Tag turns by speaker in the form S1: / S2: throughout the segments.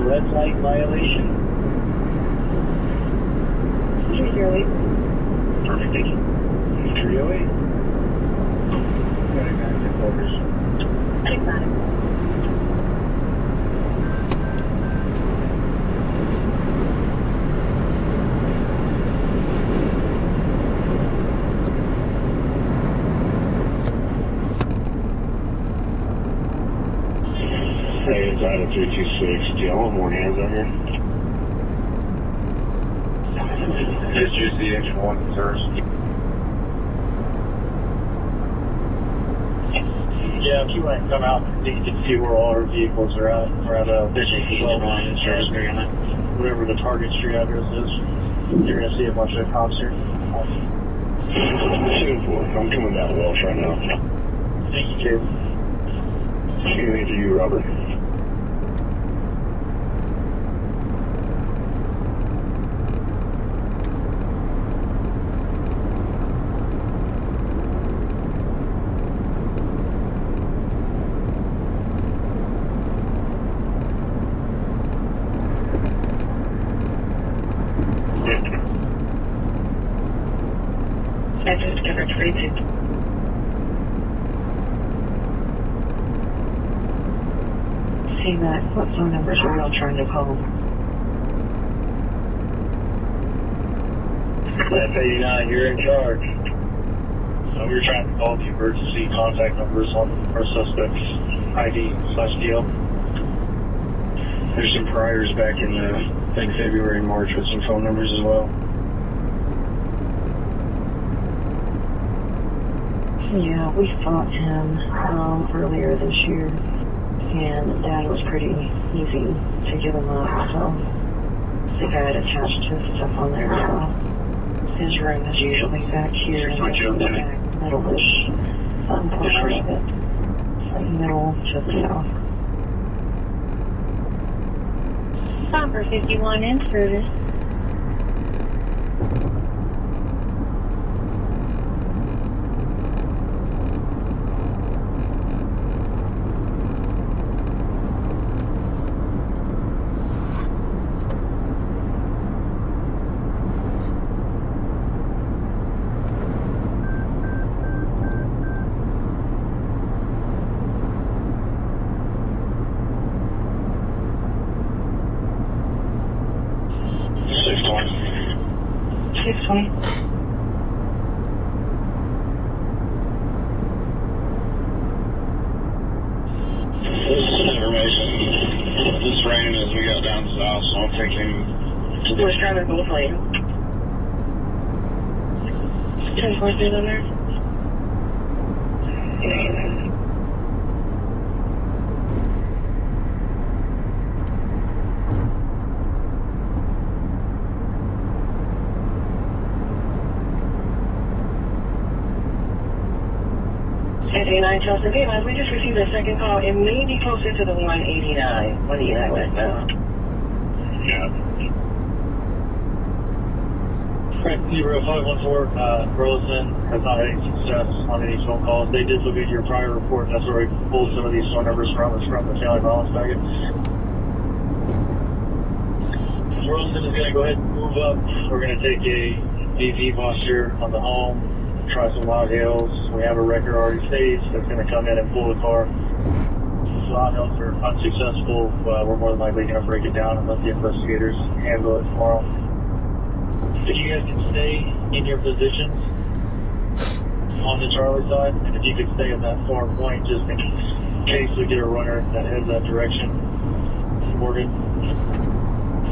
S1: red light violation.
S2: 308. Perfect, thank you.
S1: 308. Got it, guys, in focus.
S2: I got it.
S3: Hey, it's Idaho 326. Do y'all want more hands out here?
S1: Just use the engine one first. Yeah, if you want to come out, you can see where all our vehicles are at. We're at whatever the Target Street address is. You're going to see a bunch of cops here.
S3: 2-4. I'm coming down Welsh right now.
S1: Thank you, Caleb.
S3: Anything to you, Robert?
S2: I just covered 32. See that? What phone numbers are we all trying to call?
S1: F89, you're in charge. So we were trying to call the emergency contact numbers on our suspect's ID/DL. There's some priors back in, I think, February and March with some phone numbers as well.
S2: Yeah, we fought him earlier this year, and Dad was pretty easy to give him up, so the guy had attached his stuff on there now. His room is usually back here in the back middle-ish portion of it, like middle to the south.
S4: Somber 51 in service.
S3: This rain as we got down south, so I'm thinking.
S2: Was driving both lanes. 10-4 on there?
S3: Yeah.
S2: 89 Chelsea Beeline, we just received a second call. It may be closer to the 189 westbound.
S3: Yeah.
S1: Frank 0514, Burleson has not had any success on any phone calls. They did look at your prior report. That's where we pulled some of these phone numbers from. It's from the family violence packet. Burleson is going to go ahead and move up. We're going to take a DV posture on the home, try some loud hails. We have a record already staged that's going to come in and pull the car. If loud hails are unsuccessful, we're more than likely going to break it down and let the investigators handle it tomorrow. If you guys can stay in your positions on the Charlie side, and if you could stay at that far point just in case we get a runner that heads that direction, Morgan.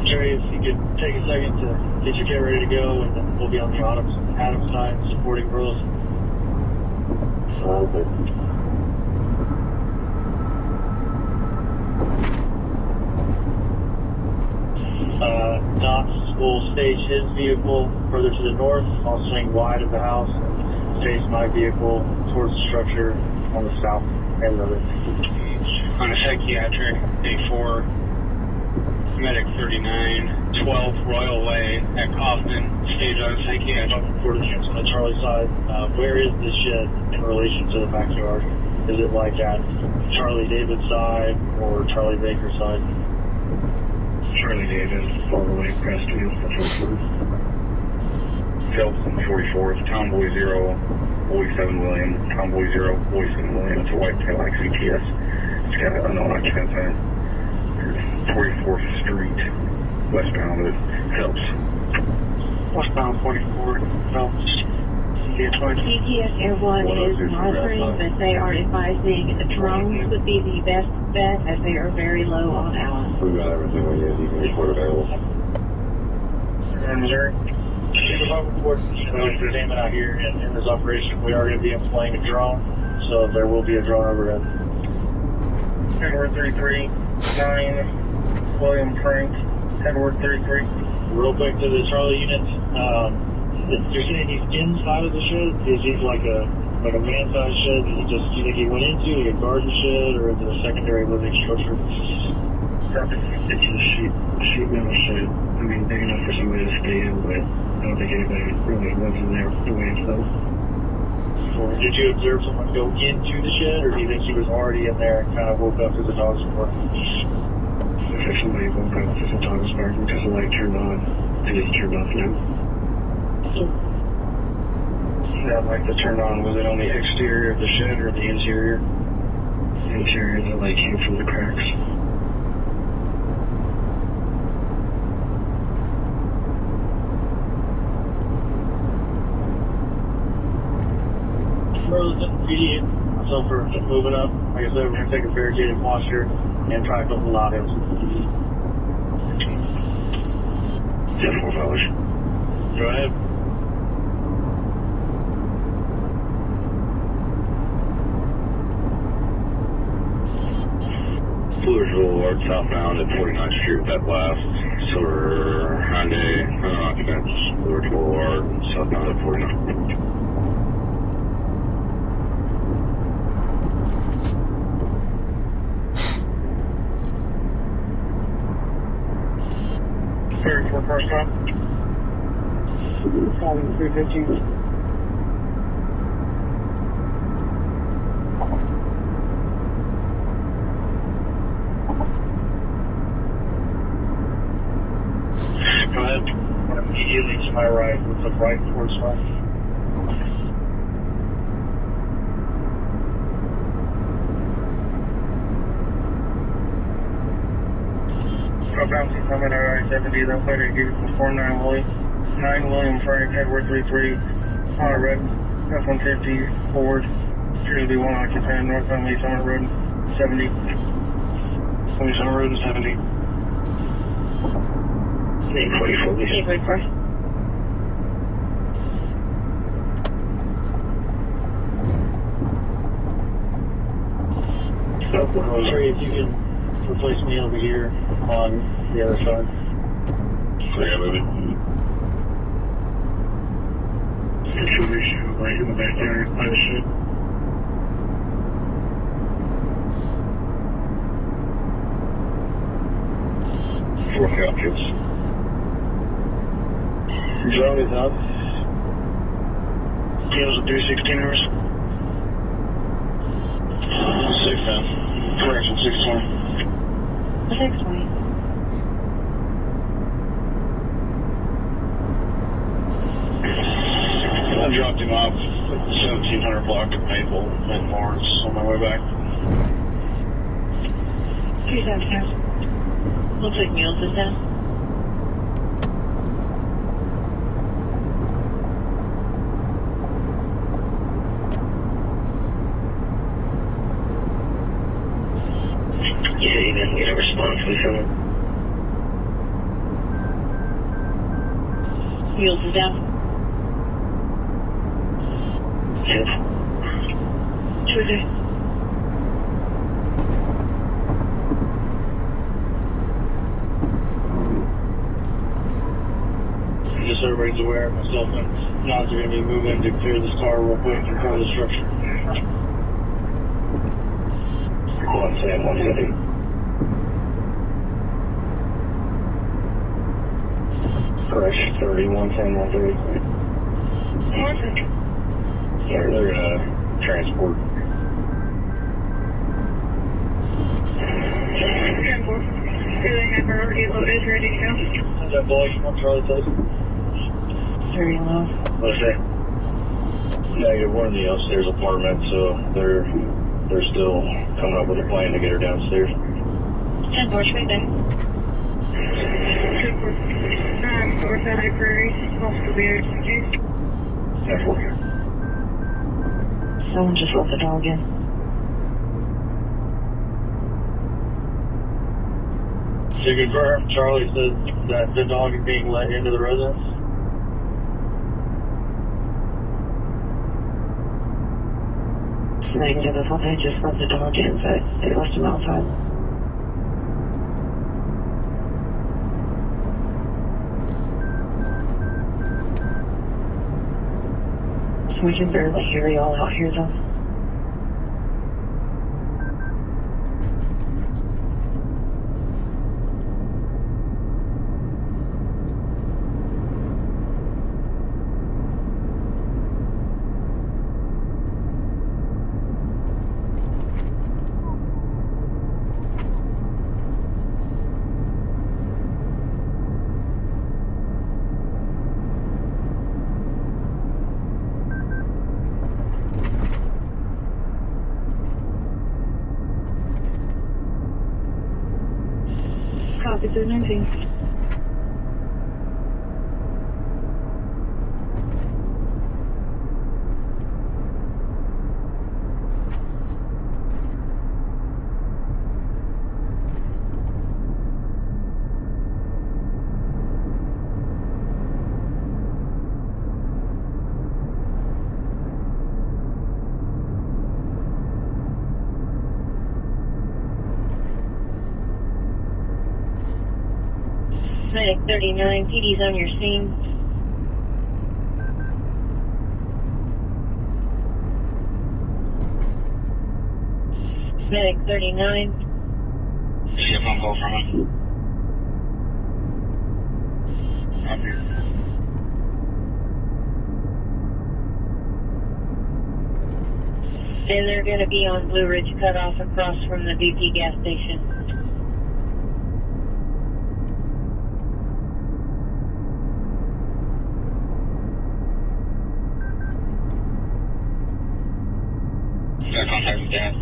S1: Trey, if you could take a second to get your kit ready to go, and then we'll be on the Adams side supporting Burleson. Knox will stage his vehicle further to the north. I'll swing wide of the house and stage my vehicle towards the structure on the south end of it.
S5: On a psychiatric, A4, medic 39, 12 Royal Way at Kaufman, stage on psychiatric.
S1: For the chance on the Charlie side, where is the shed in relation to the backyard? Is it like at Charlie David's side or Charlie Baker's side?
S3: Charlie David, all the way Crestview.
S1: Phelps on the 44th, Tomboy 0, Boy 7 William, Tomboy 0, Boy 7 William. It's a white tail XCTS. It's got an unknown occupant on 44th Street, westbound of Phelps.
S5: Westbound 44, Phelps.
S4: CTS Air 1 is monitoring, but they are advising drones would be the best bet as they are very low on Allen.
S3: We got everything we need. You can report available.
S1: Missouri. Chief of Report, entertainment out here in this operation. We are going to be employing a drone, so there will be a drone overhead.
S5: Edward 33, 9, William Frank, Edward 33.
S1: Real quick to the Charlie units, you're saying he's inside of the shed? Is he like a man-sized shed that do you think he went into, like a garden shed, or is it a secondary living structure?
S3: It's a sheet metal shed. I mean, big enough for somebody to stay in, but I don't think anybody really lives in there the way it's built.
S1: Did you observe someone go into the shed, or do you think he was already in there and kind of woke up as the dogs were barking?
S3: I think somebody woke up as the dog was barking because the light turned on, and it's turned off now.
S1: That light that turned on, was it on the exterior of the shed or the interior?
S3: The interior, the light came from the cracks.
S1: PD, so for moving up, like I said, we're going to take a barricaded posture and try to open the loud hills.
S3: 10-4 hours.
S1: Go ahead.
S3: Fluid Boulevard southbound at 49th Street with that blast. Silver Hyundai, occupants, Fluid Boulevard southbound at 49th.
S5: For first time. Calling 315.
S1: Go ahead. Immediately to my right, with the right towards left.
S5: Bouncing coming at I-70, then later gave it before 9 William Frank, Edward 33, on a red F-150 forward, appears to be one occupant, northbound Lee Summit Road 70.
S1: Lee Summit Road 70.
S3: 844.
S1: Sorry, if you can replace me over here on the other side.
S3: Yeah, move it. Situation right in the backyard by the shed. Four Falcons.
S1: Drone is up.
S5: Gales at 316 hours.
S1: 610. Correction, 620.
S4: 620.
S1: I dropped him off at the 1700 block of Maple in Lawrence on my way back.
S4: 270. Looks like Mules is down.
S3: Yeah, you didn't get a response from someone.
S4: Mules is down.
S3: Yes.
S4: Twitter.
S1: Just so everybody's aware, myself and Johns are going to be moving to clear this car real quick and clear the structure.
S3: Quad Sam 170. Correction, 30, 110, 130. Yeah, they're transport.
S4: Do they have her
S5: Kilo is ready to go.
S1: How's that boy? I'm Charlie Place.
S2: Very low.
S1: What's that? Negative, we're in the upstairs apartment, so they're still coming up with a plan to get her downstairs.
S4: 10 North Street there.
S5: North Valley Prairie, also be case.
S1: 10-4.
S2: Someone just let the dog in.
S1: To confirm, Charlie says that the dog is being let into the residence.
S2: Negative. I thought they just let the dog in, but they left him outside. We can barely hear y'all out here, though.
S4: Copy 219. Medic 39, PD's on your scene. Medic 39.
S3: Did you get a phone call from him?
S4: And they're going to be on Blue Ridge Cutoff across from the BP gas station.
S3: Got contact with Dad.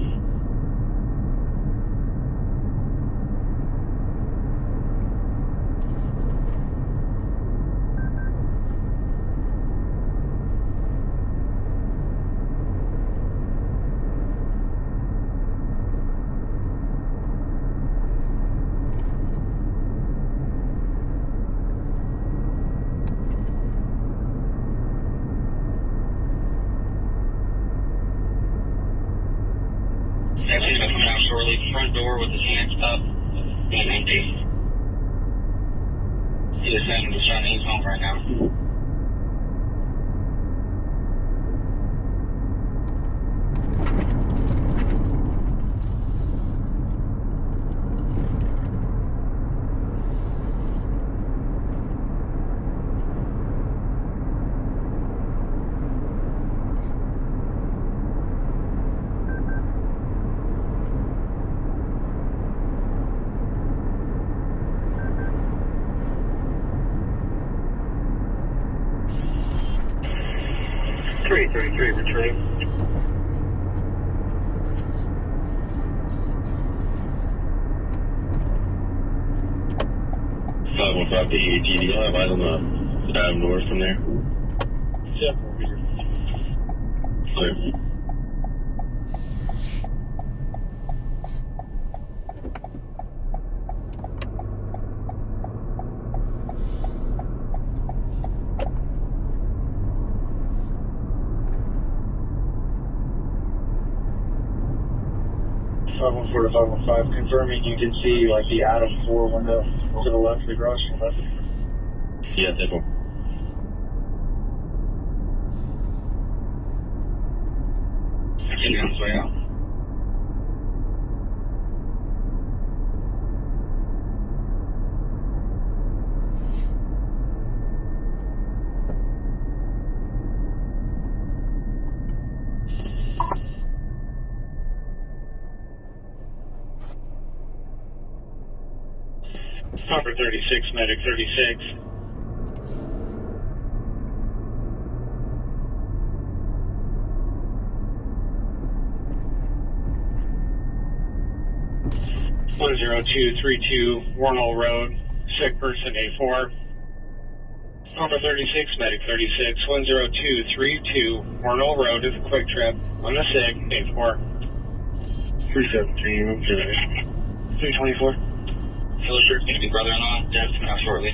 S3: He's coming out shortly. Front door with his hands up and empty. He is saying he's trying to eat home right now. Retrieve. 515 to EAT. Do y'all have eyes on the dive north from there?
S1: Yeah, we'll be here.
S3: Clear.
S1: to 515, confirming you can see like the Adam 4 window to the left of the garage.
S3: Yeah, definitely. Continue on his way out.
S1: Number 36, medic 36. One 0232 Warnell Road, sick person A4. Number 36, medic 36, 10232 Warnell Road is a quick trip on the sick A4. 317, 324.
S3: Hello, sure, it's going to be brother-in-law. Dad's coming out shortly.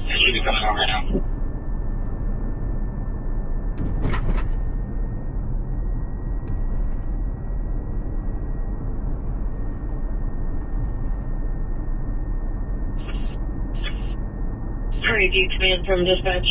S3: Should be coming out right now.
S4: Trying to get command from dispatch.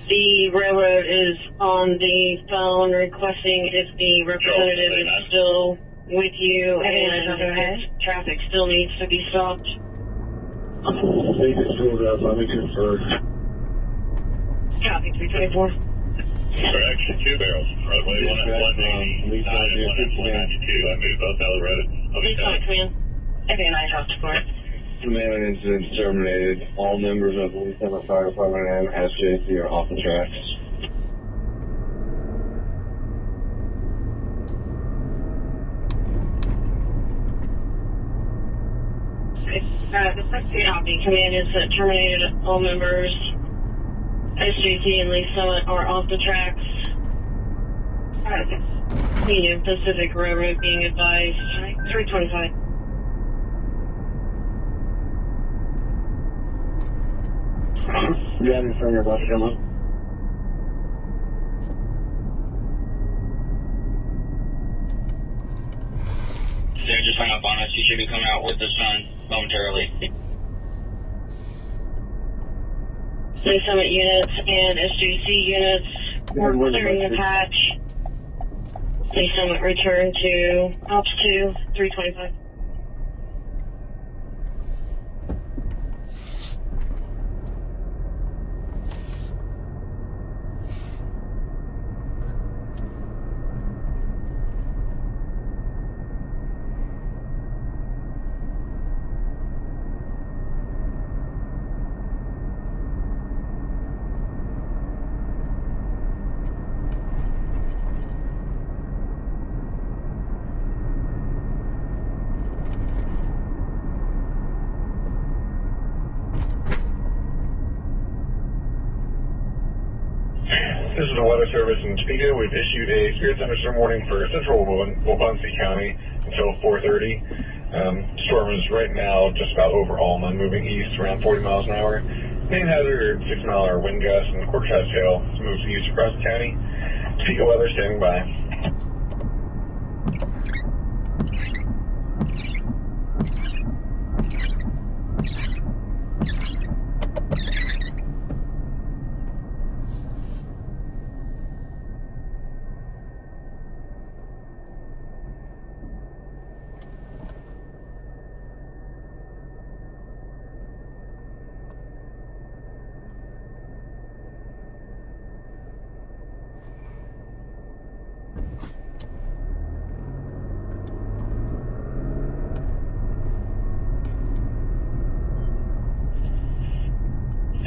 S4: The railroad is on the phone requesting if the representative is still with you and if traffic still needs to be stopped.
S1: They just pulled up. Let me confer.
S4: Copy 324.
S3: Correction, 2 barrels. Roadway 180, 9 and 192. I moved both out of the road.
S4: Please call command. Okay, 9 talk to court.
S1: Command incident terminated. All members of the Lee Summit Fire Department and SJC are off the tracks.
S4: Copy. Command incident terminated. All members, SJC and Lee Summit are off the tracks. Union Pacific Railroad being advised. 325.
S1: You got in front of your bus, come up.
S3: They just hung up on us. You should be coming out with the sun momentarily.
S4: Lee Summit units and SJC units were clearing the patch. Lee Summit return to Ops 2, 325.
S6: This is the Weather Service in Topeka. We've issued a severe thunderstorm warning for central Waubonsee County until 4:30. Storm is right now just about over Alma, moving east around 40 miles an hour. Main hazard, 6-mile-an-hour wind gusts and quarter-size hail. It moves east across the county. Topeka weather standing by.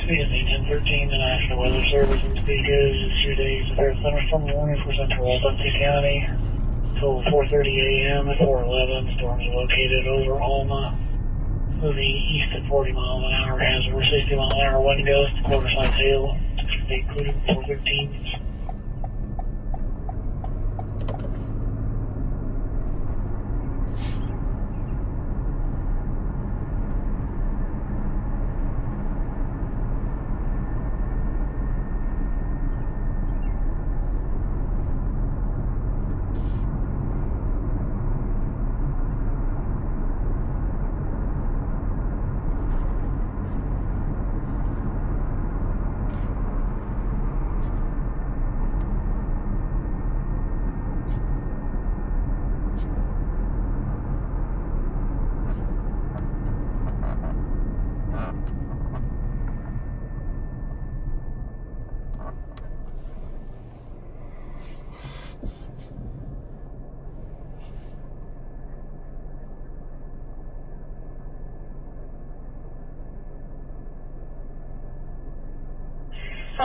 S5: Topeka 1013, the National Weather Service in Topeka is 2 days of a thunderstorm warning for central Waubonsee County until 4:30 a.m. at 411. Storms are located over Alma, moving east at 40 miles an hour, has over 60 mile an hour wind gust, quarter-size hail, including 413.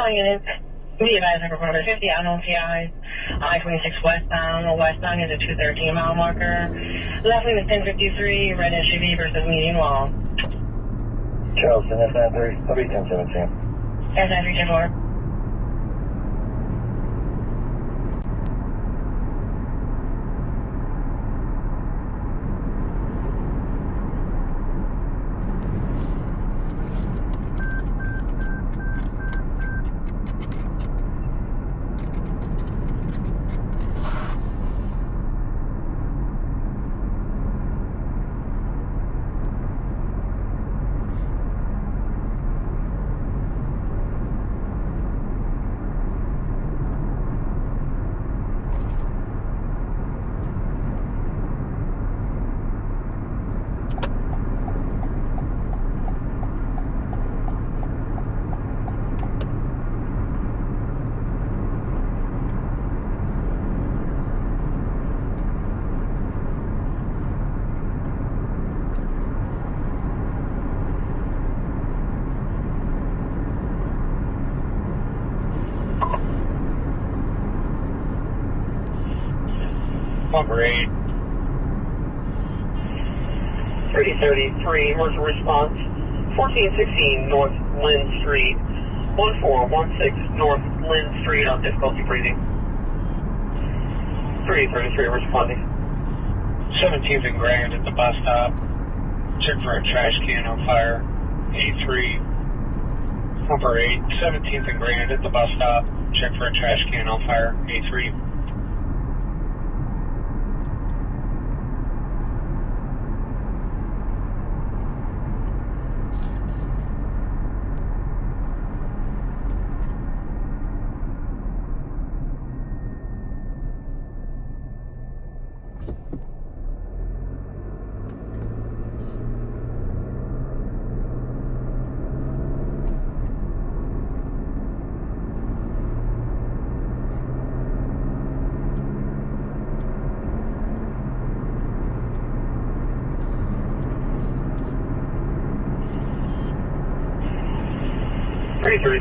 S4: All units, be advised over 450 on OPI. I-26 westbound is a 213 mile marker. Left lane is 1053, red SUV versus median wall.
S1: Charleston, S93, I'll be 1017.
S4: S9324.
S5: Number 8.
S7: 333, emergency response, 1416 North Lynn Street, 1416 North Lynn Street on difficulty breathing. 333 responding.
S5: 17th and Grand at the bus stop. Check for a trash can on fire. 83. Number 8, 17th and Grand at the bus stop. Check for a trash can on fire. 83.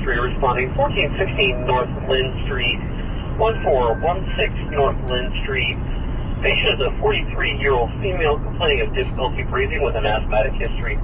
S7: Responding, 1416 North Lynn Street, 1416 North Lynn Street. Patient is a 43-year-old female complaining of difficulty breathing with an asthmatic history.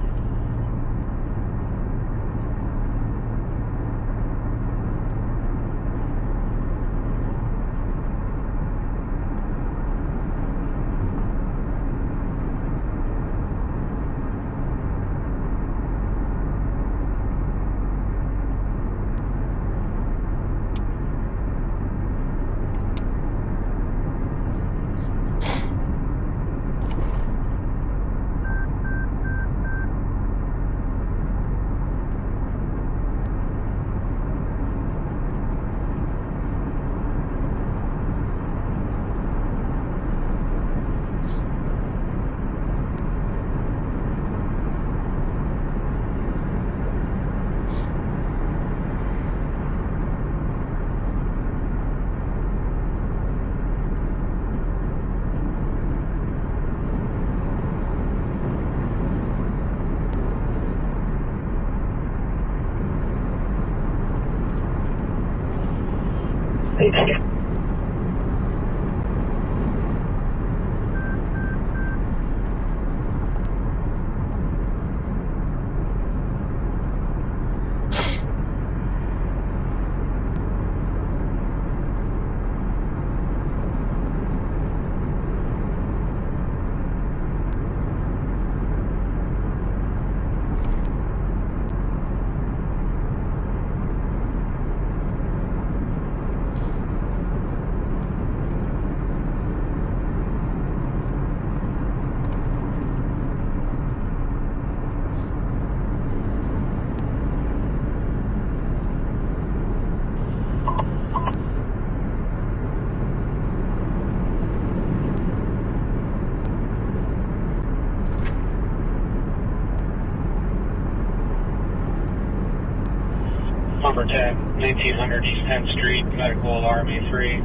S5: Number 10, 1900 East 10th Street, medical alarm A3.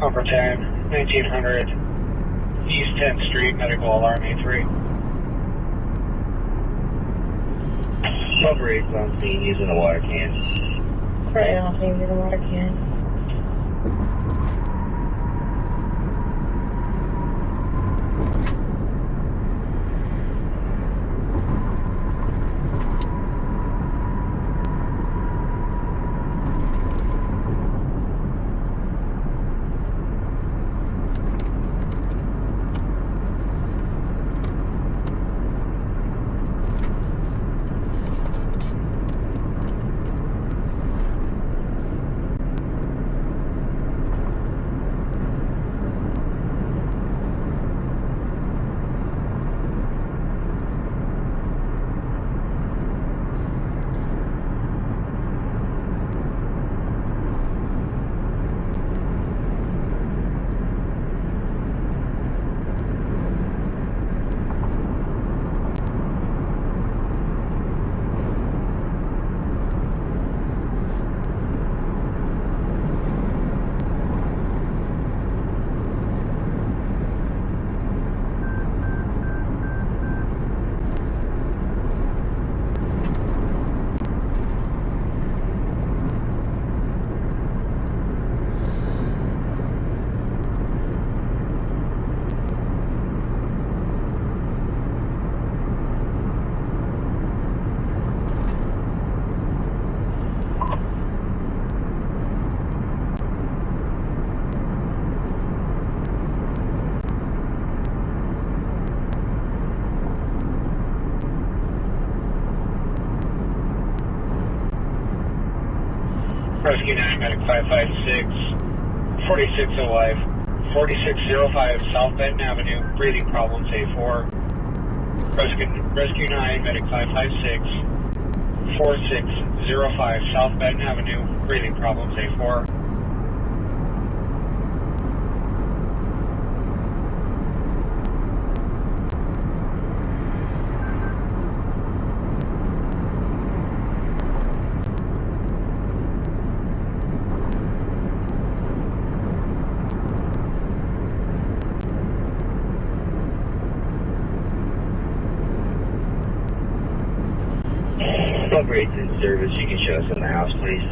S5: Number 10, 1900 East 10th Street, medical alarm A3.
S1: Number 8's on scene using a water can.
S4: Right, I'll send you the water can.
S7: Rescue 9, Medic 556, 46 alive, 4605 South Benton Avenue, breathing problems A4. Rescue 9, Medic 556, 4605 South Benton Avenue, breathing problems A4.
S8: Operates in service, you can show us in the house, please.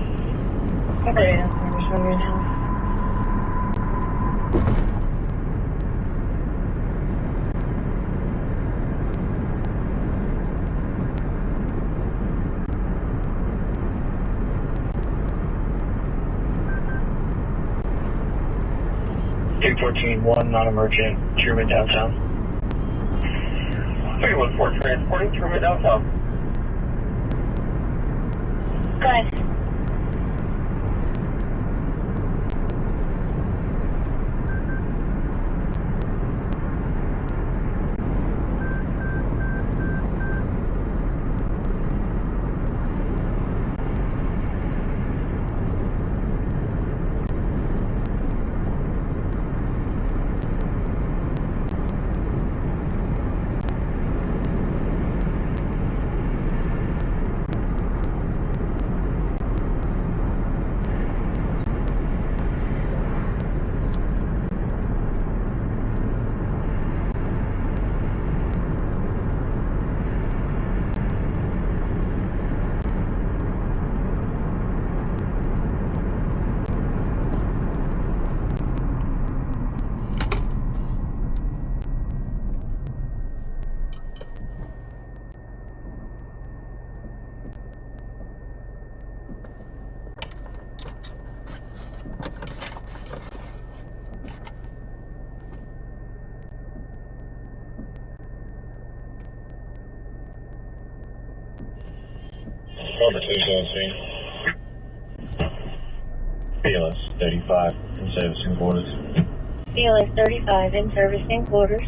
S4: Operating in service, when you're in house.
S7: Two 14-1, non-emergent, Truman downtown. 314, transporting Truman downtown.
S4: Good.
S6: Over 2 zone scene. BLS 35 in servicing quarters.
S4: BLS 35 in servicing quarters.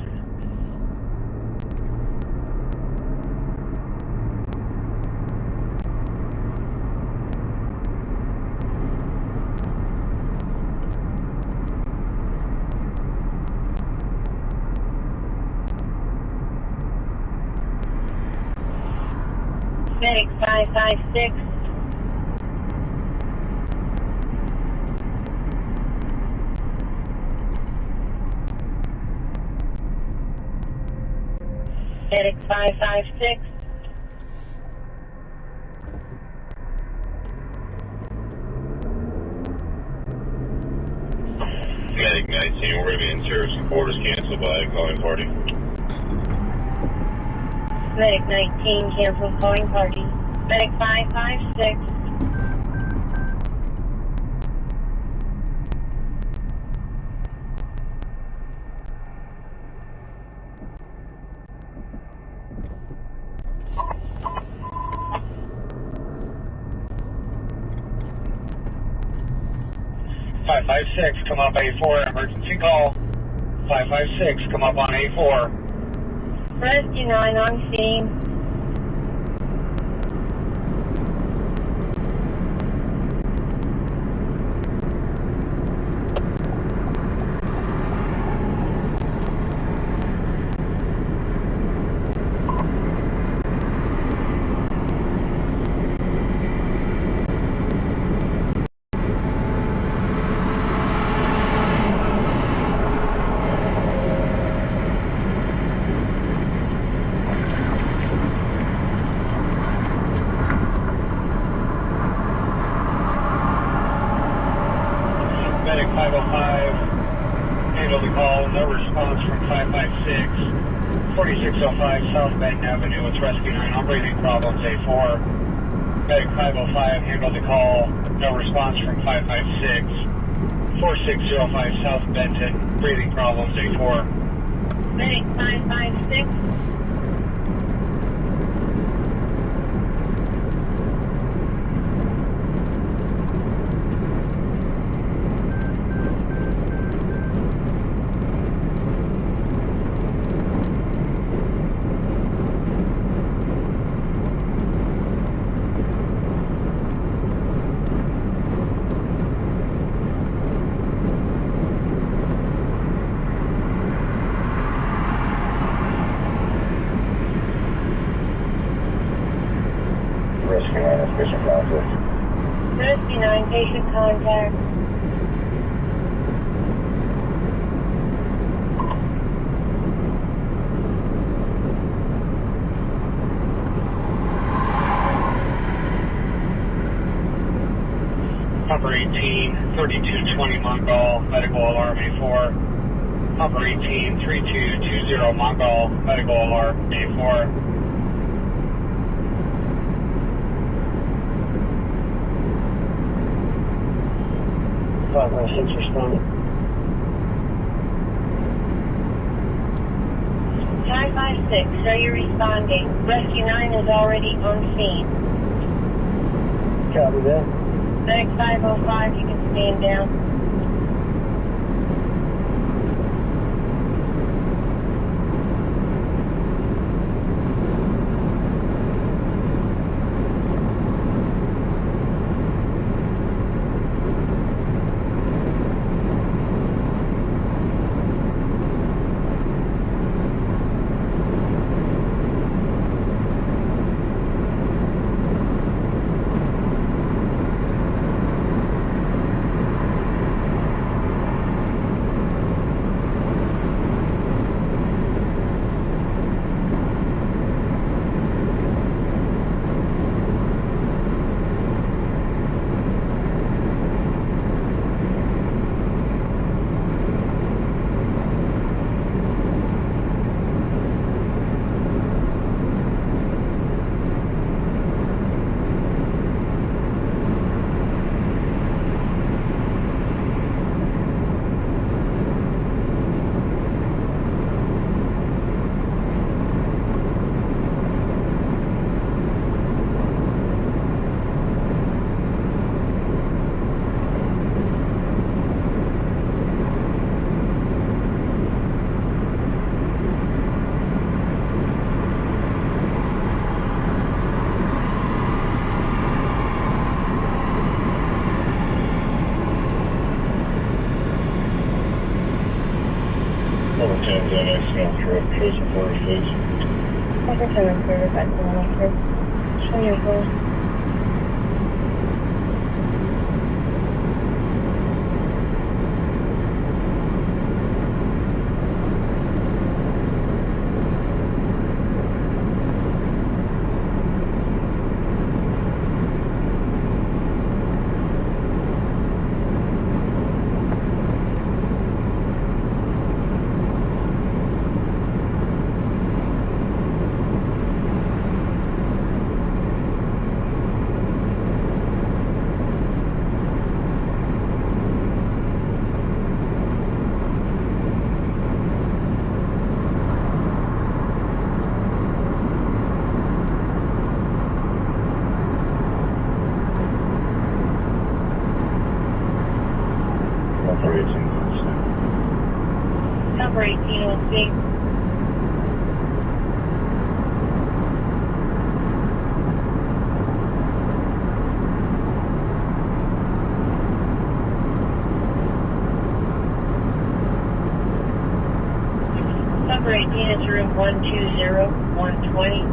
S4: Medic 556. Medic 556.
S6: support is canceled by calling party.
S4: Medic 19 cancels calling party. Medic 556.
S7: Come up A4, emergency call. 556, come up on A4.
S4: Rescue 9 on scene.
S7: Medic 505, handle the call, no response from 556. 4605 South Benton Avenue with Rescue 9 on breathing problems A4. Medic 505, handle the call, no response from 556. 4605 South Benton, breathing problems A4.
S4: Medic 556. Rescue 9, patient contact.
S7: Upper 18, 3220 Mongol, medical alarm A4. Upper 18, 3220 Mongol, medical alarm A4.
S2: 516 responding.
S4: 556, are you responding? Rescue 9 is already on scene.
S2: Copy that.
S4: Medic 505, you can stand down.
S6: Show some orders, please.
S4: Secretary and certified kilometers. Show your goals. Number 18 on scene. Number 18 is room 120-120.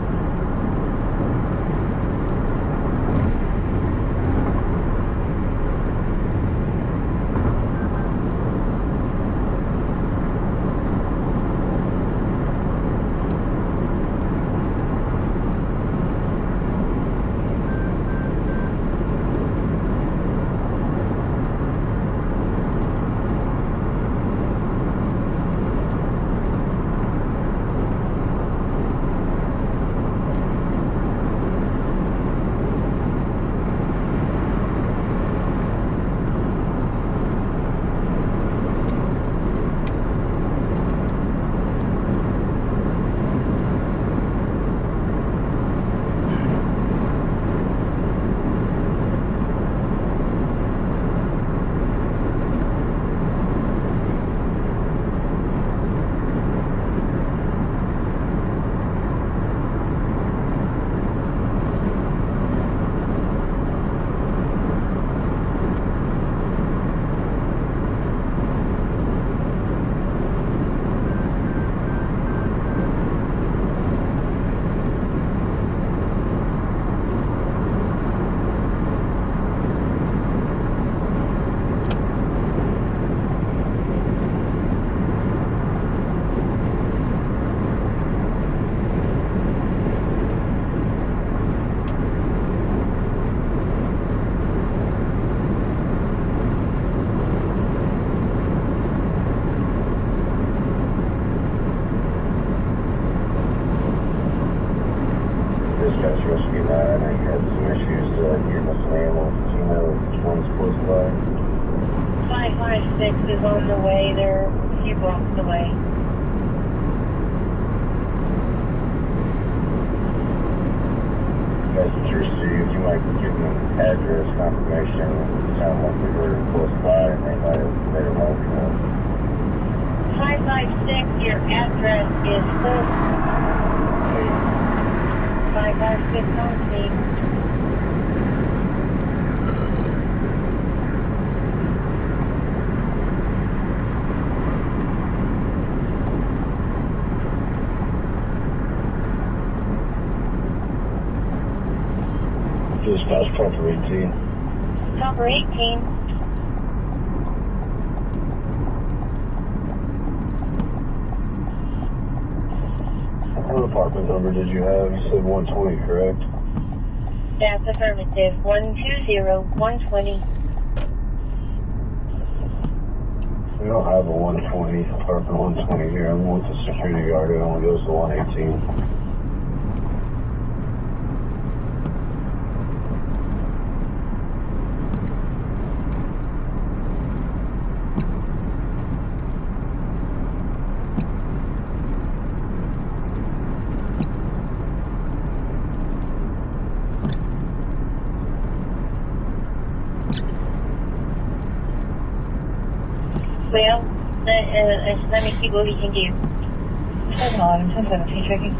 S3: Dispatch Rescue 9, I had some issues getting us an ambulance. Do you know which one's close by?
S4: 556 is on the way. They're a few blocks away.
S3: Message received. You might give them address confirmation. It sounded like we were close by and they might have made a wrong call.
S4: 556, your address is 556 on scene.
S3: Dispatch Proper 18.
S4: Proper 18.
S3: What apartment number did you have? You said 120, correct?
S4: That's affirmative. 120-120.
S3: We don't have a 120, apartment 120 here. I'm with the security guard. It only goes to 118.
S4: Well, let me see what we can do. 7-11, 10-17, checking.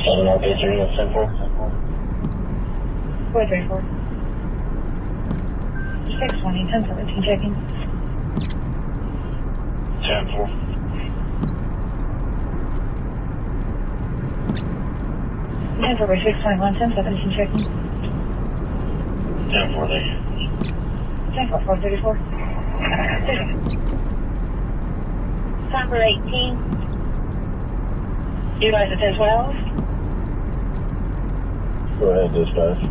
S3: 7-13, 10-4.
S4: 434. 620, 10-17, checking.
S3: 10-4.
S4: 621, 10-17, checking.
S3: 10-4, thank you.
S4: 434. Number 18. You guys at 1012?
S3: Go ahead, dispatch.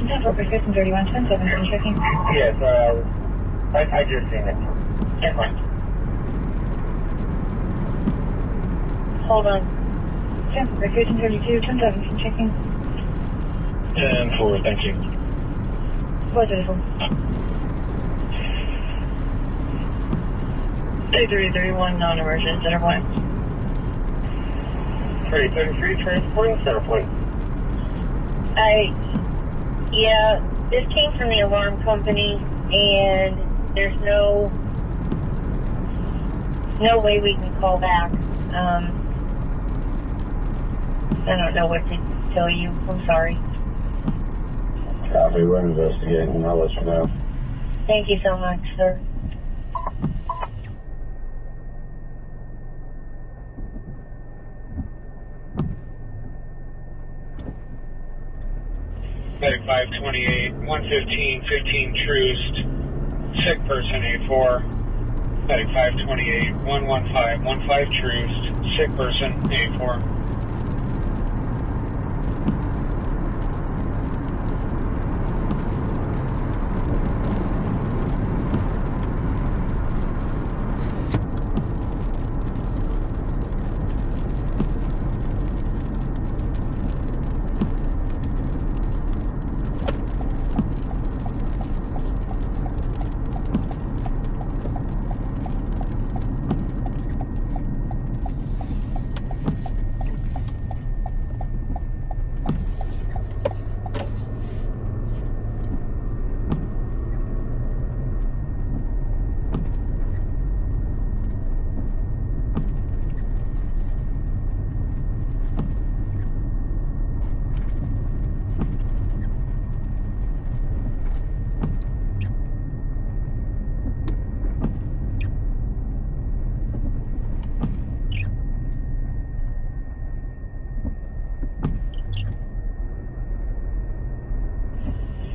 S4: 10-4-31, 10-17, checking.
S7: Yes, I just seen it. Yes, ma'am.
S4: Hold on. 10-4-32, 10-17, checking.
S3: 10-4, thank you.
S4: 434. 3331, non-emergent, center point.
S7: 3033, transporting center point.
S4: Yeah, this came from the alarm company, and there's no
S9: no way we can call back. I don't know what to tell you. I'm sorry.
S3: Copy, we're investigating. I'll let you know.
S9: Thank you so much, sir.
S5: Medic 528, 115, 15 Troost, sick person A4. Medic 528, 115, 15 Troost, sick person A4.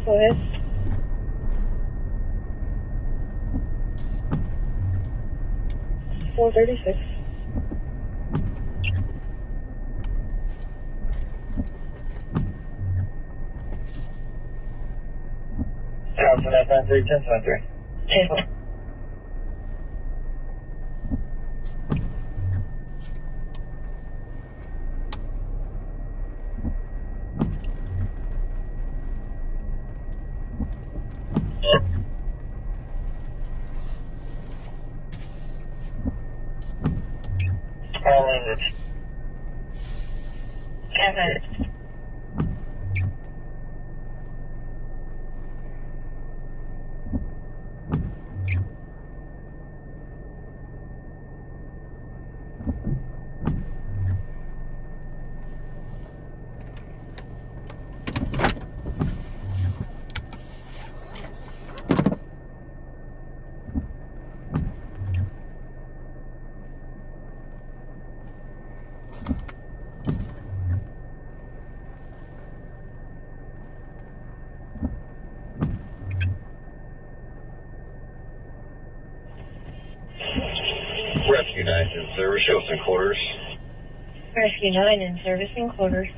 S9: Go ahead. $436.
S5: Johnson FM 31073.
S9: Table.
S5: All language.
S9: Kevin.
S3: Rescue 9 in service, show us in quarters.
S9: Rescue 9 in service in quarters.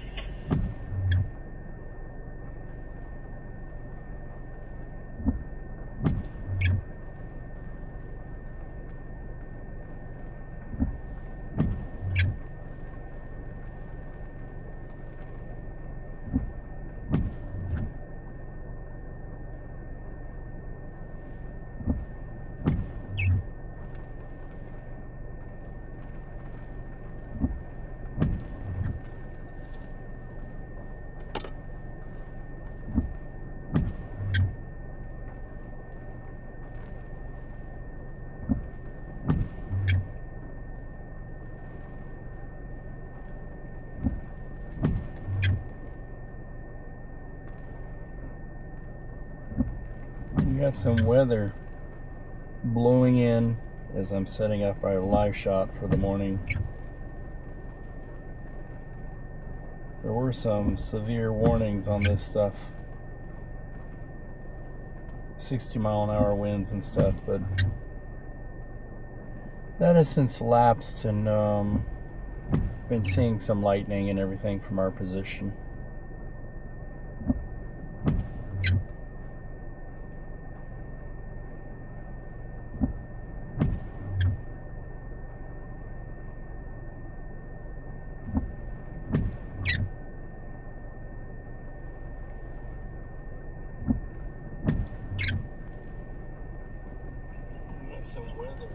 S10: We got some weather blowing in as I'm setting up our live shot for the morning. There were some severe warnings on this stuff, 60-mile-an-hour winds and stuff, but that has since lapsed, and been seeing some lightning and everything from our position. Some weather.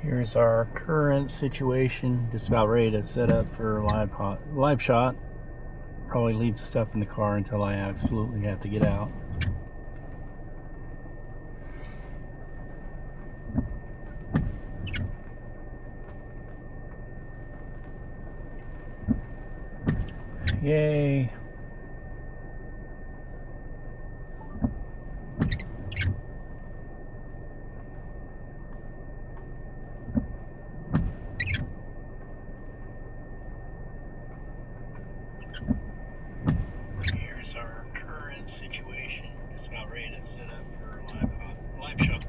S10: Here's our current situation. Just about ready to set up for a live shot. Probably leave the stuff in the car until I absolutely have to get out. Yay. Here's our current situation. Just about ready to set up for a live shot.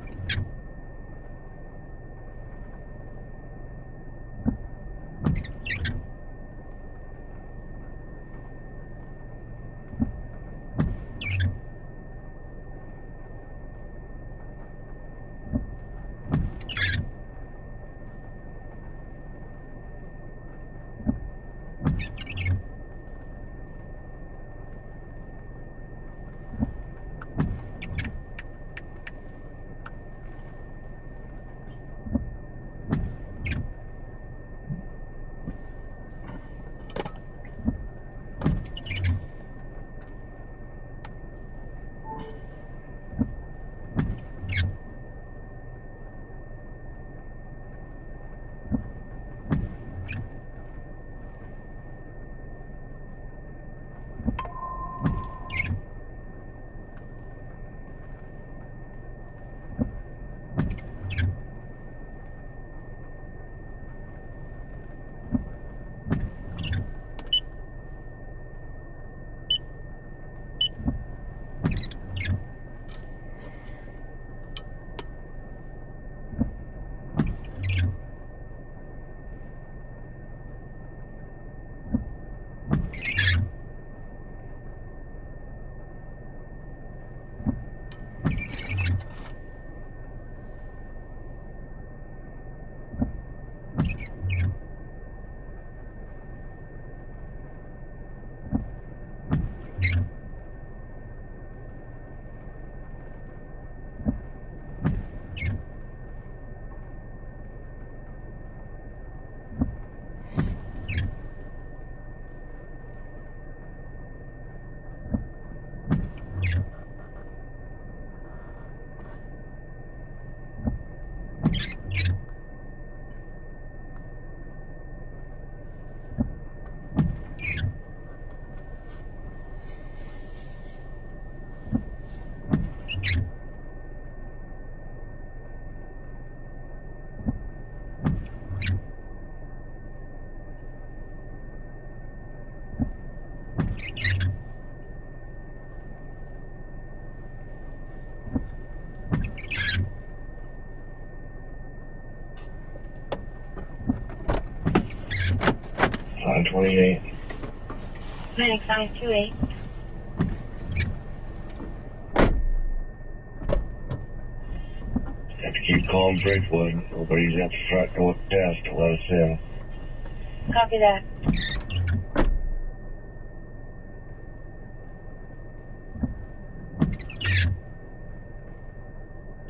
S3: Line 28.
S9: Phoenix 928.
S3: Have to keep calm, Bridgewood. Nobody's at the front door desk to let us in.
S9: Copy that.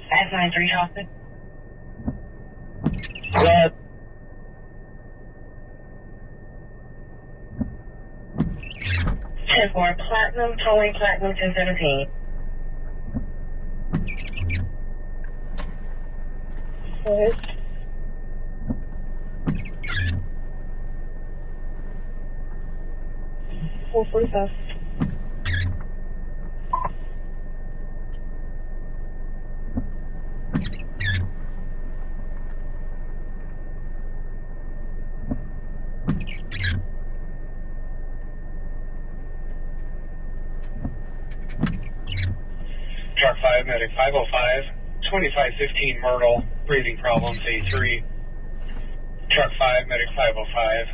S9: Fast 93 Austin.
S4: 10-4 Platinum, tolling Platinum 1017. Yes. 445.
S7: Truck 5, medic 505, 2515 Myrtle, breathing problems A3. Truck 5, medic 505,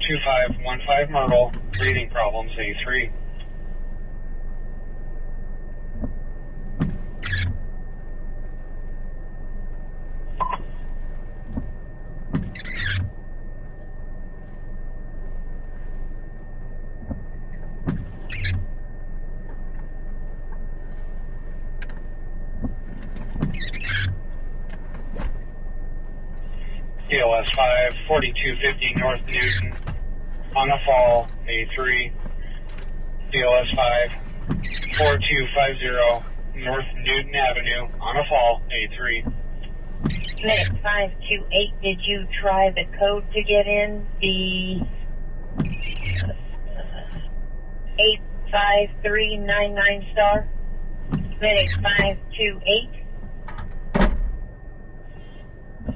S7: 2515 Myrtle, breathing problems A3. CLS 5, 4250 North Newton, on the fall, A3. CLS 5, 4250 North Newton Avenue, on a fall, A3.
S9: Medic 528, did you try the code to get in? The 85399 star? Medic 528.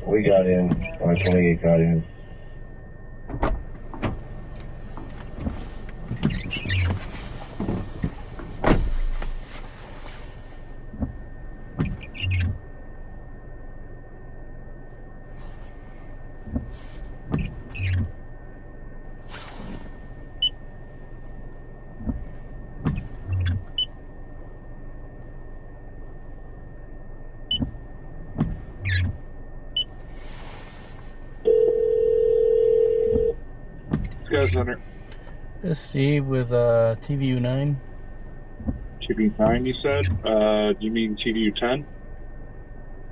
S8: We got in. 528 got in.
S6: Center.
S10: This is Steve with TVU9.
S6: TVU9, you said? Do you mean TVU10?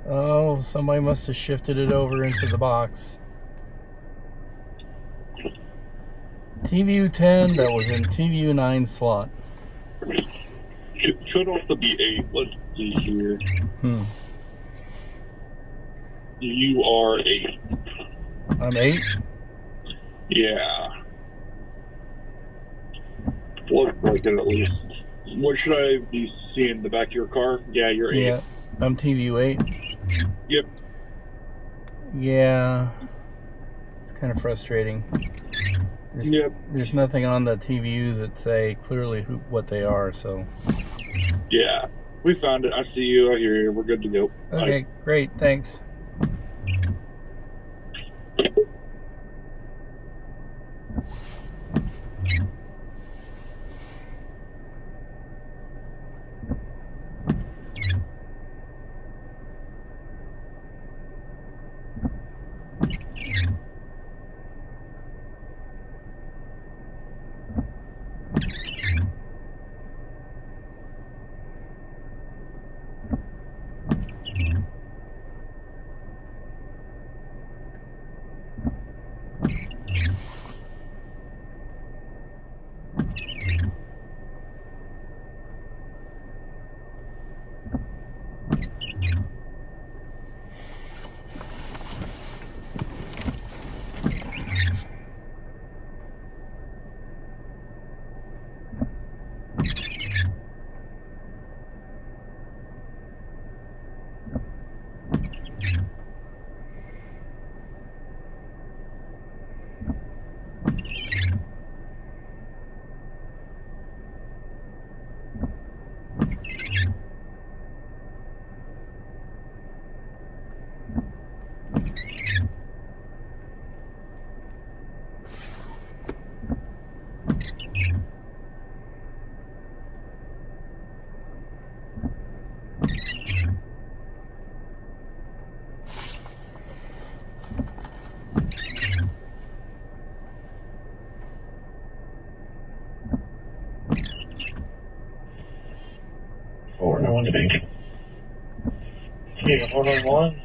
S10: Oh, somebody must have shifted it over into the box. TVU10, that was in TVU9 slot.
S6: Should also be 8. Let's see here. You are 8.
S10: I'm 8?
S6: Yeah. Looks like it at least. What should I be seeing in the back of your car? Yeah, you're 8.
S10: Yeah, I'm TVU8.
S6: Yep.
S10: Yeah. It's kind of frustrating. There's nothing on the TVUs that say clearly what they are, so.
S6: Yeah. We found it. I see you. I hear you. We're good to go.
S10: Okay, great. Thanks.
S1: Yeah, 491.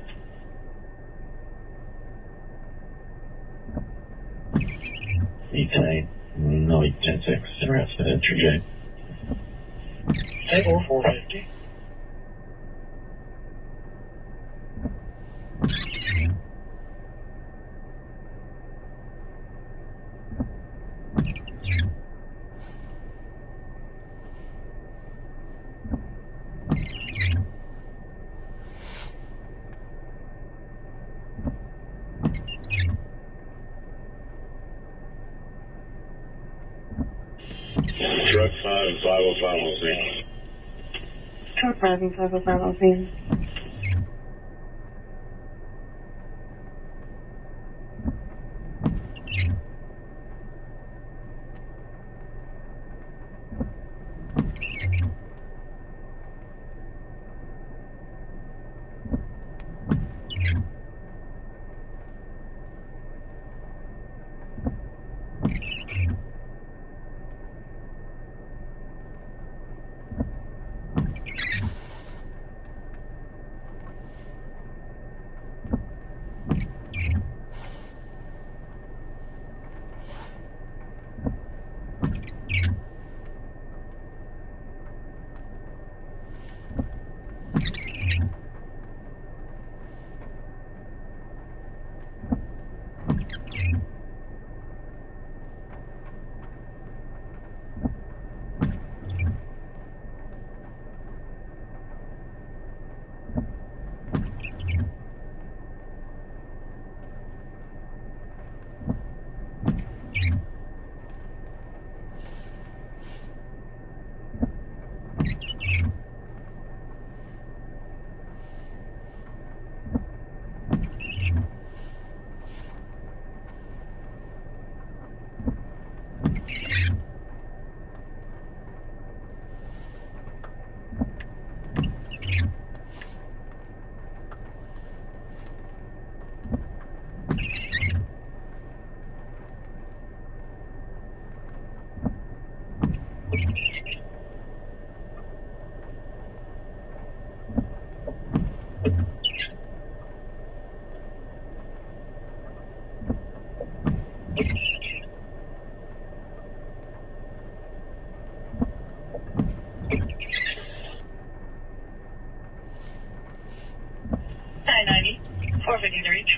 S8: E-Tank. No, 10-6, harassment entry, J.
S5: Table 450.
S3: Truck 5 and 505 on scene.
S4: Truck 5 and 505 on scene.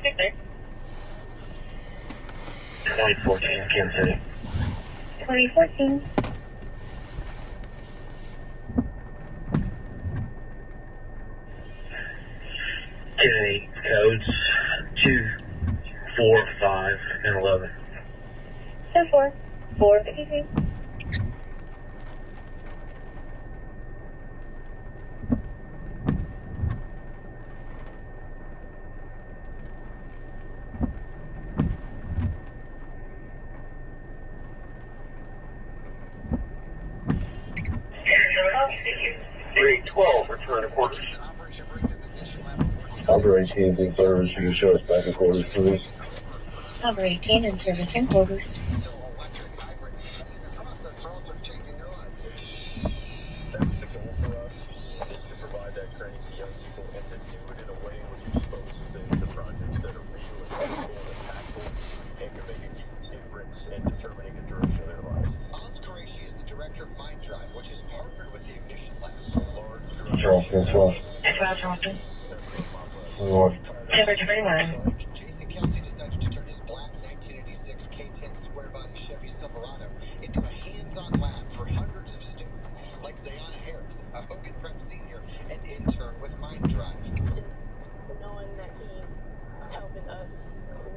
S9: Get there.
S5: 2014, Kansas City.
S9: 2014.
S5: Okay, codes 2, 4, 5, and 11.
S9: 10-4. 452.
S7: Grade 12, return to quarters.
S8: Operator 18 is in service. You can show us back in quarters, please.
S9: Number 18 in service in quarters.
S6: That's the goal for us, is to provide that training to young people and to do it in a way which exposes them to projects that are real and impactful and can make a huge difference in determining the direction of their lives.
S11: Oz Qureshi is the director of Mind Drive, which is partnered with the Ignition Lab.
S8: Charleston, 12.
S9: 5 Charleston.
S8: North.
S9: Number 21.
S11: Jason Kelsey decided to turn his black 1986 K10 square body Chevy Silverado into a hands-on lab for hundreds of students, like Zayana Harris, a Hogan Prep senior, and intern with Mind Drive.
S12: Just knowing that he's helping us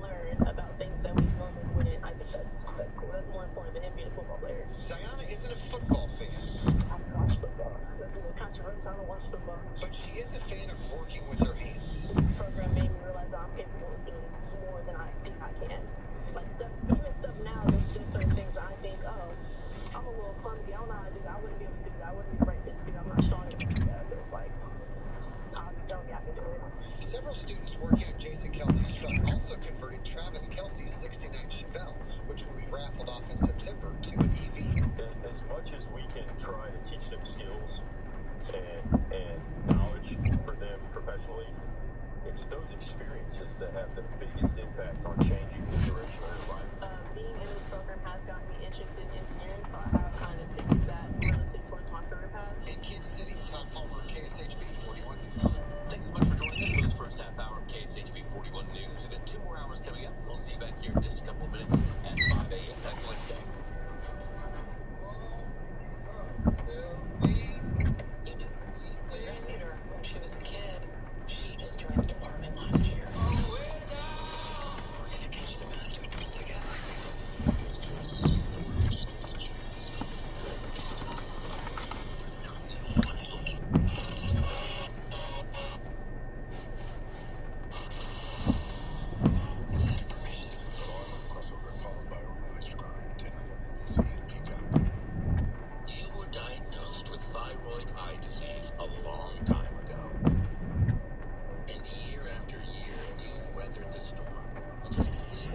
S12: learn about things that we normally wouldn't, I think that's cool. That's more important than him being a football player.
S11: Zayana isn't a football fan.
S12: I watch football. That's a little controversial. I don't watch football.
S11: But she is a fan of working with her hands.
S12: The program made me realize I'm capable of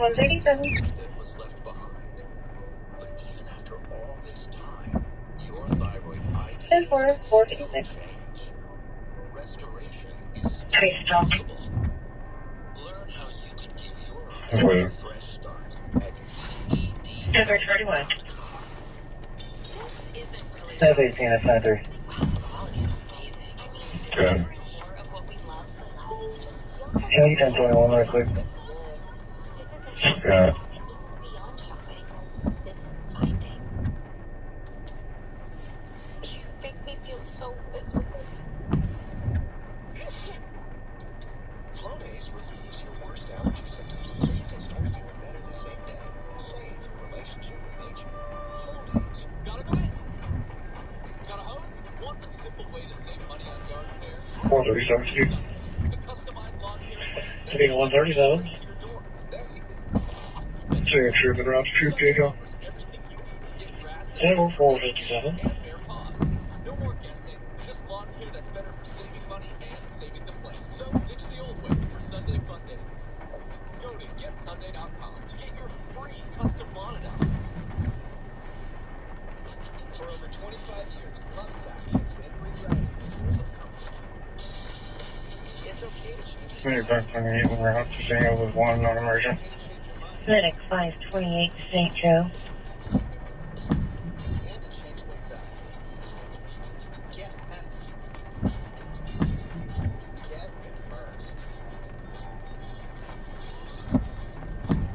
S4: 137.
S11: that was left behind. But even after all this time, your thyroid ID
S4: 10-4-456.
S11: restoration is
S4: Please stop.
S11: possible. Learn how you can give your eyes a fresh start at TED.
S4: 10-31.
S1: That's 18 at Center.
S3: Okay.
S1: Can you 1021 real quick?
S3: Yeah.
S12: Make me feel so miserable.
S11: Flonase relieves your worst allergy symptoms so you can start feeling better the same day. Save your relationship with nature. Flonase.
S13: Gotta go in. Got a hose? Want a simple way to save money on yard repairs?
S1: 437.
S13: The customized lawn care.
S1: Taking a 137. So you're trooping around to Troop Jacob. 457.
S13: No more guessing. Just lawn care that's better for saving money and saving the planet. So ditch the old ways for Sunday fun days. Go to getsunday.com to get your free custom lawn analysis.
S11: For over 25 years, Lovesac has been rewriting the rules of comfort. It's okay to change.
S5: Medic 528 when we're out to St. with 1 non-emergent.
S4: Medic 528 to St. Joe.
S11: And to change things up. Get messy. Get immersed.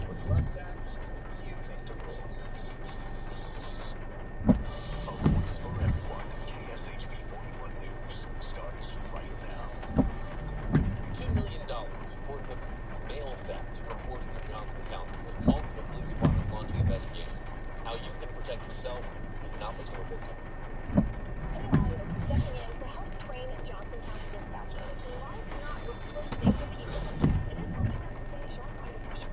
S11: With Lovesac, you make the rules. A voice for everyone. KSHP 41 News starts right now.
S7: $2 million worth of mail theft reported in Johnson County, with multiple police departments launching investigations. How you can protect yourself, not what you were victim.
S12: Stepping in to help train Johnson County dispatchers in why it's not replacing the people. It is helping them stay sharp under pressure.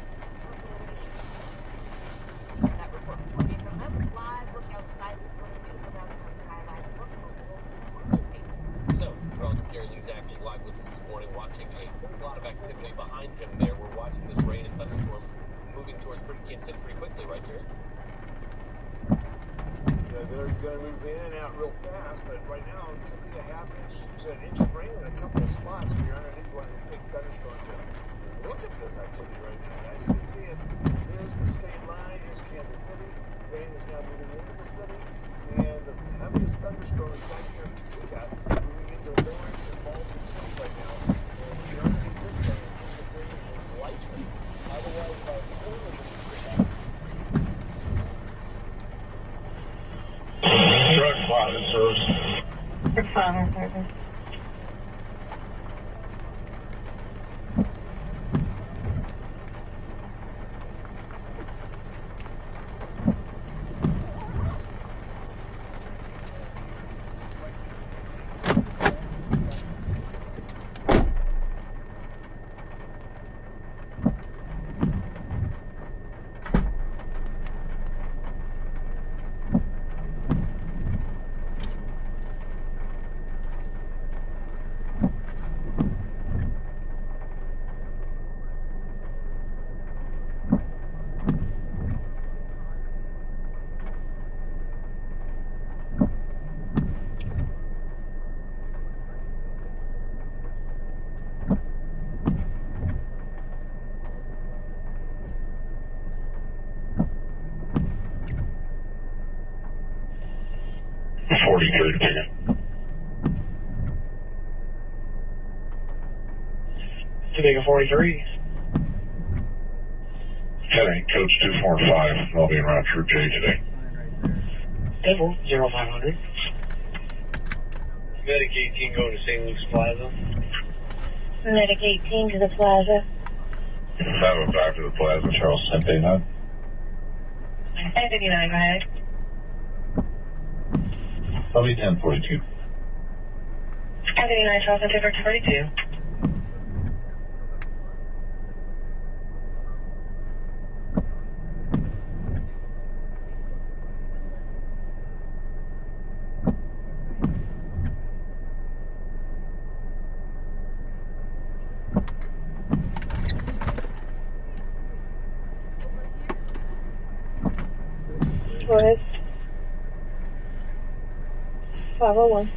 S14: That report before we come up live, look outside this morning, beautiful downtown skyline. Looks a little creepy.
S7: So, Ron Scary Lee Zach is live with us this morning, watching a whole lot of activity behind him there. We're watching this rain and thunderstorms moving towards Kansas City pretty quickly, right here.
S15: They're going to move in and out real fast, but right now it could be a half inch to an inch of rain in a couple of spots if you're underneath one of these big thunderstorms. Look at this activity right now. As you can see, here's the state line, here's Kansas City. Rain is now moving into the city, and the heaviest thunderstorm is back here in Topeka, moving into Lawrence and Baldwin City right now. And if you're underneath this thing, the rain is likely. Otherwise, by the corner,
S3: Drug closet service.
S4: For father service.
S1: Topeka 43.
S3: Heading Coach 245. I'll be around Troop J today.
S1: Denver 0500. Medic 18 going to St. Luke's Plaza.
S4: Medic 18 to the plaza.
S3: Have it back to the Plaza, Charles 1059.
S4: 1059, go ahead.
S3: I'll be 1042.
S4: 1059, Charles, and Denver 42. Go ahead. 501.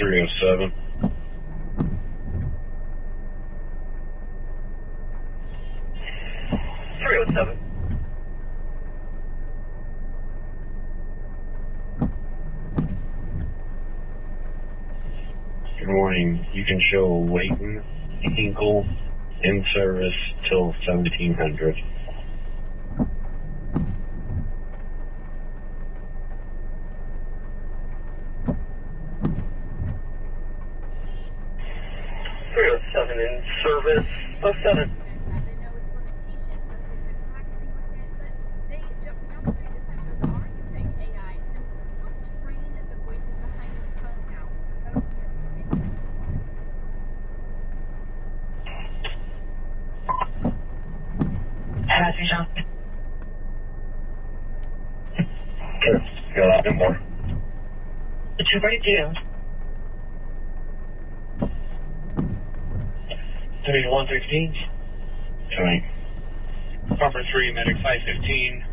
S3: .307. Good morning. You can show Leighton Hinkle in service till 1700.
S7: In service. 07.
S3: Good. Got a lot more.
S4: 242.
S5: 116.
S3: Coming.
S5: Bumper 3, medic 515.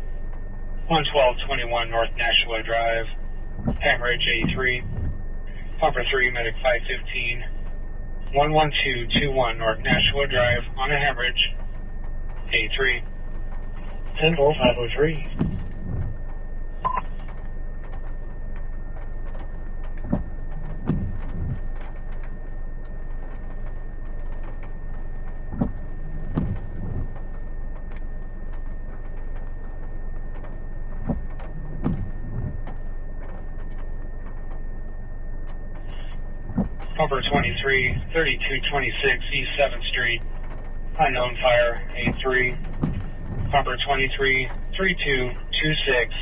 S5: 11221 North Nashua Drive. Hemorrhage A3. Bumper 3, medic 515. 11221 North Nashua Drive on a hemorrhage. A3.
S3: 10-503.
S5: Bumper 23, 3226 East 7th Street. Unknown fire, A3. Bumper 23, 3226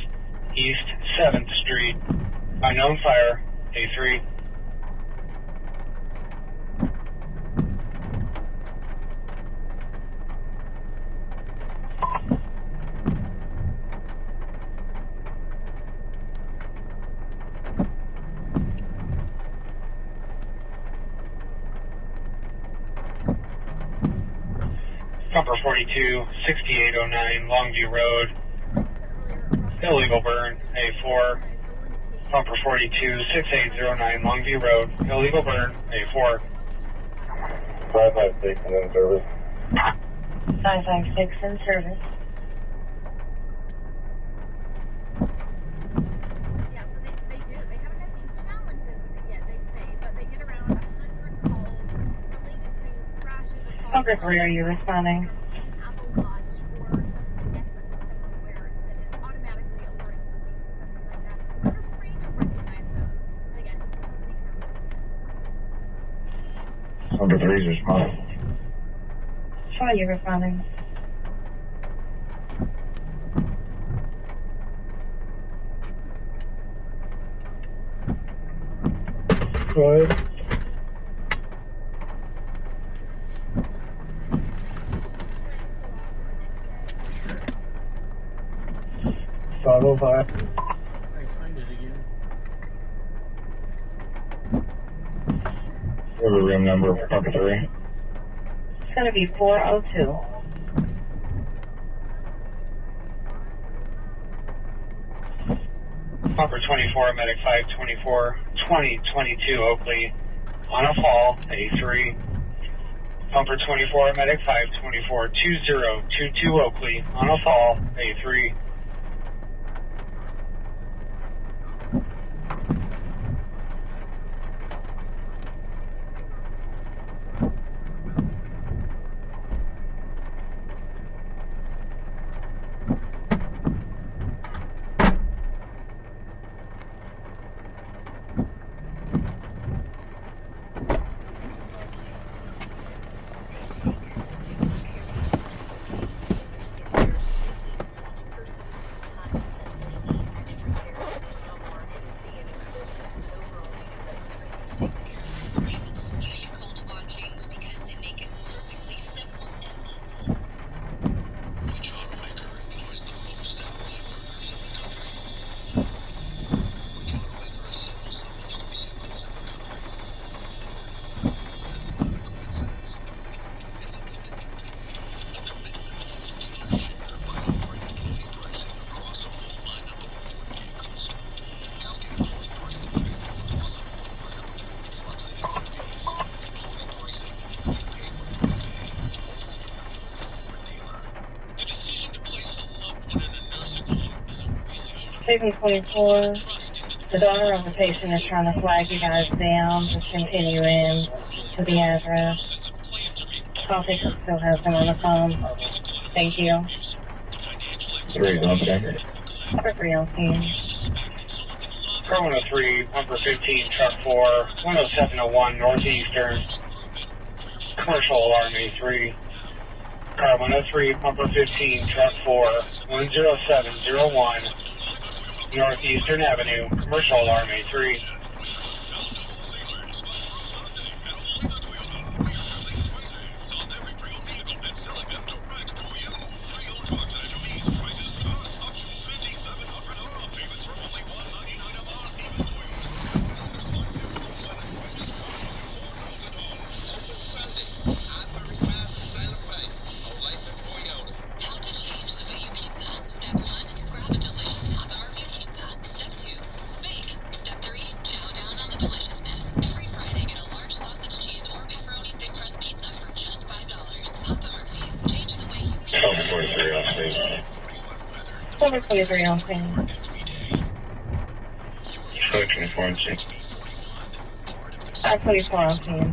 S5: East 7th Street. Unknown fire, A3. Bumper 42, 6809 Longview Road. Illegal burn, A4. Bumper 42, 6809 Longview Road. Illegal burn, A4.
S3: 556 in service.
S4: 556 in service.
S14: Yeah, so they do. They haven't had any challenges with it yet, they say, but they get around 100 calls related to crashes or falls.
S4: Bumper 3, are you responding?
S14: Apple Watch or a necklace that someone wears that is automatically alerting police to something like that. So they're just trained to recognize those. And again, doesn't pose any challenges yet.
S3: Number 3 is responding.
S4: How are you responding?
S3: Go ahead.
S5: Five
S10: I find it again.
S3: We have a room number for Bumper 3.
S2: It's going to be 402.
S5: Bumper 24, medic 524, 2022 Oakley, on a fall, A3. Bumper 24, medic 524, 2022 Oakley, on a fall, A3.
S4: Station 24. The daughter of the patient is trying to flag you guys down. Just continue in to the address. Call patient still has them on the phone. Thank you.
S8: 3 on scene.
S4: Number 3 on scene.
S5: Car 103, Pumper 15, Truck 4, 10701 Northeastern, Commercial Alarm A3. Car 103, Pumper 15, Truck 4, 10701 Northeastern Avenue, Commercial Alarm A3.
S4: Number 23 on scene.
S8: 24 on scene.
S4: 524 on scene.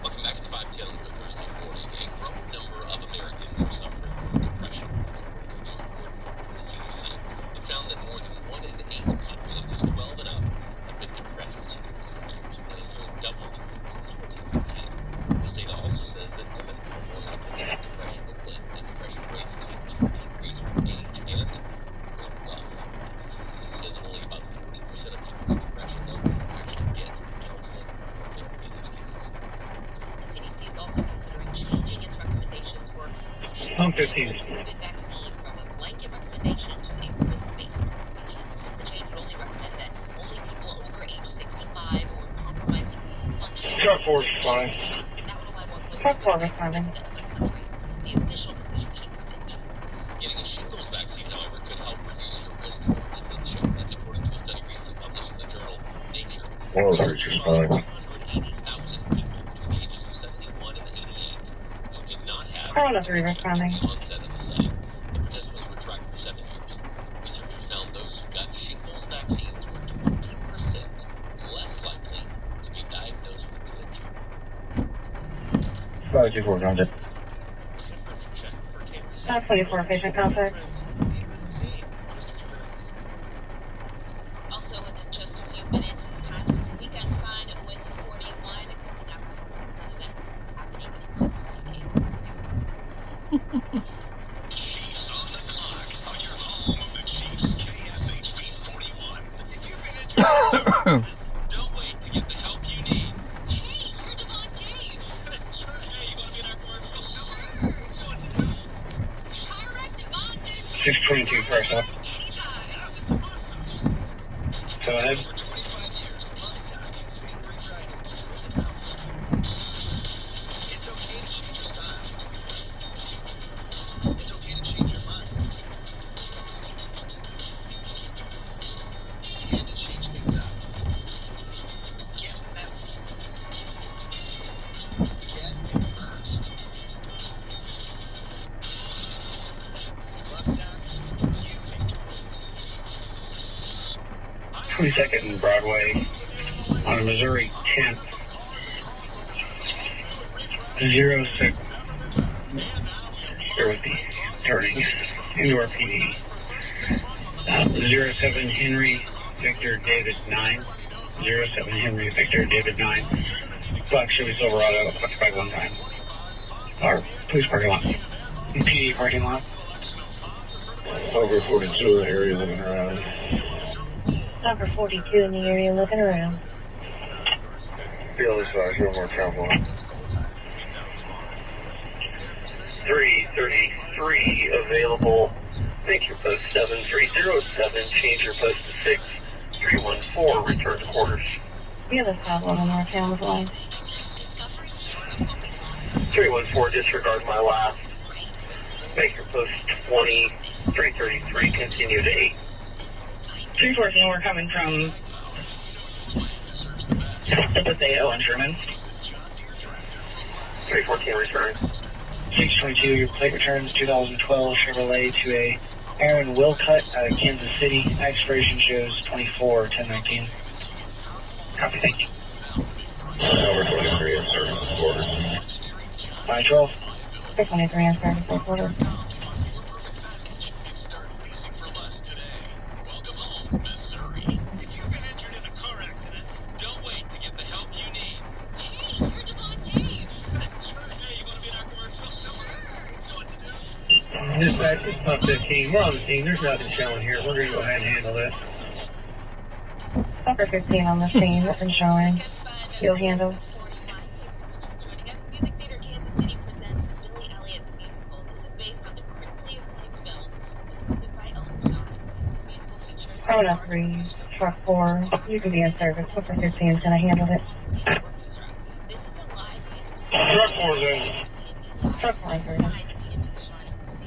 S13: Welcome back. It's 5:10 on your Thursday morning. A growing number of Americans are suffering from depression. That's according to a new report from the CDC. It found that more than 1 in 8 people ages 12 and up have been depressed in recent years. That has nearly doubled since 2015. This data also says that women are more likely to have depression with late, and depression rates tend to decrease with age and great wealth. The CDC says only about 40% of people with depression, though, actually get counseling or therapy in those cases.
S16: The CDC is also considering changing its recommendations for who should get the COVID vaccine from a blanket recommendation to a risk-based recommendation. The change would only recommend that only people over age 65 or compromised function.
S5: Truck 4 is fine.
S4: Truck 4 responding.
S16: The official decision should prevention.
S13: Getting a shingles vaccine, however, could help reduce your risk for dementia. That's according to a study recently published in the journal Nature.
S8: Well, that's just fine.
S13: 280,000 people between the ages of 71 and 88 who did not have
S4: Car 103 responding.
S13: the onset of the study. The participants were tracked for 7 years. Researchers found those who got shingles vaccines were 20% less likely to be diagnosed with dementia.
S8: 524 contact.
S4: 524 patient contact.
S16: Also, in just a few minutes, it's time for some weekend fun with 41 coming up from event happening in just a few days.
S17: Chiefs on the clock on your home of the Chiefs KSHB 41. If you've been injured,
S13: Don't wait to get the help you need.
S16: Hey, you're Devon James.
S17: that's right.
S13: Hey, you want to be in our commercial?
S16: Sure. Car wreck Devon James.
S5: 622 press up. Go ahead.
S17: For 25 years, the Love Sound has made great riding was about fun. It's okay to change your style. It's okay to change your mind. And to change things up. Get messy. Get immersed. Love Sound, you make choices.
S5: 22nd and Broadway on Missouri 10th. 06. Bear with me. Turning into our PD. 07 Henry Victor David 9. 07 Henry Victor David 9. Black Chevy Silverado occupied one time. Our police parking lot. PD parking lot.
S8: Over 42 in the area looking around.
S4: Number 42 in the area looking around.
S8: The other side, no more travel.
S7: 333 available. Make your post 7307. Change your post to 6314. Return to quarters.
S4: The other side one on our town line.
S7: 314. Disregard my last. Make your post 20. 333. Continue to 8.
S5: 314, we're coming from the Paseo and Sherman.
S7: 314 return.
S5: 622, your plate returns 2012 Chevrolet to a
S1: Aaron Wilcutt out of Kansas City. Expiration shows 24/10/19. Copy, thank you.
S3: Over 23 in service order.
S1: 512.
S4: 23 in service order.
S17: Don't wait to get the help you need. Hey, you're Devon James. That's right. Hey, you want to be in our commercial? Sure. You know what to do.
S1: Dispatch, it's Pump 15. We're on the scene. There's nothing showing here. We're going to go ahead and handle this.
S4: Pumper 15 on the scene. Nothing showing. You'll handle.
S16: Joining us, Music Theater Kansas City presents Billy Elliot the Musical. This is based on the critically acclaimed film with music by Elton John. This musical features...
S4: Photo 3, truck 4. You can be in service. Pumper 15 is going to handle it.
S1: Truck 4 then.
S4: Truck 4 in service.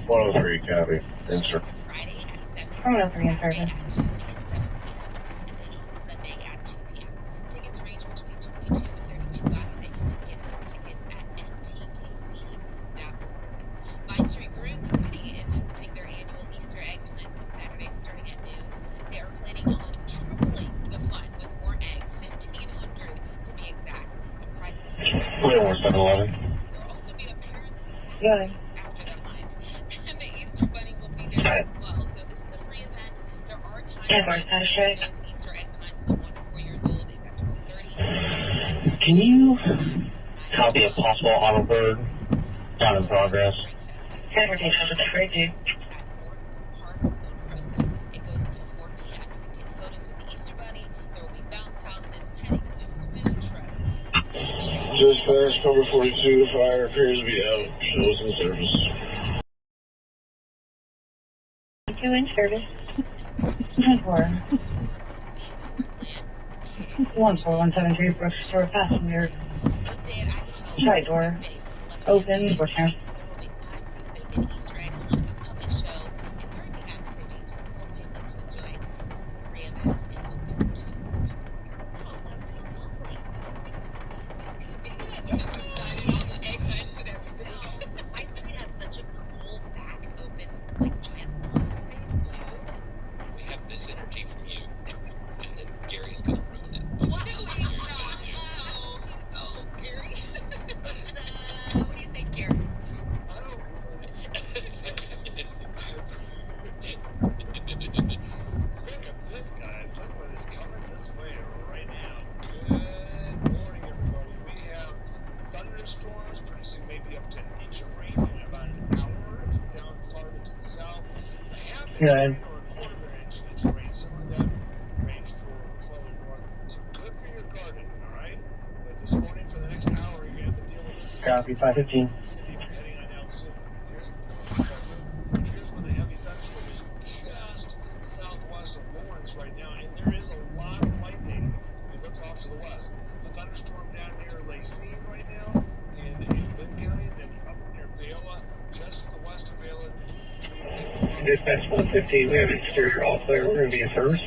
S8: 103, copy. Insert.
S4: Photo 3 in service.
S16: Tickets range between 22 and 32 bucks, and you can get those tickets at mtkc.org. Vine Street Brewing Company is hosting their annual Easter egg hunt this Saturday starting at noon. They are planning on tripling the fun with more eggs, 1,500 to be exact. The prizes
S8: We're 7-Eleven.
S16: there will also be appearances
S4: Yeah.
S16: after the hunt, and the Easter Bunny will be there as well. So this is a free event. There are times for those Easter egg hunts, so 1 to 4 years old is after 30.
S1: Can you copy a possible auto bird? Not in progress.
S4: Transportation to the fridge.
S16: Park Zone Rosa. It goes until 4 p.m. You can take photos with the Easter Bunny. There will be bounce houses, petting zoos, food trucks.
S3: Dispatch, cover 42, fire appears to be out. Shows in service.
S4: 2 in service. 1-4. 14173 Brookshore passenger. Side door. Open. Door turn.
S16: An Easter egg hunt, a puppet show, and gardening activities for the whole family to enjoy. This is a free event and open to the public. That sounds so lovely. It's convenient. I'm excited on the egg hunts and everything. Vine Street has such a cool back open, like giant lawn space too.
S13: We have this energy from you, and then Gary's gonna ruin it.
S16: What do we not? Oh, Gary. What do you think, Gary?
S15: I don't Look at this, guys. Look what is coming this way right now. Good morning, everybody. We have thunderstorms producing maybe up to an inch of rain in about an hour if you're down farther to the south. A half inch of rain or a quarter of an inch of rain, somewhere in that range for farther north. So good for your garden, all right? But this morning, for the next hour, you're going to have to deal with this.
S1: Copy, 515.
S15: City, you're heading on down soon. Here's where the heavy thunderstorm is just southwest of Lawrence right now, and there is a lot of lightning if you look off to the west. A thunderstorm down near Lacine right now in Lynn County, and then up near Paola, just to the west of Paola, between Paola.
S1: Dispatch 115. We have exterior all clear. We're going to be in service.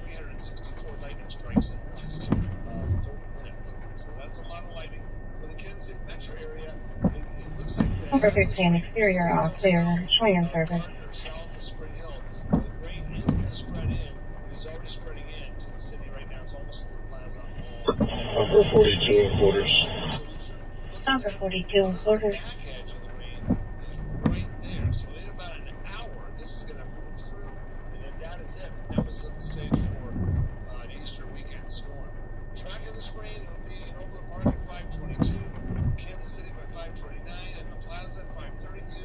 S15: 364 lightning strikes in the last 30 minutes. So that's a lot of lightning. For the Kansas City metro area, it looks like the
S4: Pumper 15 exterior all clear. Swing in service.
S15: south of Spring Hill. The rain is going to spread in. It is already spreading in to the city right now. It's almost to the plaza.
S3: Cover 42 and quarters.
S4: Pumper 42 and quarters.
S15: Back edge of the rain is right there. So in about an hour, this is going to move through, and then that is it. That was set the stage for an Easter weekend storm. Tracking this rain, it'll be in Overland Park at 522, Kansas City by 529, and the plaza at 532.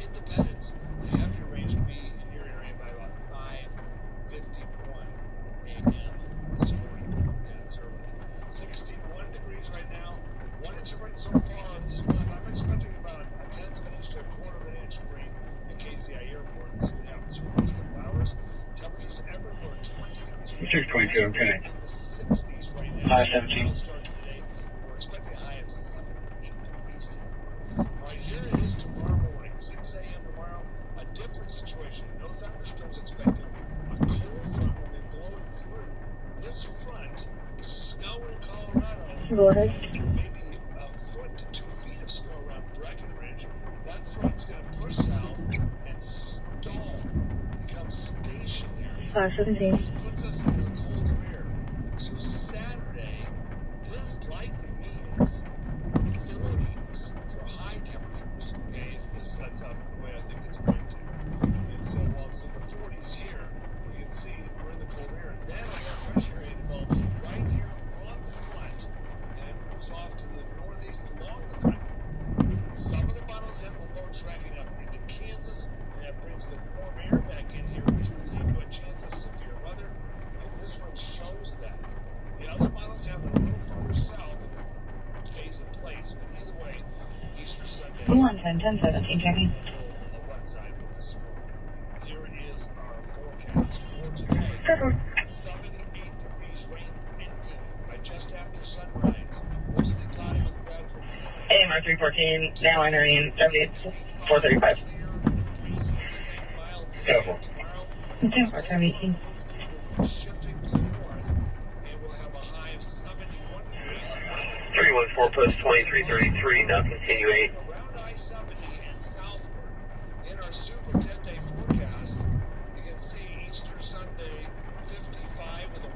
S15: Independence, the heavier range will be in your area by about 5:51 a.m. this morning. Yeah, it's early. 61 degrees right now. 1 inch of rain so far this month. I'm expecting about a tenth of an inch to a quarter of an inch of rain at KCI Airport. Let's see what happens for the next couple hours. Temperatures everywhere 20 degrees.
S1: 622, okay.
S15: In the 60s right now.
S1: 517.
S15: Start today. We're expecting a high of 7, 8 degrees today. All right, here it is tomorrow morning, 6 a.m. tomorrow. A different situation. No thunderstorms expected. A cold front will be blowing through. This front, snow in Colorado, maybe a foot to 2 feet of snow around Breckenridge. That front's going to push south and stall
S4: 517.
S15: puts us into a colder air. So Saturday, this likely means 40s for high temperatures, okay, if this sets up the way I think it's going to. And so while it's in the 40s here, you can see we're in the cold air. And then a low pressure area develops right here on the front and moves off to the northeast along the front. Some of the bottles have the low tracking up into Kansas, and that brings the warm air back in here, which will lead to a chance of severe weather. And this one shows that. The other models have it a little further south and stays in place, but either way, Easter Sunday.
S4: 1017 checking.
S15: On the wet side with the storm coming. Here is our forecast for today. 78 degrees, rain ending by just after sunrise. Mostly cloudy with gradual clearing.
S4: AMR 314, now entering 435.
S1: Careful.
S4: 418.
S15: Shifting to the north, and we'll have a high of 71 degrees.
S7: 314 post 2333, now continue 8.
S15: Around I-70 and southward. In our super 10-day forecast, you can see Easter Sunday 55 with a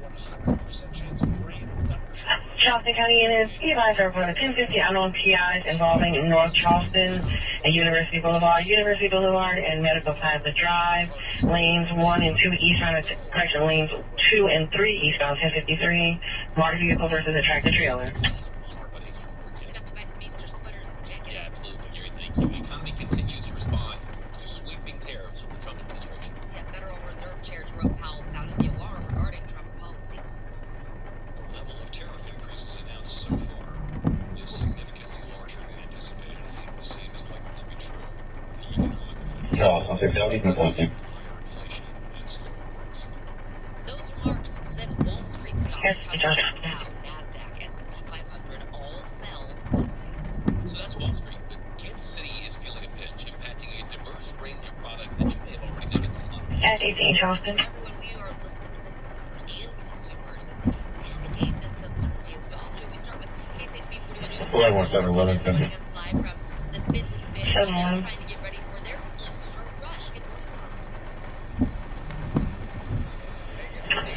S15: 100% chance of rain and thunderstorms.
S4: Charleston County units, be advised over the 1050 unknown PIs involving North Charleston and University Boulevard, and Medical Plaza Drive, lanes 1 and 2 eastbound, correction, lanes 2 and 3 eastbound 1053, motor vehicle versus a tractor trailer.
S18: Yeah, absolutely, Gary, thank you. The economy continues to respond to sweeping tariffs from the Trump administration.
S16: Yeah, Federal Reserve Chair Jerome Powell sounded the alarm regarding Trump's policies.
S18: The level of tariff increases announced so far is significantly larger than anticipated. I think the same is likely to be true with the economic effects.
S8: No, something,
S18: Higher inflation and slower growth.
S16: Those remarks sent Wall Street stocks tumbling. Dow, NASDAQ, S&P 500 all fell Wednesday.
S18: So that's Wall Street, but Kansas City is feeling a pinch, impacting a diverse range of products that you may have already noticed a lot.
S4: At 18 Charleston.
S16: When we are listening to business owners and consumers as they navigate this uncertainty as we all do, we start with KSHB 41 News.
S8: 1111,
S16: Joining us live from the Finley Fit,
S4: Seven
S16: now
S4: one.
S16: trying to get ready for their Easter rush. Good morning.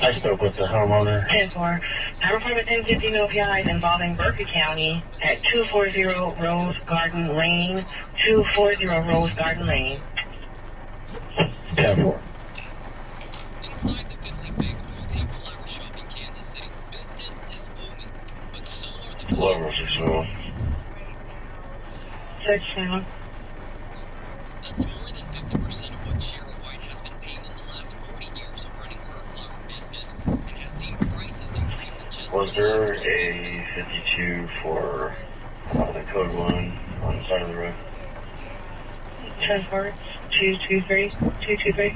S8: I spoke with the homeowner.
S4: 10-4. I report the 1050 no PIs involving Berkeley County at 240 Rose Garden Lane, 240 Rose Garden Lane.
S8: 10-4.
S18: Inside the Finley Big Boutique Flower Shop in Kansas City, business is booming, but so are the
S8: Flowers
S18: costs.
S8: are so.
S4: 6-7.
S18: That's more than 50% of what Shara White has been paying in the last 40 years of running her flower business, and has seen prices increase in just
S8: Was
S18: the
S8: there
S18: last 4
S8: a
S18: years.
S8: 52 for the code one on the side of the road?
S4: 10-4. 223. 223.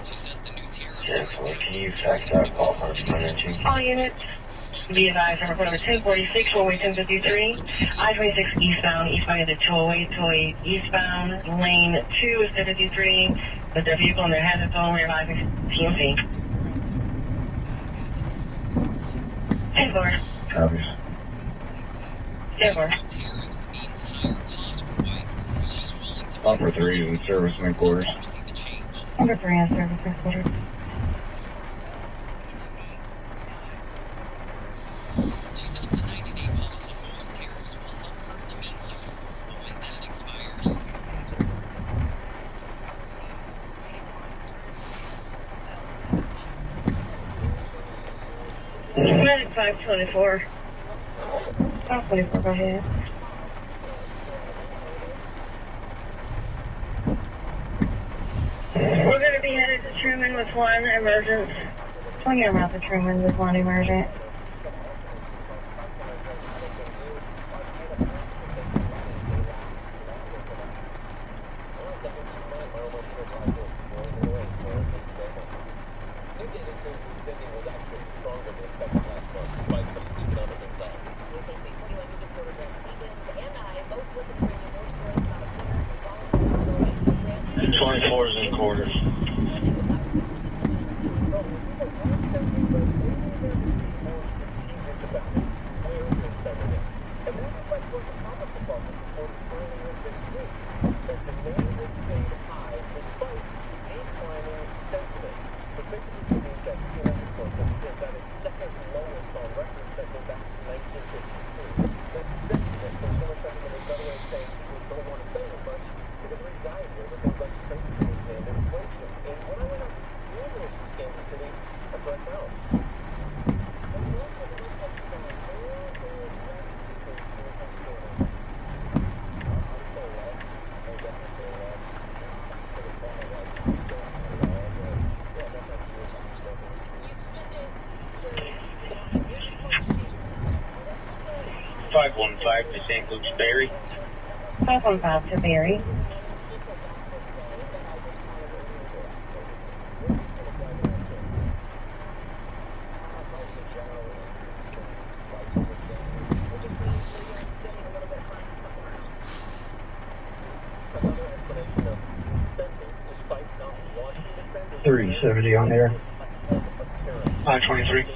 S18: She says the new tariffs
S8: Careful, can you fax that call for us, my mention?
S4: All units. Be advised, I report number 1046, four-way 1053, I-26 eastbound, eastbound into 208 eastbound, lane 2 is 1053, with their vehicle in their hazard zone, we're advising TMC. 10-4.
S8: Copy.
S4: 10-4.
S18: Tariffs means higher costs for White, but she's willing to
S8: Offer 3 in serviceman quarters.
S18: see the change.
S4: Number 3 on service recorder.
S18: She says the 90-day pause of most tariffs will help her in the meantime, but when that expires,
S4: Medic 524. 524, go ahead. We're going to be headed to Truman with one emergent. Swing your mouth to Truman with one emergent.
S8: In quarters.
S1: 515 to St. Luke's Berry.
S4: 515 to Berry.
S1: $370 on there. 523.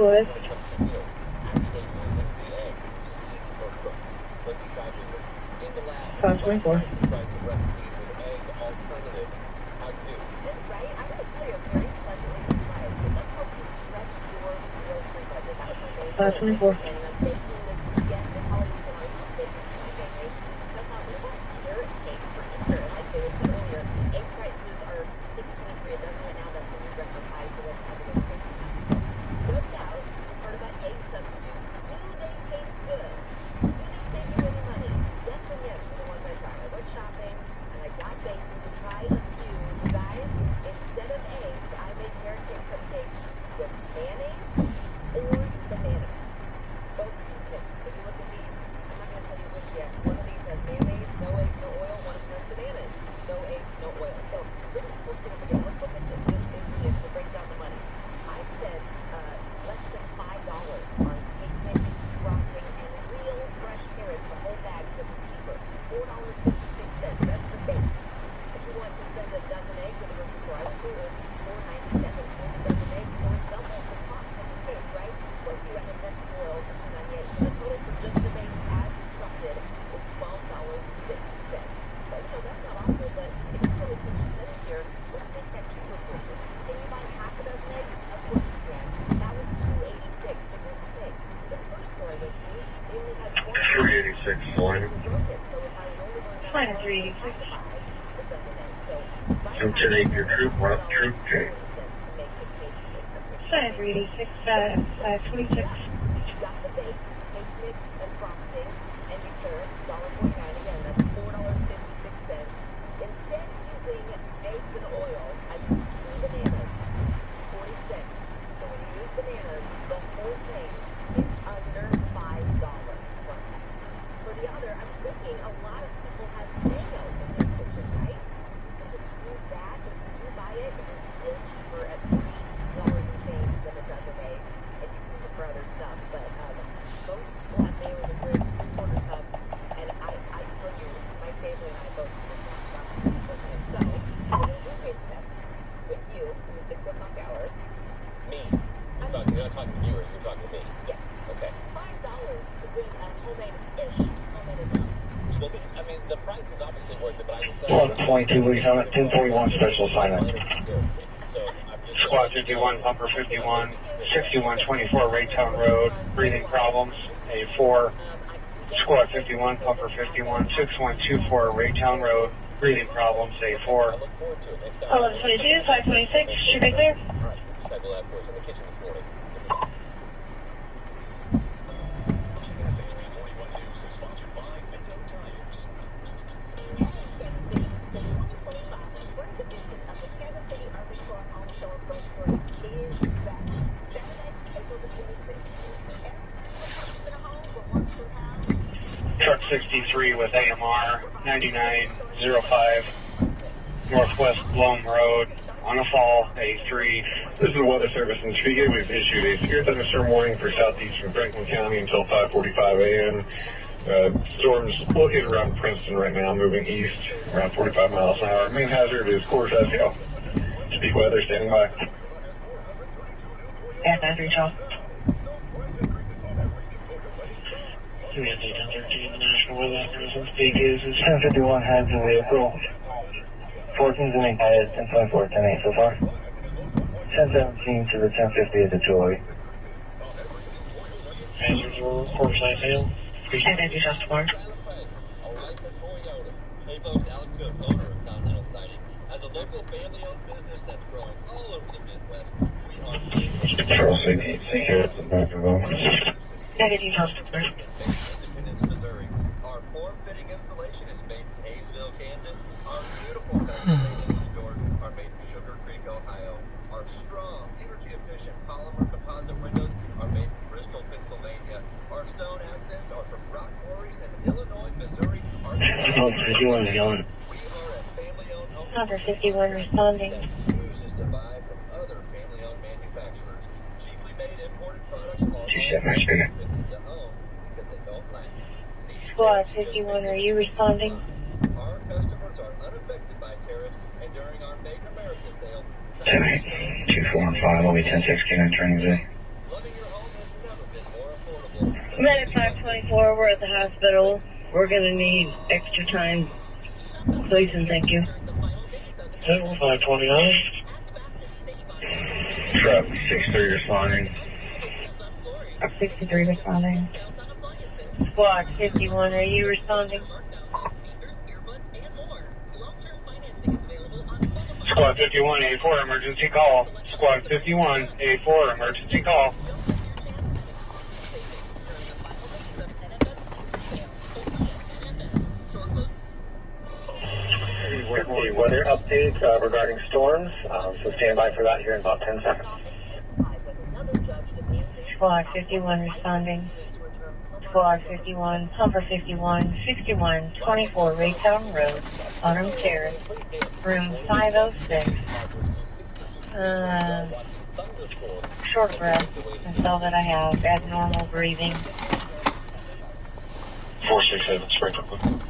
S4: Good. 524.
S1: From 10 your troop, we're up troop J.
S4: 386, 526.
S1: Well, 22 weeks on it, 1041 special assignment. Squad 51, pumper 51, 6124 Raytown Road, breathing problems, A4. Squad 51, pumper 51, 6124 Raytown Road, breathing problems, A4.
S4: 1122, 526, should be clear.
S1: Truck 63 with AMR 9905 Northwest Blome Road, On a fall, A3.
S6: This is the Weather Service in Topeka. We've issued a severe thunderstorm warning for southeastern Franklin County until 5:45 a.m. Storm's located around Princeton right now, moving east around 45 miles an hour. Main hazard is quarter-size hail. Topeka Weather standing by.
S4: Yeah, Andrew John.
S1: Community 1013, the National Weather Service in Topeka is 1051 heads in vehicle. 14's in 8 is 1024, 10-8 so far. 1017 to the 1050 at the Joy. Hazards will quarter-size hail.
S4: And Andrew John tomorrow.
S13: Hey folks, Alex Cook, owner of Continental Siding. As a local family-owned business that's growing all over the Midwest, we are
S3: Control 686 here at the back of them.
S4: Andrew John tomorrow.
S13: Independence, Missouri. Our form-fitting insulation is made in Hayesville, Kansas. Our beautiful Pennsylvania doors are made in Sugar Creek, Ohio. Our strong, energy-efficient polymer composite windows are made in Bristol, Pennsylvania. Our stone accents are from rock quarries in Illinois, Missouri. Our
S1: Oh, 51 is going.
S4: Number 51 responding.
S13: chooses to buy from other family-owned manufacturers. Cheaply made imported products are
S3: Two-step,
S13: to own because they don't last.
S4: Squad 51, are you responding?
S13: Our customers are unaffected by tariffs, and during our Make America sale,
S3: 10-8, 2-4-5, will be 10-6, K9 Training Z.
S4: Medic 524, we're at the hospital. We're going to need extra time. Please and thank you.
S1: 529.
S3: Truck 63 responding.
S4: 63 responding. Squad 51, are you responding?
S1: Squad 51, A4, emergency call. Squad 51, A4, emergency call. Weather update regarding storms, so stand by for that here in about 10 seconds.
S4: Squad 51 responding. Squad 51, Humber 51, 6124 Raytown Road, Autumn Terrace, room 506. Short breath, that's all that I have. Abnormal breathing.
S1: 467, Springfield.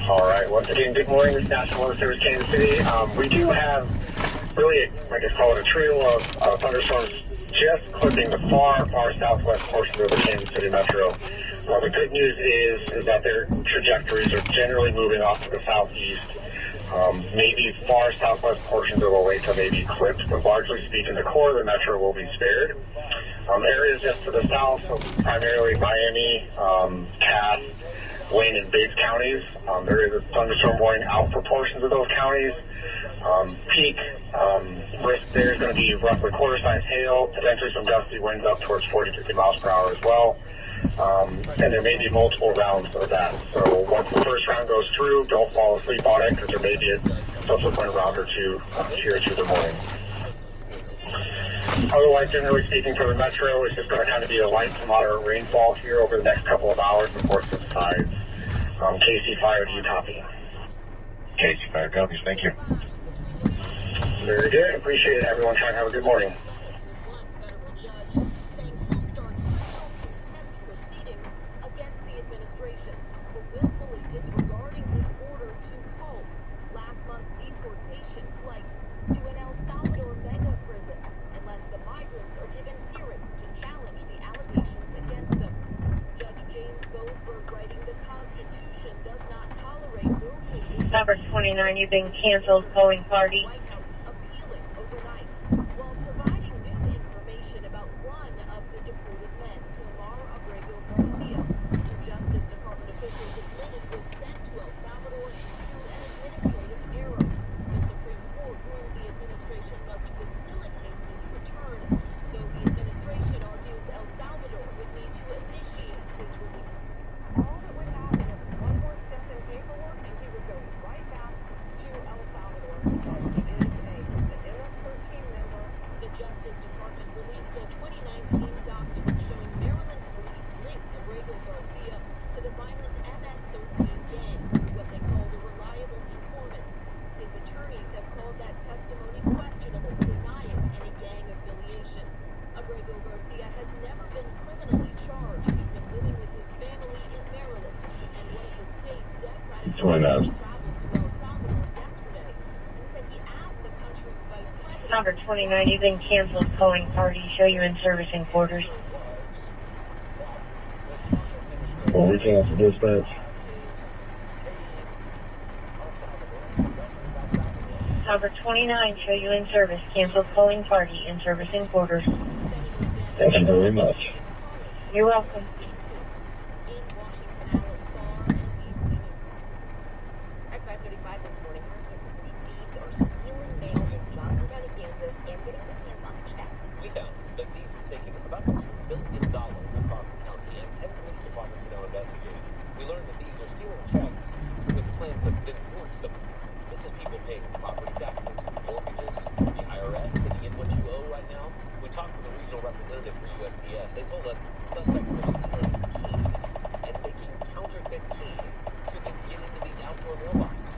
S1: All right, once again, good morning. This is National Weather Service, Kansas City. We do have really, I guess, call it a trio of thunderstorms just clipping the far, far southwest portions of the Kansas City metro. The good news is that their trajectories are generally moving off to the southeast. Maybe far southwest portions of Olathe may be clipped, but largely speaking, the core of the metro will be spared. Areas just to the south, so primarily Miami, Cass, Wayne, and Bates counties. There is a thunderstorm warning out for portions of those counties. Peak risk there is going to be roughly quarter-size hail, potentially some gusty winds up towards 40-50 miles per hour as well. And there may be multiple rounds of that. So once the first round goes through, don't fall asleep on it because there may be a subsequent round or two here through the morning. Otherwise, generally speaking, for the metro, it's just going to kind of be a light to moderate rainfall here over the next couple of hours before it subsides. KC Fire, do you copy?
S3: KC Fire copies, thank you.
S1: Very good. Appreciate it, everyone. Try and have a good morning.
S4: Number 29, you've been canceled, calling party.
S3: 29.
S4: Number 29, you've been canceled. Calling party. Show you in servicing quarters.
S3: Well, we cancel dispatch.
S4: Number 29, show you in service. Canceled calling party. In servicing quarters.
S3: Thank you very much.
S4: You're welcome.
S13: We found that thieves are taking about $2 billion from Crawford County, and 10 police departments are now investigating. We learned that thieves are stealing checks with plans to then forge them. This is people paying property taxes, mortgages, the IRS sitting in what you owe right now. We talked with a regional representative for USPS. They told us suspects were stealing keys and making counterfeit keys so they can get into these outdoor mailboxes.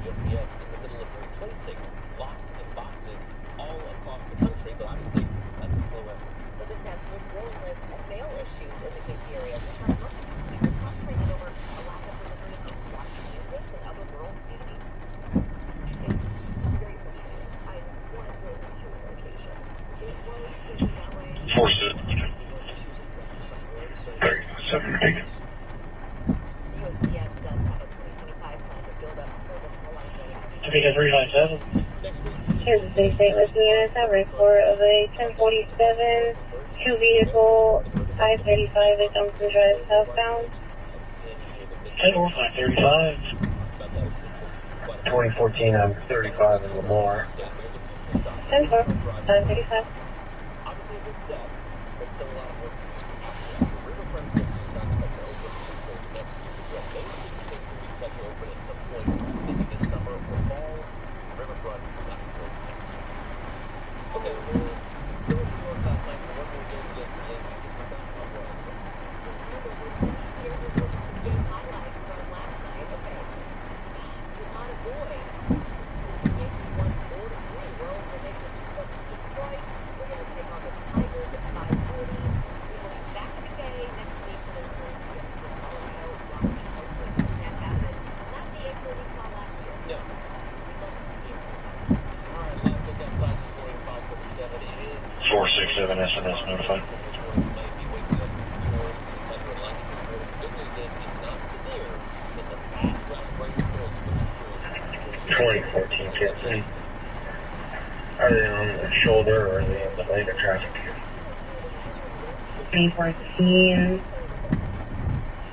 S13: USPS in the middle of replacing locks and boxes all across the country, but obviously that's a slow effort.
S16: The defense with growing list of mail issues in the Casey area. We're concentrated over a lack of delivery in Washington State and other rural communities. It's very frustrating. I want to go to a location. It was thinking that way.
S3: 37 Bacon.
S16: The USPS does have a 2025 plan to build up service for Light.
S1: Topeka 397.
S4: Here's the City St. Louis, Minnesota report of a 1047 two-vehicle I-35 at Johnson Drive southbound.
S1: 10-535. 2014 I'm-35 in Lamar.
S4: 10-4-535.
S13: Obviously a good step, but still a lot of work to do. Riverfront City is not expected to open until next year. They expect to open at some point, maybe this summer or fall. Riverfront is not open. Okay, well, still in New York last night for one more game against the Yankees. It's not
S16: Game highlights from last night. Okay. Did not avoid. The Yankees won 4-3. We're over the Detroit. We're going to take on the Tigers at 5:40. We will be back in the game next week for the Colorado. Rockies hopefully snap out of it. Not the April we saw last year.
S13: No. All right, live pick outside this morning, 5:37. It is
S1: 467 SMS notified. 2014 can't see. Are they on the shoulder or are they in the lane of traffic?
S4: 2014.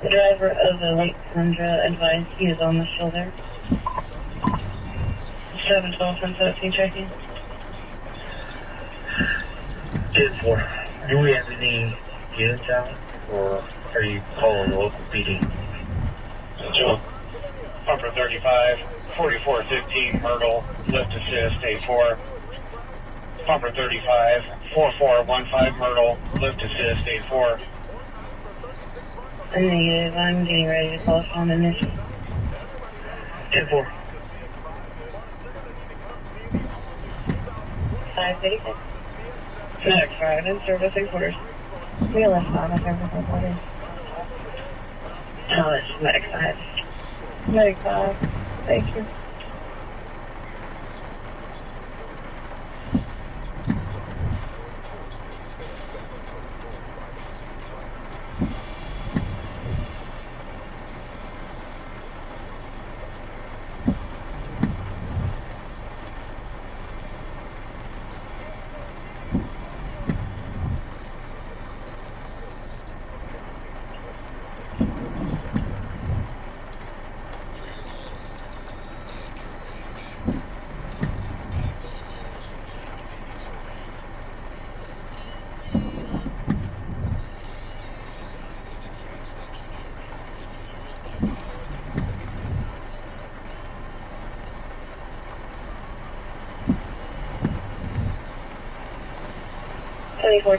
S4: The driver of the Lake Tundra advised he is on the shoulder. 712 from 17 checking.
S1: 10-4. Do we have any units out or are you calling the local PD? Joe. Pumper 35, 4415 Myrtle, lift assist 84. Pumper 35, 4415 Myrtle, lift assist 84.
S4: Negative, I'm getting ready to call on initial.
S1: 10-4.
S4: 586. Next, 5 in service and quarters. We left 5 in service and quarters. Oh, this is Medic 5. Medic 5. Thank you.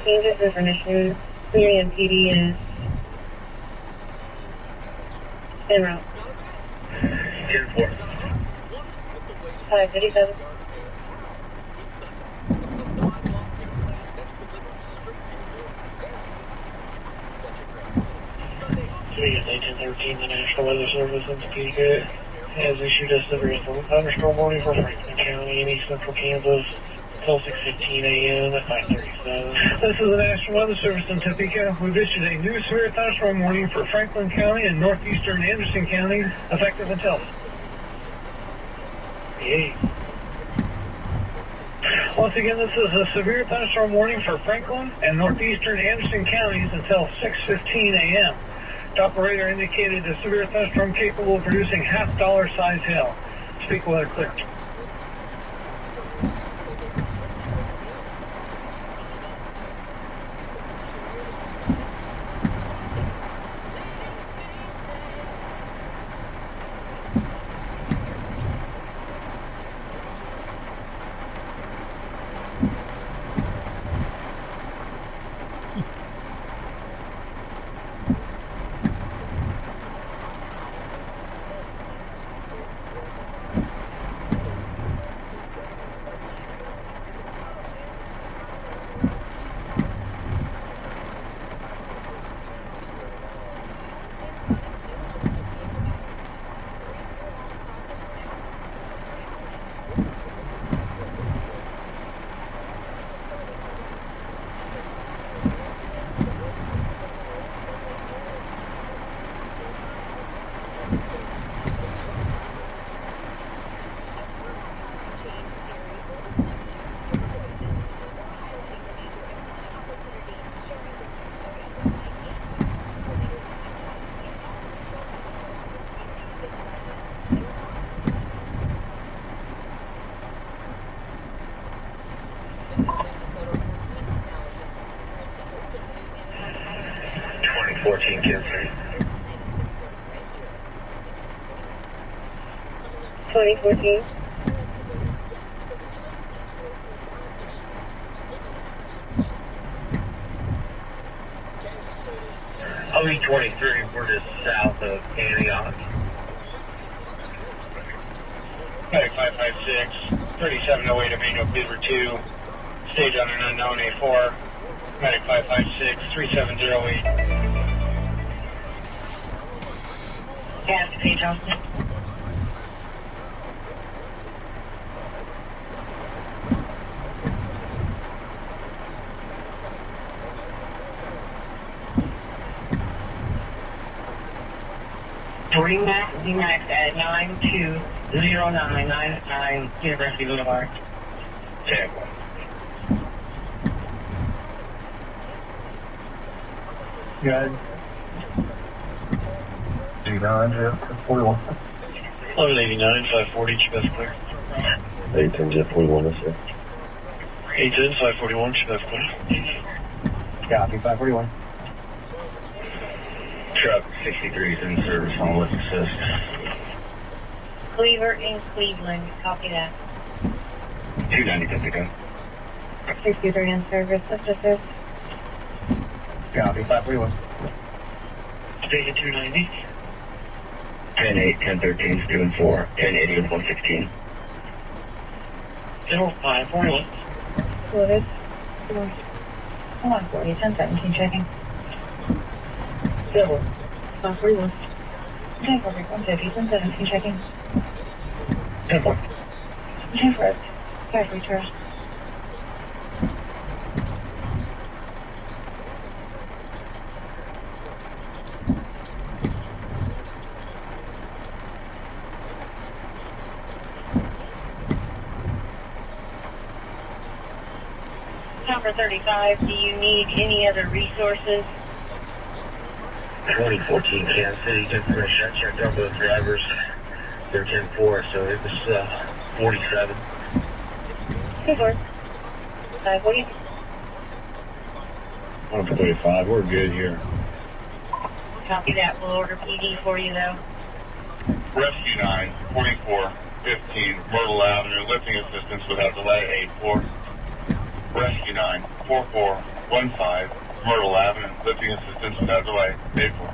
S4: This information, Miriam PD is en route.
S1: 10-4.
S4: 557.
S5: City 1013, the National Weather Service in Topeka has issued a severe thunderstorm warning for Franklin County in east central Kansas until 6:15 a.m. at 5:37. This is the National Weather Service in Topeka. We've issued a new severe thunderstorm warning for Franklin County and northeastern Anderson counties, effective until 8. Once again, this is a severe thunderstorm warning for Franklin and northeastern Anderson counties until 6:15 a.m. The operator indicated a severe thunderstorm capable of producing half-dollar size hail. Speak weather clear.
S7: Kansas.
S4: 2014.
S7: OE-23, we're just south of Antioch.
S5: Medic 556, 3708 Emmanuel Beaver 2, stage under an unknown A4. Medic 556, 3708.
S4: Gas to Page Austin. DMAX at 920999 University Boulevard.
S7: Tampa.
S5: Good. 89, 41. 1189, 540, Chibeth clear.
S3: 810, Jet 41, that's it.
S5: 810, 541, Chibeth clear. Copy, 541.
S7: Truck 63 is in service on lift assist.
S4: Cleaver in Cleveland. Copy that.
S7: 290 Topeka.
S4: 63 in service. Lift assist.
S5: Copy, 541. Station 290.
S7: 10-8, 10-13 is 2 and 4. 10-80 with 116.
S5: General 541.
S4: Loaded. 140, 1017 checking.
S5: General
S4: 541. 1040, 150, 1017 checking.
S5: 10-4.
S4: 10-4. 5 return. Number 35, do you need any other resources?
S7: 2014 Kansas City, took the shot checked on both drivers. They're 10-4, so it was 47.
S4: 2-4. 540.
S3: 145, we're good here.
S4: Copy that. We'll order PD for you, though.
S3: Rescue 9, 4415, Myrtle Avenue, lifting assistance without delay, 8-4. Rescue 9, 4415, Myrtle Avenue, lifting assistance without delay, 8-4.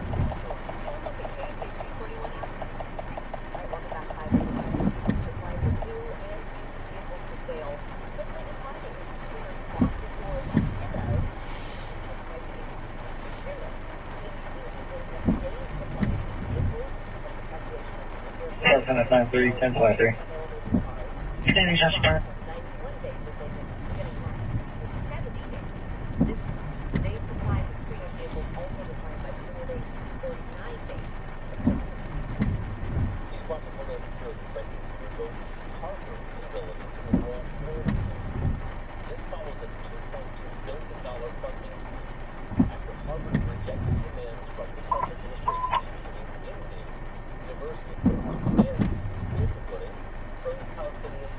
S1: Charleston at 9-3, 10-3.
S2: Standing Jasper.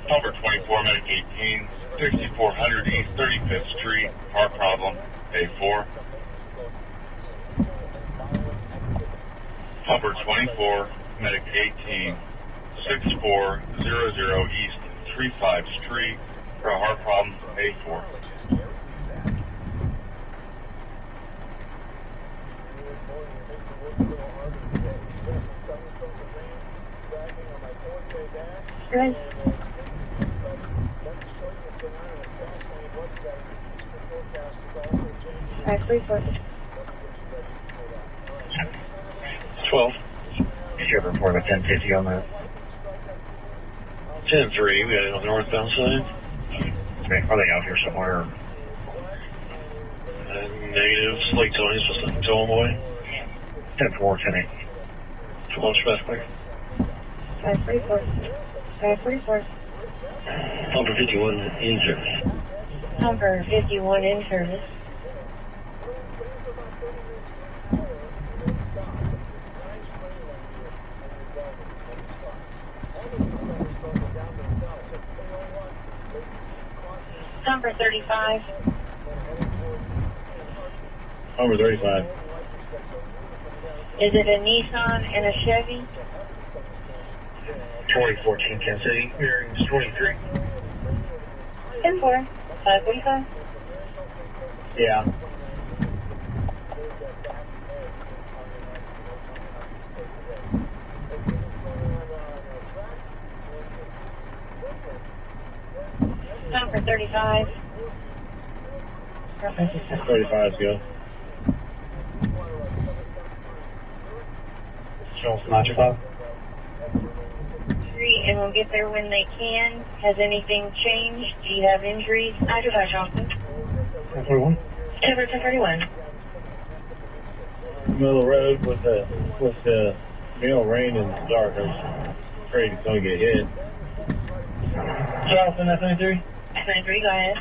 S3: Number 24, Medic 18, 6400 East 35th Street, car problem, A4. Number 24, Medic 18, 6400 East 35th Street, for a heart problem, A4.
S4: Good.
S1: 12. You should report a 1050 on that. 10-3, we got it on the northbound side. Okay, are they out here somewhere? Negative, Lake Tony's just looking to tow them away. 10-4, 10-8. 12 fast clear.
S4: 534. 544.
S1: Number 51 in service.
S4: Number 51 in service. Number 35.
S1: Number 35.
S4: Is it a Nissan and a Chevy?
S1: 2014 Kansas City, bearings 23.
S4: 10-4. 545.
S1: Yeah.
S4: Number 35.
S1: 35's good. Show us Nacho Bob.
S4: 3, and we'll get there when they can. Has anything changed? Do you have injuries? I do, Johnson.
S1: 1041.
S4: 1031.
S1: Middle of the road with the rain and dark. I was afraid it's going to get hit. Charleston, that's 93.
S4: 93, go ahead.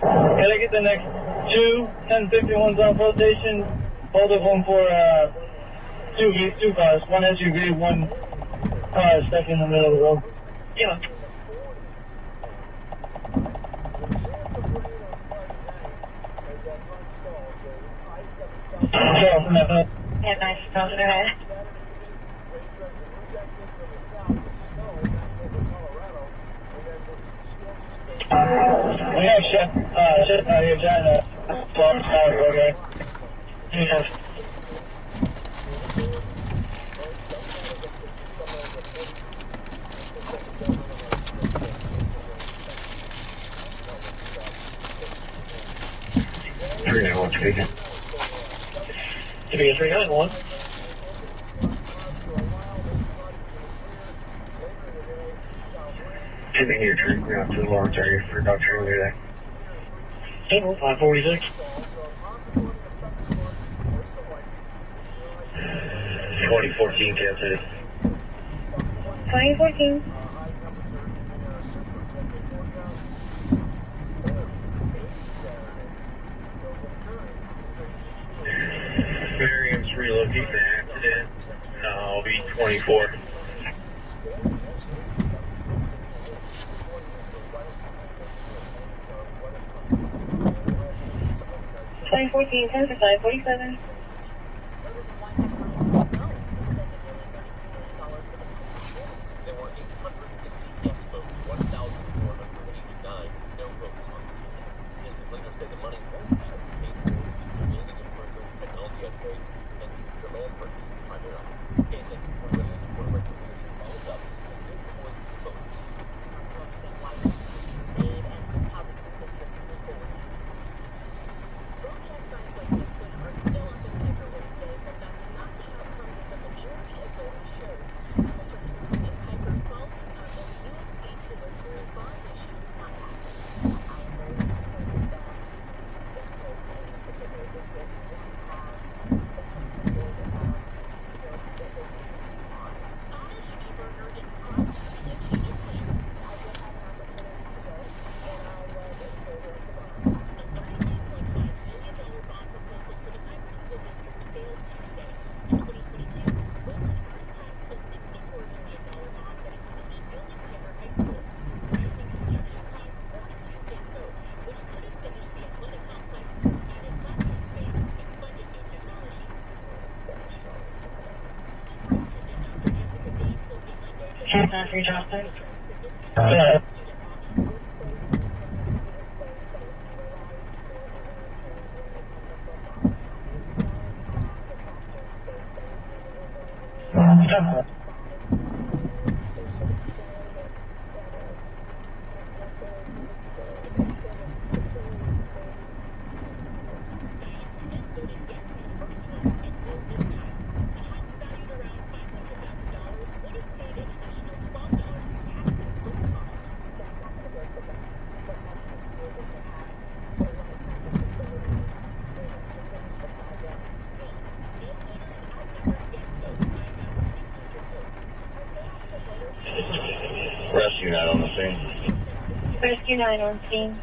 S1: Can I get the next two 1051s off rotation? Both of them for two cars. One SUV, one car stuck in the middle of the road.
S4: Yeah. Yeah, nice. Go ahead.
S1: We have Chef out here trying to block us out, okay? Yeah. Three now, one speaking. Speaking 391. Sitting here, turning around to the Lawrence area for Dr. earlier there. Table 546. 2014 Kansas City.
S4: 2014.
S1: Variance relocate the accident. I'll be 24.
S4: 2014, 10 for 547.
S13: There were 860 yes votes, 1,489 no votes on the meeting. District leaders say the money won't be paid for building improvements, technology upgrades, and future land purchases primarily. KSN reporter Rachel Peterson follows up with the voice of the voters.
S14: Made and how the school district moved forward
S4: 3 Johnson.
S8: Rescue 9 on the scene.
S9: Rescue 9 on scene.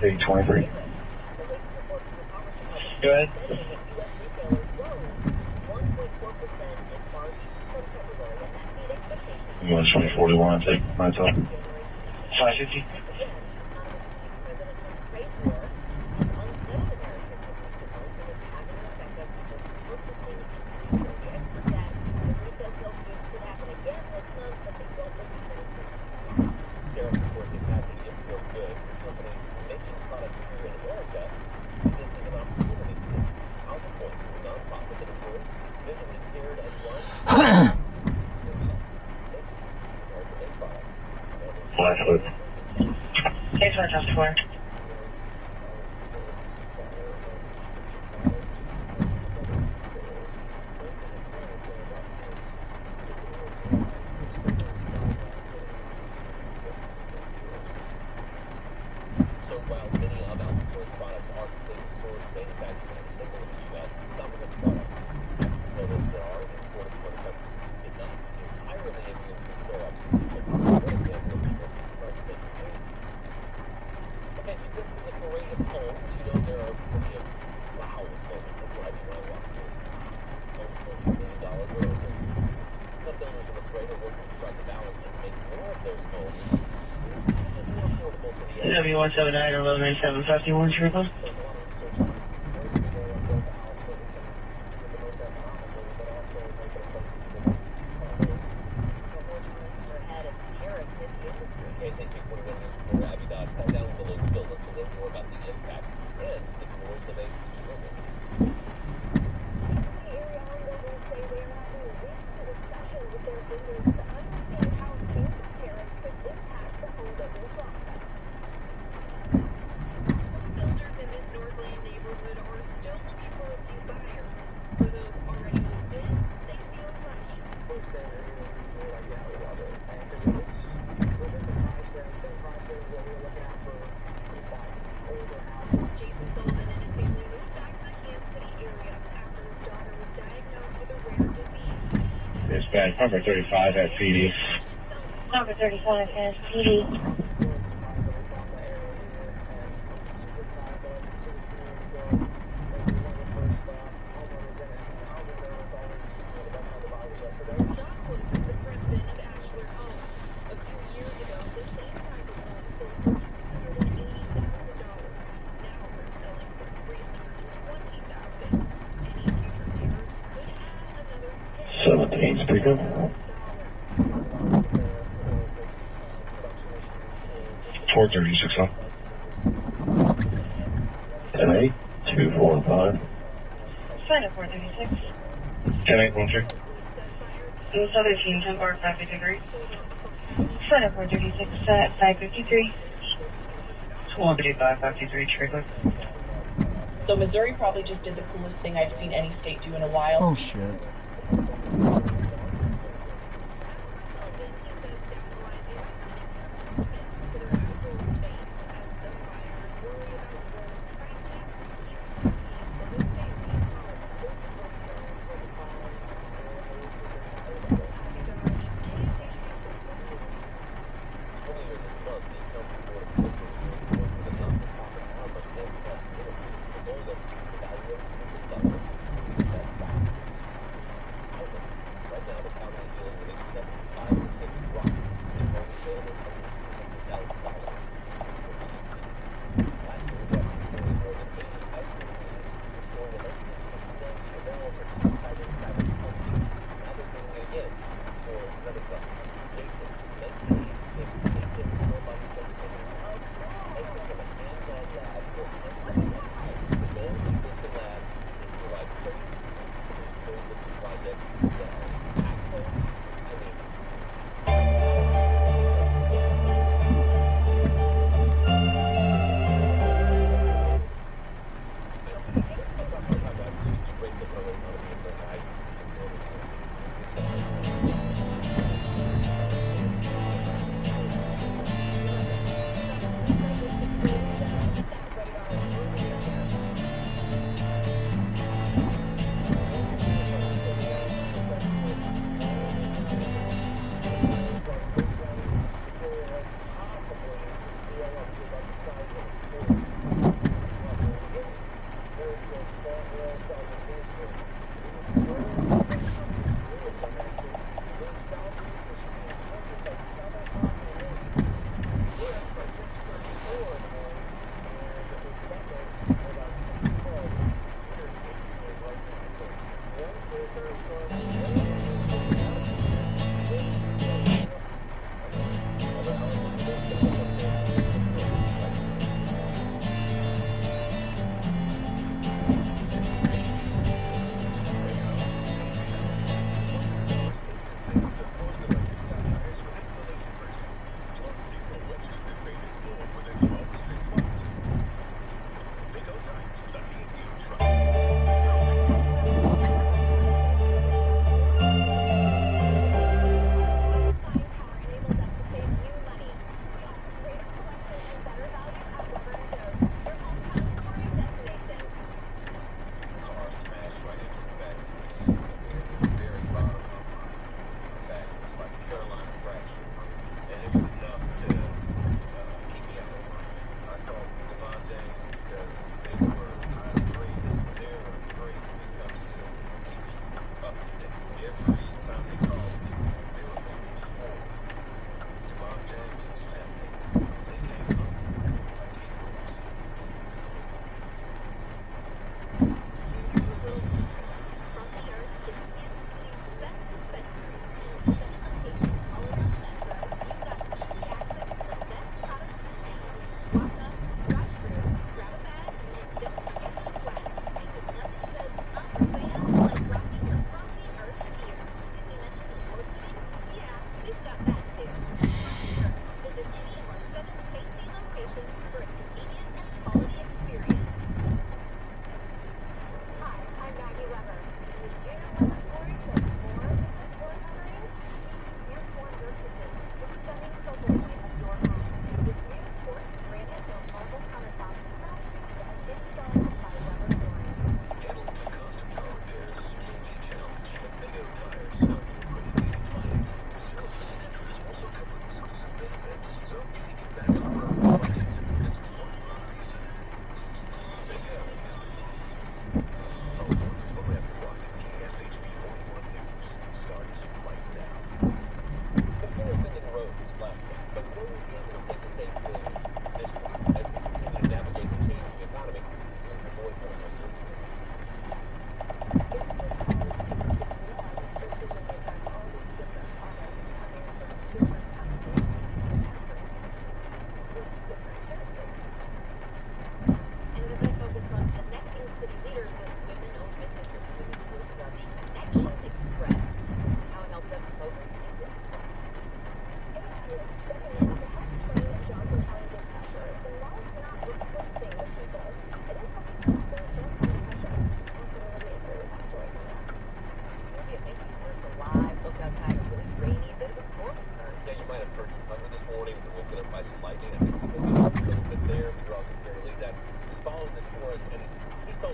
S6: Hey, 23.
S1: Go ahead.
S6: You want 2041, take my time.
S1: 550.
S6: Blackfoot.
S4: Case 1 Johnson 4.
S13: So while many of Alphaforce products are completely sourced, manufactured, and assembled in the U.S., some of its products actually notice there are imported from countries that not entirely immune from syrups. One example of okay, you've been to the parade of homes, you know there are plenty of wow moments. That's what I mean when I walk through. Homes for $1 million bills, and some builders are afraid of working to strike a balance and make more of those homes more affordable to the end.
S2: W179 or 19751, Triple.
S6: Dispatch, number 35 at PD.
S9: Number 35 has PD.
S6: Speaker. 436 on. 10-8, 2, 4, and 5.
S4: Sign up 436.
S6: 10-8, 1, 2.
S4: Southern Team 10 or 553. Sign up 436 at 553.
S2: 155, 523, Trigger.
S19: So Missouri probably just did the coolest thing I've seen any state do in a while.
S10: Oh shit.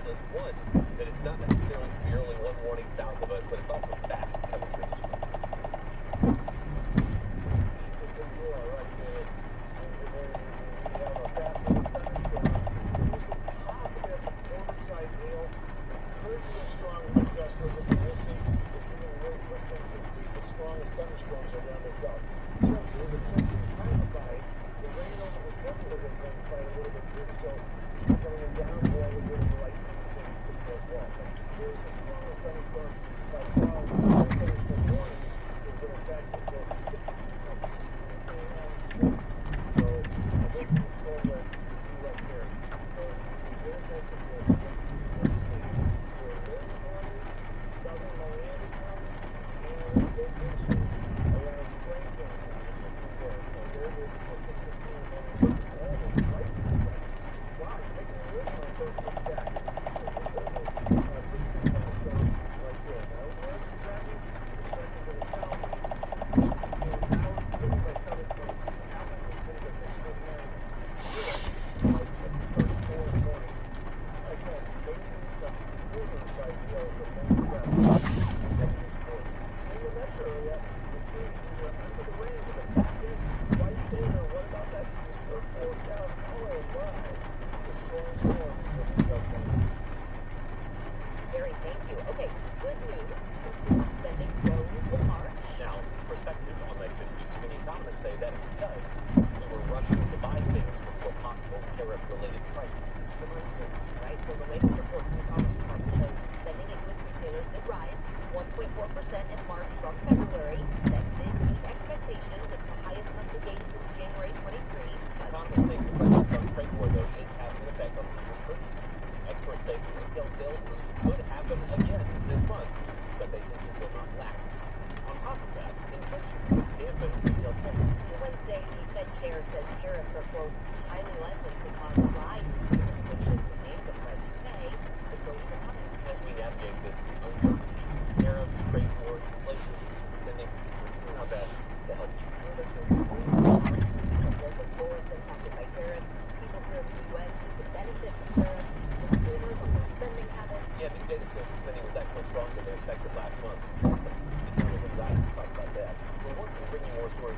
S13: told us, one, that it's not necessarily severe, only one warning south of us, but it's also fast coming through this way. More stories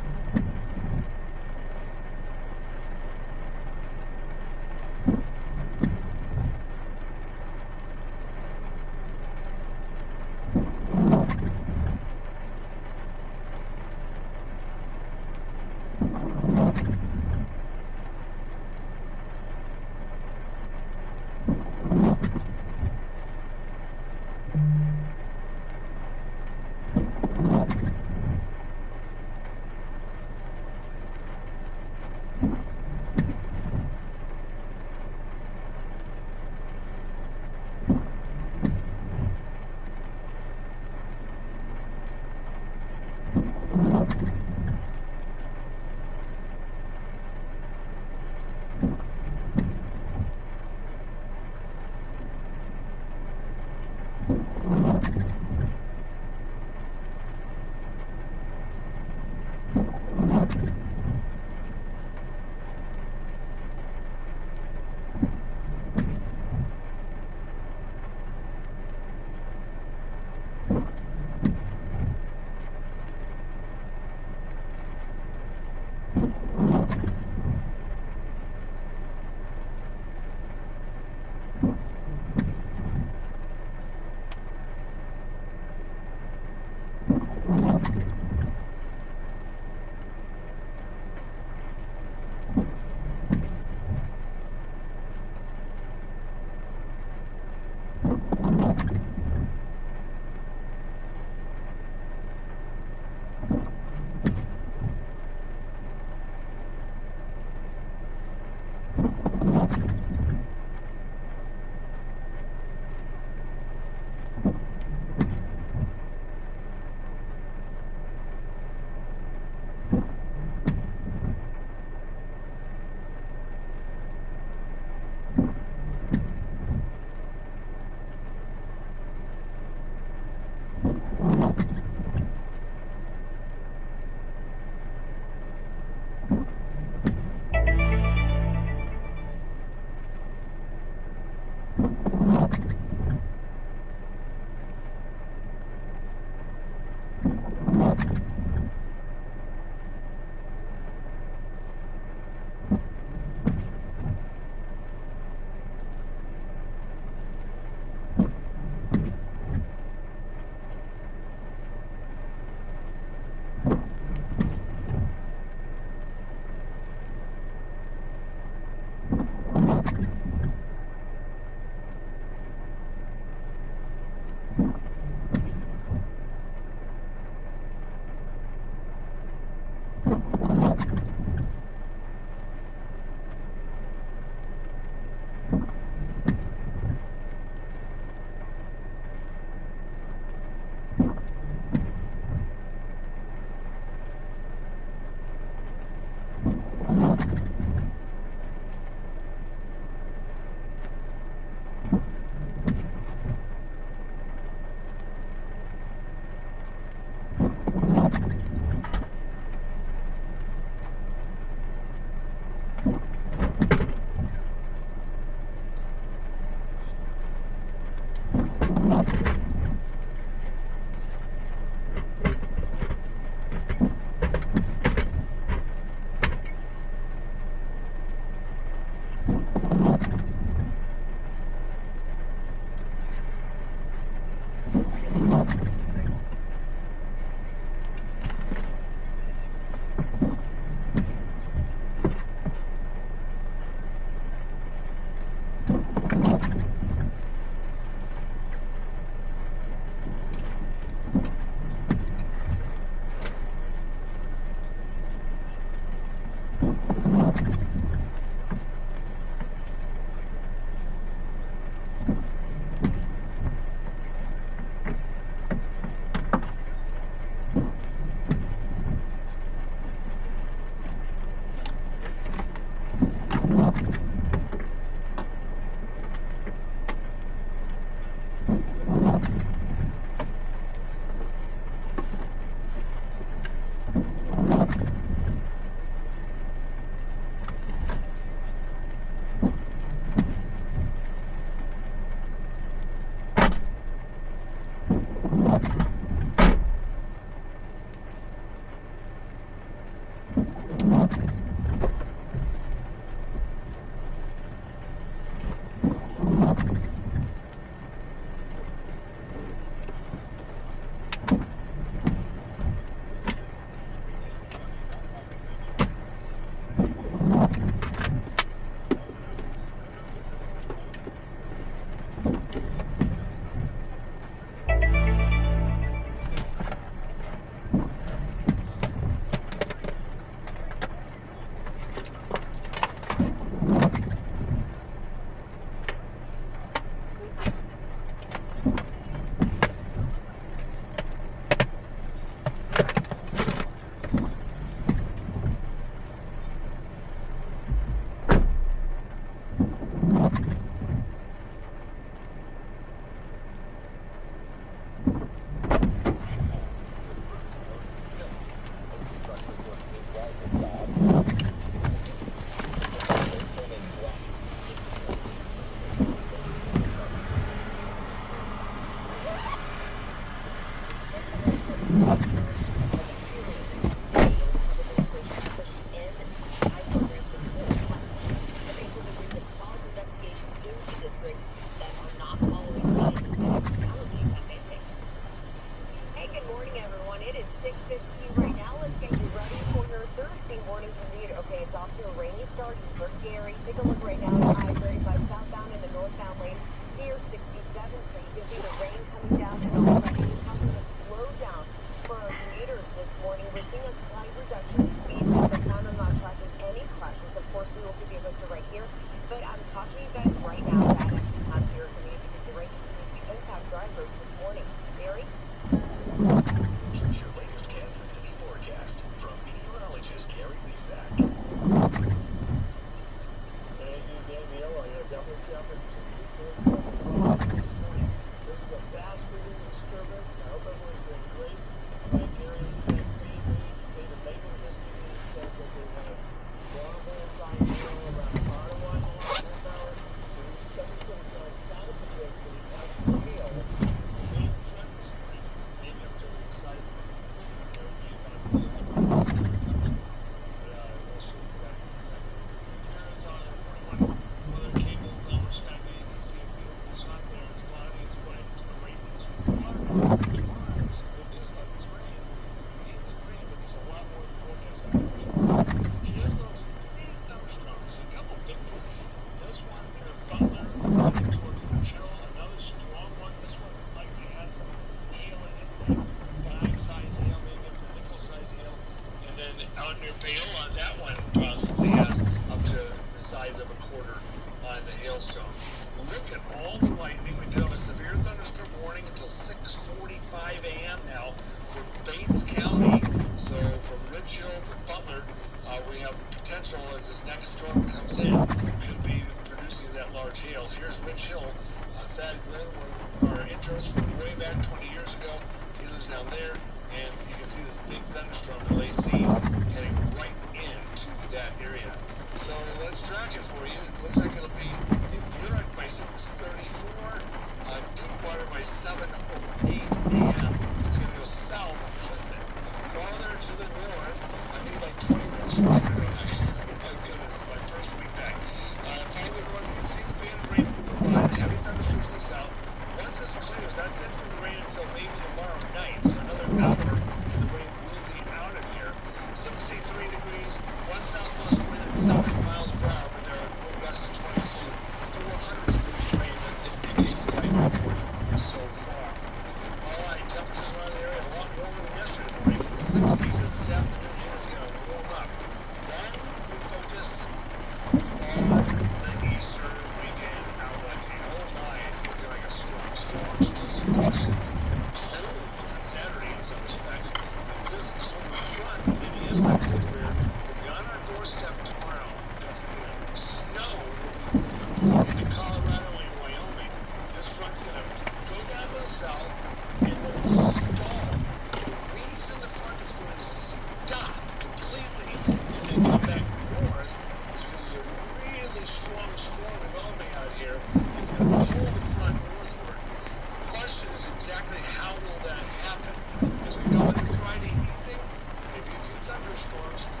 S15: Storms.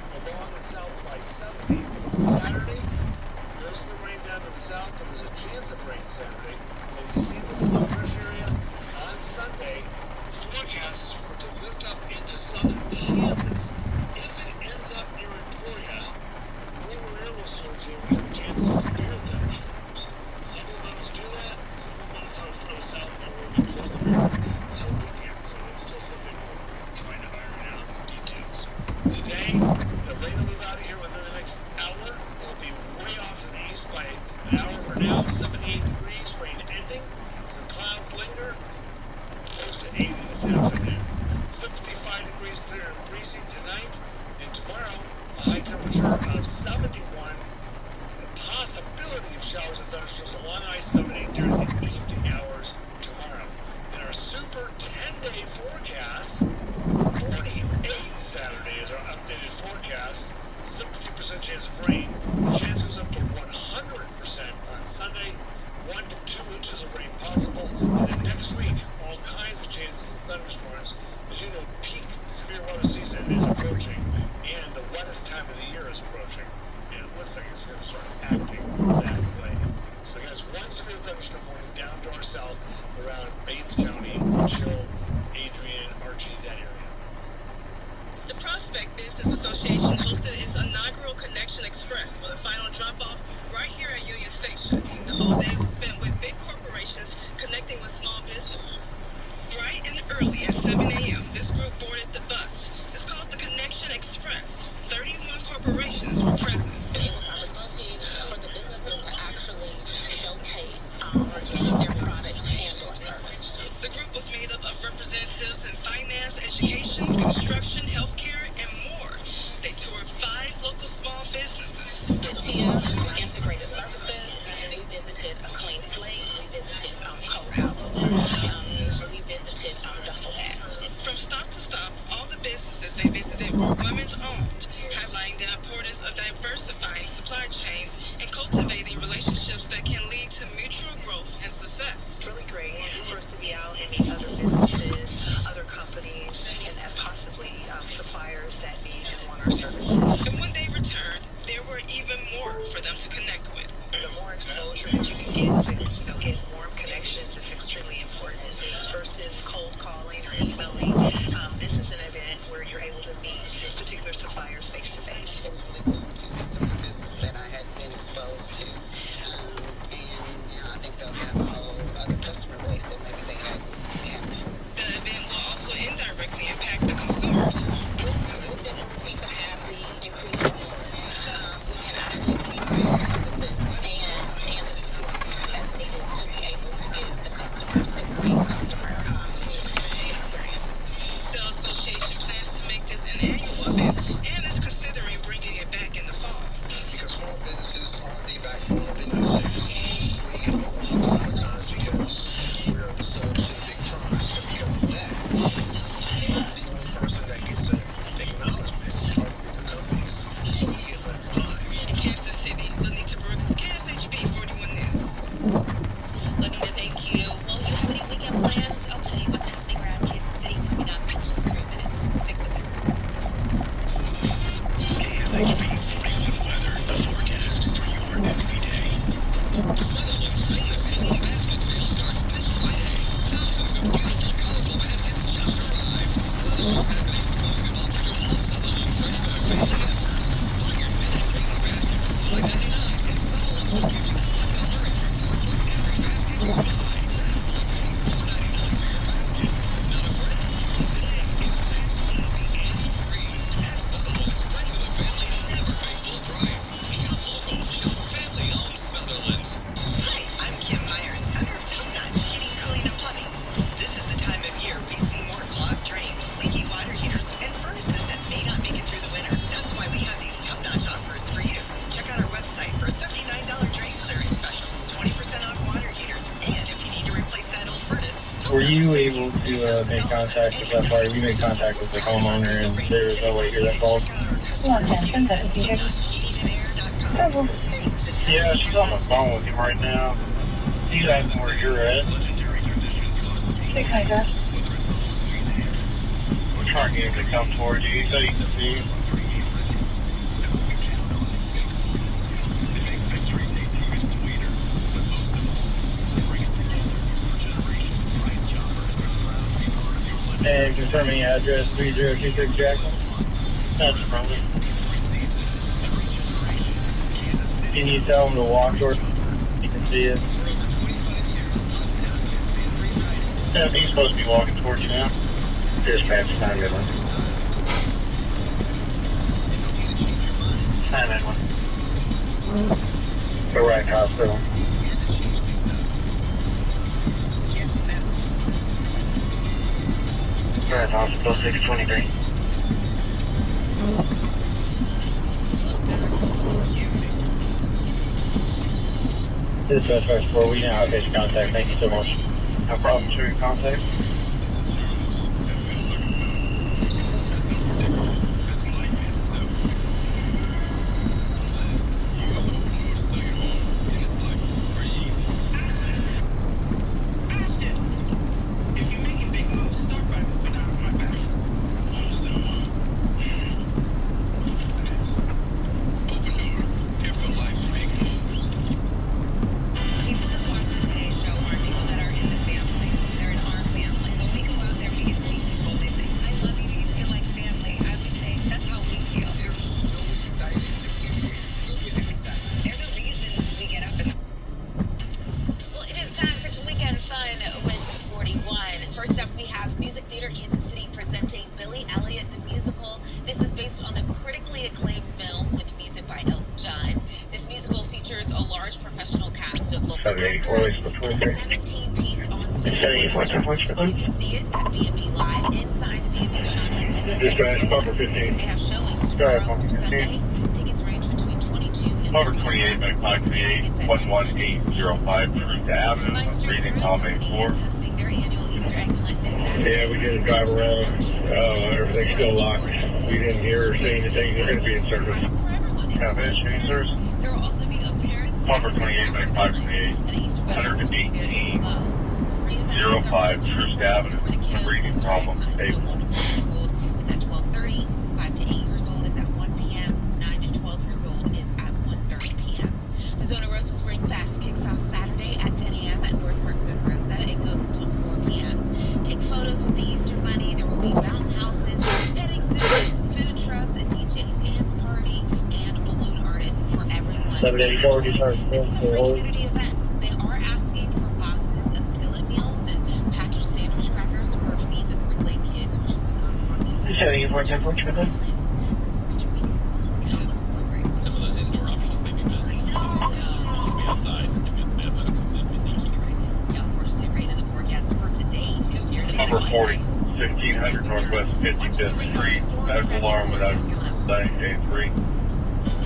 S15: I-70. Saturday, most of the rain down to the south, but there's a chance of rain Saturday. And you see this low pressure area on Sunday. Forecast is for it to lift up into southern Kansas. If it ends up near Emporia, lower air will surge in. We have a chance of severe thunderstorms. Some will let us do that. Some will let us out further south where we'll be colder the whole weekend. So it's still something we're trying to iron out for details. Today, the rain will move out of here within the next hour. It'll be way off to the east by an hour for now. 78 degrees, rain ending. Some clouds linger. Close to 80 this afternoon. 65 degrees clear and breezy tonight. And tomorrow, a high temperature of 71. A possibility of showers and thunderstorms along I-70 during the evening hours tomorrow. In our super 10-day forecast, 48 Saturday is our updated forecast. 60% chance of rain. The chance goes up to 100% on Sunday. 1 to 2 inches of rain possible. And then next week, all kinds of chances of thunderstorms. As you know, peak severe weather season is approaching, and the wettest time of the year is approaching. And it looks like it's going to start acting that way. So guys, one severe thunderstorm warning down to our south around Bates County, Chill, Adrian, Archie, that area.
S20: The Prospect Business Association hosted its inaugural Connection Express with a final drop-off right here at Union Station. The whole day was spent with big corporations connecting with small businesses. Bright and early at 7 a.m., this group boarded the bus. It's called the Connection Express. 31 corporations were present.
S16: It was an opportunity for the businesses to actually showcase their product and or service.
S20: The group was made up of representatives in finance, education, construction, healthcare, and more. They toured 5 local small businesses.
S16: TIA, Integrated Services. We visited a Clean Slate. We visited Colorado. We visited Duffel Bags.
S20: From stop to stop, all the businesses they visited were women-owned, highlighting the importance of diversifying supply chains and cultivating relationships that can lead to mutual growth and success.
S21: It's really great for us to be out and meet other businesses, other companies, and possibly suppliers that need and want our services.
S20: And when they returned, there were even more for them to connect with.
S21: The more exposure that you can get to, get warm connections is extremely important versus cold calling or emailing. This is an event where you're able to meet particular suppliers face to face.
S22: It was really cool to meet some new businesses that I hadn't been exposed to, and now I think they'll have a whole other customer base that maybe they hadn't had before.
S20: The event will also indirectly impact the consumers.
S16: With the ability to have the increased offers, we can actually provide services and the support that's needed to be able to give the customers a great customer experience.
S20: The association plans to make this an annual event and is considering bringing it back in the fall.
S11: Because small businesses are the backbone of the United States. We get overlooked a lot of times because we're the subs to the big prime. And because of that, the only person that gets acknowledgement are the bigger companies. So we get left behind.
S20: In Kansas City, Lanita Brooks, KSHB 41 News.
S16: Lanita, thank you. Well, you have any weekend plans? I'll tell you what's happening around Kansas City coming up in just 3 minutes. Stick with it.
S17: KSHB 41 weather, the forecast for your everyday. Sutherland's famous hanging basket sale starts this Friday. Thousands of beautiful, colorful baskets just arrived. Sutherland's has an exclusive offer to all Sutherland Fresh Start family members. Buy your vintage hanging basket for $5.99, and Sutherland's will give you $1 extra for every basket you buy. That's like paying $4.99 for your basket. Not a friend. Today is fast, easy, and free. At Sutherland's, friends of the family never pay full price. Shop local. Shop family-owned Sutherland's.
S23: Hi, I'm Kim Myers, owner of Top Notch Heating, Cooling, and Plumbing. This is the time of year we see more clogged drains, leaky water heaters, and furnaces that may not make it through the winter. That's why we have these Top Notch offers for you. Check out our website for a $79 drain clearance special, 20% off water heaters, and if you need to replace that old furnace.
S1: Were you able to make contact with that party? We made contact with the homeowner, and there was no way to hear that call. Yeah, she's on the phone with him right now. He's asking where you're at.
S4: 600.
S1: We're trying to get him to come towards you. He said he can see you. And confirming address 3026 Jackson. That's probably. Can you tell them to walk towards? You can see it. Yeah, he's supposed to be walking towards you now. Dispatch 911. 911. The right hospital. Right hospital 623. Dispatch 54, we now have patient contact. Thank you so much. No problem, sure your contact.
S16: You can see it at B&B Live inside the B&B Shawnee.
S6: Dispatch, Puffer 15.
S16: They have showings tomorrow through Sunday. Tickets range between 22 and
S3: Puffer 28, Medic 538, 11805 Truth Avenue, breathing Column 4.
S16: Hosting their annual Easter egg hunt this Saturday.
S6: Yeah, we did drive around. Everything's still locked. We didn't hear or see anything. They're going to be in service.
S3: Have issues, sirs?
S16: There will also be a parent
S3: Puffer 28, Medic 528, 118. 05 Truth Avenue, breathing problem, stable.
S16: Is at 12:30. 5 to 8 years old is at 1 p.m. 9 to 12 years old is at 1:30 p.m. The Zona Rosa Spring Fest kicks off Saturday at 10 a.m. at North Park Zona Rosa. It goes until 4 p.m. Take photos with the Easter Bunny. There will be bounce houses, petting zoos, food trucks, a DJ dance party, and balloon artists for everyone.
S1: 784,
S16: This is a free community event. They are asking for boxes of skillet meals and packaged sandwich crackers for Feed the Brick Lake Kids, which is a nonprofit.
S1: 74, 10 for Triple.
S13: Some of those indoor options may be best. Be outside. They've got the bad weather coming in, we think.
S16: Yeah, unfortunately, rain in the forecast for today, too.
S3: Number 40, 1600 Northwest 55th Street, medical alarm without delay, A3.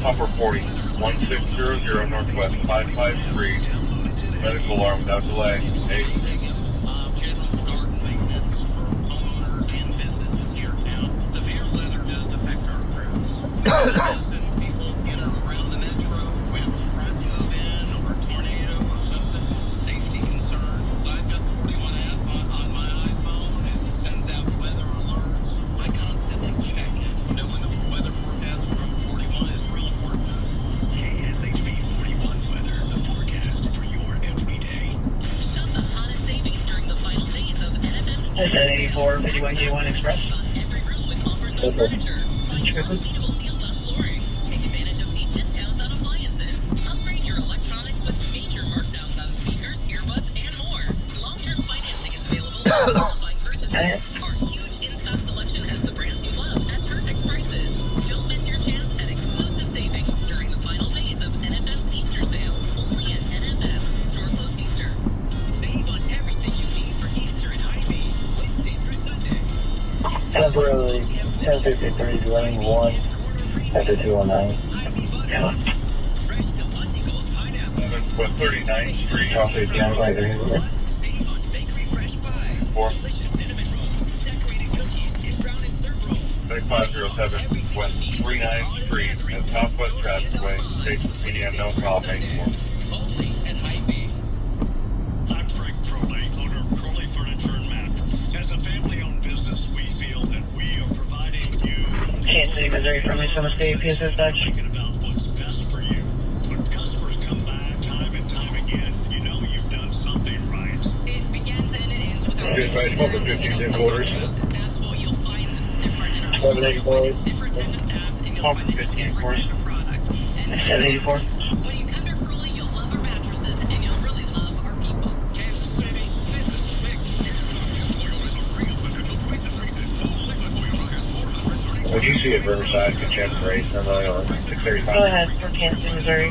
S3: Puffer 40, 1600 Northwest 55th Street, medical alarm without delay, A3.
S13: General garden maintenance for homeowners and businesses here in town. Severe weather does affect our crews. And people in or around the metro, we have a front move in or a tornado or something, safety concern. I've got the 41 app on my iPhone. It sends out weather alerts. I constantly check it. Knowing the weather forecast from 41 is real important.
S17: KSHB 41 weather, the forecast for your everyday.
S16: Shop the hottest savings during the final days of NFM's
S1: 1084, 51K1 Express.
S16: Every room with offers on furniture. Find your unbeatable deals on flooring. Take advantage of deep discounts on appliances. Upgrade your electronics with major markdowns on speakers, earbuds, and more. Long-term financing is available for qualifying purchases. Our huge in-stock selection has the brands you love at perfect prices. Don't miss your chance at exclusive savings during the final days of NFM's Easter sale. Only at NFM. Store closed Easter.
S17: Save on everything you need for Easter at Hy-Vee, Wednesday through Sunday.
S1: Temporarily, 1053, dwelling 1, after 219.
S3: West 39th Street,
S1: Coffee, down by there.
S17: Save on bakery fresh pies,
S3: 4.
S17: delicious cinnamon rolls, decorated cookies, and brown and serve rolls.
S3: 6507 West 39th Street, at Southwest Trafficway, state medium, no call, make more.
S17: Only at Hy-Vee.
S5: I'm Frank Crowley, owner of Crowley Furniture and Mattress. As a family-owned business, we feel that we are providing you
S1: Kansas City, Missouri, Friendly Summit State, PSS Dutch.
S5: thinking about what's best for you. When customers come back time and time again, you know you've done something right.
S16: It begins and it ends with our
S6: Dispatch, Puffer 15, 10 quarters.
S1: 784.
S3: Pump 15 for us.
S1: 784.
S16: When you come to Crowley, you'll love our mattresses and you'll really love our people.
S1: When you see at Riverside, you can check the race somebody on 635.
S4: Go ahead for Kansas City, Missouri.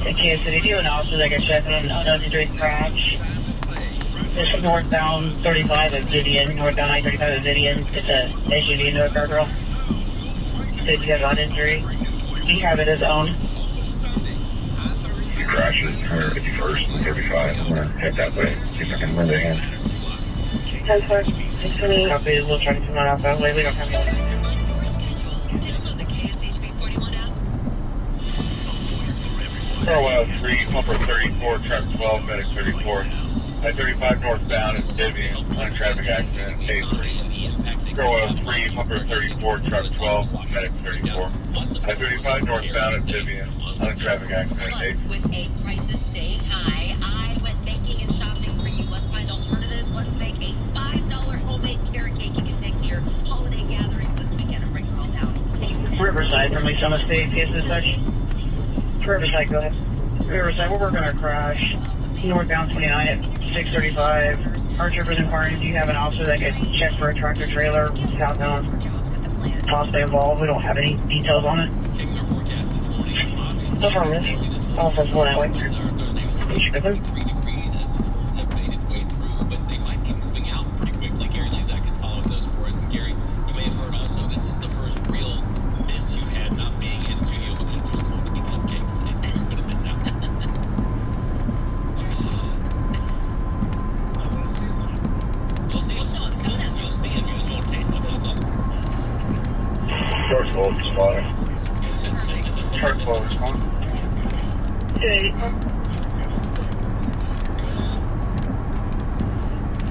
S4: In Kansas City, do an officer that got checked on an uninjured crash. It's northbound 35 at Vivian, northbound I-35 at Vivian. It's a SUV into a guardrail. Did you have an injury? He have it his own.
S6: He crashes 151st and 35. I'm going to head that way, see if I can lend a hand.
S4: 10-4, 620. Copy, we'll try to come out that way. We don't have any.
S3: Car 103, pumper 34, truck 12, medic 34. I-35 northbound is Vivian, on a traffic accident, K3. Car 103, pumper 34, truck 12, medic 34. I-35 northbound is Vivian, on a traffic accident, K3.
S16: With egg prices staying high, I went baking and shopping for you. Let's find alternatives. Let's make a $5 homemade carrot cake you can take to your holiday gatherings this weekend and bring her all down.
S4: Riverside from Lake Summit State, Kansas City. Riverside, go ahead. Riverside, we're working on a crash. Northbound 29 at 635. Our troopers inquiring, do you have an officer that could check for a tractor trailer southbound? Possibly involved. We don't have any details on it. So far, miss. Officer's one that way. You should have
S1: Short 12 responding.
S3: Truck 12 responding.
S4: 284.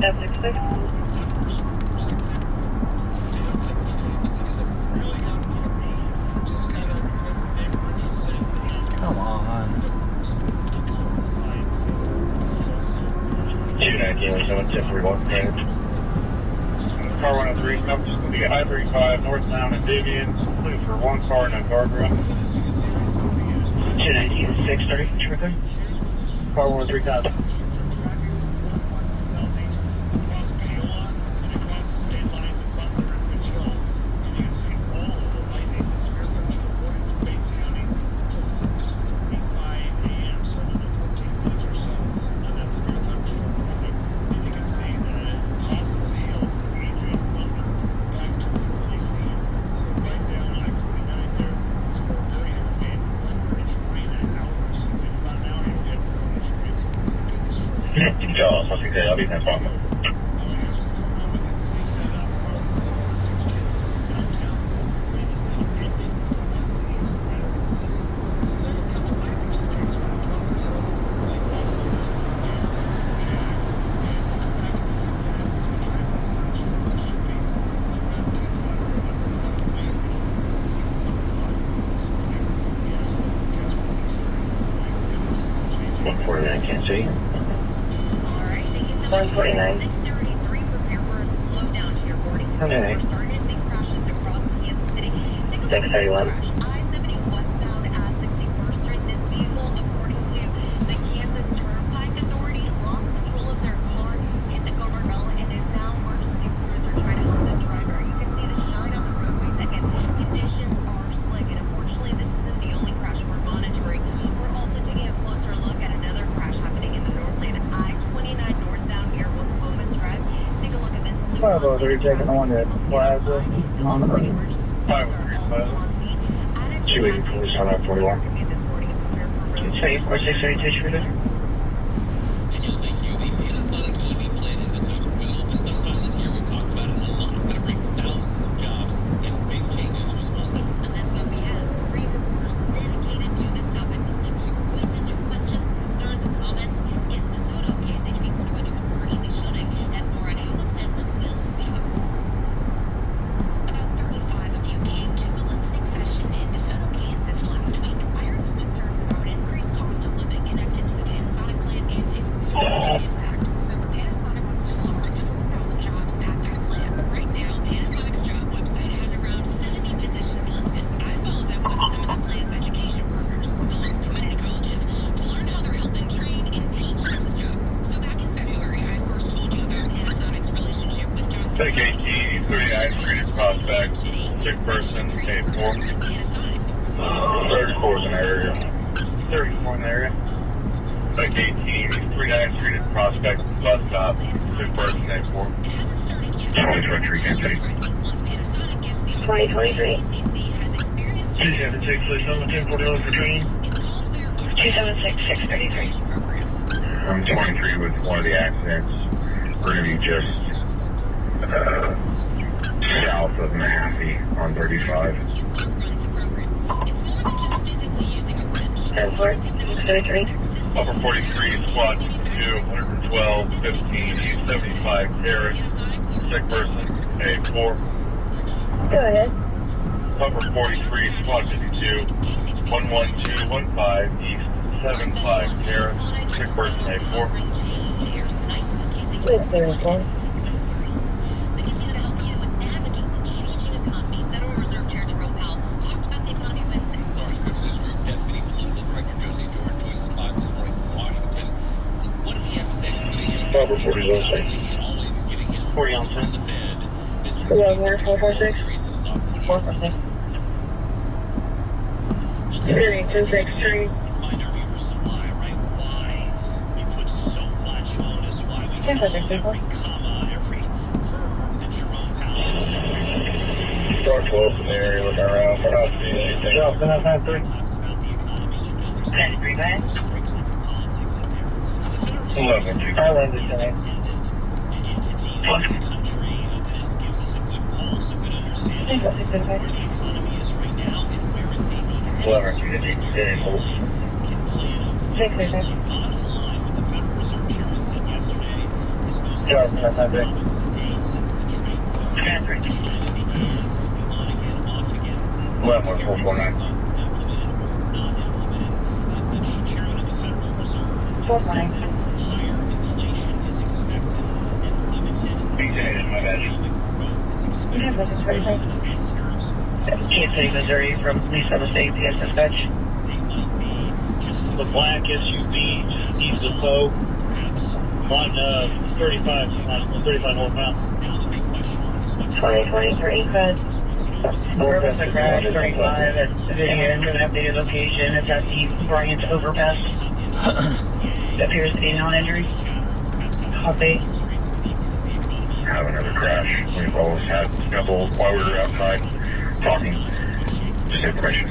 S4: F66.
S10: Come on.
S1: 219 or someone 1041 damage.
S3: Car 103, number just going to be I-35 northbound at Vivian, looking for one car and a guardrail.
S4: 219, 630, trigger.
S1: Car 103 copy. Jaws, I think I'll be that problem. Kansas City.
S4: 149.
S16: 633, prepare for a slowdown to your boarding.
S4: Okay.
S16: We're starting to see crashes across Kansas City. Take a look at this crash. I-70 westbound at 61st Street. This vehicle, according to the Kansas Turnpike Authority, lost control of their car, hit the guardrail, and is now emergency crews are trying to help the driver. You can see the shine on the roadways. Again, conditions are slick, and unfortunately, this isn't the only crash we're monitoring. We're also taking a closer look at another crash happening in the Northland I-29 northbound near Wacomas Drive. Take a look at this.
S1: 503 taking on that Plaza. On the road. 284 is on that 41.
S4: 284, 632, trigger.
S13: And you'll thank you. The Panasonic EV plant in DeSoto going to open sometime this year. We've talked about it a lot. Going to bring thousands of jobs and big changes to a small town.
S16: And that's why we have 3 reporters dedicated to this topic, listening to your voices, your questions, concerns, and comments in DeSoto. KSHB 41 News reporter Ely Schoening has more on how the plant will fill jobs. About 35 of you came to a listening session in DeSoto, Kansas last week. I heard some concerns about an increased cost of living connected to the Panasonic
S3: sick person, 8-4.
S6: 34 is in the area.
S1: 34 in the area.
S3: Like 18, 39th Street at Prospect, bus stop, sick person, 8-4.
S6: 2023, Kansas City.
S2: 2023.
S1: 276, please, number 1041 for training.
S2: 276, 633.
S6: I'm 23 with one of the accidents. We're going to be just south of Mahaffey on 35.
S2: That's work. 33.
S3: Upper 43, squad 2, 112, 15, East 75, Harris, sick person, 8-4.
S2: Go ahead.
S3: Upper 43, squad 52, 11215, East 75, Harris, sick person, 8-4.
S2: With 34.
S6: Upper 40 is also.
S1: 40 on 10.
S2: 446. 446. Experience 263.
S6: Star 12 in the area looking around. We're not seeing anything.
S1: Yeah, 993.
S2: 93 back.
S6: 11.
S1: I landed tonight.
S6: 11, 50, getting close.
S2: 636.
S1: Yeah, 993.
S2: Transfer.
S6: 11-449.
S2: 449.
S6: My bad.
S2: Kansas City, Missouri, from Police on the State, PS Dispatch.
S1: The black SUV east of Poe on 35 northbound.
S2: 2023, but where was the crash? 35 at Vivian, an updated location. It's at the Bryant overpass. Appears to be non-injury. Copy.
S6: Have another crash. We've always had scuffles while we were outside talking. Just information.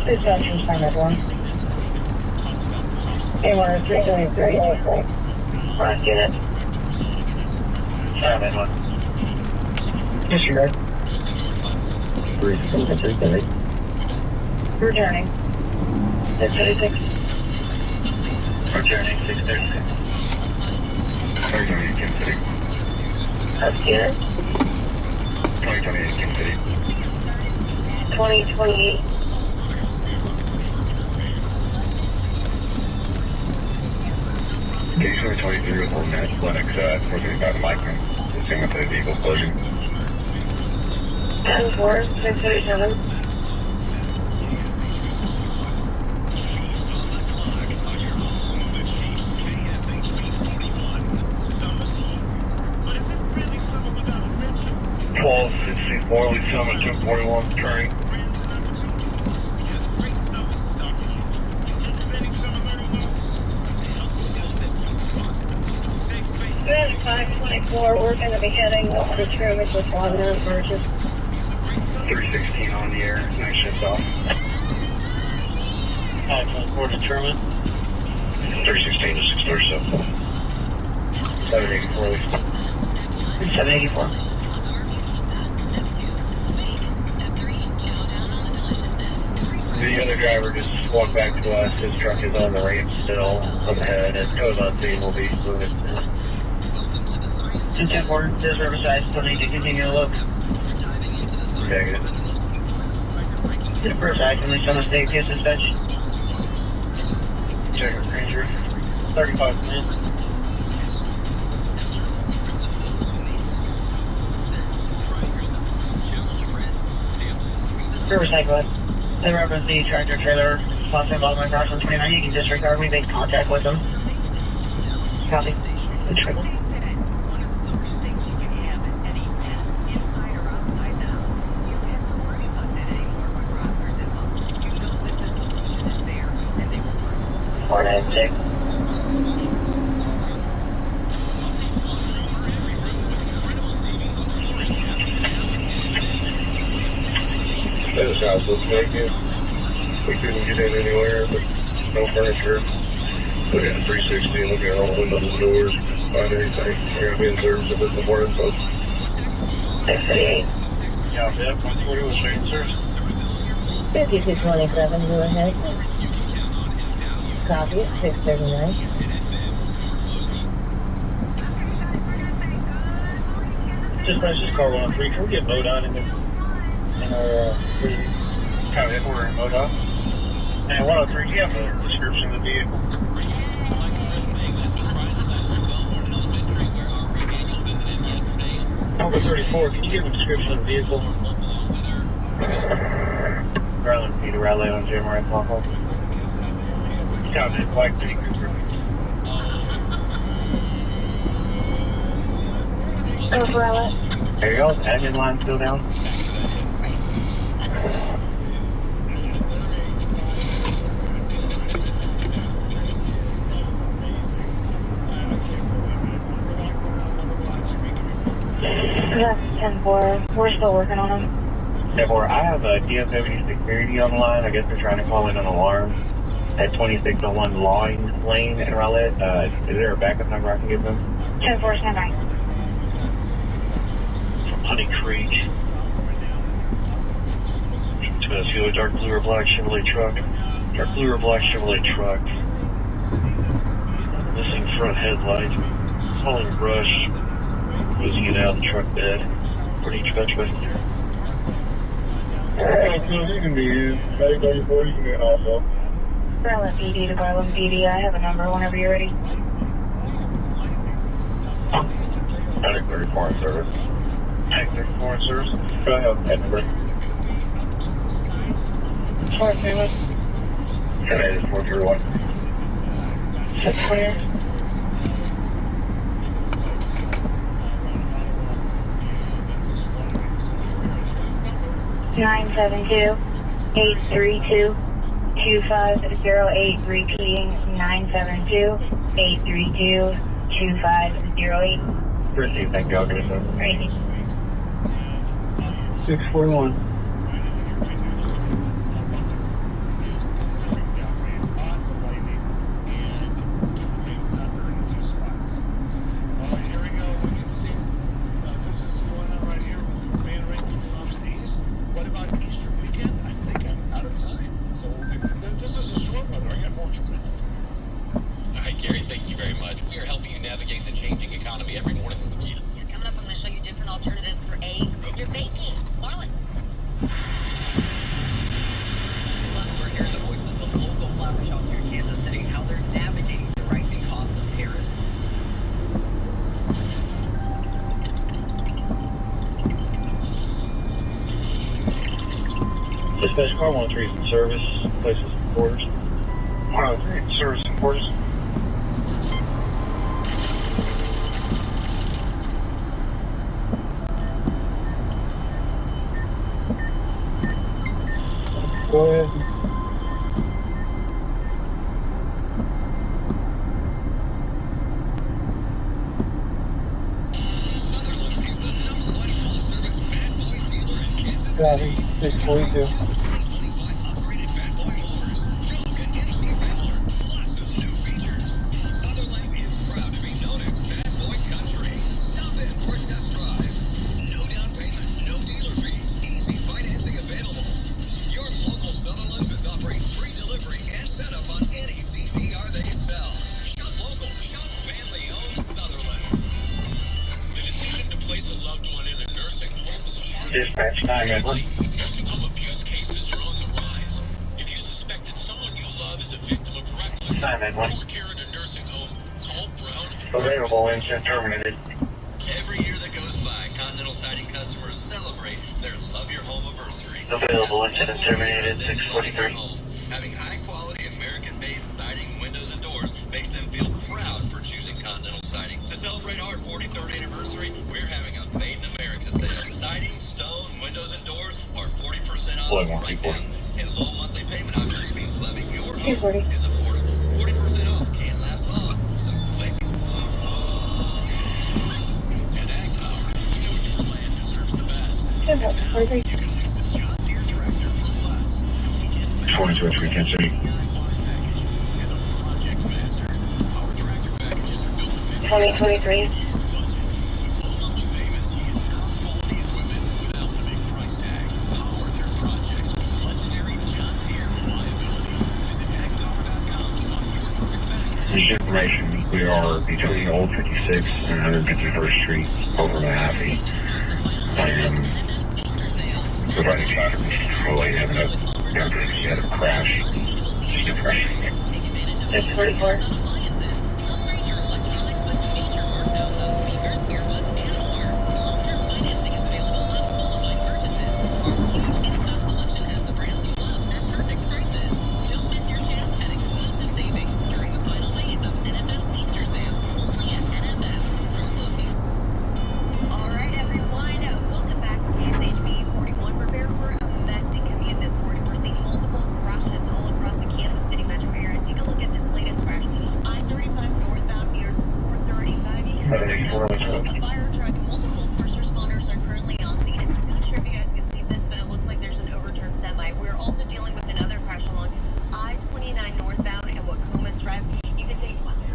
S2: Dispatch from Simon 1. A1 373. Last unit.
S6: Simon 1.
S2: Disregard.
S6: 373.
S2: Returning. 636.
S6: Returning 636. 2028 Kansas City.
S2: Last unit.
S6: 2028 Kansas City.
S2: 2028.
S6: Case 23 with Hornet, Linux, 435 Micron. Assuming that the vehicle's closing.
S2: 10-4, 637.
S6: Morley Summit 241 turning.
S2: Good, 524. We're going to be heading up to Truman with Lebanon Purchase.
S6: 316 on the air. Night shift off.
S1: 524 to Truman.
S6: 316 to 637. 784.
S2: 784.
S1: The other driver just walked back to us. His truck is on the ramp still up ahead, and tows on scene will be moving.
S2: 224, this Riverside, still need to continue to look.
S1: Negative.
S2: Riverside, can we send a state case dispatch?
S1: Check our Ranger. 35 minutes.
S2: Riverside, go ahead. They reference the tractor trailer
S7: Plus involved my cars on 29, you can disregard me, make contact with them. Copy. Control. Four nine six.
S6: This house looks vacant. We couldn't get in anywhere, but no furniture. Look at the 360, look at all the windows and doors. Find anything. We're going to be in service of this before info.
S7: 638.
S1: Yeah, Jeff, 140 was straight, sir.
S4: 5227, go ahead. Copy, 639.
S1: Just call 103. Can we get MoDOT in our kind of we're in MoDOT? And 103, do you have a description of the vehicle? Number 34, can you give a description of the vehicle? Garland, Peter Raleigh on Jim Right Papa. Copy, White City Cooper.
S4: Over Raleigh.
S1: There you go, admin line still down.
S4: That's 10-4. We're still working on them.
S1: 10-4, I have a DFW security on the line. I guess they're trying to call in an alarm at 2601 Lawing Lane in Raleigh. Is there a backup number I can give them?
S4: 10-4, stand by.
S1: From Honey Creek. To a dark blue or black Chevrolet truck. Dark blue or black Chevrolet truck. Missing front headlight. Hauling brush. Losing it out of the truck bed. For each veteran.
S6: Alright, so you can be 34, you can be also.
S4: Garland PD to Garland PD. I have a number whenever you're ready.
S1: Attic 34 in service. Attic 34 in service. Go ahead, that number.
S4: Sorry, Taylor.
S1: Okay, it's 431.
S4: 628. Nine 832-2508, repeating 972-832-2508.
S1: Received, thank you. I'll get it done.
S4: Crazy.
S1: 641.
S5: Here we go. We can see this is going on right here with the main ring moving off to the east. What about Easter weekend? I think I'm out of time. So this is a short weather. I got more coming up.
S12: All right, Gary, thank you very much. We are helping you navigate the changing economy every morning that we can.
S16: Yeah, coming up, I'm going to show you different alternatives for eggs in your baking. Marlon. We're hearing the voices of local flower shops here in Kansas City, how they're navigating the rising costs of tariffs.
S1: Dispatch car 103 is in service. Places in quarters. 103 in service in quarters. Go ahead. Copy, 642. Dispatch 911.
S12: Nursing home abuse cases are on the rise. If you suspect that someone you love is a victim of reckless poor care in a nursing home, call Brown and
S1: Available, incident terminated.
S17: Every year that goes by, Continental Siding customers celebrate their Love Your Home anniversary.
S1: Available, incident terminated, 643.
S17: Having high-quality American-made siding, windows, and doors makes them feel proud for choosing Continental Siding. To celebrate our 43rd anniversary, we're having a Made in America sale. Siding, stone, windows, and doors are 40% off right now. And low monthly payment options means loving your home is affordable. 40% off can't last long, so click. And Ag Power, we know your land deserves the best. You can lease the John Deere tractor for less.
S6: 22 Weekend City.
S4: 2023.
S6: For information, we are between Old 56 and 151st Street over Mahaffey. I am providing traffic control. I have a crash.
S4: It's 44.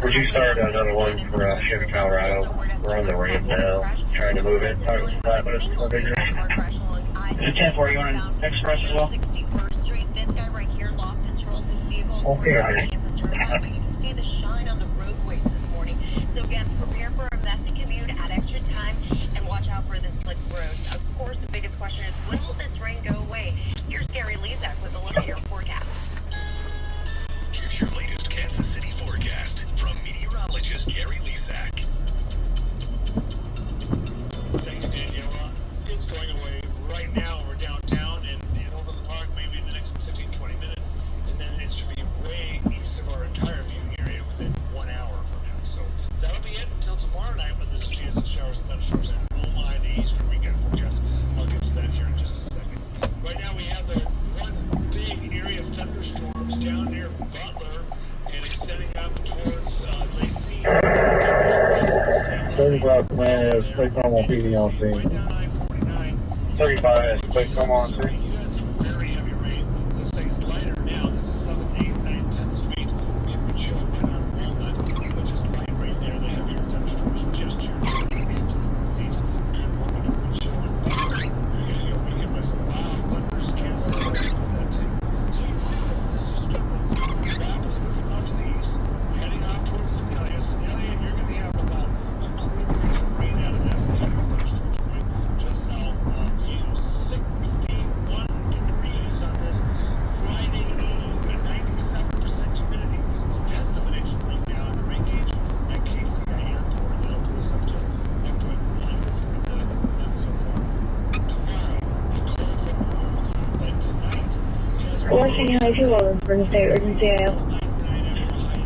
S1: Would you start another one for Chevy, Colorado? We're on the ramp now, trying to move it. It's a 1041 Express as well.
S21: 61st Street. This guy right here lost control of his vehicle.
S1: Okay,
S21: But you can see the shine on the roadways this morning. So again, prepare for a messy commute, add extra time, and watch out for the slick roads. Of course, the biggest question is, when will this rain go away? Here's Gary Lezak with a look at your forecast.
S17: Here's your latest Kansas City forecast from meteorologist Gary Lezak.
S5: Thanks, Daniela. It's going away right now. We're downtown and over the park, maybe in the next 15-20 minutes, and then it should be way east of our entire viewing area within 1 hour from now. So that'll be it until tomorrow night when there's a chance of showers and thunderstorms in Omaha, the Eastern weekend forecast. I'll get to that here in just a second. Right now we have the one big area of thunderstorms down near Butler and extending up towards Lacey.
S1: 35 command is quick home on PD on scene. 35 is quick home on scene.
S5: You had some very heavy rain. Looks like it's lighter now. This is 7th, 8th, 9th, 10th Street in Richfield right on Walnut. But just light rain there. The heavier thunderstorms just here to the northeast. And warming up Richfield and Butler. You're going to get weakened by some wild thunders. Can't see that day. So you can see that this disturbance rapidly moving off to the east, heading off towards Sedalia. Sedalia, you're going to have about a quarter inch of rain out of this. The heavier thunderstorms going just south of you. 61 degrees on this Friday Eve at 97% humidity. A tenth of an inch of rain now in the rain gauge at KCI Airport. That'll put us up to upward 9 for that's so far. Tomorrow, a cold front will move through, but tonight,
S4: Washington County 2 Williams, Spring State Emergency AL.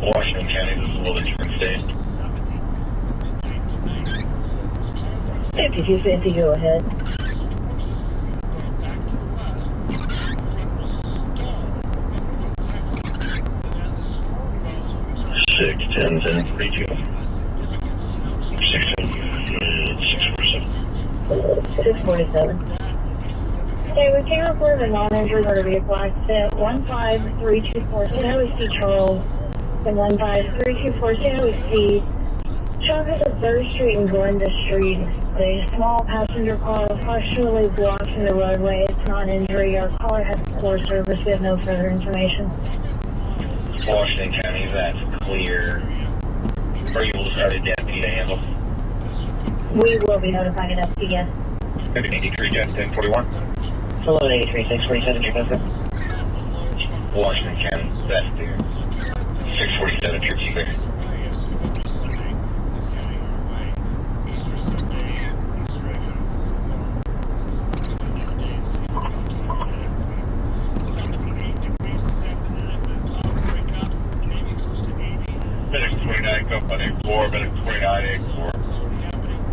S6: Washington County, this is Williamsburg State.
S4: 5250, go ahead.
S6: 610, 1042.
S4: 647. Okay, we can report a non-injured motor vehicle accident. 15324 St. Louis C. Charles and 15324 St. Louis C. Traffic at 3rd Street and Glenda Street. A small passenger car partially blocking the roadway. It's non-injury. Our caller has poor service. We have no further information.
S6: Washington County, that's clear. Are you able to start a deputy to handle?
S4: We will be notifying an FPS.
S6: 83, 1041.
S7: Hello, 83, 647, Chicago.
S6: Washington County, that's clear. 647, Church clear.
S3: 2984.
S5: It's already happening.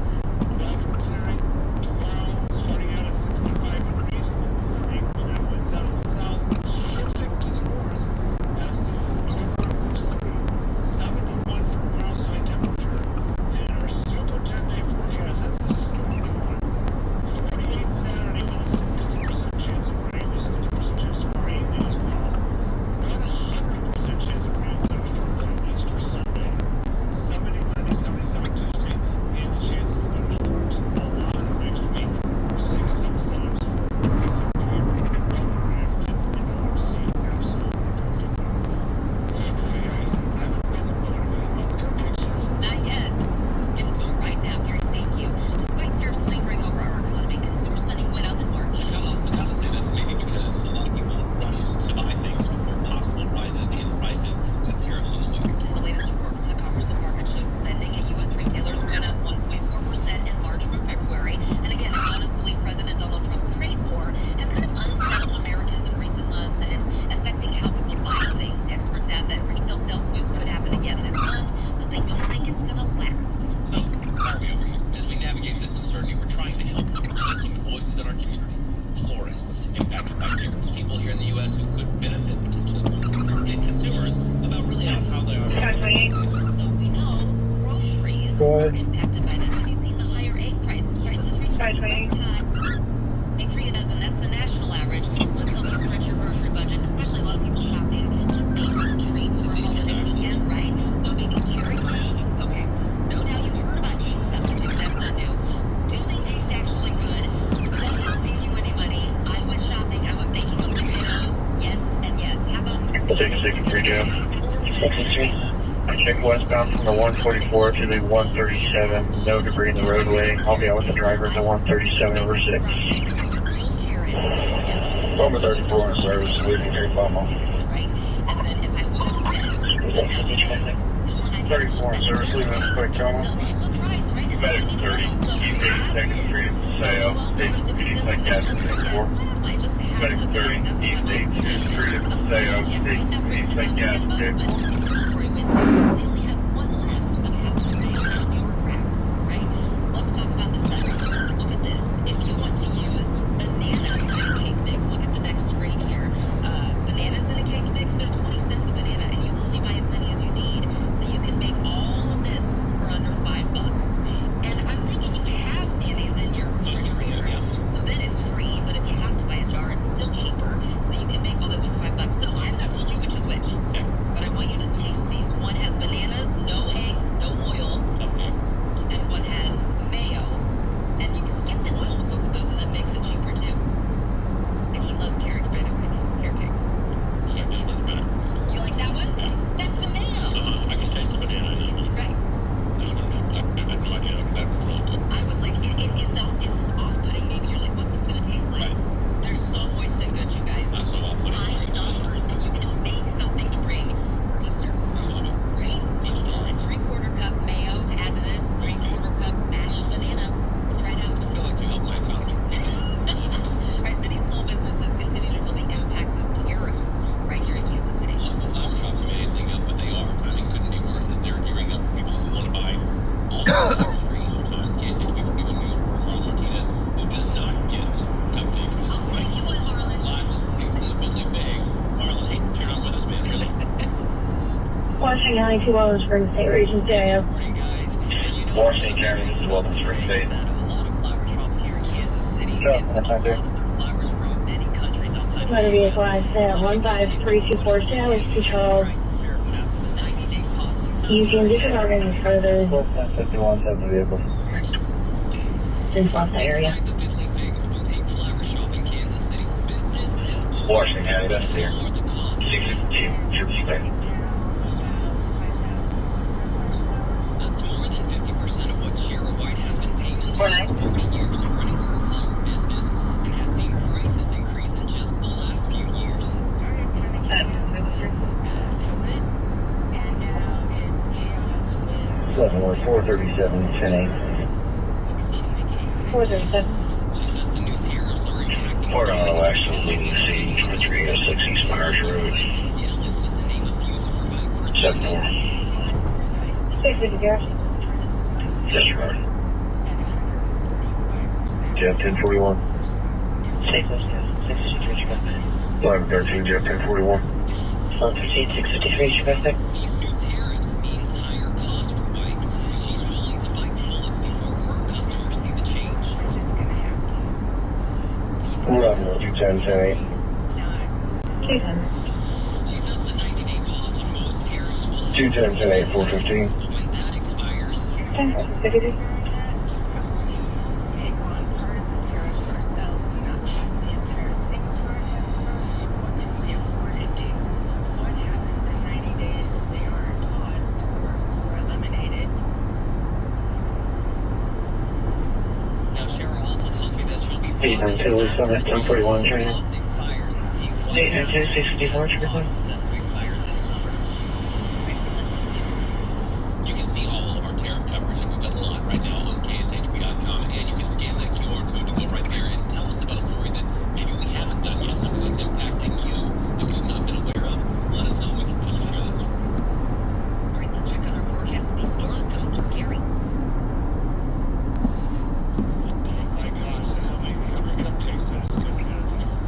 S5: Gradual clearing tomorrow, starting out at 65 degrees in the morning when that wind's out of the south, shifting to the north as the cover moves through. 71 for tomorrow's high temperature. And our super 10-day forecast, that's a stormy one. 48 Saturday with a 60% chance of rain, with 50% chance tomorrow evening as well. 100% chance of rain, thunderstorm on Easter Sunday. 70, 90, 77 Tuesday, and the chances of thunderstorms a lot of next week. We're seeing some setups for severe rain fits the North Sea absolutely perfectly. Boy, guys, I haven't been there, but anything about the cupcakes yet?
S16: Not yet. We'll get into it right now, Gary. Thank you. Despite tariffs lingering over our economy, consumer spending went up in March.
S12: I gotta say that's maybe because a lot of people rushed to buy things before possible rises in prices with tariffs on the way.
S16: The latest report from the Commerce Department shows spending at U.S. retailers went up 1.4% in March from February. And again, economists believe President Donald Trump's trade war has kind of unsettled Americans in recent months, and it's affecting how people buy things. Experts add that retail sales boost could happen again this month, but they don't think it's going to last.
S12: So, why are we over here? As we navigate this uncertainty, we're trying to help them. We're listening to voices in our community. Florists impacted by tariffs, people here in the U.S. who could benefit potentially from them, and consumers about really how they are.
S16: So we know groceries are impacted by this. Have you seen the higher egg prices? Prices reached a record high. Egg 3 a dozen, that's the national average. Let's help you stretch your grocery budget, especially a lot of people shopping to make some treats for holiday weekend, right? So maybe carrot cake. Okay, no doubt you've heard about egg substitutes. That's not new. Do they taste actually good? Does it save you any money? I went shopping. I went baking with potatoes. Yes and yes. How about
S1: Take a 63 down. 63. Check westbound from the 144 to the 137. No debris in the roadway. I'll be out with the drivers at 137 over 6. Bomber 34 in service. Leaving here, Bomber.
S16: right? And then if I would have spent a dozen eggs,
S1: 34 in service. Leaving quick coma.
S16: surprise, right? And
S3: Medic
S16: then
S3: 30,
S16: also,
S3: East 82nd Street, Paseo, East Lake Gas 64. Medic 30, East 82nd Street, Paseo, East Lake Gas 64.
S16: They only had one left of half the day, and they were cracked, right? Let's talk about the subs. Look at this. If you want to use bananas in a cake mix, look at the next screen here. Bananas in a cake mix, they're 20 cents a banana, and you only buy as many as you need. So you can make all of this for under $5. And I'm thinking you have mayonnaise in your refrigerator, so then it's free. But if you have to buy a jar, it's still cheaper. So you can make all this for $5. So I've not told you which is which, but I want you to taste these. One has bananas, no eggs, no oil, and one has mayo. And you can skip the oil with both of those, and that makes it cheaper too. And he loves carrot cake right now. Carrot cake.
S12: I like this one better.
S16: You like that one? That's the mayo.
S12: I can taste the banana in this one.
S16: Right.
S12: This one, I had no idea that was really good.
S16: I was like, it's off-putting. Maybe you're like, what's this gonna taste like? They're so moist and good, you guys.
S12: Not so off-putting.
S16: $5, and you can make something to bring for Easter. Right?
S12: Good story.
S16: 3/4 cup mayo to add to this. 3/4 cup mashed banana. Try it out.
S12: I feel like you helped my economy.
S16: Right, many small businesses continue to feel the impacts of tariffs right here in Kansas City.
S12: Local flower shops have made anything up, but they are. Timing couldn't be worse as they're gearing up for people who want to buy all the flowers for Easter time. KSHB 41 News reporter Marlon Martinez, who does not get cupcakes. This
S16: I'll send you one, Marlon.
S12: live this morning from the Finley Fag. Marlon, hey, you're not with us, man, really.
S4: Washington County, 2 Island Springs State Region, JF.
S1: Washington County, this is Welcome Spring State. That's not there.
S4: Motor vehicle ISA 15324 South to Charles. You can disregard any further
S1: 51 7 vehicle.
S4: in Boston area.
S12: Inside the Finley Fag, a boutique flower shop in Kansas City. Business is booming.
S1: Washington County, that's there.
S12: For the cause.
S1: 615.
S12: That's more than 50% of what Shara White has been paying in the last 40 years of running her flower business, and has seen prices increase in just the last few years.
S16: Started coming to us with COVID, and now it's chaos with
S1: 437, 10-8.
S4: 437.
S12: She says the new tariffs are impacting
S1: Port Auto, actually, leading C, 306 East Myers Road.
S12: Just to name a few to provide for
S1: 7 North.
S4: 650.
S1: Disregard. Jeff 1041.
S7: State those 653 traffic.
S1: 1113, Jeff 1041.
S7: 1113, 653 traffic.
S12: These new tariffs means higher cost for White. She's willing to bite the bullet before her customers see the change.
S8: We're just gonna have to.
S1: 210, 10-8.
S7: 210.
S12: She says the 90-day pause on most tariffs will
S1: 210, 10-8, 415.
S12: when that expires.
S7: 1053.
S8: Take on part of the tariffs ourselves. We not pass the entire thing to our customer. What can we afford to do? What happens in 90 days if they aren't paused or eliminated?
S12: Now, Cheryl also tells me that she'll be
S1: 892, 1041, train.
S7: 892, 654 traffic.
S12: You can see all of our tariff coverage, and we've got a lot right now on KSHP.com, and you can scan that QR code to go right there and tell us about a story that maybe we haven't done yet, something that's impacting you that we've not been aware of. Let us know, and we can come and share that story.
S16: All right, let's check on our forecast with these storms coming through. Gary.
S5: My gosh, how many cupcakes has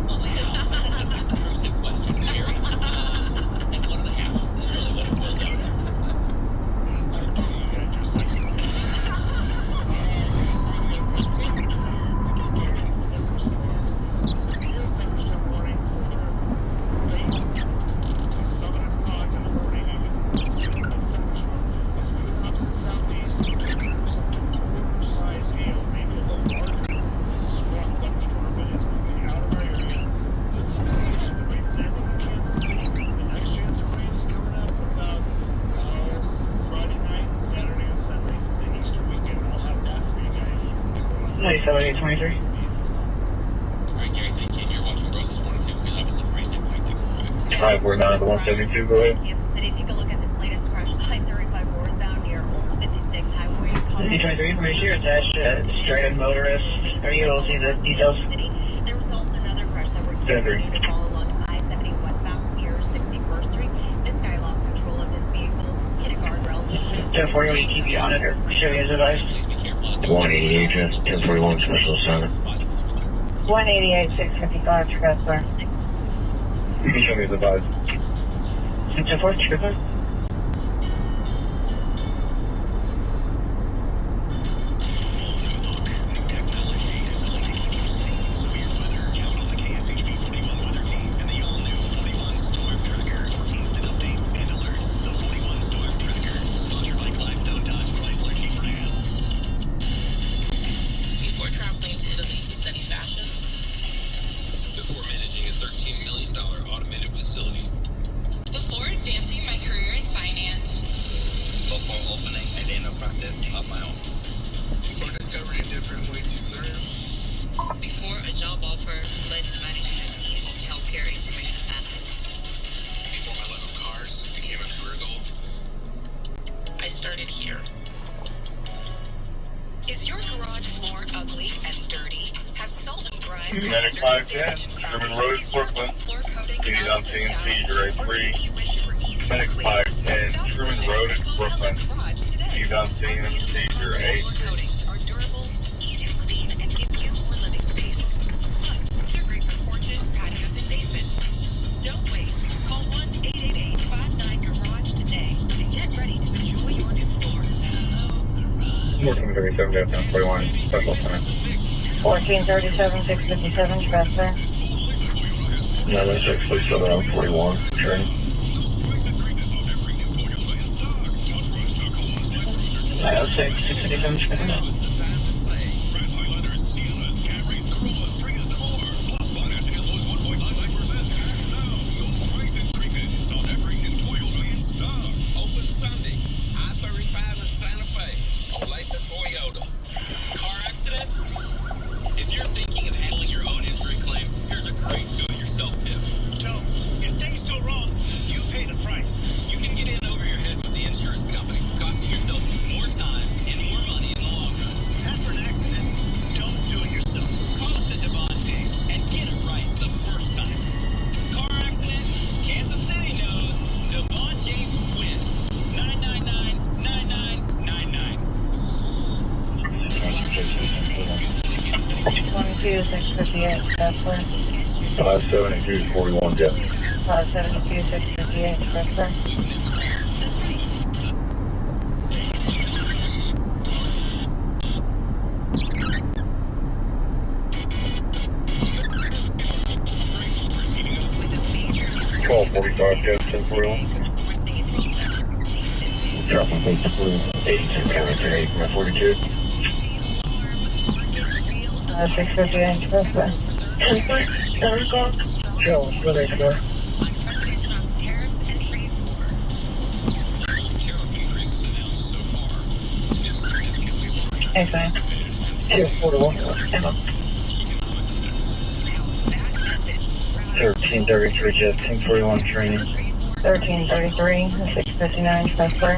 S12: Well, that's an intrusive question, Gary. And 1.5 is really what it boiled down to.
S7: Nice, 823.
S12: All right, Gary, thank you. And you're watching Roses 22 because obviously the rain's impacting the drive.
S1: 549 to 172, go ahead.
S16: Kansas City, take a look at this latest crash on I-35 northbound near Old 56 Highway.
S7: 823, right here, attached stranded motorist. Are you able to see the details?
S16: There was also another crash that we're continuing to follow along I-70 westbound near 61st Street. This guy lost control of his vehicle, hit a guardrail.
S7: 1041, will you keep you on it or show you his device?
S1: 188, Jeff 1041, special assignment.
S4: 188, 655, Trevor.
S1: You can show me the device.
S7: 654, Trevor.
S20: Before traveling to Italy to study fashion.
S12: Before managing a $13 million automated facility.
S20: Before advancing my career in finance.
S12: Before opening a dental practice of my own. Before discovering a different way to serve.
S16: Before a job offer led to managing a team of healthcare information analysts.
S12: Before my love of cars became a career goal.
S20: I started here. Is your garage floor ugly and dirty? Have salt and grime?
S3: Medic 510, Truman Road, Brooklyn. Please on CNC, you're 83. Medic 510, Truman Road, Brooklyn. Please on CNC, you're 8.
S20: Coatings are durable, easy to clean, and give you more living space. Plus, they're great for porches, patios, and basements. Don't wait. Call 1-888-59-GARAGE today and get ready to enjoy your new floor.
S1: 1437, Jeff 1041, special assignment.
S4: 1437, 657, Trevor.
S1: 906, please still around 41, train.
S7: 906, 657, Trevor.
S12: Open Sunday, I-35 in Santa Fe. Olathe Toyota. Car accident? If you're thinking of handling your own injury claim, here's a great do-it-yourself tip.
S5: Don't. If things go wrong, you pay the price.
S12: You can get in over your head with the insurance company, costing yourself more time and more money in the long run.
S4: 658, Expressway.
S1: 572-41, Jeff.
S4: 572, 658, Expressway.
S1: Jeff, 1041. Dropping things to 82 character 8 from 42.
S4: 658, Expressway.
S1: Joe, go there, go.
S4: Hey, fine.
S1: 41. 1333, Jeff, 1041 training.
S4: 1333, 659, Expressway.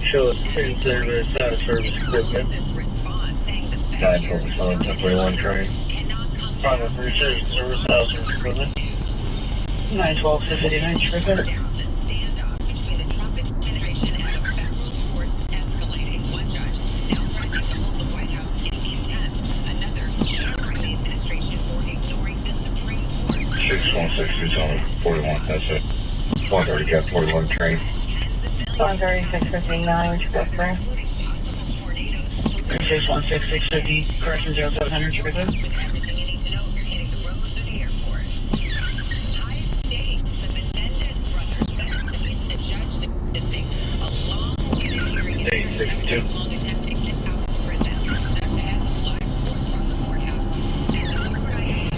S1: Show us 2 service, out of service equipment. 947, 1041 training. 503 service, out of service equipment.
S2: 912, 659, Expressway.
S1: Only 41, that's it. 130, Cap 41 train.
S4: 130, 659, Expressway.
S2: 616, 650, correction 0700, Expressway.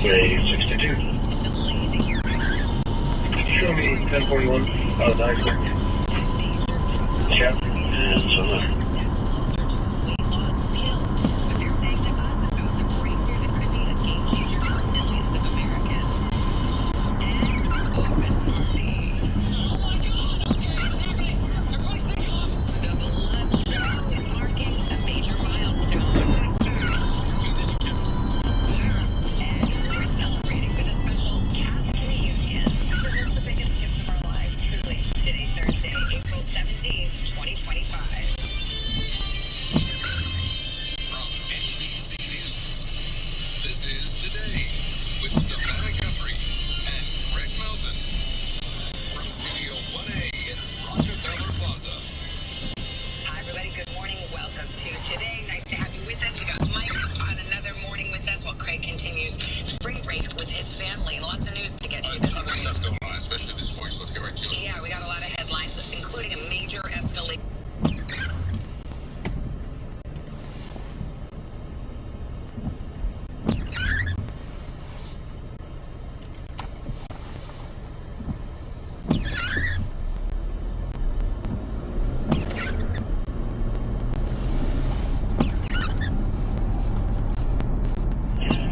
S1: Wave 62. Show me 1041 out of 9. Check. And so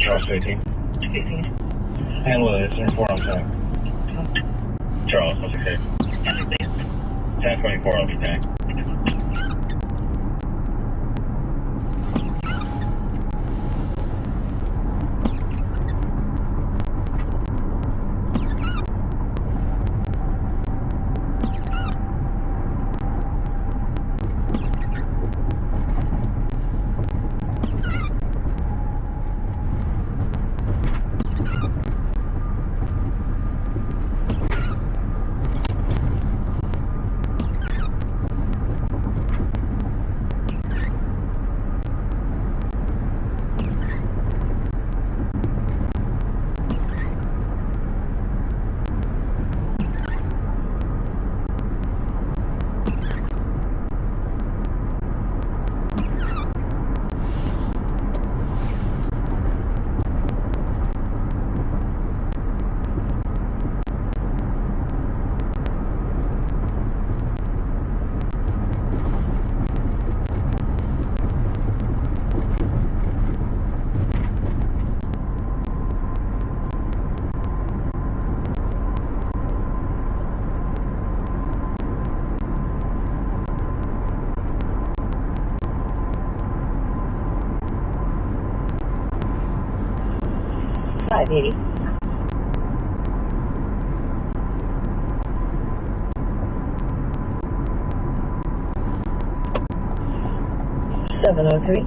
S1: Charles 18.
S2: 18.
S1: Handle it, it's 4 on 10. Charles, what's okay? 1024 on 10.
S2: $580.
S4: 703.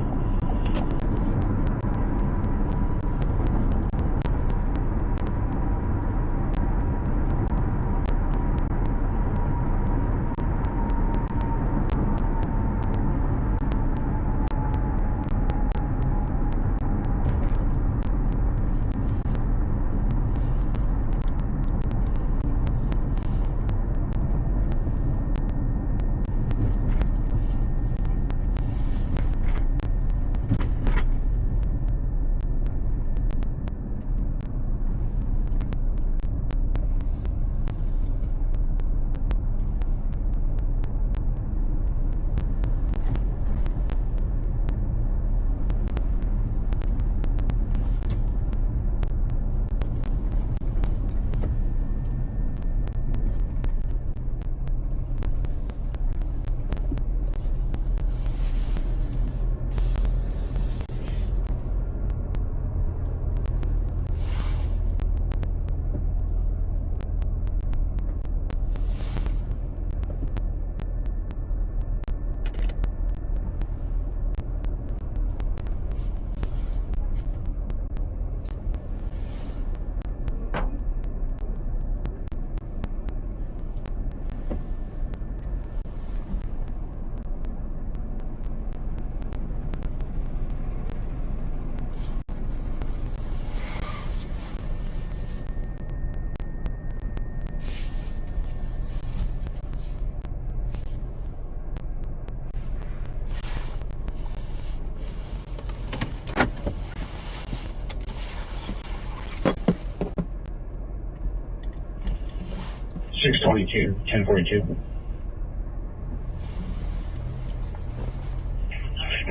S6: .22, 1042.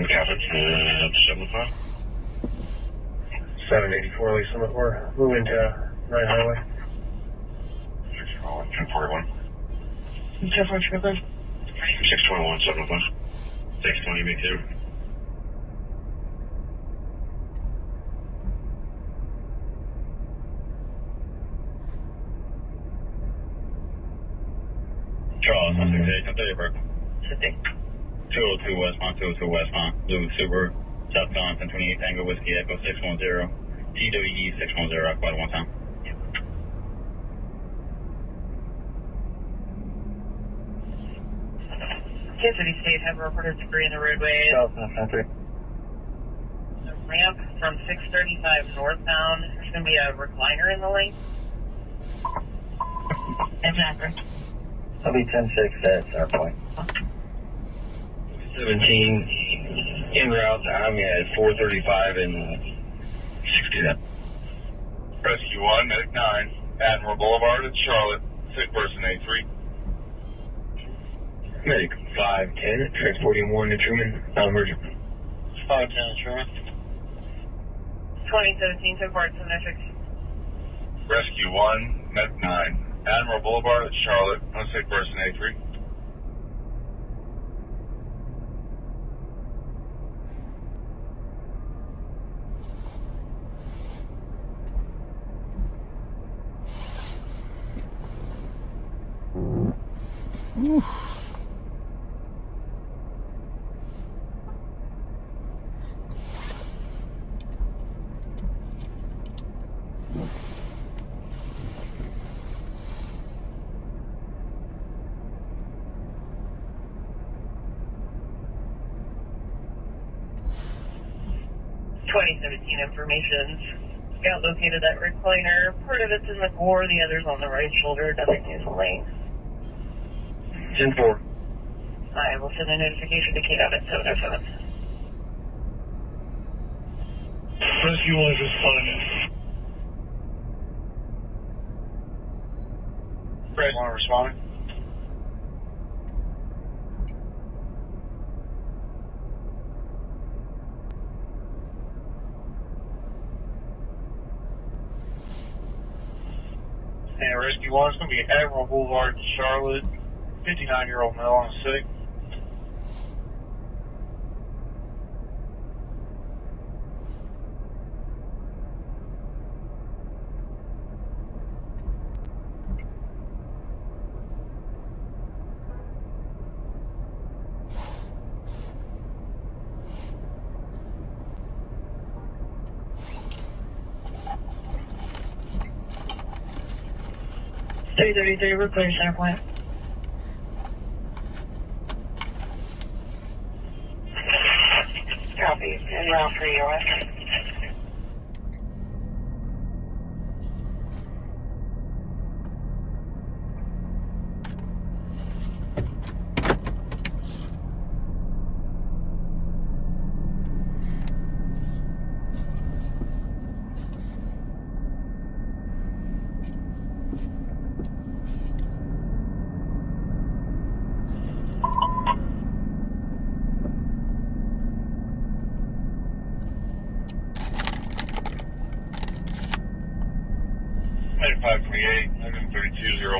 S3: Traffic, 705.
S6: 784 Lee Summit. We're moving to Night Highway.
S3: 1041.
S4: 1041.
S3: 621, 705. 620, make two. Charles, 168, come through your bird. 202 westbound, 202 westbound, Blue Subaru, southbound, 1028 Tango Whiskey Echo 610, TWE 610, quite one time.
S7: Kansas City State have reported debris in the roadway.
S6: South 993.
S7: The ramp from 635 northbound. There's going to be a recliner in the lane. Exactly.
S6: I'll be 10-6 at Centerpoint. 17 en route. I'm at 435 and 60.
S3: Rescue 1, Medic 9, Admiral Boulevard at Charlotte, sick person A3.
S6: Medic 510, transporting 1 to Truman, non-emergent.
S7: 510 Truman. 2017, so far it's significant.
S3: Rescue 1, Medic 9, Admiral Boulevard at Charlotte, on sick person A3.
S10: Ooh.
S7: Information. Scout located that recliner. Part of it's in the core, the other's on the right shoulder. Doesn't use the lane.
S6: 10-4.
S7: I will send a notification to Kate out at 707.
S6: Rescue 1 is responding.
S3: Fred 1 responding.
S1: And Rescue 1 is going to be Admiral Boulevard in Charlotte, 59-year-old male on sick.
S4: 333, we're clear center point. Copy, en route for US.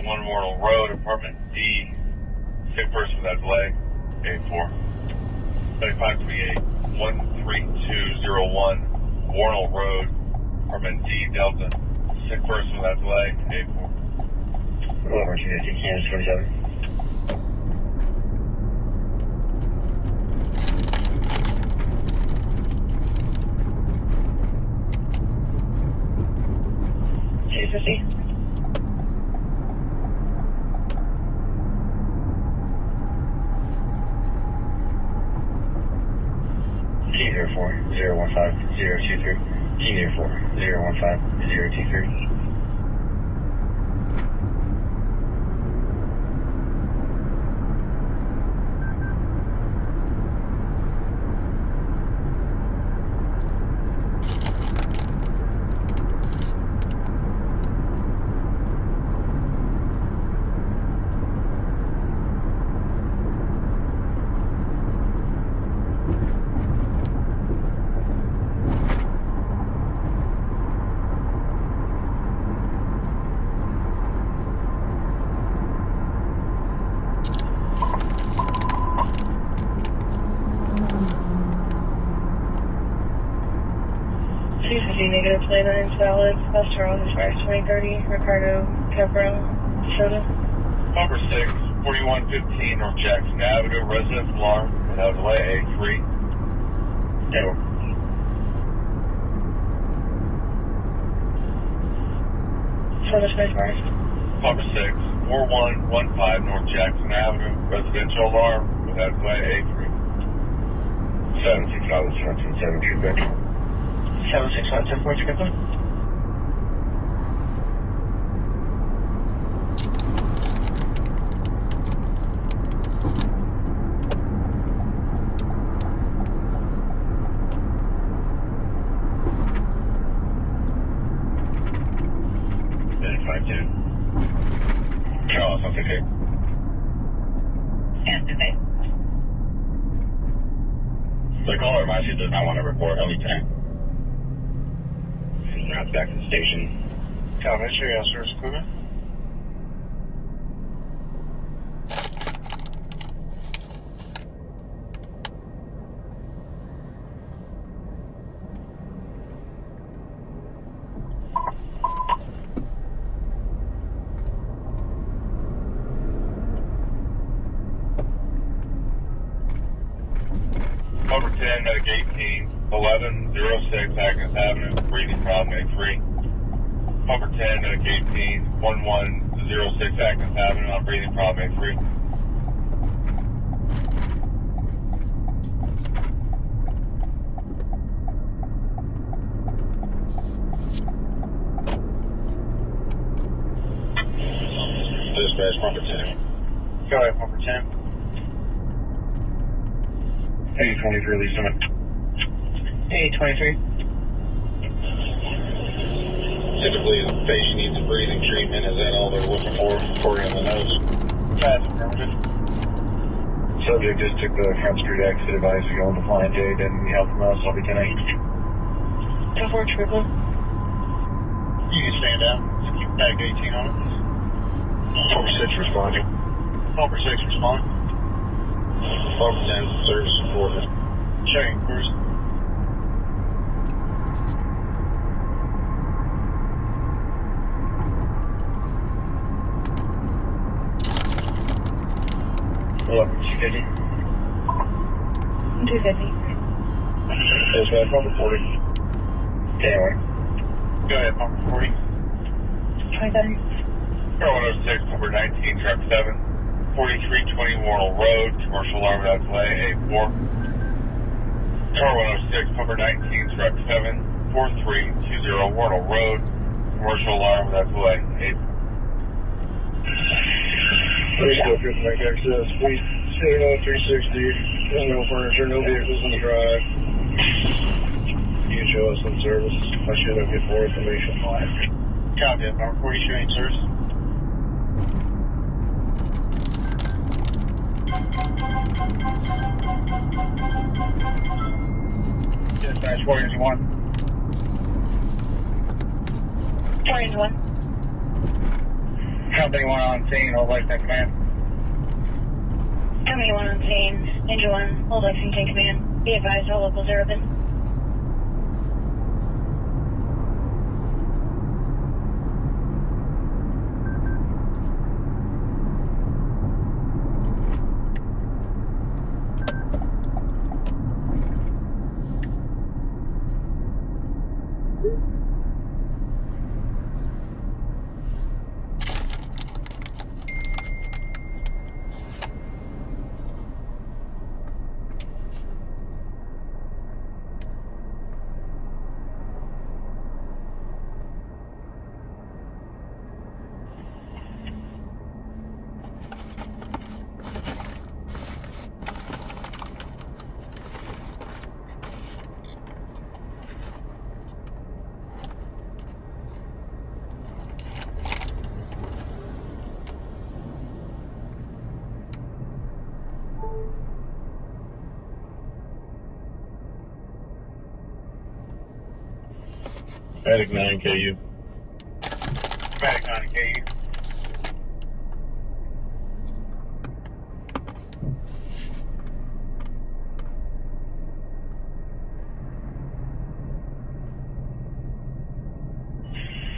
S3: Warnell Road, apartment D. Sick person without delay, A4. 7538, 13201, Warnell Road, apartment D, Delta. Sick person without delay, A4.
S1: Over to Kansas 27.
S4: K50.
S1: K04 015 023. K04 015 023.
S4: Negative 29 solid, Buster on the fire 2030, Ricardo Cabral, Soda.
S3: Number 6, 4115 North Jackson Avenue, residence alarm, without delay, A3.
S1: No.
S4: Soda Space Mars.
S3: Number 6, 4115 North Jackson Avenue, residential alarm, without delay, A3.
S1: 765 True Back.
S4: 765 10-4, True Back.
S3: Charles, that's okay.
S4: And okay.
S3: The caller reminds you does not want to report anything. Routes back to the station.
S1: Copy, sure, yes, sir, equipment.
S3: Over 10, Medic 18, 1106 Agnes Avenue, breathing problem A3. Over 10, Medic 18, 1106 Agnes Avenue, on breathing problem A3. Dispatch, Pumper 10.
S1: Go ahead, Pumper 10. 823, Lee Summit.
S4: 823.
S3: Typically, the patient needs a breathing treatment. Is that all they're looking for? Pouring on the nose?
S1: That's affirmative. Subject just took the front street exit advice to go into Flying J. Didn't need help from us. I'll be 10-8.
S4: 10-4, Triple.
S1: You can stand down. Just keep Medic 18 on it. Pumper 6 responding. Pumper 6 responding.
S3: Pumper 10, service support.
S1: Checking first. Hello, 250.
S4: 250.
S1: Dispatch, Pumper 40. Anyway. Go ahead, Pumper 40.
S4: 27.
S3: Car 106, number 19, truck 7, 4320 Warnell Road, commercial alarm without delay, A4. Car 106, number 19, truck 7, 4320 Warnell Road, commercial alarm without delay, A4.
S1: Please go through the make access. Please stay on 360. There's no furniture, no vehicles in the drive. You can show us some service. I should have get more information.
S3: Copy, number 40 showing service. Dispatch 481.
S4: 481.
S3: Company 1 on scene, hold Lexington command.
S4: Company 1 on scene, Angel 1, hold Lexington command. Be advised, all locals are open.
S1: Attic 9 KU.
S3: Attic 9 KU.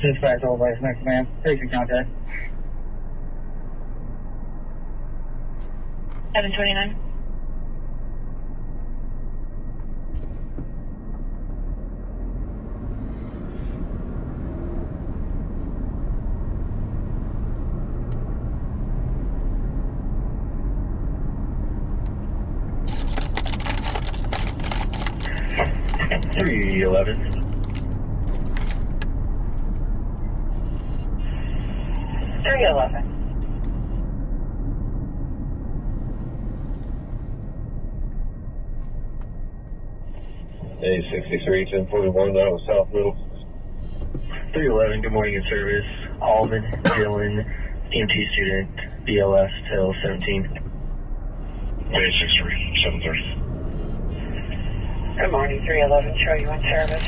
S3: Dispatch all Lexington command. Taking contact.
S4: 729.
S1: $311. A63, 1041, that was South Middle.
S9: 311, good morning in service. Alvin, Dylan, EMT student, BLS till 17.
S1: A63, 730.
S2: Good morning, 311, show you in service.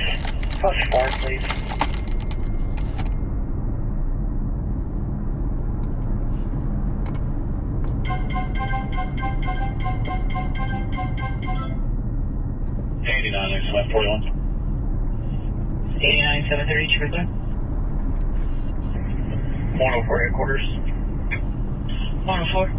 S2: Post 4, please.
S3: Left 41.
S9: 89, 730, Trooper.
S3: 104 headquarters.
S4: 104.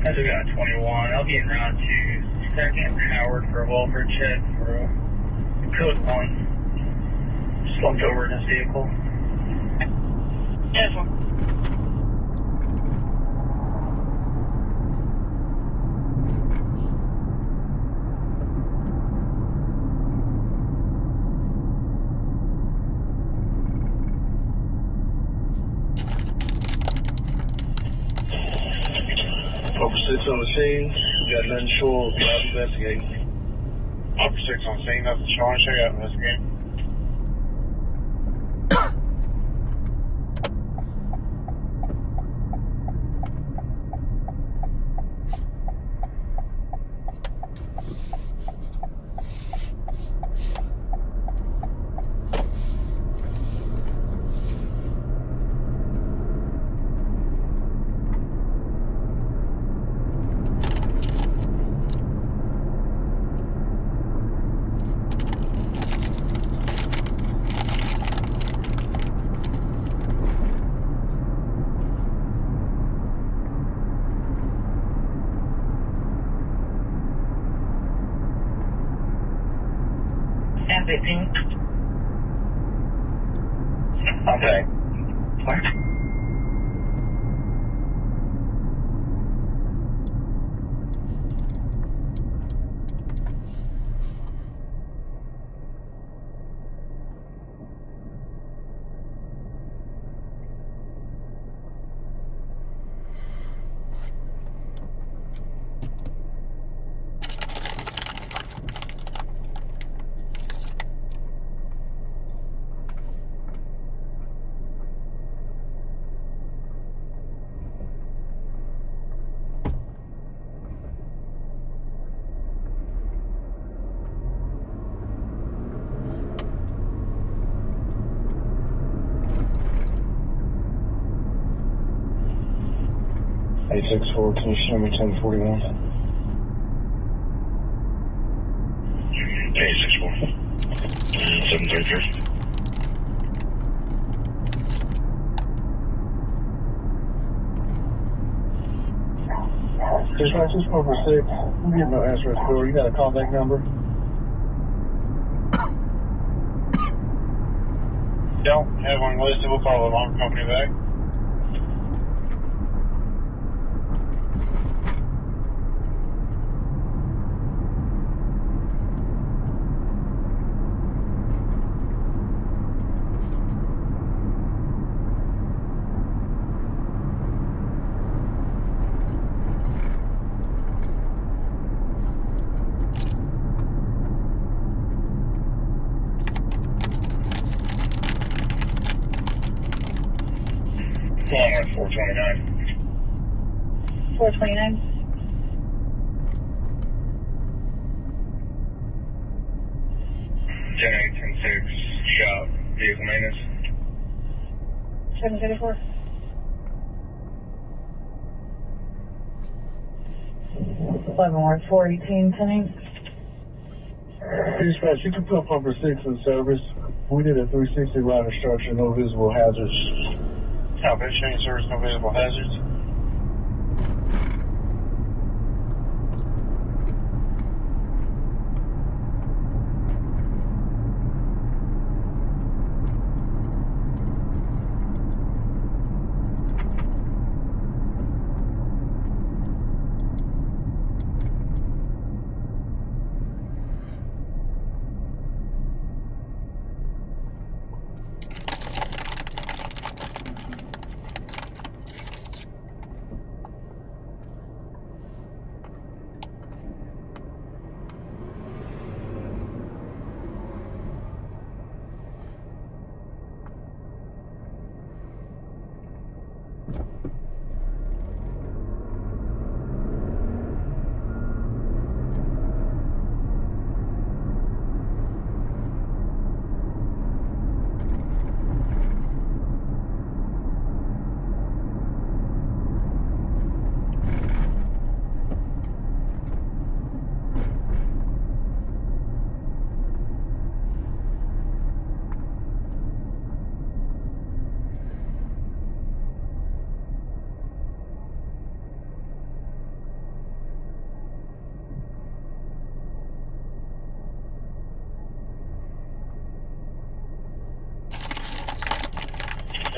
S3: As we got 21, I'll be en route to 2nd Howard for a welfare check for code 1. Slumped over in his vehicle.
S4: 10-4.
S1: Officer 6 on the scene. Got nothing to show. I'll investigate.
S3: Officer 6 on scene, nothing showing. Check out investigate.
S7: F18.
S3: Okay.
S1: Eight-6-4, can you show me 1041?
S3: 864. 733.
S1: Dispatch, this 446. I'm getting no answer at the door. You got a callback number?
S3: Don't have one listed. We'll call the alarm company back. Long 429.
S4: 429.
S3: 10-8, 10-6, shop, vehicle maintenance.
S4: 734. 11 418, 10-8.
S1: Dispatch, you can put pumper 6 in service. We did a 360 route instruction, no visible hazards.
S3: Copy, change service, no visible hazards.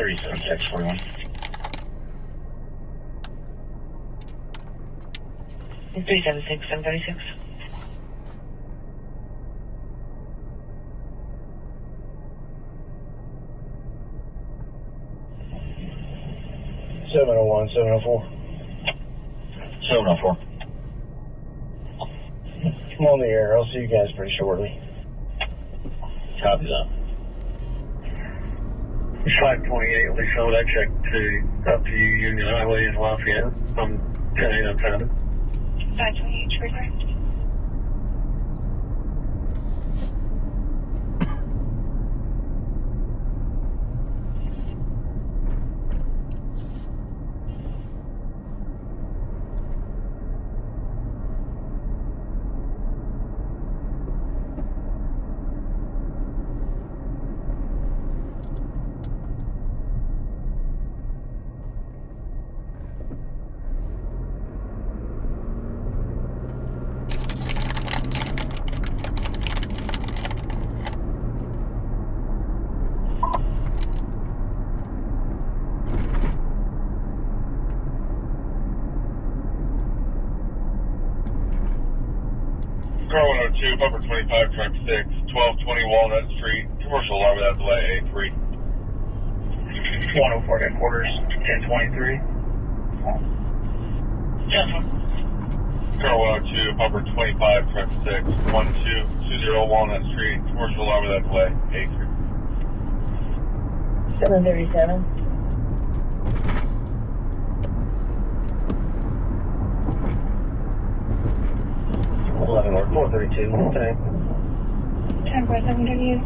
S3: $37,641.
S7: It's 376, 736.
S1: Seven 704.
S3: 704.
S1: I'm on the air. I'll see you guys pretty shortly.
S3: Copy that. 528, at least I checked to up to Union Highway in Lafayette from 10-8 unfounded.
S7: 528, correct.
S3: 2, Puffer 25, truck 6, 1220 Walnut Street, commercial alarm without delay, A3.
S9: 104 headquarters, 1023.
S3: Car 102, Puffer 25, truck 6, 1220 Walnut Street, commercial alarm without delay, A3.
S4: 737.
S9: North 432. Okay.
S4: 1047 to you.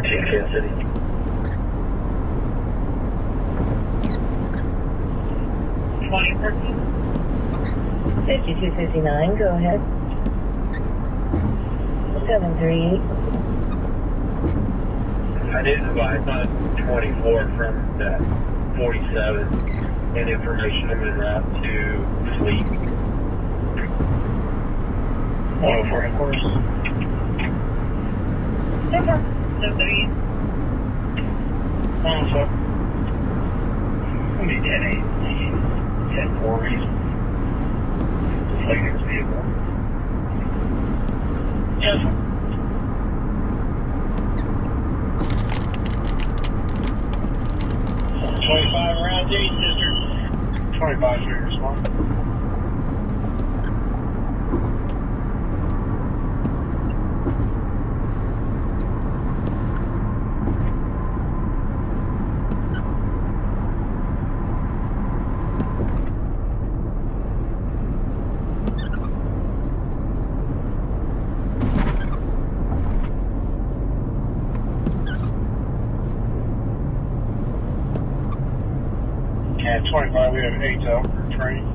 S9: Kansas City.
S4: $20.14. 5259, go ahead. 738.
S9: I did advise on 24 from that 47 and information I'm en route to Fleet. 104 headquarters.
S4: 738.
S9: 104. It'll be 10-8. 10-4 reason. Deflating his vehicle.
S4: Yes, sir.
S9: 25 around D, sister. 25 is your response. At 25, we have 8 out for training.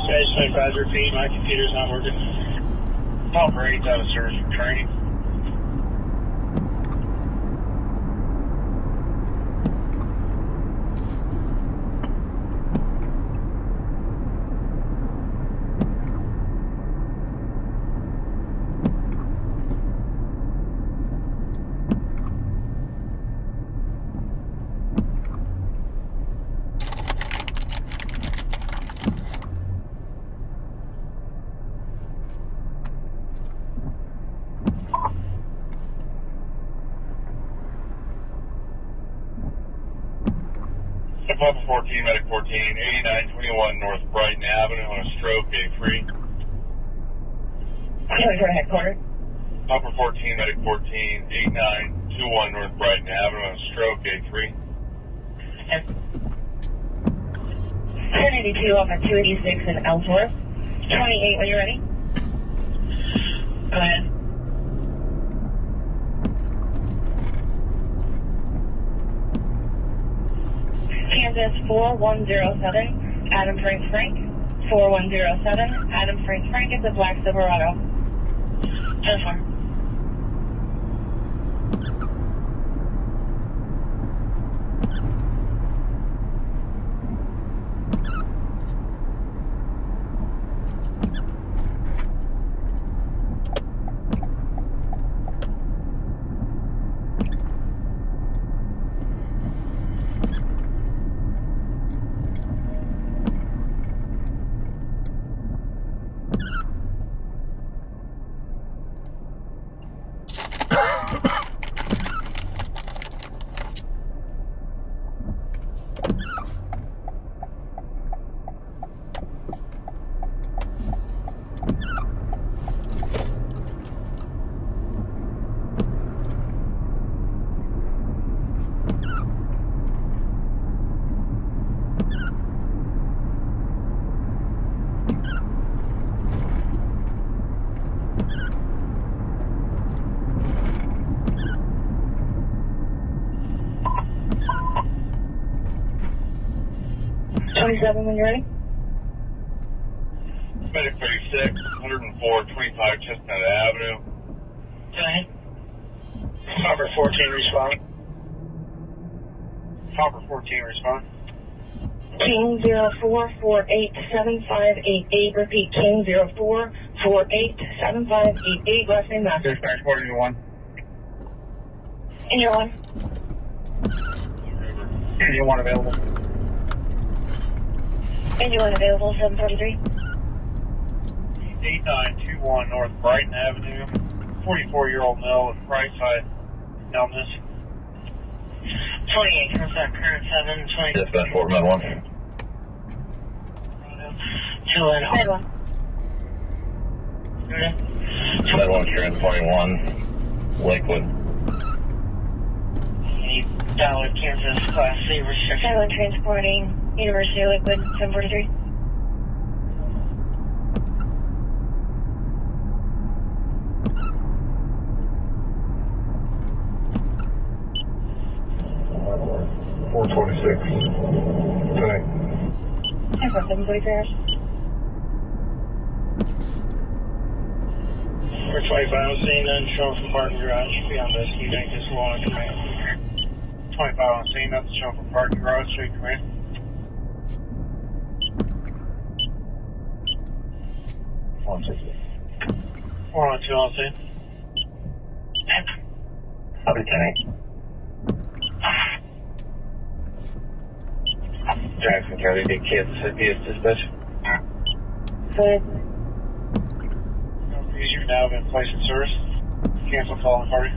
S9: Page 25, repeat, my computer's not working. Pumper 8 out of service for training.
S3: Puffer 14, Medic 14, 8921 North Brighton Avenue on a stroke, A3.
S4: For headquarters.
S3: Puffer 14, Medic 14, 8921 North Brighton Avenue on a stroke, A3.
S4: 1082 off at 286 in Ellsworth. 28 when you're ready. Go ahead. Kansas 4107, Adam Frank. 4107, Adam Frank, it's a black Silverado. 10-4. When you're ready.
S3: Medic 36, 104, 25 Chestnut Avenue.
S1: Go ahead. Hopper 14, respond. Hopper 14, respond.
S4: King 04487588. Repeat, King 04487588. Last name Master.
S1: Dispatch 41.
S4: Engine 1.
S1: Engine 1 available.
S4: Engine 1 available, 743.
S1: 8921 North Brighton Avenue. 44-year-old male with right side illness.
S4: 28, current 720.
S6: Dispatch 4, Med 1.
S4: 2 and Med 1.
S6: Med 1, Trans 21. Lakewood.
S4: Dollar Kansas Class C restriction. Silent transporting University of Lakewood, 743.
S6: .426. Tonight.
S4: 743.
S1: 425 on scene, none shown from parking garage. Beyond this, you make this law on command. 25 on scene, nothing shown from parking garage. Straight command. 412 on scene.
S6: Copy, 10-8. Jackson County, Big Kansas City is dispatch.
S4: Good.
S1: You've now been placed in service. Cancel call and party.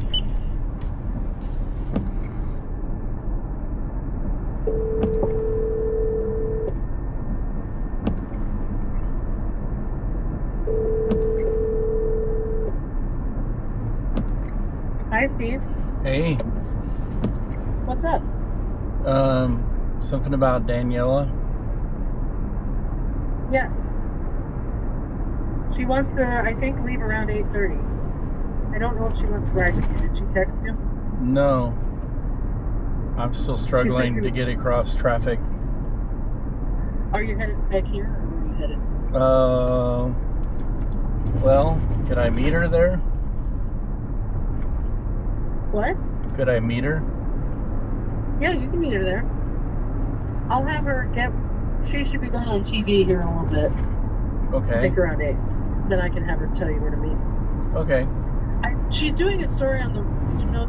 S14: Hi, Steve.
S10: Hey.
S14: What's up?
S10: Something about Daniela.
S14: Yes. She wants to, I think, leave around 8:30. I don't know if she wants to ride with you. Did she text you?
S10: No. I'm still struggling to get across traffic.
S14: Are you headed back here, or where are you headed?
S10: Well, could I meet her there?
S14: What?
S10: Could I meet her?
S14: Yeah, you can meet her there. I'll have her she should be done on TV here in a little bit.
S10: Okay.
S14: I think around 8. Then I can have her tell you where to meet.
S10: Okay.
S14: She's doing a story on the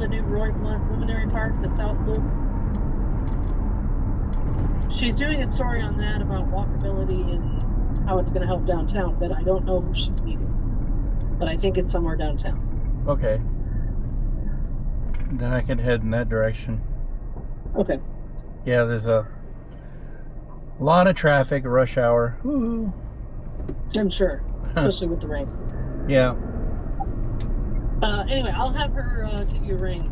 S14: new Roy Blunt Luminary Park, the South Loop. She's doing a story on that about walkability and how it's going to help downtown, but I don't know who she's meeting. But I think it's somewhere downtown.
S10: Okay. Then I can head in that direction.
S14: Okay.
S10: Yeah, there's a lot of traffic, rush hour. Woo-hoo.
S14: I'm sure, especially with the rain.
S10: Yeah.
S14: Anyway, I'll have her give you a ring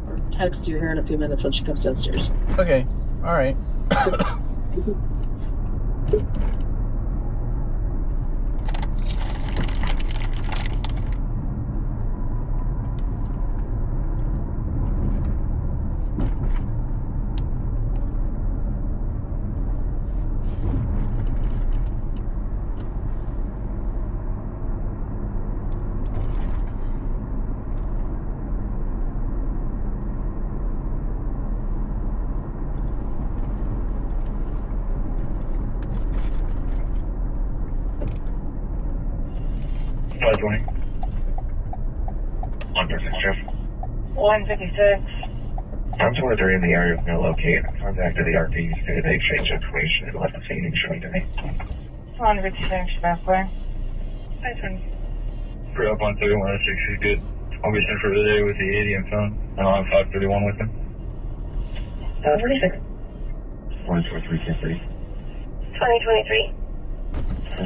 S14: or text you here in a few minutes when she comes downstairs.
S10: Okay. All right.
S6: Under
S4: 156.
S6: I'm told they're in the area of no locate. I contacted the RP, stated they exchanged information and left the scene and showing to me.
S4: 156, that's where. Nice one.
S6: Pre up on 3106 is good. I'll be sent for the day with the ADM phone, and I'll have 531 with him.
S4: 46.
S6: 143, 10-3.
S4: 2023.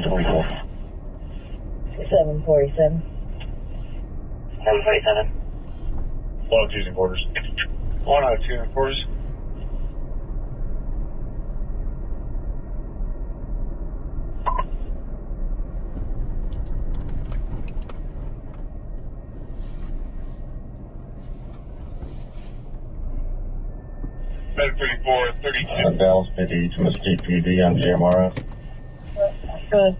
S6: 10-24.
S4: 747. 747.
S1: 102 and quarters. 102 and quarters.
S3: Med 34, 32.
S6: Dallas PD to Mesquite PD on GMRS.
S4: Good.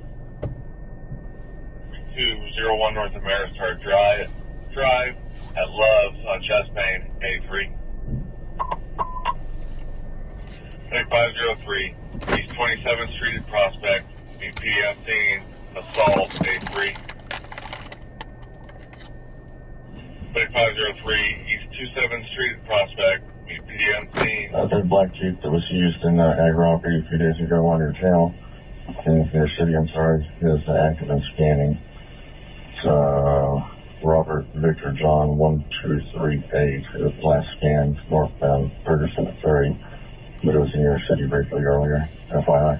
S3: 201 North Ameristar Drive, at Love's on Chastain, A3. 503, East 27th Street at Prospect, PM scene, assault, A3. 503, East 27th Street at Prospect, PM scene.
S6: That black Jeep that was used in ag robbery a few days ago on your channel, in your city, I'm sorry, is active and scanning. So, Robert Victor John 1238, it was last scanned northbound Ferguson at 30. But it was in your city briefly earlier, FYI.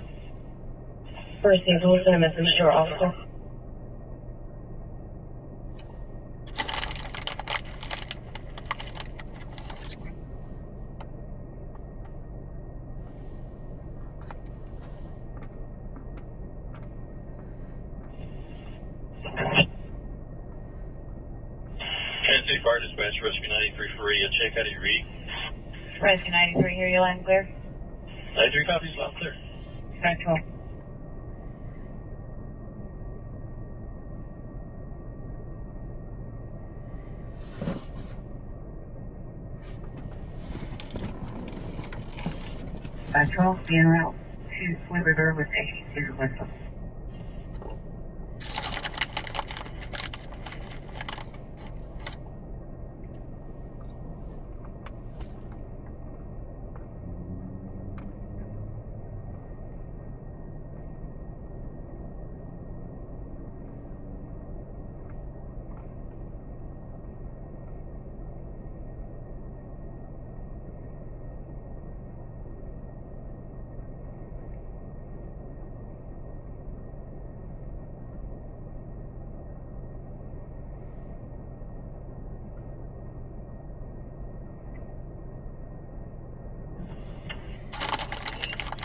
S4: First thing, who's going to miss a short officer?
S15: Kansas City Fire Dispatch, Rescue 93 for a check out of your read.
S4: Rescue 93, hear you loud and clear.
S15: 93 copies, loud and clear.
S4: Okay, cool. Patrol, be en route to Swift River with a whistle.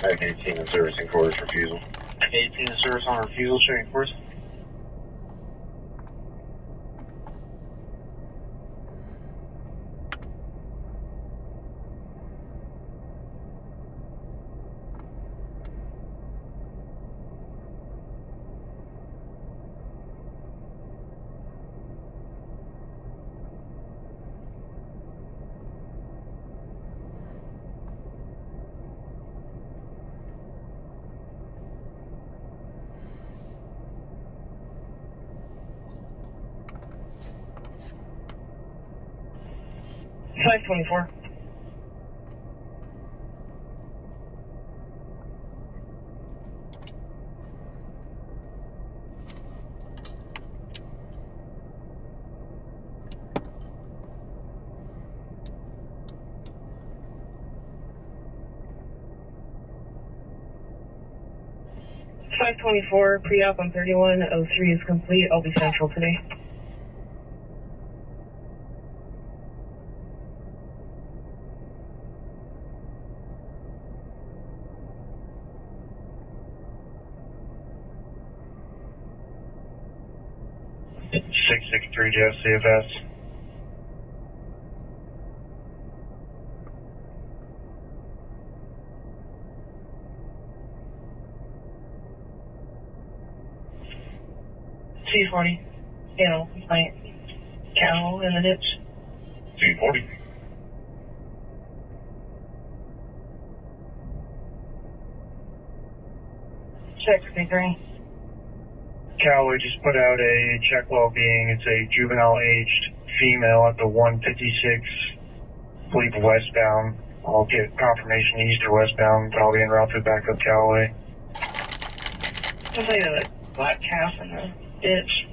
S6: Ag 18 in service in quarters refusal.
S15: Ag 18 in service on refusal, showing course.
S4: Five 24. .524, pre-op on 3103 is complete. I'll be central today.
S15: Jeff, CFS.
S4: C40. Complaint. Cow in the ditch.
S6: C40.
S4: Check 63.
S15: Callaway just put out a check well-being. It's a juvenile-aged female at the 156, I believe westbound. I'll get confirmation east or westbound, but I'll be en route to back up Callaway.
S4: Looks like a black calf in the ditch.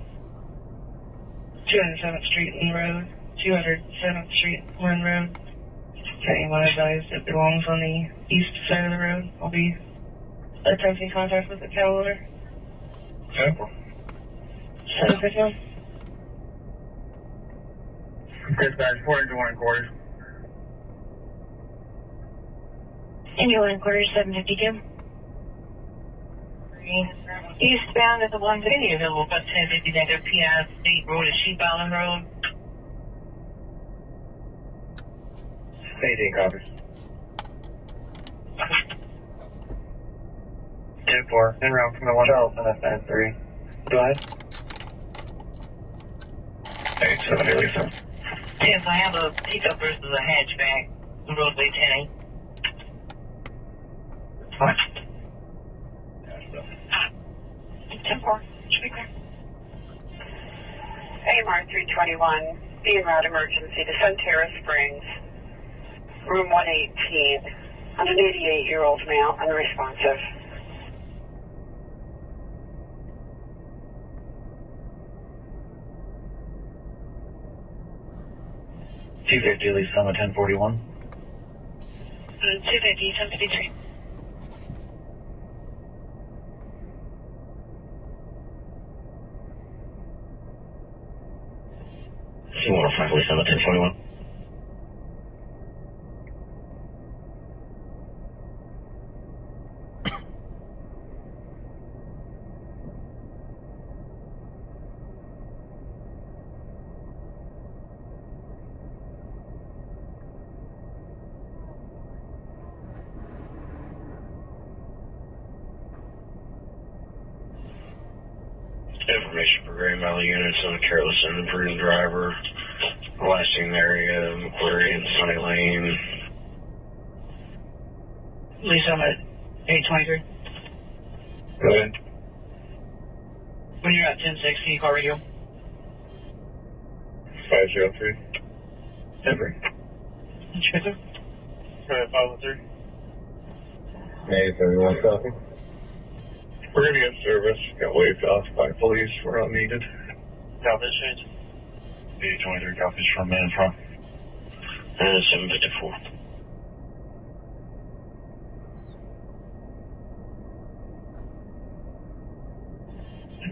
S4: 207th Street Lynn Road. 207th Street Lynn Road. If anyone advised it belongs on the east side of the road, I'll be attempting contact with the cow owner.
S15: Okay.
S4: Send it to
S15: Dispatch 4-1 quarters.
S4: Inland quarters 752. Eastbound at the 150 available bus 1050 negative PS State Road at Sheep Island Road.
S15: 18 copies. 10-4, en route from the 1 Charleston S93. Go ahead.
S6: 8787.
S7: Yes, I have a pickup versus a hatchback. Roadway 10.
S1: Fine.
S7: 10-4. Should be clear.
S18: AMR 321, being route emergency to Sun Terrace Springs, room 118, on an 88-year-old male, unresponsive.
S9: Lisa, 1041.
S7: 250, 1053.
S9: C105, Lisa, 1041.
S19: Information for Gray Valley units on a careless and imprudent driver, blasting the area, Macquarie and Sunny Lane.
S7: Lisa, I'm at 823.
S19: Go ahead.
S7: When you're at 1060, call radio.
S19: 503.
S1: Every.
S7: Inspector.
S19: 503.
S1: Hey, 31 copy.
S6: We're going to get service. Got waved off by police. We're not needed.
S19: Copy change. 823 copies from man front. And 754.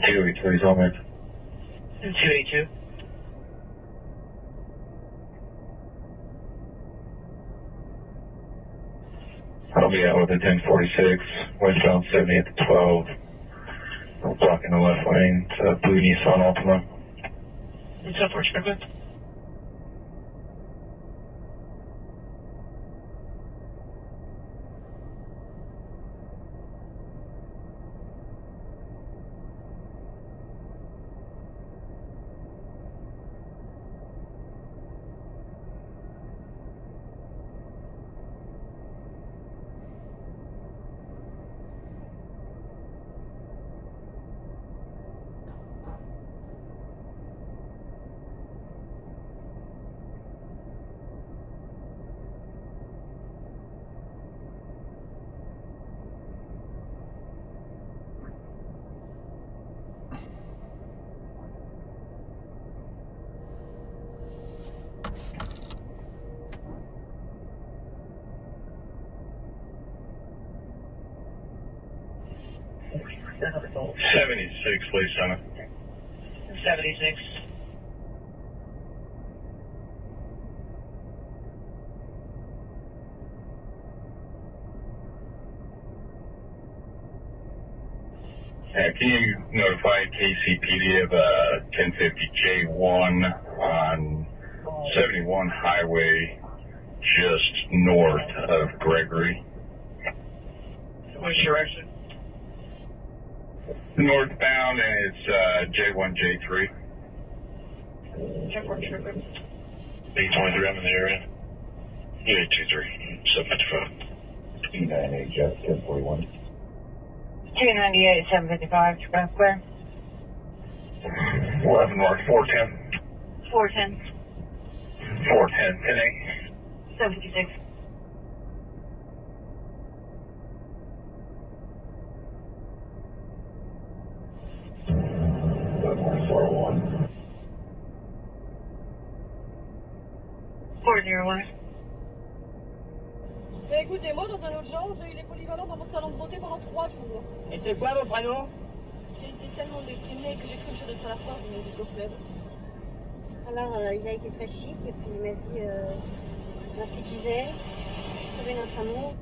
S1: 283's on there.
S7: 282.
S1: I'll be out with a 1046, westbound 70 at the 12. Blocking the left lane. It's a blue Nissan Altima.
S7: What's up, Inspector?
S19: Oh, 76, please, Senate.
S7: 76.
S3: Can you notify KCPD of 1050J1 on 71 Highway just north of Gregory?
S7: Which direction?
S3: Northbound, and it's J1, J3.
S7: Check for Inspector.
S19: 823, I'm in the area. 823, 755.
S1: 298, Jeff, 1041.
S4: 298, 755, Express Square.
S1: 11 North, 410.
S4: 410.
S1: 410, 10
S4: 756.
S1: .401.
S4: 401.
S22: Mais écoutez, moi, dans un autre genre, j'ai eu les polyvalents dans mon salon de beauté pendant 3 jours.
S7: Et c'est quoi vos prénoms?
S22: J'ai été tellement déprimée que j'ai cru que je serais à la force de mon disco club.
S24: Alors, il a été très chic et puis il m'a dit ma petite Gisèle, sauvez notre amour.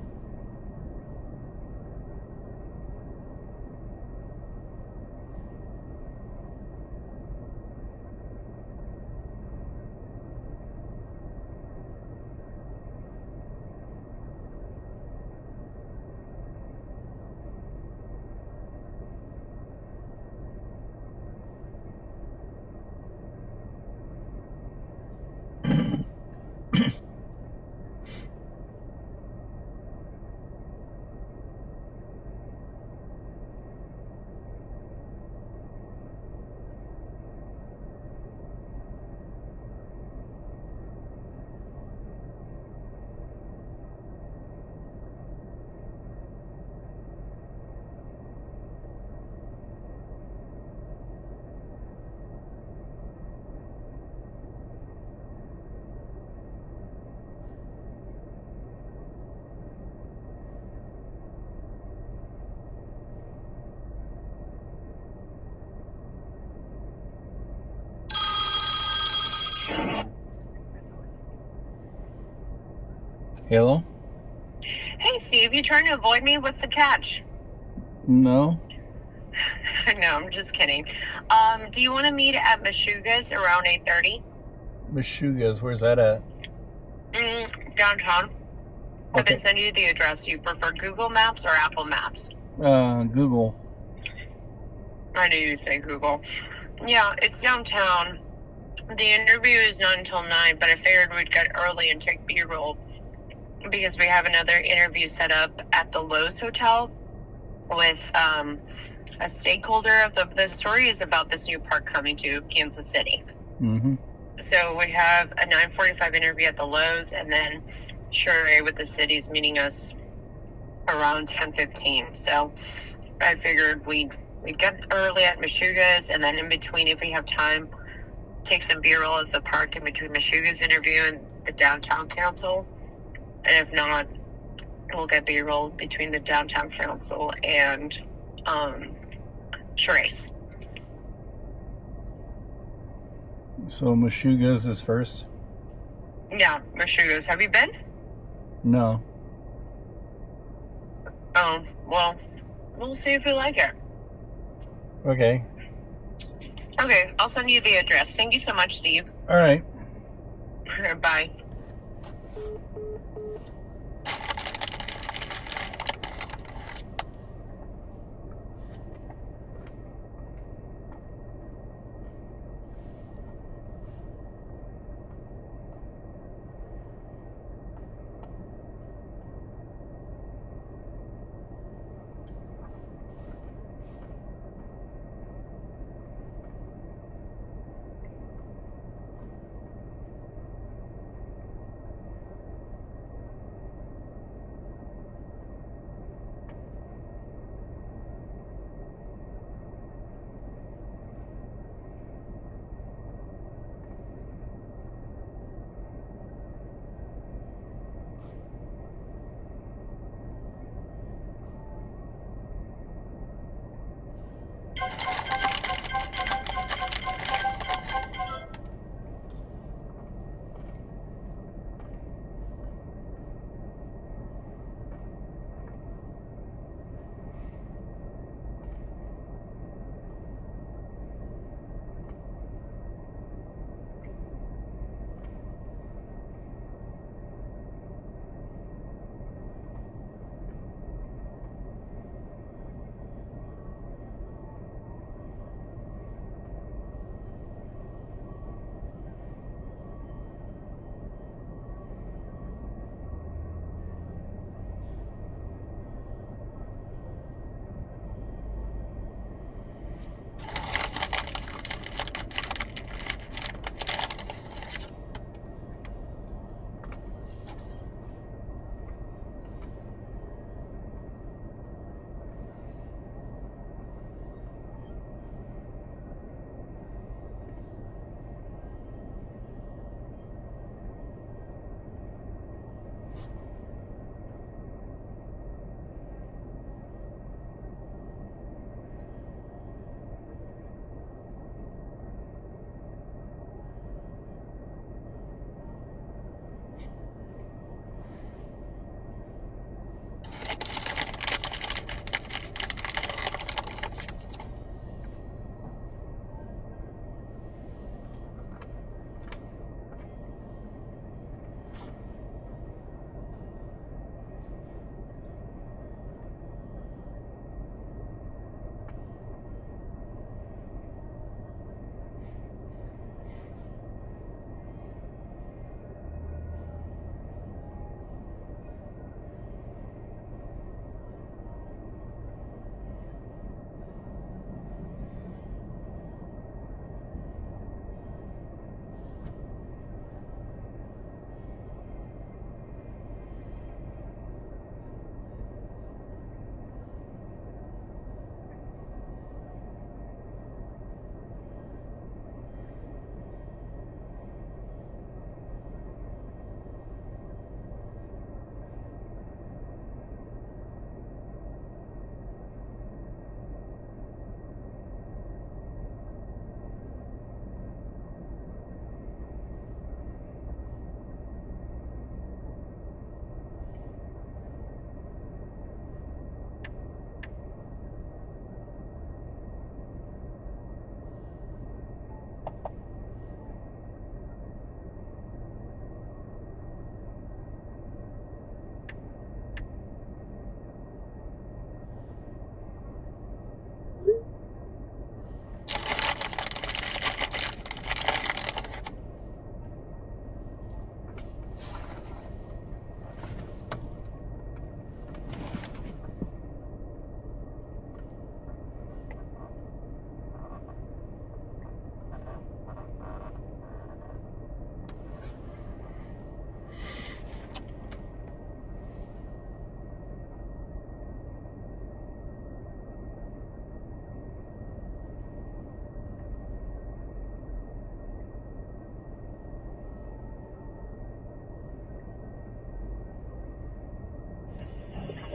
S10: Hello?
S11: Hey, Steve, you trying to avoid me? What's the catch?
S10: No?
S11: No, I'm just kidding. Do you want to meet at Meshuggah's around 8:30?
S10: Meshuggah's, where's that at?
S11: Downtown. I
S10: Okay.
S11: can send you the address. Do you prefer Google Maps or Apple Maps?
S10: Google.
S11: I knew you'd say Google. Yeah, it's downtown. The interview is not until 9, but I figured we'd get early and take B-roll because we have another interview set up at the Lowe's Hotel with a stakeholder of the story is about this new park coming to Kansas City.
S10: Mm-hmm.
S11: So we have a 9:45 interview at the Lowe's, and then Sherry with the city's meeting us around 10:15. So I figured we'd get early at Meshuggah's, and then in between, if we have time, take some B-roll of the park in between Meshuggah's interview and the downtown council. And if not, we'll get B-roll between the downtown council and Sherry's.
S10: So Meshuggah's is first?
S11: Yeah, Meshuggah's. Have you been?
S10: No.
S11: Oh, well, we'll see if you like it.
S10: Okay.
S11: Okay, I'll send you the address. Thank you so much, Steve.
S10: All right.
S11: Bye.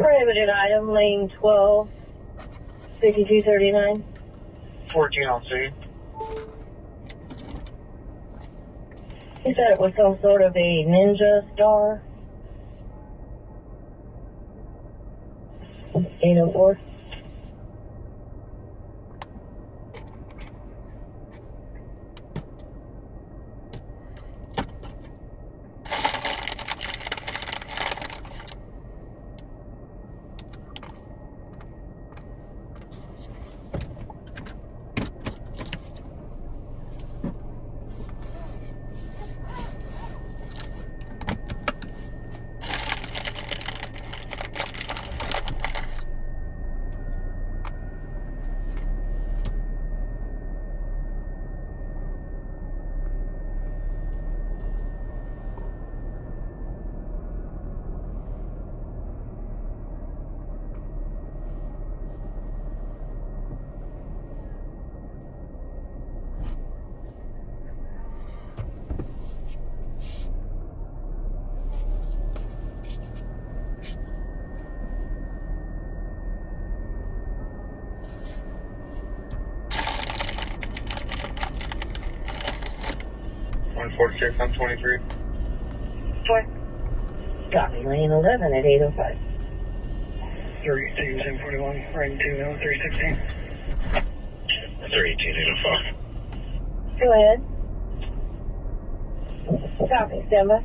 S4: Prohibited item, lane 12, 5239.
S15: 14 on scene.
S4: He said it was some sort of a ninja star. 804.
S15: On 23.
S4: Copy, lane 11 at 805.
S15: 32, 1041, riding 2 now, 316.
S19: 318, 805.
S4: Go ahead. Copy, stand by.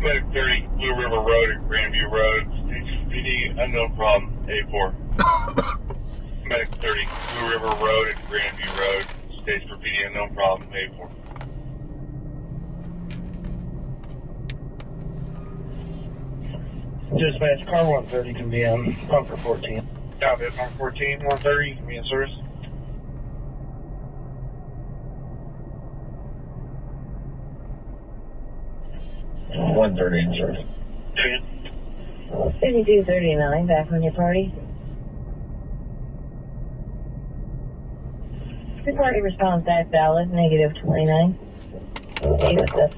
S3: Medic 30, Blue River Road at Grandview Road, Stage PD, unknown problem, A4. Medic 30, Blue River Road at Grandview Road, Stage for PD, unknown problem, A4.
S15: Dispatch, car 130 can be on Bunker 14. Copy, Bunker 14, 130, you can be in service.
S19: One 30 in service.
S4: 5239, back on your party. Your party response back valid, negative 29. Stay with us.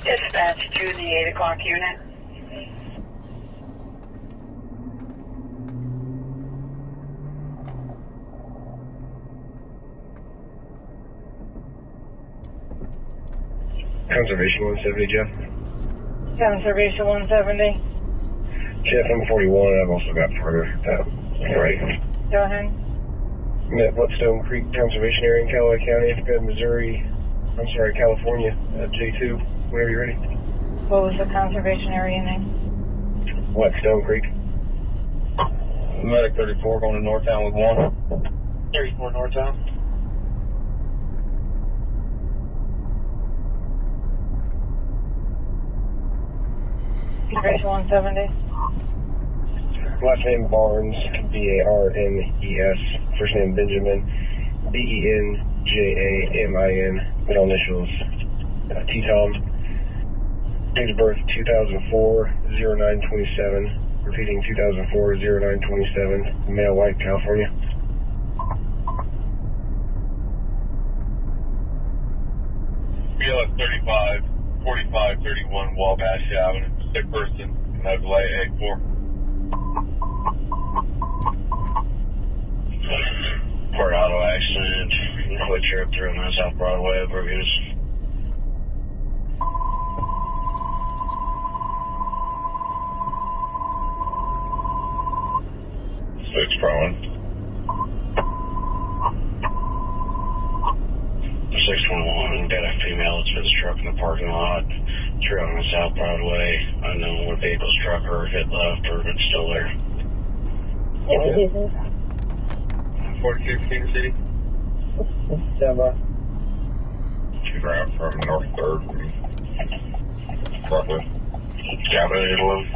S18: Dispatch to the 8 o'clock unit.
S15: Conservation 170, Jeff.
S4: Conservation 170.
S15: Jeff, I'm 41, and I've also got further. Right.
S4: Go ahead.
S13: I'm at Whetstone Creek Conservation Area in Callaway County, California, J2, whenever you're ready.
S4: What was the conservation area name?
S13: Whetstone Creek.
S1: Medic 34 going to Northtown with 1.
S13: 34 Northtown.
S4: Conservation 170.
S13: Last name Barnes, B-A-R-N-E-S. First name Benjamin, B-E-N-J-A-M-I-N. Middle initials T-Tom. Date of birth 2004-09-27. Repeating 2004-09-27. Male, white, California.
S3: BLS 35, 4531 Wabash Avenue. Sick person, no delay, A4.
S19: Port auto accident. Quick trip through on South Broadway, Bermudas.
S3: 6 prone.
S19: 611, got a female that's been struck in the parking lot. Trail on South Broadway. Unknown what vehicle struck her, hit left, or if it's still there.
S1: 42 King City.
S13: Stand by.
S3: She's around from North 3rd. Roughly.
S19: Cabin 811.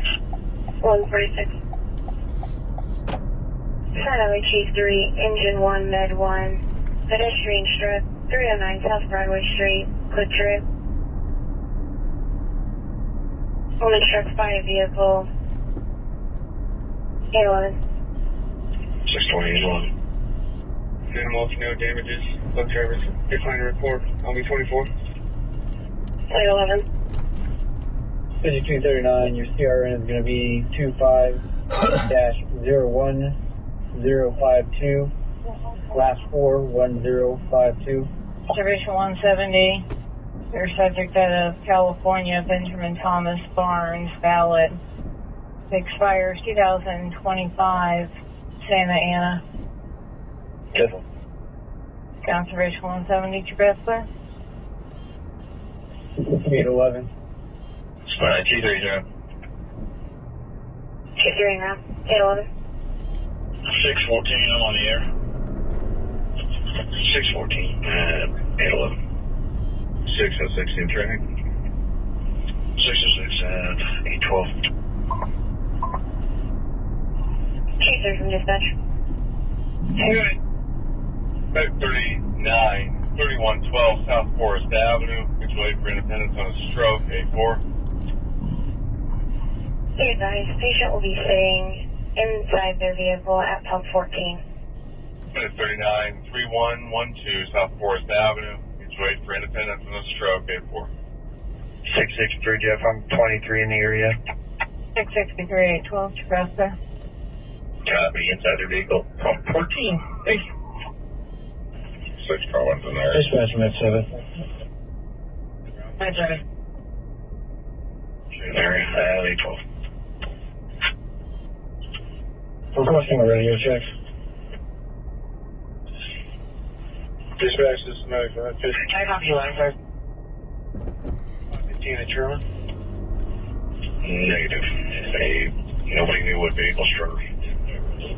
S18: 146. Highway Chief 3, Engine 1, Med 1. Pedestrian struck, 309 South Broadway Street. Quick trip. Only struck by a vehicle. 811.
S19: 620
S1: Minimal to no damages. Bug drivers decline to report. I'll be 24.
S18: 811.
S13: 5239, your CRN is going to be 25-01052. Last 41052.
S4: Conservation 170. Your subject out of California, Benjamin Thomas Barnes, valid. Expires 2025, Santa Ana.
S13: Yes.
S4: Conservation 170, your best clear?
S13: 811.
S3: Spy T30.
S18: Chief 3 now. 811.
S19: 614, I'm on the air. 614, 811.
S3: 606 in traffic.
S19: 606 at 812.
S18: Chief 3 from dispatch.
S3: Okay. Med 39, 3112 South Forest Avenue. Which way for Independence on a stroke, A4.
S18: Be advised, patient will be staying inside their vehicle at pump 14.
S3: Med 39, 3112 South Forest Avenue. Wait for Independence on a stroke, A4.
S13: 663, Jeff. I'm 23 in the area.
S4: 663, 812, your best clear?
S3: Copy, inside their vehicle. Pump 14. Thank you. 6 Collins in there.
S13: Dispatch Med 7.
S4: Med 7.
S19: Area, 812.
S13: Requesting a radio check.
S1: Dispatch, this is Medic 15.
S4: I copy you, sir.
S13: 15 at Sherman.
S19: Negative. Nobody knew what vehicle struck.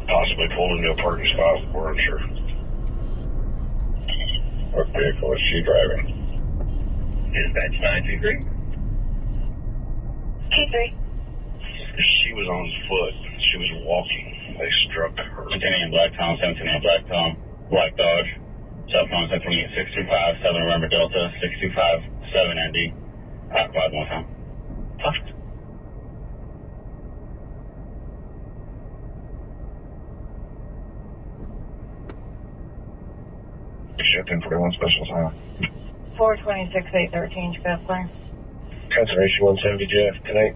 S19: Possibly pulled into a parking spot, we're unsure.
S3: What vehicle is she driving?
S19: Dispatch 923.
S18: Chief 3.
S19: She was on foot. She was walking. They struck her.
S3: Lieutenant Black Tom, 17 Black Tom, Black Dodge. Cell phone 728-625, 7 November Delta, 625, 7 ND. Quad one time.
S13: Shipped in 41 special time.
S4: 426-813, your best clear?
S13: Conservation 170, Jeff. Tonight.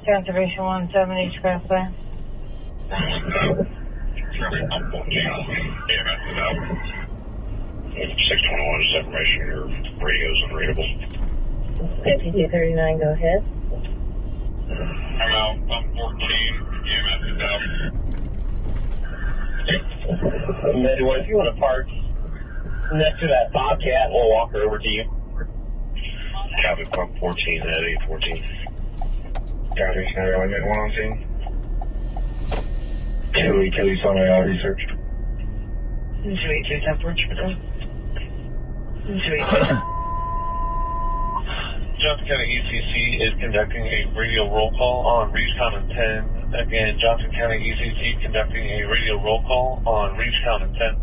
S4: Conservation 170, your best clear?
S3: I'm 14. AMS is out.
S19: 621 is information. Your radio's unreadable.
S4: 5239, go ahead.
S3: I'm out. I'm 14. EMS is out.
S13: Midway, if you want to park next to that Bobcat, we'll walk her over to you.
S19: Copy, pump 14 at 814.
S6: Copy, Schneider, I got one on scene. Kelly's on my research.
S7: 282 Temperance for them. 282.
S3: Johnson County ECC is conducting a radio roll call on Reach Common 10. Again, Johnson County ECC conducting a radio roll call on Reach Common 10.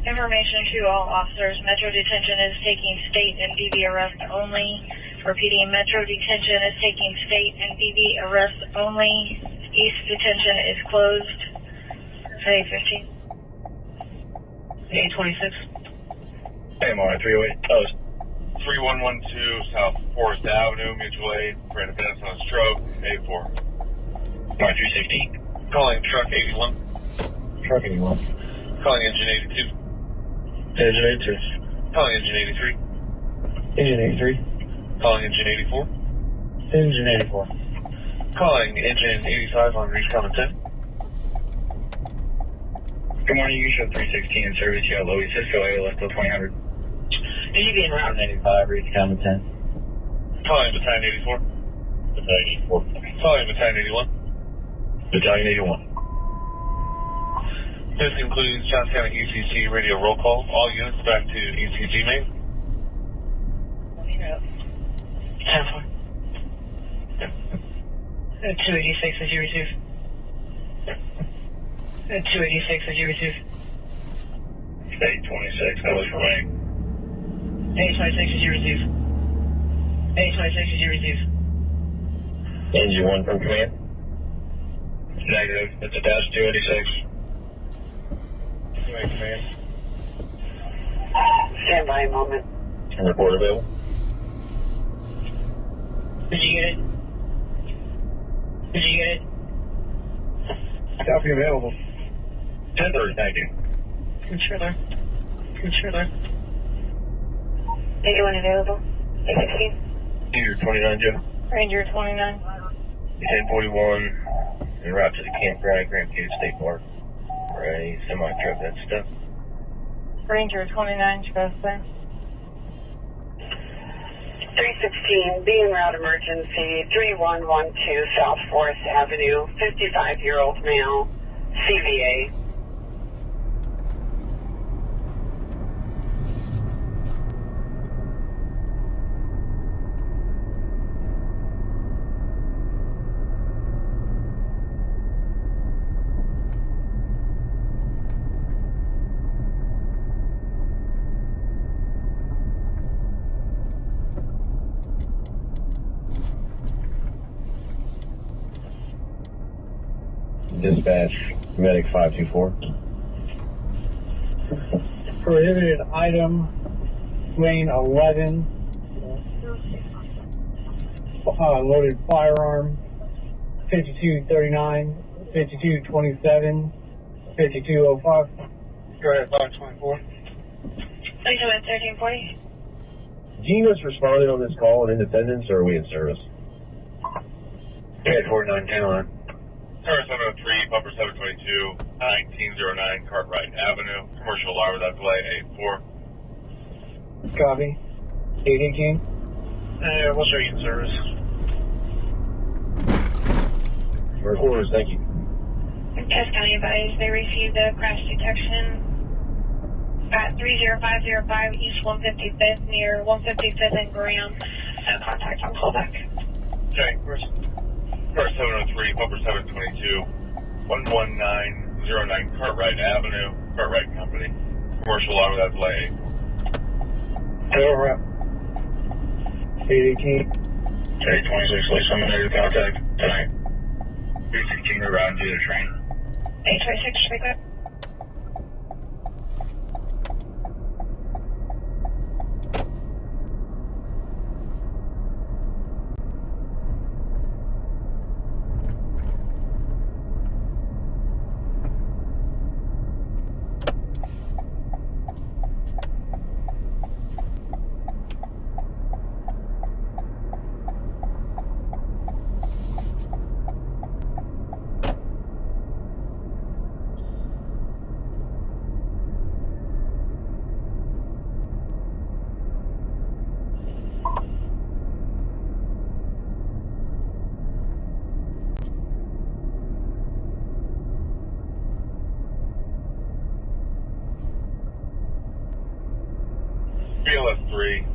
S4: Information to all officers. Metro detention is taking state and DV arrest only. Repeating, Metro detention is taking state and DV arrest only. East detention is closed. Say 15.
S7: 826.
S6: AMI 308. Oh,
S3: 3112 South Forest Avenue, mutual aid for an event on a stroke, A4.
S6: 316.
S3: Calling truck 81.
S6: Truck 81.
S3: Calling engine 82.
S6: Engine 82.
S3: Calling engine 83.
S6: Engine 83.
S3: Calling engine 84.
S6: Engine 84.
S3: Calling engine 85 on Reach Common 10.
S13: Good morning, you show 316 in service. You got Louis Cisco ALS till 2000.
S7: Did you get in route 85, Reach Common 10?
S3: Calling Battalion 84.
S6: Battalion 84.
S3: Calling Battalion 81.
S6: Battalion 81.
S3: This includes Johnson County ECC radio roll call. All units back to ECG main.
S7: 10-4. 286 as you receive. 286 as you receive.
S6: 826, that was for me.
S7: 826 as you receive. 826 as you receive.
S6: Engine 1 from command. Negative, it's attached to 286. Command.
S18: Stand by a moment.
S6: And report available.
S7: Did you get it? Did you get it?
S6: Copy available. 10-30, thank you.
S7: Controller.
S18: 81 available. 816.
S6: Here, 29, Joe.
S4: Ranger 29.
S6: 1041, en route to the campground, Grand Cave State Park. For a semi-truck, that stuff.
S4: Ranger 29, Chicago.
S18: 316, be en route emergency, 3112 South Forest Avenue, 55-year-old male, CVA.
S6: Dispatch, medic 524.
S10: Prohibited item, lane 11. Loaded firearm, 5239, 5227, 5205.
S6: Go ahead, 524.
S4: 1340.
S6: Gina's responded on this call in Independence, or are we in service? Go ahead, 4910 on.
S3: Tower 703, Bumper 722, 1909 Cartwright Avenue, commercial alarm without delay, 84.
S10: Copy. 818.
S6: We'll show you in service. Recorders, thank you.
S4: Test County advised they received a crash detection at 30505 East 155th near 155th and Graham. No contact on callback.
S3: Okay, Car 703, Bumper 722, 11909 Cartwright Avenue, Cartwright Company, commercial alarm without delay.
S10: Over. 818.
S6: 826, leave some negative contact tonight. 316, around to the train.
S4: 826, pick up.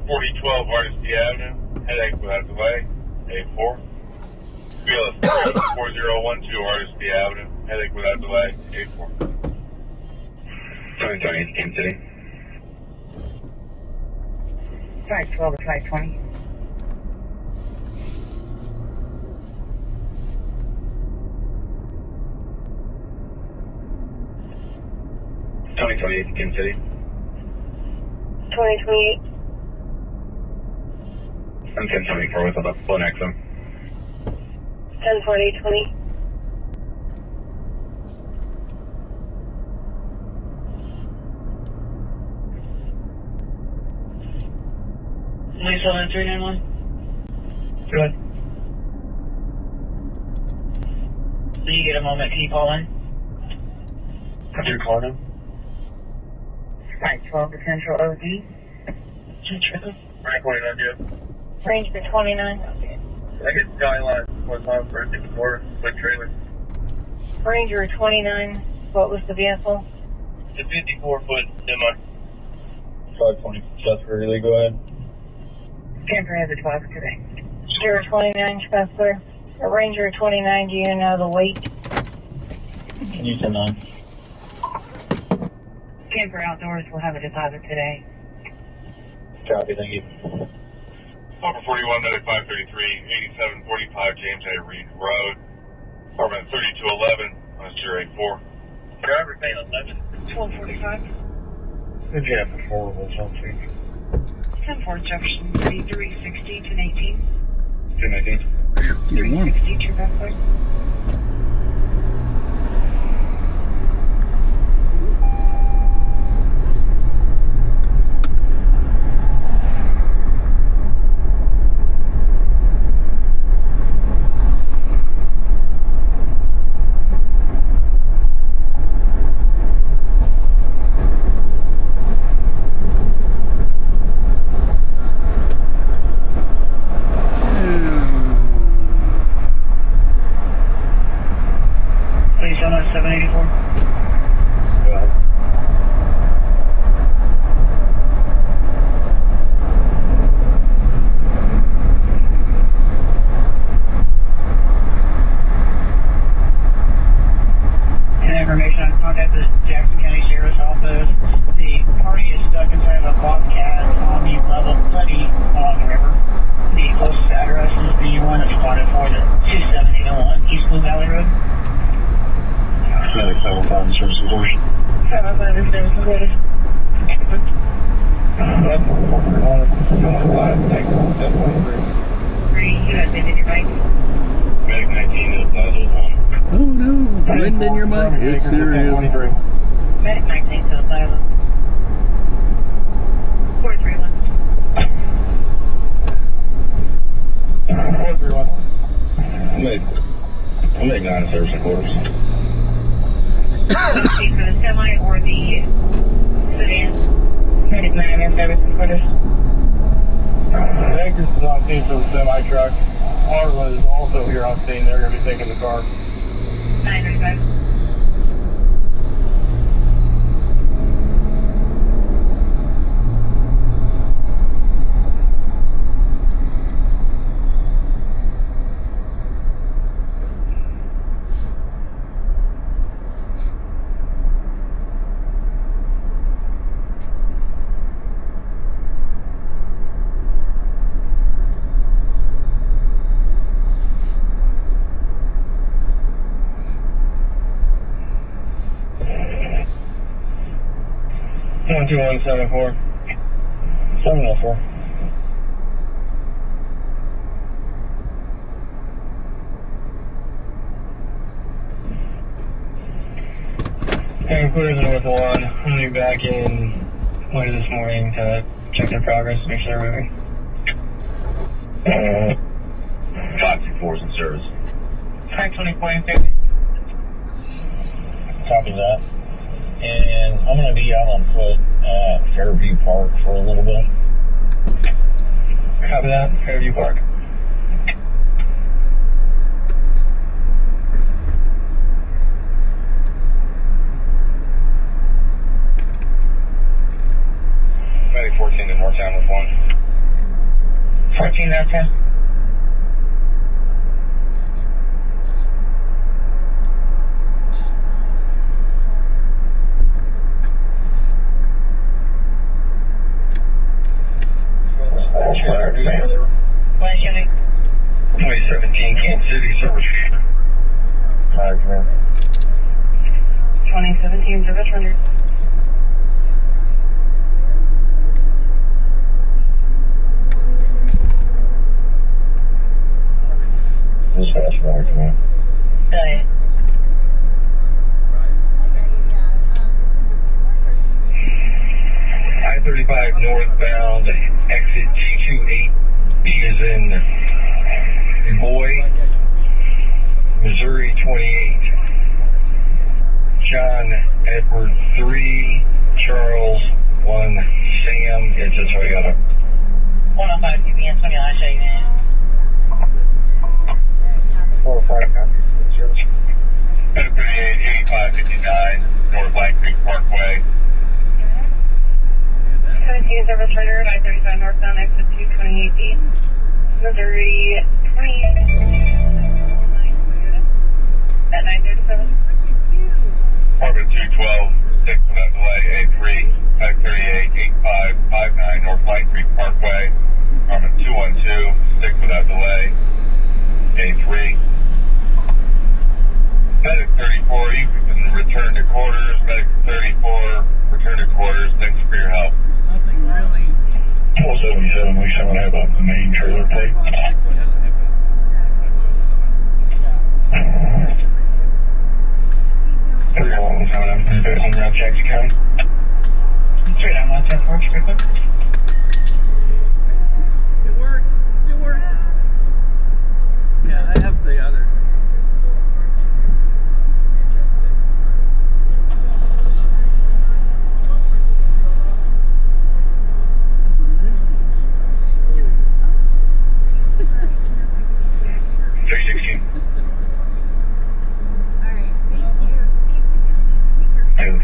S3: 4012 Hardesty Avenue, headache without delay, A4. BLS 4012 Hardesty Avenue, headache without delay, A4.
S9: 2020, Kansas City.
S4: 512 to 520.
S9: Kansas City.
S4: 2028.
S9: I'm 1074 with a full Nexum.
S4: 104020.
S7: Lisa on 391.
S9: Go ahead.
S7: So you get a moment, can you call in?
S9: After you call him?
S4: 512 to Central OD.
S9: Right, 29, good.
S4: Range for 29.
S9: I get Skyline, 1 for 64, quick trailer.
S4: Ranger 29. What was the vehicle?
S9: It's a 54-foot semi. 520, South Lee, go ahead.
S4: Camper has a 12 today. Zero 29, Spencer. A Ranger 29, do you know the weight?
S9: Can you 10-9?
S4: Camper Outdoors will have a deposit today.
S9: Copy, thank you.
S3: Number 41, medic 533, 8745 James A. Reed Road. Apartment 3211, on a 084.
S9: Driver paying 11.
S4: 1245.
S9: Good job, affordable, something.
S4: 10-4, Jefferson 3360 to 18.
S9: 219.
S10: Good morning.
S4: 360 to Bethlehem.
S10: Wind in your mic? It's serious.
S4: Medic 19 to the plaza. 431.
S9: 431. I'll make 9 service and quarters.
S4: See for the semi or the sedan? Medic 9 in service and quarters.
S9: Anchors is on scene for the semi truck. Harlan is also here on scene. They're going to be taking the car.
S4: 995.
S9: One 2174. 704. And clear the north one. I'm going to be back in later this morning to check their progress, make sure they're moving. 524 is in service.
S4: 524 in service.
S9: Copy that. And I'm going to be out on foot at Fairview Park for a little bit. Copy that, Fairview Park. Medic 14 to Northtown with 1.
S15: 28. John Edward 3, Charles 1, Sam. It's a Toyota.
S7: 105 QBN 29, show you in.
S15: 45 copy. Service.
S3: 38, 8559, North Black Creek Parkway.
S7: 17 service rider, 535 northbound, exit 228 Missouri 28. At 937.
S3: Orbit 212, 6 without delay, A3, Medic 38, 8559, North Black Creek Parkway. Orbit 212, 6 without delay, A3. Medic 34, you can return to quarters. Medic 34, return to quarters. Thanks for your help.
S10: There's nothing really.
S15: 477, we someone have a main trailer plate. Three on 7 around Jackson County.
S7: Straight on 110 quickly.
S10: It worked. It worked. Yeah, I have the other.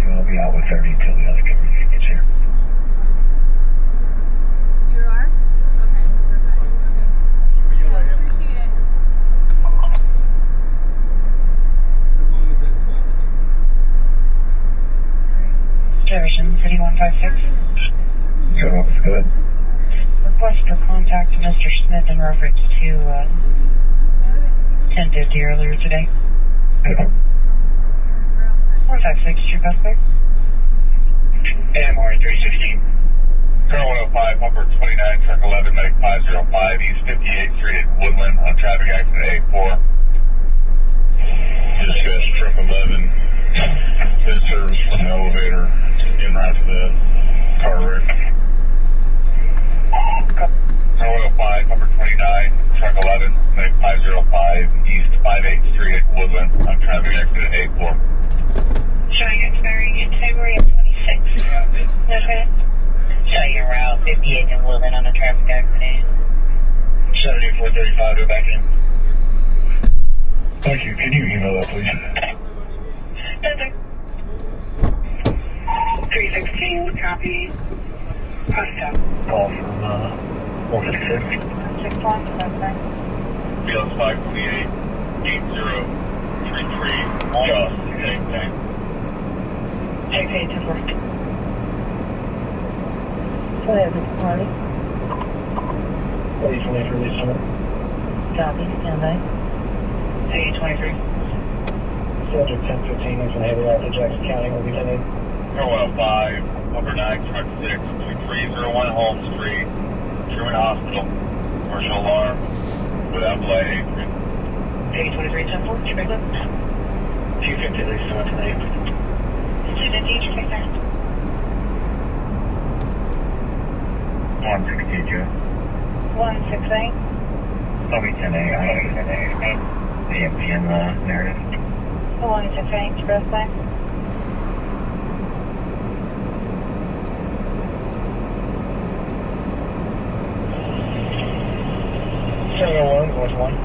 S15: I'll be out with 30 until the other community gets here.
S22: You are? Okay. Okay. Appreciate it.
S10: As long as that's valid.
S7: Division 3156.
S15: Good, looks good.
S7: Request for contact Mr. Smith in reference to 1050 earlier today. 156, true suspect.
S15: AMR 316.
S3: Car 105, Pumper 29, Truck 11, Medic 505, East 58th Street at Woodland on traffic accident A4.
S6: Dispatch Truck 11. Good service from the elevator en route to the car wreck.
S3: Car 105, Pumper 29, Truck 11, Medic 505, East 58th Street at Woodland on traffic accident A4.
S7: Showing expiring in February of 26. Okay. Showing your route 58 in Woodland on a traffic accident.
S15: 7435, go back in. Thank you. Can you email that, please?
S18: 316, copy. Post
S15: Call from 156.
S7: 61, suspect.
S3: BLS 528, 8033, just same thing.
S7: Take 8 to 4. Go ahead, Mr. Marty.
S15: 8023, release summit.
S7: Copy, stand by. 823.
S15: Subject 1015 is in heavy route to Jackson County, will be delayed.
S3: Car 105, Pumper 9, Truck 6, 2301 Holmes Street, Truman Hospital, commercial alarm, without delay,
S7: 823, 10-4, check back up.
S15: 250, release summit tonight.
S7: 250, check back there.
S15: 160, Joe.
S7: 168.
S15: I'll be 10A, I am 10A. AMP in the narrative.
S7: 168, express back.
S15: What's one?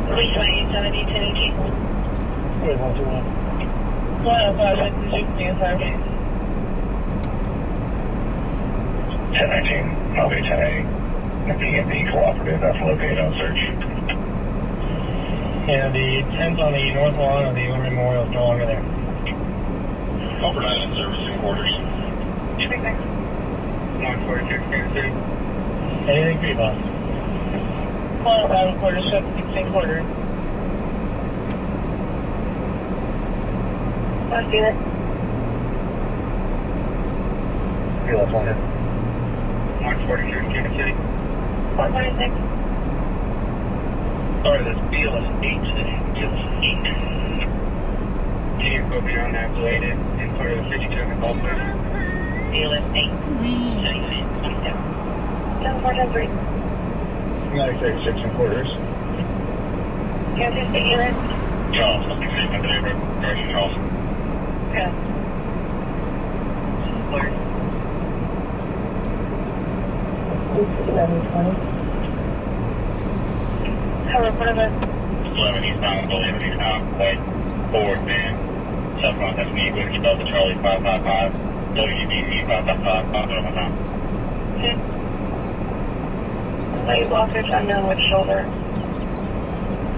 S7: Release 870, 1018.
S15: Where's 121?
S7: 105, inside.
S15: 1019, I'll be 10A. The PNP cooperative, that's located on search.
S13: And the 10th on the north lawn of the War Memorial is no longer there.
S3: Pumper 9 in service in quarters.
S7: Check back.
S13: 146, anything for you, boss?
S7: 105 quarters, 16 quarters. Let's do it.
S15: Feel that's one hit.
S13: 146, Kansas City.
S7: 126.
S13: Sorry, that's BLS 8 today. BLS 8. Can you go beyond that related and part of the 52 in the ball player?
S7: BLS 8. 7410-3.
S15: 936 and quarters.
S7: Kansas City, Ellis.
S3: Charles, something safe in the neighborhood. Direction Charles.
S4: Okay. Word. 1120. Cover, what about
S3: 11 eastbound, 11 eastbound, white, forward van. Cell phone, that's me, Whiskey Delta Charlie 555, WBC 555, 555.
S4: Okay. Late blockage, unknown which shoulder.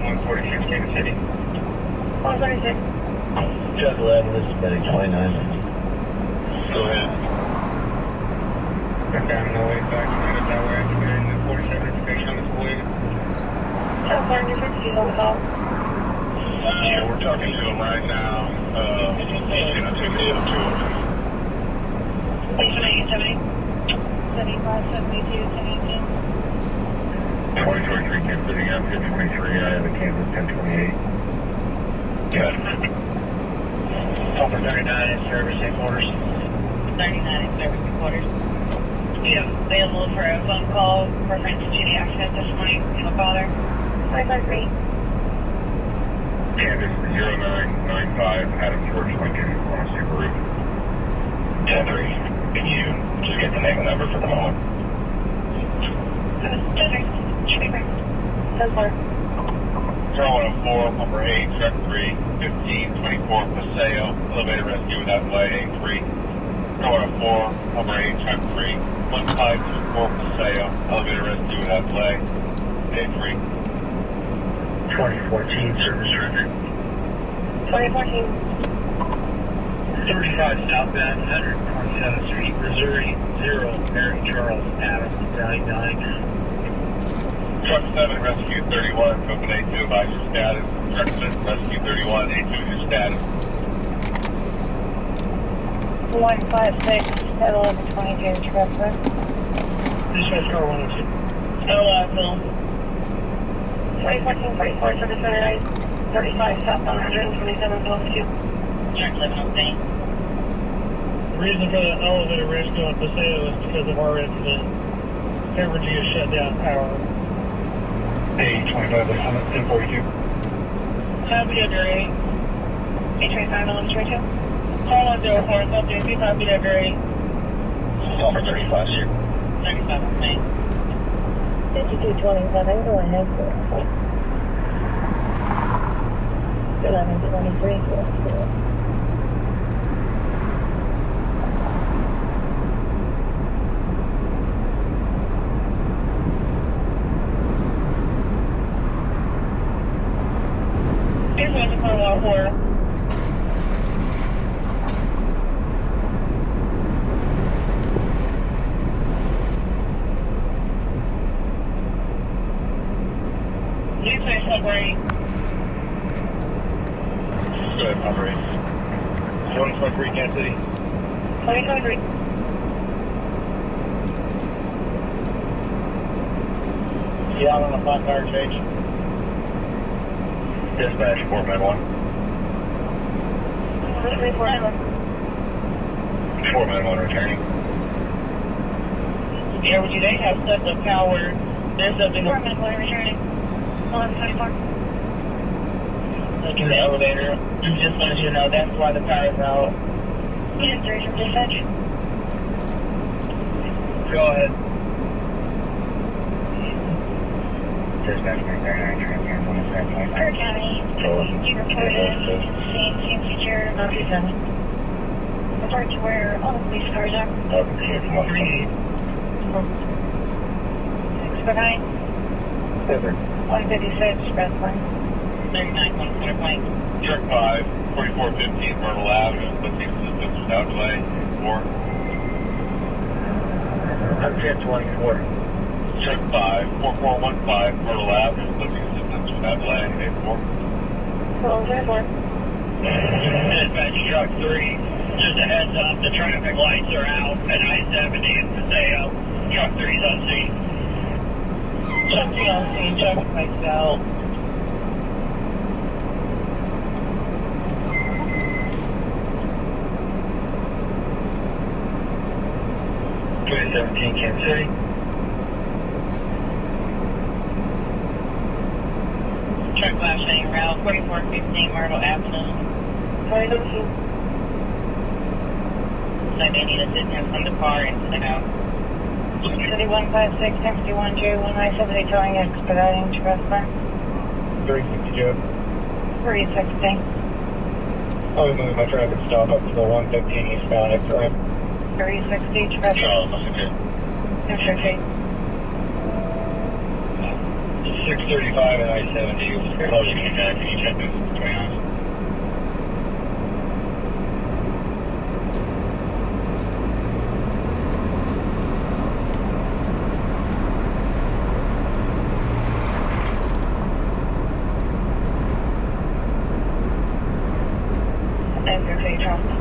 S3: 146, Kansas City.
S4: 146.
S1: Chuck 11, this is Medic 29.
S3: Go ahead.
S13: Okay, I'm on the way back to the tower after in the 47 information on this way.
S4: South 160 on the call.
S3: Yeah, we're talking to him right now. Take the other two.
S4: 870. 75, 72, 1018.
S3: 2023 Kansas City, I'm 1023. I have a Kansas 1028. Good.
S13: Alpha 39 in service headquarters.
S4: 39 in service headquarters. You have available for a phone call reference to the accident this morning from a father. 553.
S3: Kansas 0995, Adam George Lincoln, on Subaru. 10-3. Can you just get the name and number for the moment?
S4: 10-3. Should be right. 10-4.
S3: 0104, number 8, truck 3, 1524 Paseo, elevator rescue without delay, A3. 0104, number 8, truck 3, 1524 Paseo, elevator rescue without delay, A3.
S13: 2014 service record.
S4: 2014.
S13: 35 southbound, 127th Street, Missouri, 0, Mary Charles Adams, 99.
S3: Truck 7, rescue 31, open A2, advise your status. Truck 7, rescue 31, A2, your status.
S4: 156, at 1122, Trevor.
S13: Dispatch car 102.
S4: Phil. 2014, 44, service center, 35 southbound, 127, Phil, 2. Check 11 on scene.
S13: The reason for the elevator rescue on Paseo is because of our incident. Evergy has shut down power.
S3: A25, 1042.
S4: Copy under 8. 825, 1122. Call on 04, call 3, copy under 8.
S3: Call for 35, sir.
S4: 35 on scene. 5227, go ahead. 1123, go ahead. Here's one to call out for. You say something.
S3: Go ahead, number 8. 2023 Kansas City.
S4: 2023.
S13: Yeah, I'm on a 5-hour change.
S3: Dispatch, 4 man 1. 4 man 1 returning.
S4: Yeah, would you they have stuff with power? There's something. 4 minute 1 returning. 1124. Look in the elevator. Just let you know that's why the power's out. Unit 3 from dispatch.
S13: Go ahead.
S3: Dispatch, 39, transfer, 1
S4: Kerr County, you reported seeing feature 027. Report to where all the police cars are.
S3: 38.
S4: 649. 156, Red Point. 39, 1 center point.
S3: Truck 5, 4415 Myrtle Avenue, lifting assistance without delay, 4.
S13: I'm 1024.
S3: Truck 5, 4415 Myrtle Avenue, lifting assistance without delay, 4.
S4: 1234.
S13: Dispatch truck 3, just a heads up, the traffic lights are out at I-70 in Paseo. Truck 3's on scene.
S4: Truck 3 on scene, traffic lights out.
S13: Kansas City.
S4: Truck flashing route 4450.
S7: 115 Myrtle Avenue.
S4: Sorry, don't you?
S7: So they need assistance from the car into the house.
S4: 3156 51 J197 towing expediting transfer.
S15: 360 Joe.
S4: 360.
S15: I'll be moving my traffic stop up to the 115 eastbound exit ramp.
S4: 360 transfer.
S3: Charles, listen here.
S4: Infantry.
S13: 635 and I-70 was closing in that. Can you check this? What's going on?
S4: Infantry transfer.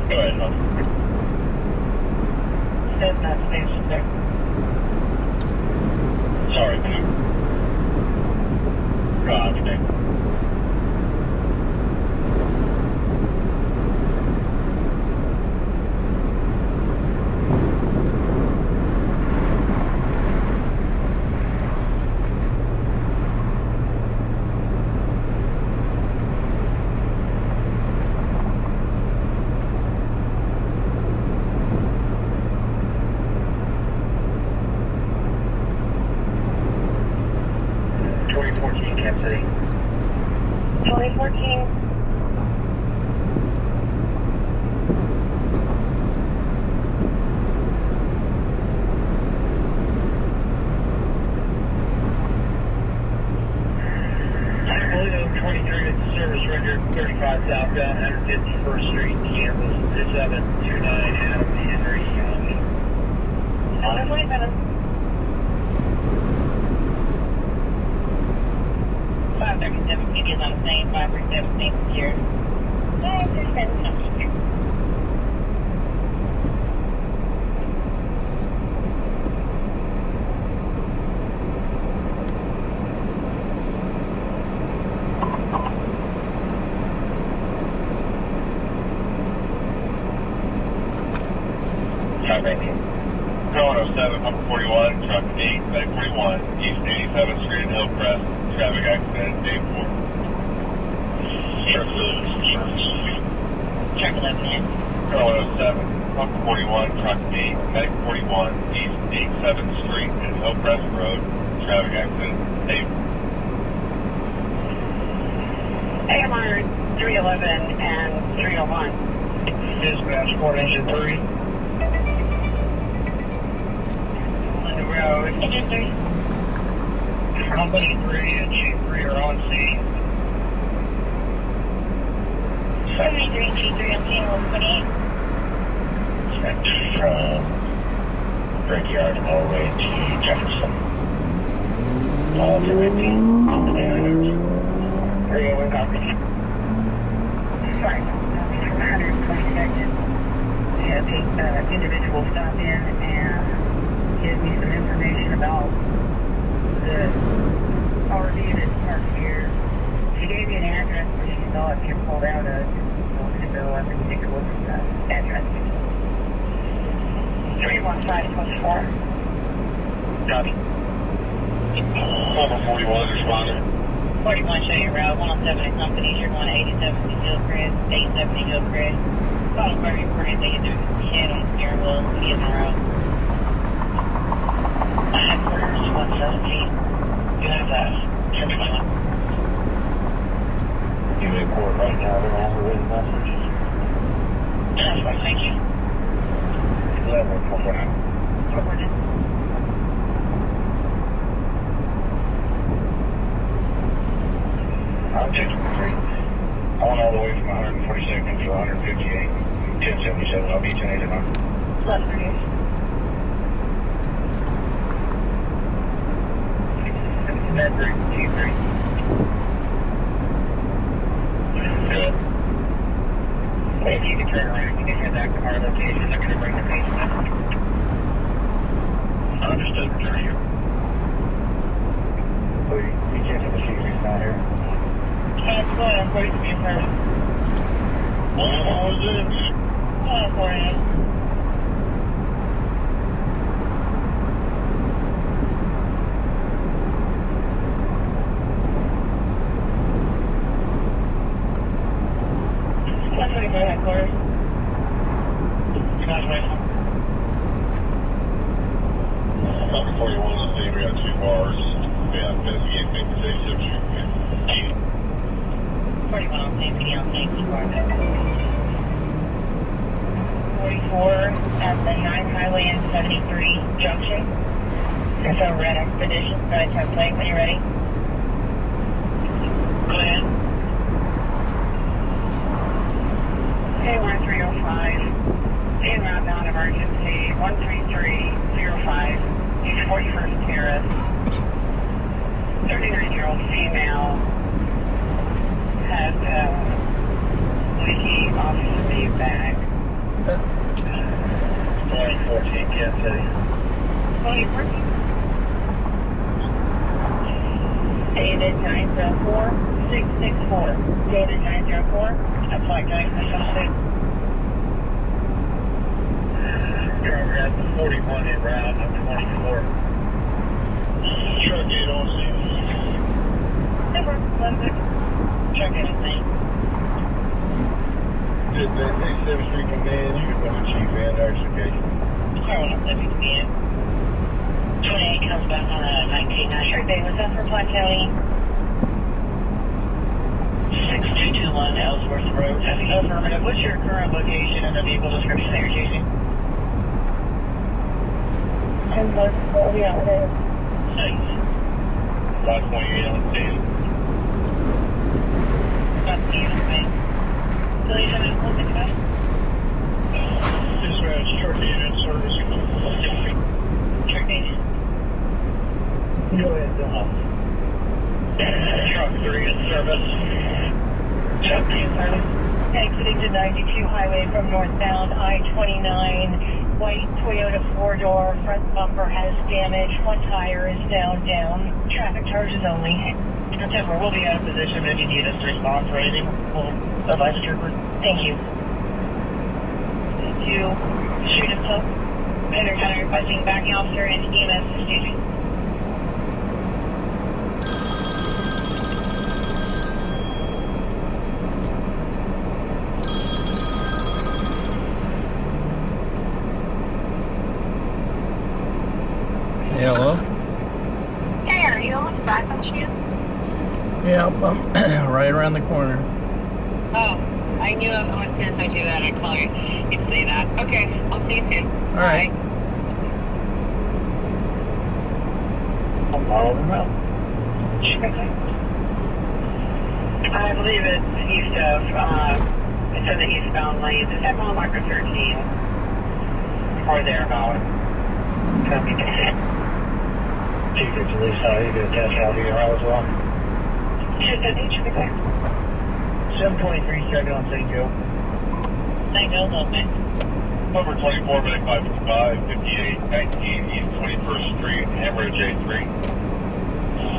S3: Go ahead, Mom.
S4: Says that station there.
S3: Sorry, man. God, today.
S13: Kansas City.
S4: 2014.
S13: Toledo 23 at the service record, 35 southbound, 151st Street, Kansas, 2729 Adam Henry.
S4: 27.
S7: 537 is on the same 5317 here. 537.
S3: Going 07, number 41, truck 8, Medic 41, East 87th Street, Hillcrest, traffic accident, day 4.
S7: Truck 11 in.
S3: Going 07, number 41, truck 8, Medic 41, East 87th Street and Hillcrest Road, traffic accident, day 4.
S18: AMR 311 and 301.
S13: Dispatch, Port Engine 3. Road.
S7: Engine 3.
S13: Company 3 and G3 are on scene.
S7: 73 G3 on scene, 128.
S13: Checked from Brickyard all the way to Jefferson. All to 19 on the damage. 301 copy.
S4: Sorry, from 122nd. Had the individual stop in and give me some information about the RV that's parked here. She gave me an address where she saw it get pulled out of. So I'm going to go up and take a look at the address. 31524.
S13: Copy.
S3: Number 41 is responding.
S7: 41 show your route, 107 at companies, you're going to 87 to Hillcrest, 870 Hillcrest. Call for your friend, they get their head on the steering wheel, he is en route.
S4: Headquarters 117.
S13: You have that. You report right now, they're on the written message.
S4: That's fine, thank you.
S13: 11, 449.
S4: Forwarded.
S13: I'm taking 3. I went all the way from 142nd to 158. 1077, I'll be 1089.
S4: 1138.
S13: Medbury, G3. Good. Hey, if you can turn around, you can head back to our location. They're going to bring the patient in. Understood, return you. So you can't have a seat, he's not here.
S7: That's good, I'm ready to be first.
S3: What was this?
S7: Oh, for you. Go headquarters.
S3: Falcon 41, let's see, we got 2 cars. Yeah, investigate, make the safe street.
S7: 41 on same PD on safety car. 44 at the 9th Highway and 73 junction. It's a red expedition. Go ahead, template when you're ready. Go ahead.
S18: Okay, we're at 305. In route emergency 13305. East 41st Terrace. 39-year-old female has leaky officer leave bag.
S1: 2014 Kansas City.
S7: 2014. David 904664. David 904. Apply guidance associate.
S1: Driver at the 41 in route of 24. Truck 8 on scene.
S7: Super. 16. Check anything.
S1: Did that 87th Street come in? You can go to Chief and Education.
S7: Car 170 PM. 28 comes back on a 1990. Sure, Dave, was that for Platte County? 6221 Ellsworth Road. Affirmative. What's your current location and the vehicle description that you're using? 10 plus, what will be out there?
S3: 528 on the scene.
S7: That's the unit, man. So you have a look at
S1: Dispatch, truck unit service.
S7: Truck agent.
S1: Go ahead,
S7: Truck 3 in service. Truck 3 in service. Exiting to 92 highway from northbound I-29. White Toyota 4-door. Front bumper has damage. One tire is down. Traffic charges only. September, we'll be out of position if you need us to respond for anything. We'll advise the trooper. Thank you. To shoot himself. Henry County requesting backing officer and EMS staging.
S10: Hello?
S11: Hey, are you almost back on chance?
S10: Yep, I'm right around the corner.
S11: Oh, I knew as soon as I do that, I'd call you. You'd say that. Okay, I'll see you soon.
S10: All right.
S18: I believe it's east of, it's in the eastbound lanes. It's at mile marker 13. Or thereabouts.
S1: Chief of Police, how you going to test out here as well?
S18: Should be clear.
S1: 723 second on St. Joe.
S7: St. Joe's open.
S3: Number 24, medic 555, 5819 East 21st Street, Hemorrhage A3.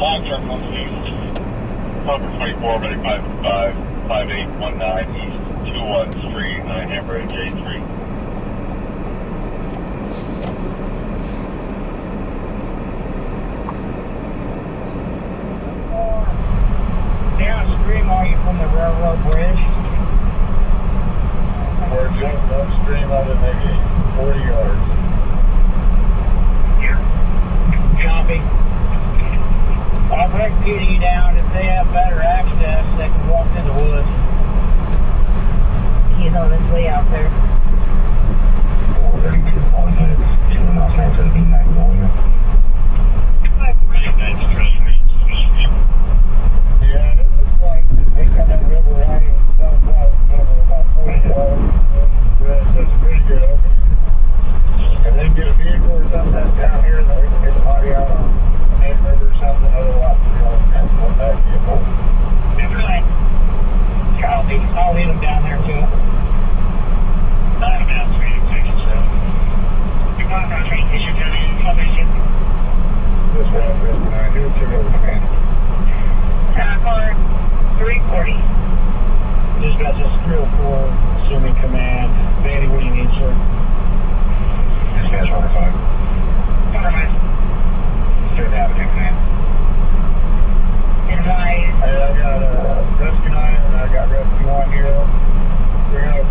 S3: 5 truck on scene. Number 24, medic 555, 5819 East 21 Street, Hemorrhage A3.
S1: Downstream, are you from the railroad bridge? We're just upstream of it, maybe 40 yards. Copy. I'll break PD down. If they have better access, they can walk in the woods.
S7: He's on his way out there.
S1: 432 1 minutes. 2 miles transfer to B9 Volume. Yeah, it looks like they come in River Riding southwest, about 40 yards. That's pretty good. And then get a vehicle or something that's down here, then we can get the body out on the main river or something. Otherwise, we'll transport that vehicle.
S7: Right.
S1: Copy. I'll lead them down there too.
S7: I'm down 367. You're going from train station down in Celebration.
S1: This way, Chris, and I do to go to command.
S7: Car 340.
S1: Dispatch is 304, assuming command. Vandy, what do you need, sir? Dispatch 105.
S7: Compromise.
S1: Sir, Avenue, command.
S7: Advise.
S1: I got Rescue 9 and I got Rescue 1 here. We're going to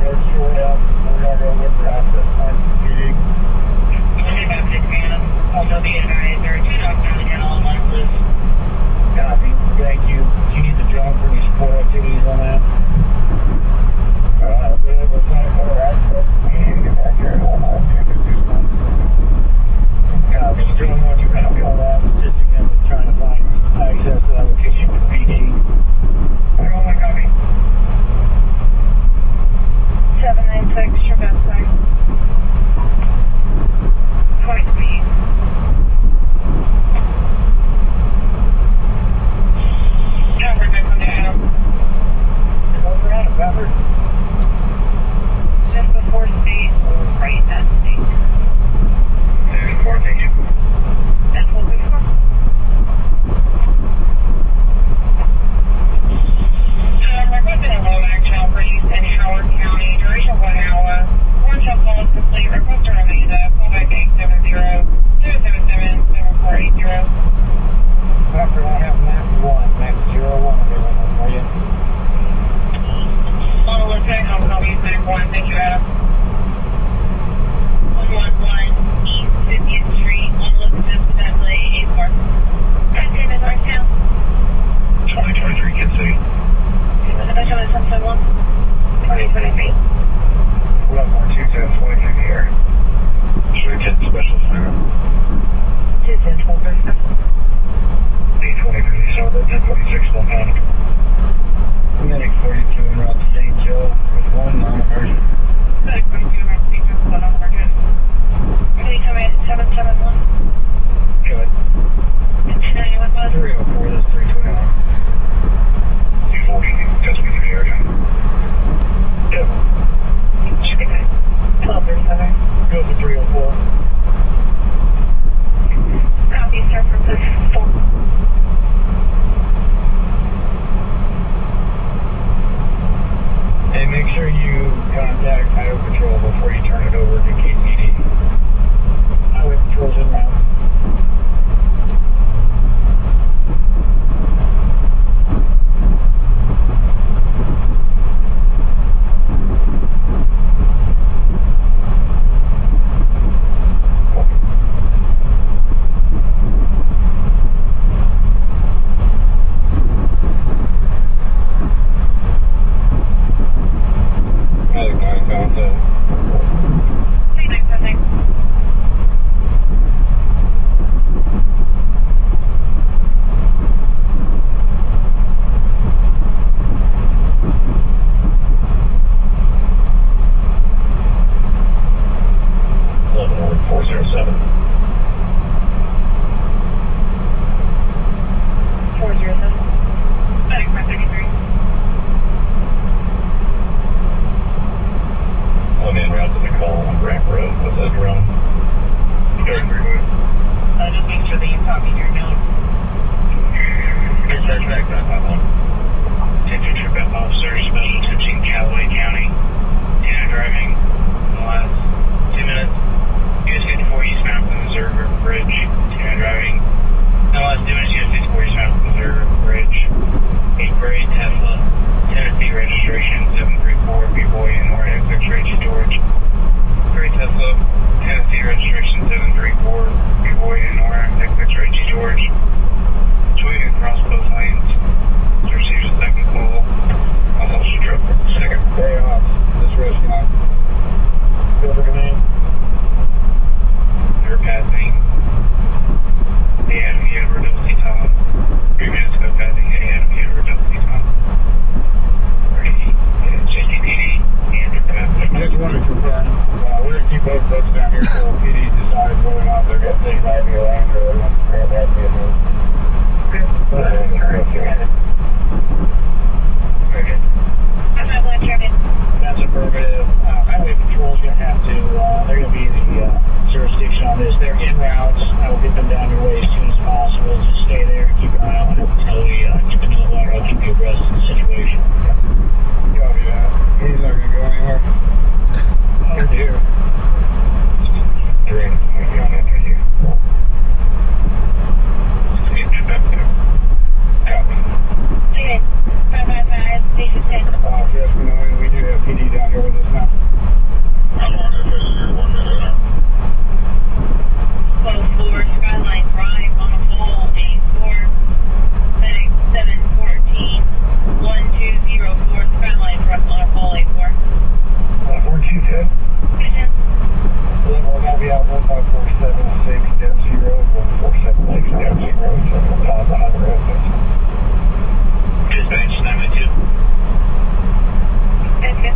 S13: Tennessee registration 734, B-Boy, NOR, X-Ray George. Gray Tesla, Tennessee registration 734, B-Boy, NOR, X-Ray George. Swing across both lanes. Receives a second call. I'll help you drop for the second.
S6: Hey, this rescue line. Silver command.
S13: They're passing the enemy at Rodolphe Tom. 3 minutes ago, passing the enemy at Rodolphe Tom. JGPD and they're passing.
S6: I just wanted to confirm, we're going to keep both boats down here until PD decides whether or not they're going to take Ivy around or they want to grab that vehicle.
S13: Very good.
S8: That's affirmative. Highway Patrol is going to have to, they're going to be the jurisdiction on this. They're en route. I will get them down your way as soon as possible. Just stay there and keep an eye on it until we get them in the water. I'll keep you abreast of the situation.
S6: Copy that. He's not going to go anywhere.
S8: Oh, dear.
S13: They're in. I'll be on that right here. Copy.
S7: 555, station 10.
S6: Yes, we do have PD down here with us now.
S3: I'm on it. You're 1 minute now.
S7: 12-4, Skyline Drive on a pole, 84, FedEx 714, 1204, Skyline Drive on a pole, 84.
S6: 4210. We'll now be out 15476 down 0, 1476 down 0, so we'll top behind the road.
S13: Dispatch 912.
S7: Thank you.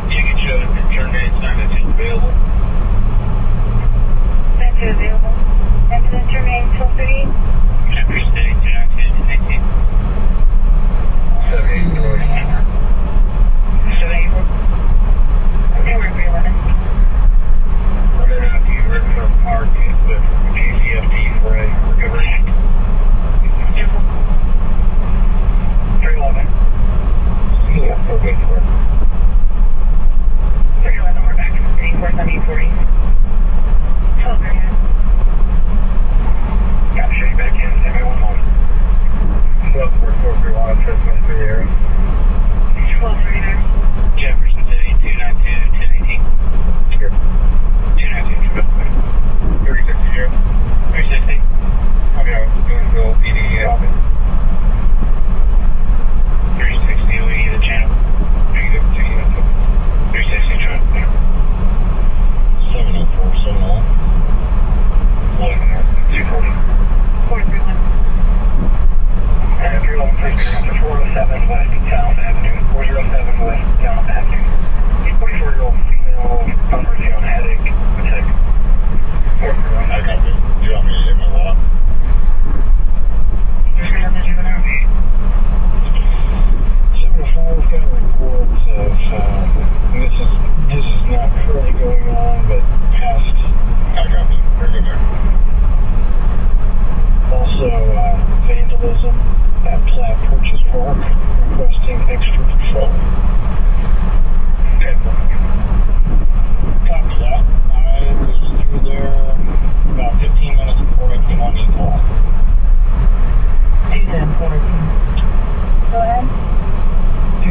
S13: Ticket show and return dates 912 available.
S7: 92 available. Incident remains till 3.
S13: Chapter Steady 292 19.
S6: 784.
S7: 784. Okay, we're 311.
S6: Running out to Riverfront Park with GCFD for a recovery.
S7: 311.
S6: Yeah, we're good for it.
S7: 311, we're back in the city, 47040. 12 very good.
S6: Got to show you back in, send me 1 moment. 124431, Tristan through the area.
S7: 1239.
S13: Jefferson City 292 1018.
S6: Here.
S13: 292
S6: 360.
S13: 360.
S6: Okay, Boonville PD, Alvin.
S13: 360, we need the channel.
S6: Negative 2 units.
S13: 360, try.
S6: 704, 71. 11 north, 240.
S7: 431.
S6: And 311, 407 West Town Avenue. 407 West Town Avenue. 44-year-old female, conversing on headache. Attack. 431.
S3: I got this. Do you want me to hit my lock?
S7: There's another juvenile.
S6: 704, we've got reports of, this is not currently going on, but past.
S3: I got this. Very good there.
S6: Also, vandalism at Platt Purchase Park, requesting extra patrol. Copy that. I was through there about 15 minutes before I came on the call.
S7: 21014. Go ahead.
S6: 2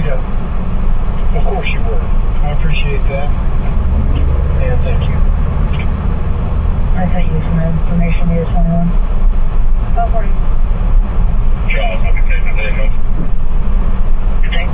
S6: Of course you were. I appreciate that. And thank you.
S7: I thought you had some information here, 21. Go for it.
S13: Charles, I'll be taking the day, no.
S7: Okay.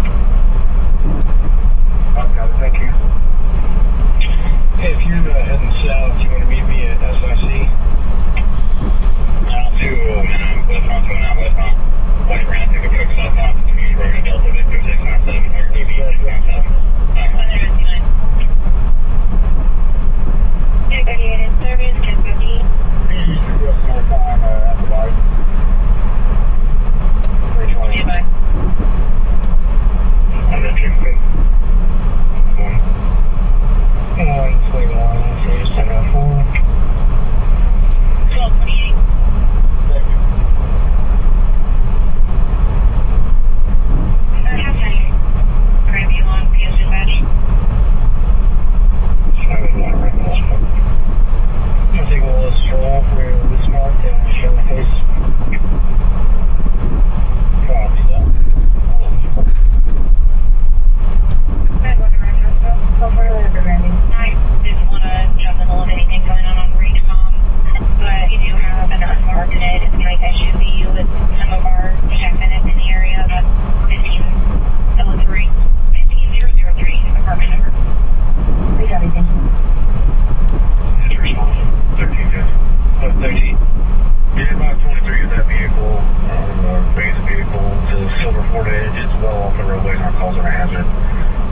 S6: Florida, it's well off the roadway, not causing a hazard.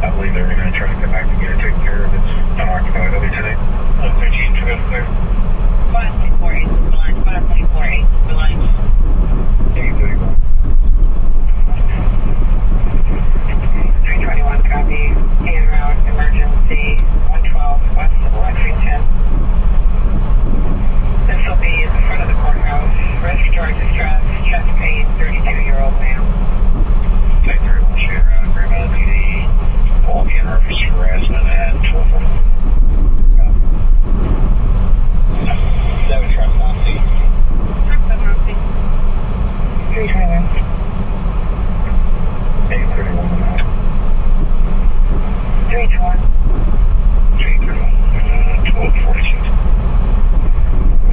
S6: I believe they're going to try to come back and get it taken care of. It's unoccupied. I'll be today. 13 to go clear.
S18: 5.48 is the line. 5.48 is the line.
S6: 831.
S18: 321 copy. En route emergency 112 west of Lexington. This will be in the front of the courthouse. Respiratory distress, chest pain, 32-year-old male.
S6: 1031 share around Greenville PD. Walk in reference to harassment at 1240. 7 trucks on scene.
S18: 321.
S6: 831 now.
S18: 321.
S6: 1246.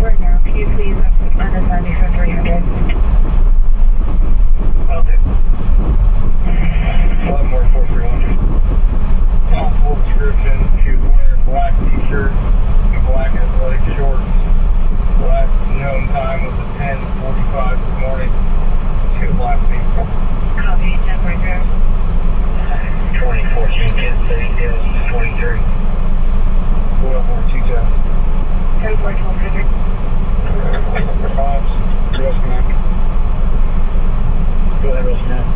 S18: Right now, can you please unassign me for 300?
S6: Okay. 11 more 4300. Top full description. She was wearing black t-shirt and black athletic shorts. Last known time was at 10:45 this morning. She was last week.
S18: Copy, 10.0.
S6: 2014 Kansas City Hills 23. 1242 down.
S18: 34,1200.
S6: Response. Roscommon. Go ahead, Roscommon.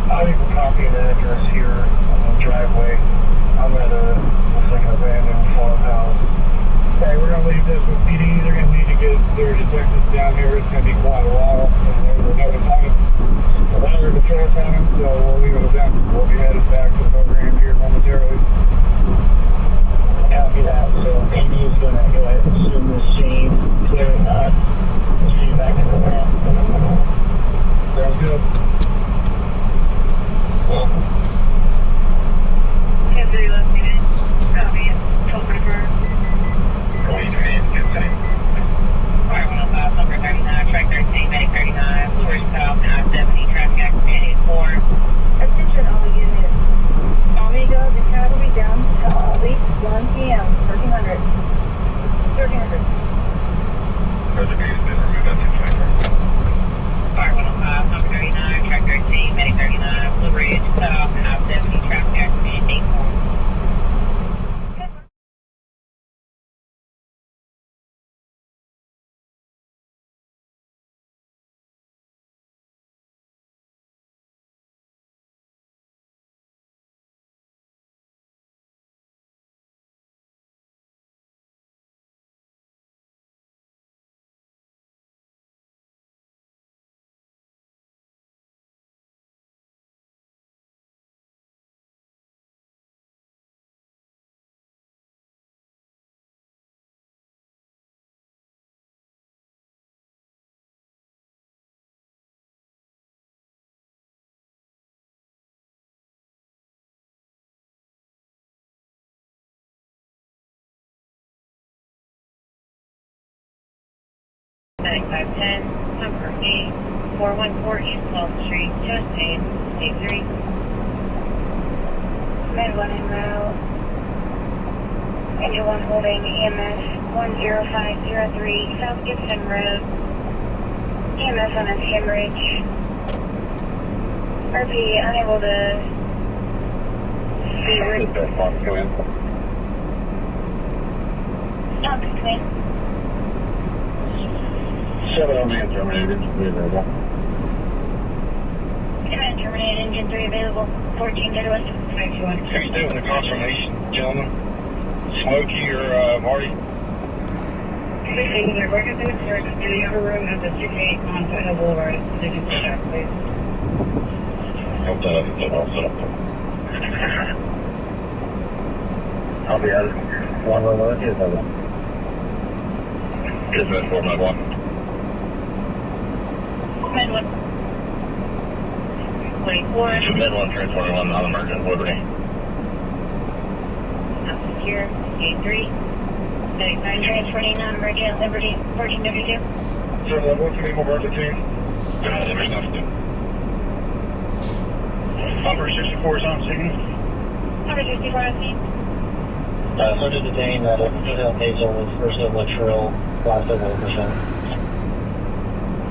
S6: I think we'll copy an address here on the driveway. I'm at looks like an abandoned farmhouse. Okay, we're going to leave this with PD. They're going to need to get their detectives down here. It's going to be quite a while. And we're notifying a lot of patrol time, so we'll leave it with them. We'll be headed back to the program here momentarily. Copy that. So PD is going to go ahead and assume this scene, clear or not. We'll see you back in the van. Sounds good. Welcome.
S18: 10-3 left unit. Copy, 1244.
S6: Going to end, good thing.
S18: Fire 105, number 39, track 13, medic 39, Blue Ridge South, I-70, traffic accident 84.
S22: Attention all units. Omega, the cavalry down to Ollie, 1 p.m. 1300. 1300.
S6: Reservation's been removed on 224.
S18: Fire 105, number 39, track 13, medic 39, Blue Ridge South, I-70, traffic accident 84. Medic 510, number 8, 414 East 12th Street, chest pain, 83.
S22: Med 1 en route. Engine 1 holding EMS 10503 South Gibson Road. EMS on its hemorrhage. RP unable to see where. Stop between.
S6: 7 on man terminated. Available.
S22: Command terminated, engine 3 available. 14 dead west. 521.
S6: How you doing? The confirmation, gentlemen? Smokey or Marty?
S18: Taking their record boots are in the other room at the 68 on Final Boulevard. They can push out, please.
S6: I'll set up. I'll be out of 111. Here's another. Here's that 491.
S18: Med 1. 24.
S6: Med 1, train 21, non-emergent, Liberty.
S18: Not secure. 83. Medic 9, train 29, emergent, Liberty, 14W2.
S6: So, level 3, emergency. There's nothing. Number 64 is on scene.
S18: Number 64 on scene.
S8: So to detain that Hazel was first of Latrell, last of 1%.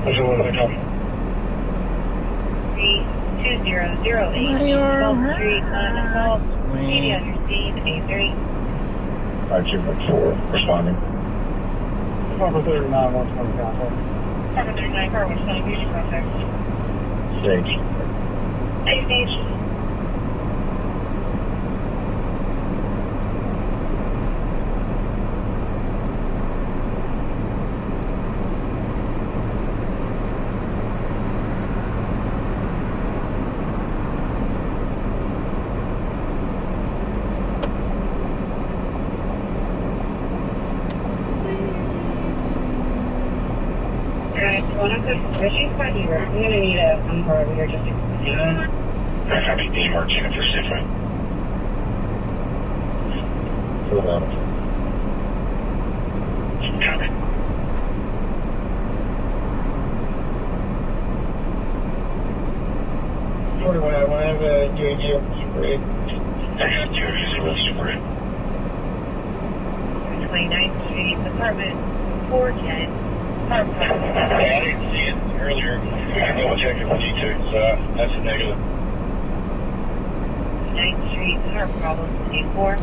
S15: There's a little bit of
S7: 2008 12th Street on assault. Media on your scene, A3.
S6: 5214, responding.
S15: Papa 39, 120 contact.
S7: Papa 39, car 120, future contact.
S6: Stage.
S7: Hey, stage. She's quite eager. I'm going to need a car over here just to
S6: Copy, D mark unit for Safeway. Hold on. Copy.
S15: When I have a UAG over Super 8.
S6: I have UAG over Super 8.
S7: 29th Street, apartment 410.
S6: I didn't see it earlier. I double checked it with G2, so that's a negative.
S7: 9th Street, car problem, 24.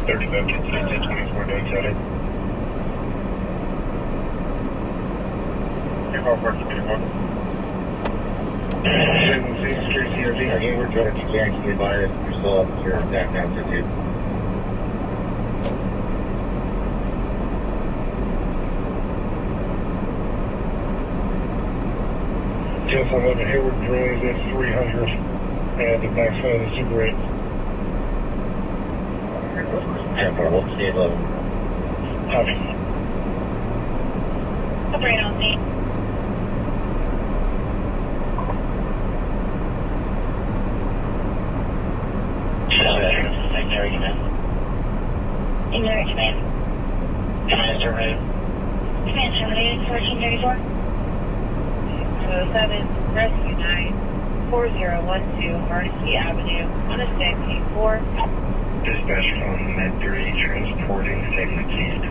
S6: 30 buckets, 1024, no excited. Your car parked at 24. 7th Street, CRG. Again, we're trying to keep guaranteed by it. We're still up here, back down to 2.
S15: Yes, I'm on the Hayward Drive at 300 and the backside of the Super 8.
S6: 10-4, what's the 11?
S15: Copy.
S7: Operate on scene.
S6: Secondary command.
S7: Indirect command.
S6: Command terminated.
S7: Command terminated, 1434. 207, Rescue 9, 4012, Hardesty Avenue, on a stack 4.
S6: Dispatch from Med 3, transporting St. Luke's East.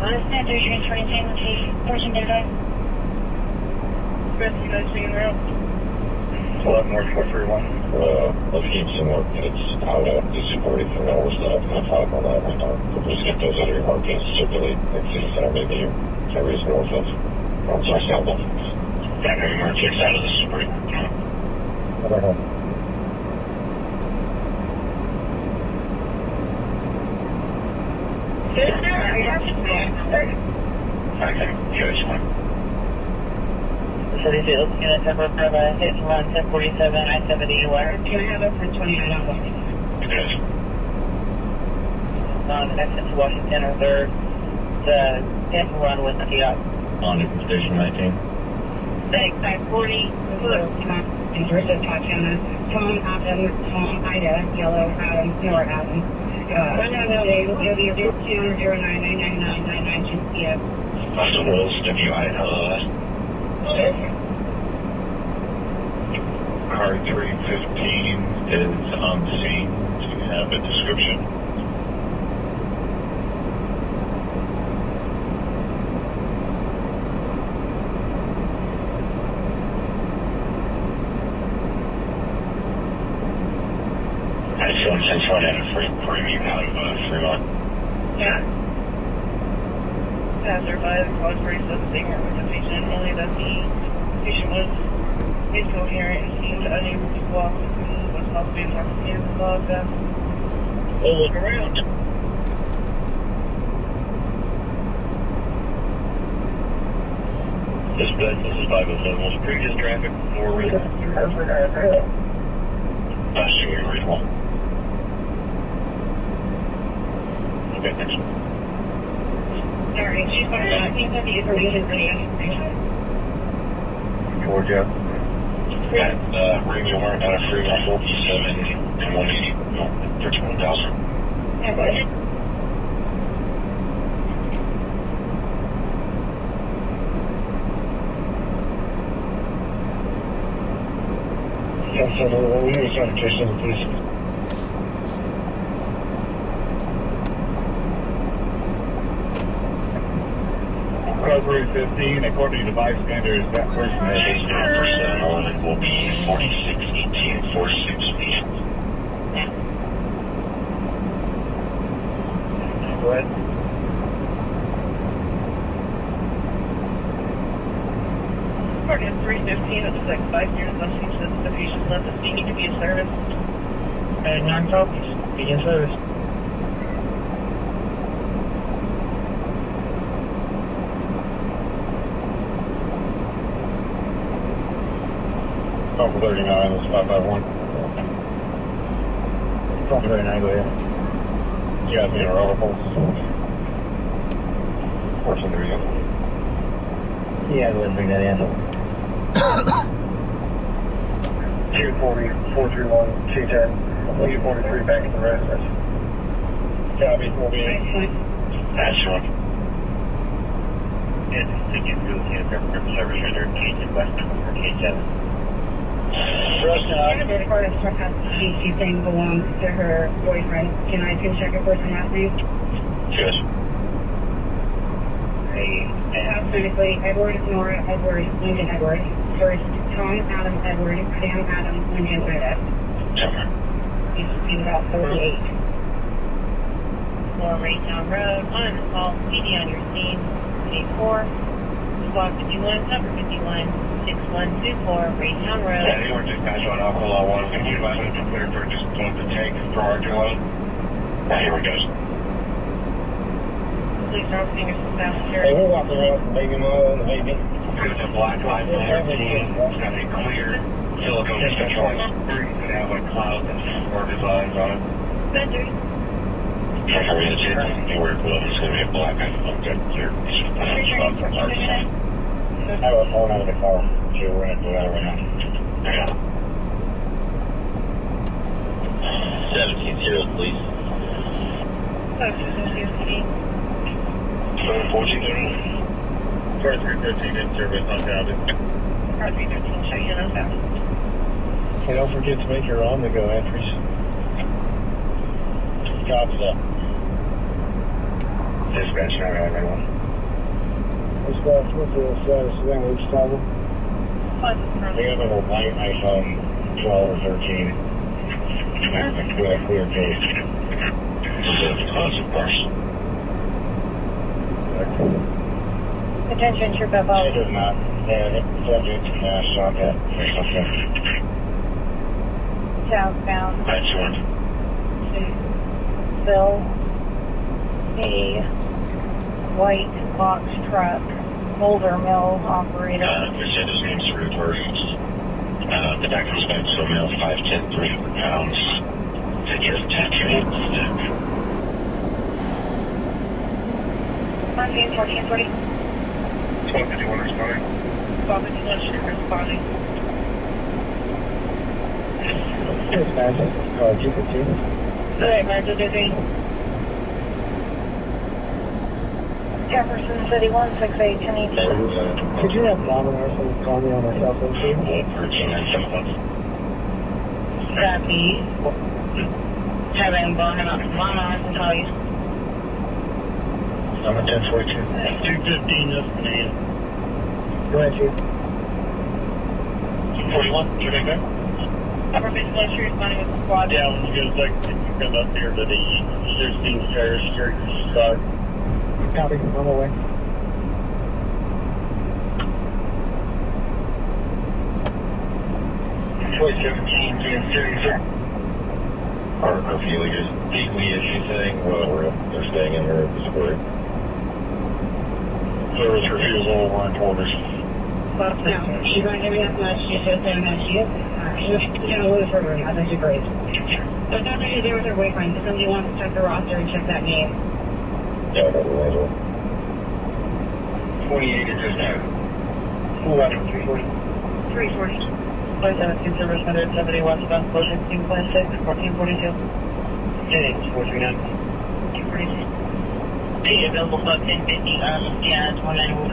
S7: On a stand 3, transporting St. Luke's East, 1435. Rescue 9, swinging route.
S6: 11 North 431. Let's keep some more minutes out of the Super 8 for all stuff. I'm talking on that right now. Please get those other markets circulate at City Center, maybe areas north of. I'm sorry, south of. That maybe more checks out of the Super 8. Okay, GH1.
S7: City Field, unit number for a hit and run 1047 I-70 wire. Can I have it for 29 on Washington?
S6: Yes.
S7: On exit to Washington or 3rd. The hit and run with the
S6: On to station 19.
S7: 540, come on, Georgia, Tatiana, Tom, Adam, Tom, Ida, Yellow, Adam, Nor Adam. It'll be 0209999992 p.m.
S6: Austin Wills, WI, Car 315 is on the scene. Do you have a description? Since one had a free out of Fremont.
S7: Yeah. Passer 5, cause 47 signal with the patient, only that the patient was incoherent and seemed unable to walk and move, was possibly intoxicated with log gas.
S6: We'll look around. This is 507. Was previous traffic more reasonable? Assuming reasonable. Okay, thanks.
S7: Alright, she's going to think that the information for the information.
S6: Georgia. And ring your warrant out of Fremont 47 and 180 for 20,000.
S7: Yeah, go ahead.
S15: Yes, sir. We need a sanitation, please.
S1: Star 315, according to bystanders, that person has
S19: Chase down for 711 will be 4618 460.
S1: Go ahead.
S7: Target 315, it looks like 5 years message that the patient left us needing to be in service.
S8: And 9 copies. Be in service.
S1: Call for 39, that's 551.
S8: Call for 39, go ahead.
S1: You guys need a rubber pulse? 14, there we go.
S8: Yeah, go ahead and bring that in.
S1: 240, 431, 210, 243 back at the residence. Copy, we'll be in.
S19: That's one.
S1: And to get through the service under K10 West, K7.
S22: She thing belongs to her boyfriend. Can I check her first and last name?
S19: Yes.
S22: Alphabetically, Edward, Nora, Edward, Lincoln, Edward. First, Tom, Adam, Edward, Sam, Adam, Lincoln, Edward. He's about 38.
S7: Or Raytown Road, on the call, PD on your scene, 84, squad 51, cover 51, 6124, Raytown Road.
S3: Yeah, they were dispatched on Alcohol 1. Can you advise me to clear for just one to take for Argentine?
S19: Here we go.
S7: Police officer, passenger.
S1: Hey, we're walking around with the baby mother and the baby.
S3: It's a black light there. It's got a clear silicone control. It's going to have a cloud that's or designs on it.
S7: Sentry.
S19: Trevor, it's anywhere below. It's going to be a black light. Okay, clear.
S1: I have a phone out of the car. So we're going to do that right now.
S19: Yeah. 17-0, please. 1430.
S1: Car 315 in service, unbounded.
S7: Car 315, show you those out.
S1: Hey, don't forget to make your on-the-go entries. Copy that.
S19: Dispatch 911.
S1: Dispatch, what's the status of them? Which time? They have a white iPhone 12 or 13 with a clear case.
S19: Awesome person.
S4: Attention, Trooper Bob.
S1: It does not. Yeah, the subject shot that.
S4: Southbound.
S19: That's one.
S4: Bill. A white box truck. Boulder Mill operator.
S19: They said his name's reversed. The doctor's been so male 5'10", 300 pounds. They get attention.
S7: 1440.
S3: 1251 responding.
S7: 1251 should responding.
S1: Dispatch, car 215.
S7: Alright, Martha, busy.
S4: Jefferson City 168 1018.
S1: Could you have Bob and Arson call me on my cell phone, please?
S7: Copy. Having Bon Arson call you.
S1: I'm at 1042. 215, that's the name. Go ahead, Chief.
S3: 41, you think that?
S7: Upper Midwest, you're responding with the squad.
S1: Yeah, when you get a second, you come up here to the 16 Terrace Street side. Copy, on the way.
S3: Choice 17, being serious, sir.
S19: Our curfew is weekly issue thing. Well, they're staying in here at the square.
S1: Service refusal, we're in quarters.
S22: Well, no, she's not giving us much. She's just saying that she is. She's going to lose her room. I think she's great. There's nothing to do with her boyfriend. If somebody wants to check the roster and check that name.
S19: Yeah, that's the right
S3: 28 is just now.
S1: 340.
S22: 340.
S7: 572 service 170 westbound, closing 2.6, 1442.
S1: 439.
S7: 242. Be available about 1050. Yeah, it's 191.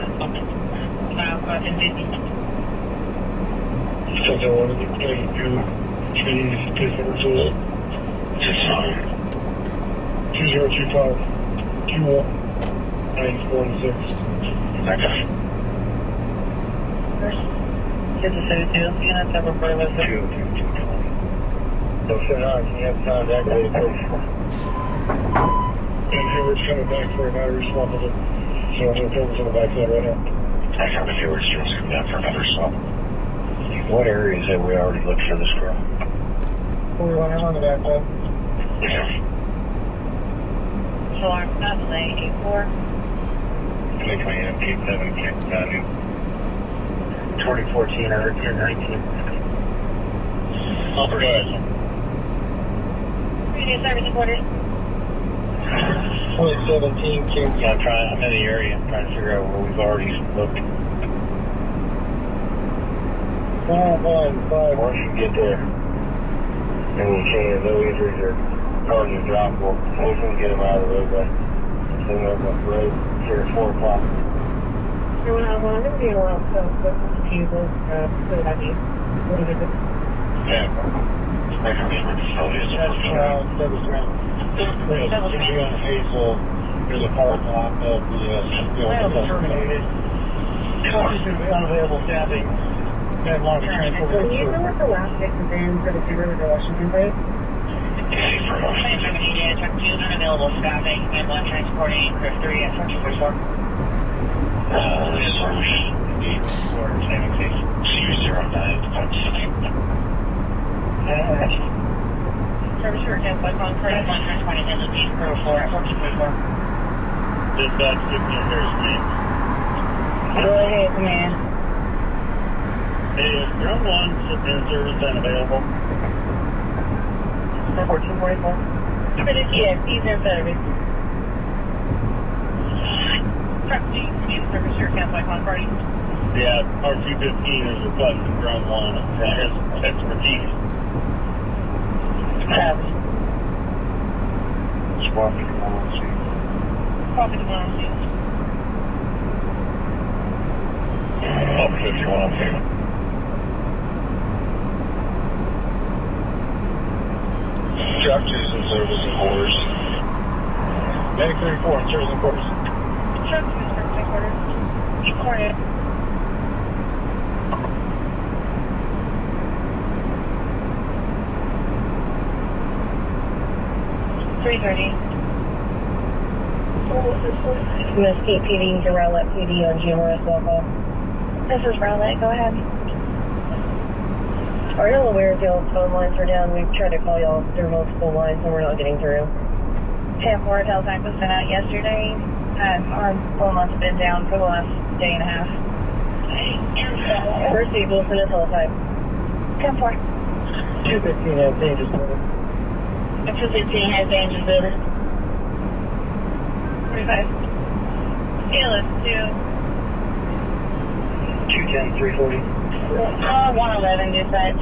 S7: About 1050.
S1: So I wanted to tell you to change to 2025 21 946.
S13: Okay.
S7: This is City 2, units number 411.
S13: 2. So sit on, can you have sound activated, please?
S15: And Hayward's coming back for a battery swap of it. So I'm going to focus on the backside right now.
S13: I have a Hayward Stream's coming down for another swap. What areas have we already looked for this girl?
S15: 41, I'm on the backside.
S13: Yeah.
S7: Alarm, not delay, 84.
S13: 2020 Cape 7, Cape Avenue. 2014, I heard 1019.
S15: Upper guys.
S7: Previous service quarters.
S15: 2017 Cape.
S13: Yeah, I'm in the area. I'm trying to figure out where we've already looked.
S15: 415.
S13: Once you get there, and we can, no injuries or cars are droppable. We can get them out of the roadway. Then we're on the road here at 4 o'clock.
S4: I'm going to be around some people, so that means, what is it?
S13: Yeah. Make sure the facility is
S15: Usually on Hazel, there's a parking lot of the terminated. Unavailable staffing. Have longer transport.
S4: Can you know what the last fix is in for the Super River Washington break?
S7: Truck 2 is unavailable staffing, and 1 transporting, Griff 3 at 1444. Service for cancel by Concord, 1 transporting LG 404 at 1444.
S15: Dispatch 15 Harris Street.
S4: Go ahead, man.
S15: Hey, is Drum 1 sitting in service and available?
S4: 1444. Yes, he's in service.
S7: Truck 2 in service for cancel by Concord.
S15: Yeah, R215 is requesting Drum 1 for his expertise.
S13: Swapping to 1C.
S7: Profit to 1C.
S13: Up 51 on payment. Truck 2's in service and quarters.
S15: Medic 34 in service and quarters.
S7: Truck 2 in service and quarters. Cornet.
S4: Mesquite PD to Rowlett PD on GMRS local.
S7: This is Rowlett, go ahead.
S4: Are y'all aware if y'all's phone lines are down? We've tried to call y'all through multiple lines and we're not getting through.
S7: 10-4 Teltec was sent out yesterday. Our phone lines have been down for the last day and a half.
S4: Received, we'll send a teletype.
S7: 10-4.
S15: 215 has dangerous building.
S4: 215 has dangerous building.
S7: 45. CLS 2.
S13: 210, 340.
S7: 111 dispatch.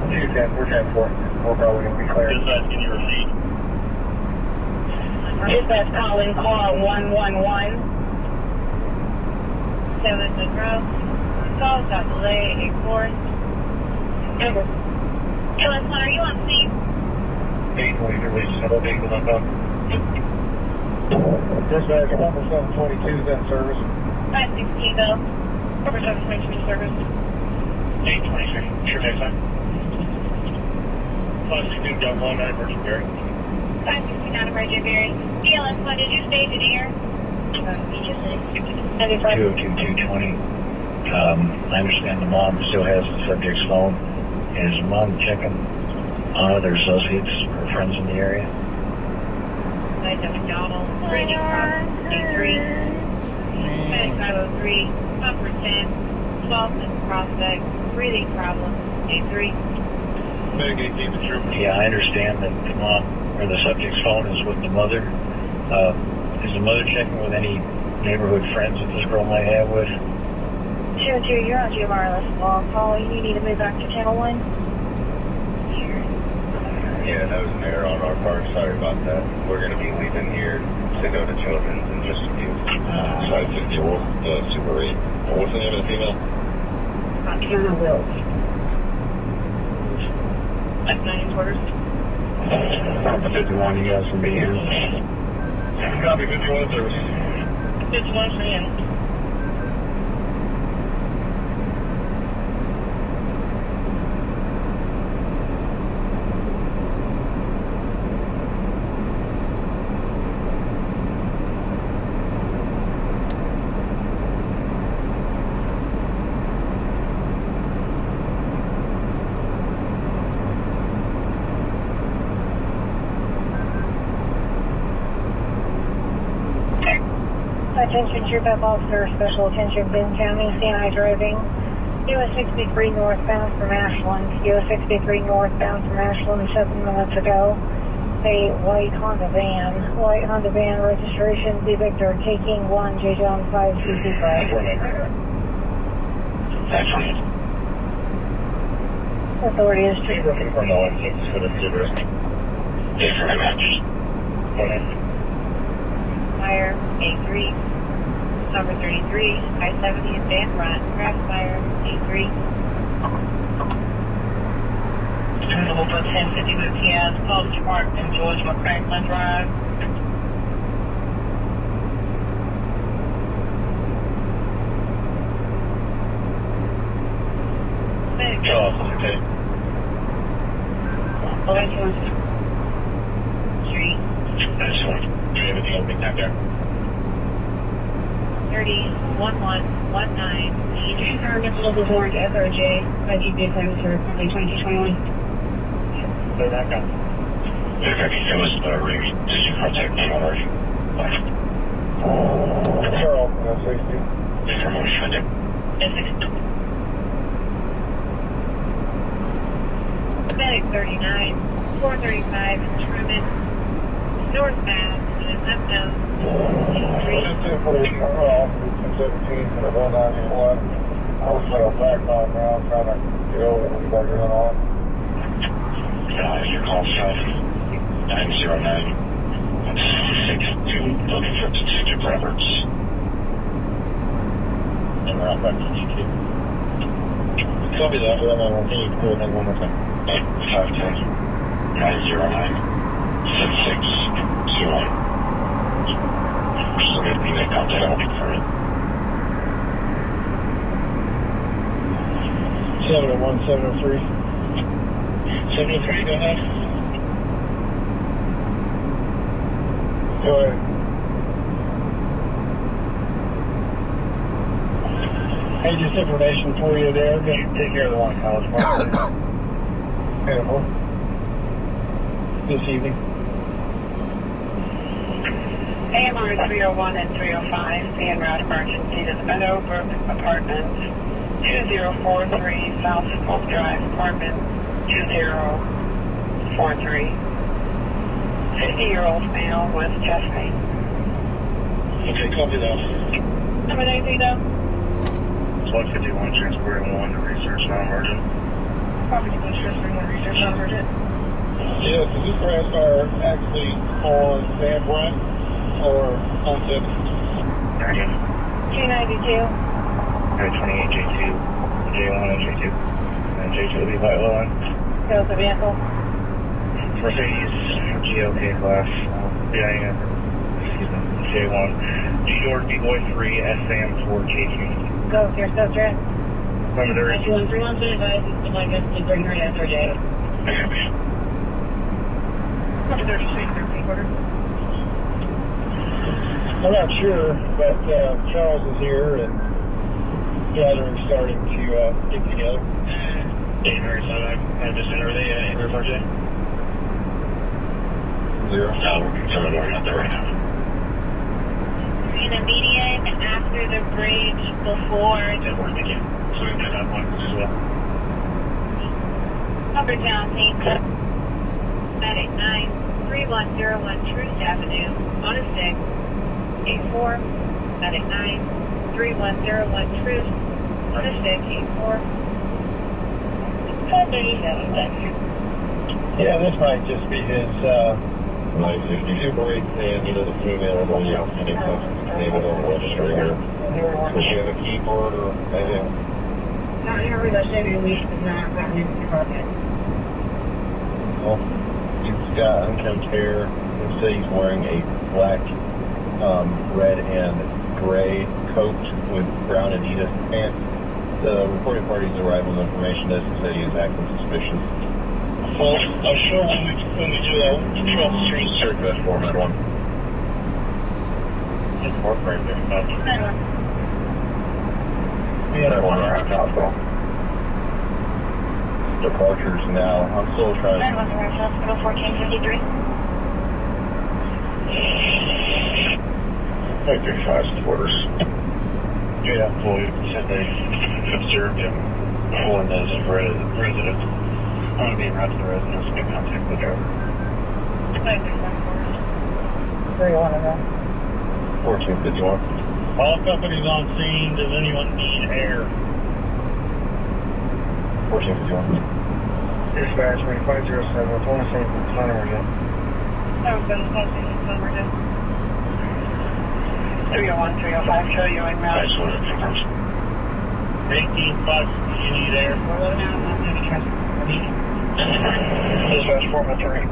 S13: 210, we're 10-4. We're probably going to be clear.
S15: Dispatch, can you repeat?
S7: Dispatch calling car 111. 7 to grow. Call, stop delay, 84. Over. KLS 1, are you on scene?
S13: 820, release, hello, vehicle on top.
S15: Dispatch, 722 is in service.
S7: 516 though. Over service, make sure service.
S13: 823, sure, next time.
S15: 516 got 1 at emergency bearing.
S7: 569 emergency bearing. KLS 1, did you stage it here?
S13: 202-220. I understand the mom still has the subject's phone. Is mom checking on other associates or friends in the area?
S7: Nice at McDonald's, Brady Cross, D3, Medic 503, Upper 10, 12th Prospect, breathing problem, A3.
S15: Medic 18 is true.
S13: Yeah, I understand that the mom or the subject's phone is with the mother. Is the mother checking with any neighborhood friends that this girl might have with?
S7: 202, you're on GMRS long call. You need to move back to channel 1.
S3: Yeah, that was an error on our part. Sorry about that. We're going to be leaving here to go to Children's in just a few. Side 54, Super 8. What's the name of the female?
S4: Kiana Wills.
S7: That's 9 quarters.
S13: 51, you guys from being here.
S15: Copy, 51 service.
S4: It's one for him.
S7: Attention Troop Up Officer, Special Attention, Benton County, CNI driving. US 63 northbound from Ashland. US 63 northbound from Ashland 7 minutes ago. A white Honda van. White Honda van registration, B Victor, taking 1, J John 525. Authority is
S6: Keep looking for no 16 for the Subaru. Thanks very much.
S22: Fire, A3, number 33, I-70 in Van Run, crash fire, A3.
S4: Over 1050 with PS, College Park and George McCracken Drive.
S6: Okay.
S22: Street.
S6: That's one. Do you have anything opening time there?
S22: 30-1119.
S4: Local board SRJ, IGB claims for 2021.
S6: They're back up. It was Ray. Did you contact them already? Charles, 60.
S22: Medic 39, 435 in Truman, northbound, and is unknown.
S6: 10 for the 1017 for the 191. I was back on now, trying to get over what you got going on. Your call sign 909 62, looking for Detective Roberts. And we're out back to GQ. Copy that. Can you do it one more time? 510 909 6621. We're still going to be making contact. I'll confirm it. 701 703. 703, go ahead. Go ahead. Hey, just information for you there. Take care of the one College Park. Beautiful. This evening.
S18: AMR 301 and 305, the en route emergency to the Meadowbrook Apartments, 2043 South Polk Drive, Apartment 2043. 50-year-old male with chest pain.
S6: Okay, copy that.
S4: Number 19 though.
S6: 151 transporting 1 to research non-emergent.
S4: Property was transferring one research non-emergent.
S6: Yes, is this crash fire actually on San Brent or on tip?
S22: 292.
S6: 28 J2, J1 and J2. And J2 will be light low on.
S22: Shows the vehicle.
S6: Mercedes GLK class, BIN, J1. G George B Boy 3, SM 4 KQ.
S22: Go with your subject.
S6: Number 30.
S4: 921 would like us to bring her to SRJ. Number 36, 13 quarter.
S6: I'm not sure, but Charles is here and gathering starting to get together. January 7, I just entered the SRJ. 0. No, we're coming out there right now.
S22: In a median after the bridge before.
S6: Thank you. So we can have one as well.
S22: Upper Town Team. Medic 9, 3101 Truce Avenue, on a 6, 84. Medic 9, 3101 Truce, on a 6, 84. 537, thank you.
S6: Yeah, this might just be his 952 and the female on the outstanding name it on the registry here. Does she have a keyboard or anything?
S4: Not here with us, maybe we should not gotten into the market.
S6: Well, he's got unkempt hair. Let's say he's wearing a black, red, and gray coat with brown Adidas pants. The reported party's arrival information does say he is acting suspicious.
S8: Well, I'm sure when we do that, patrol the streets.
S6: Search best 491. It's more frame there. Yeah, that one around hospital. Departures now. I'm still trying to.
S22: Hospital 1453.
S6: 35 quarters. Yeah, employee said they observed him pulling as a resident. I'm going to be in route to the residence and make contact with the driver. 1451.
S8: All companies on scene. Does anyone need air?
S6: 1451.
S15: Dispatch 507. What's on the same time again?
S18: 301, 305, show you en route.
S8: 18 bucks. Do you need air?
S15: Dispatch 403.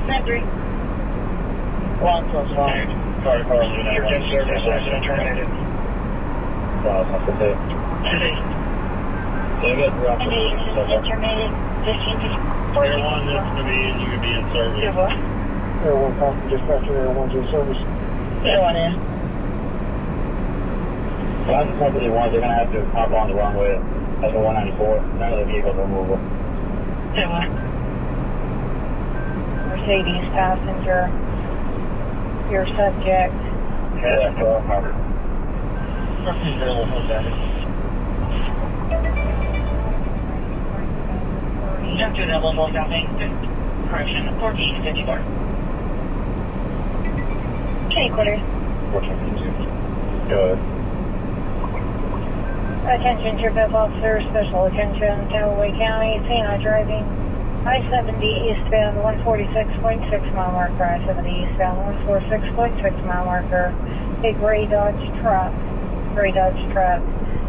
S22: Sentry.
S15: One plus one.
S6: Sorry, Carl.
S15: Your 10 service accident terminated.
S6: Wow, that's a bit.
S22: Terminated 1554.
S8: Air 1, this to me, and you can be in service.
S15: Air 1, call from dispatcher. Air 1's in service.
S22: Air 1 in.
S1: Well, that's company 1, they're going to have to hop on the runway. That's a 194. None of the vehicles are movable.
S22: Air 1.
S4: Mercedes passenger. Your subject.
S1: Yeah, Harvard.
S18: Dr. Level dropping. Correction, 1454.
S4: Okay, quarters.
S6: 1452. Go ahead.
S4: Attention Traffic Officer, special attention, Callaway County, Siena driving. I-70 eastbound 146.6 mile marker, I-70 eastbound 146.6 mile marker, a gray Dodge truck,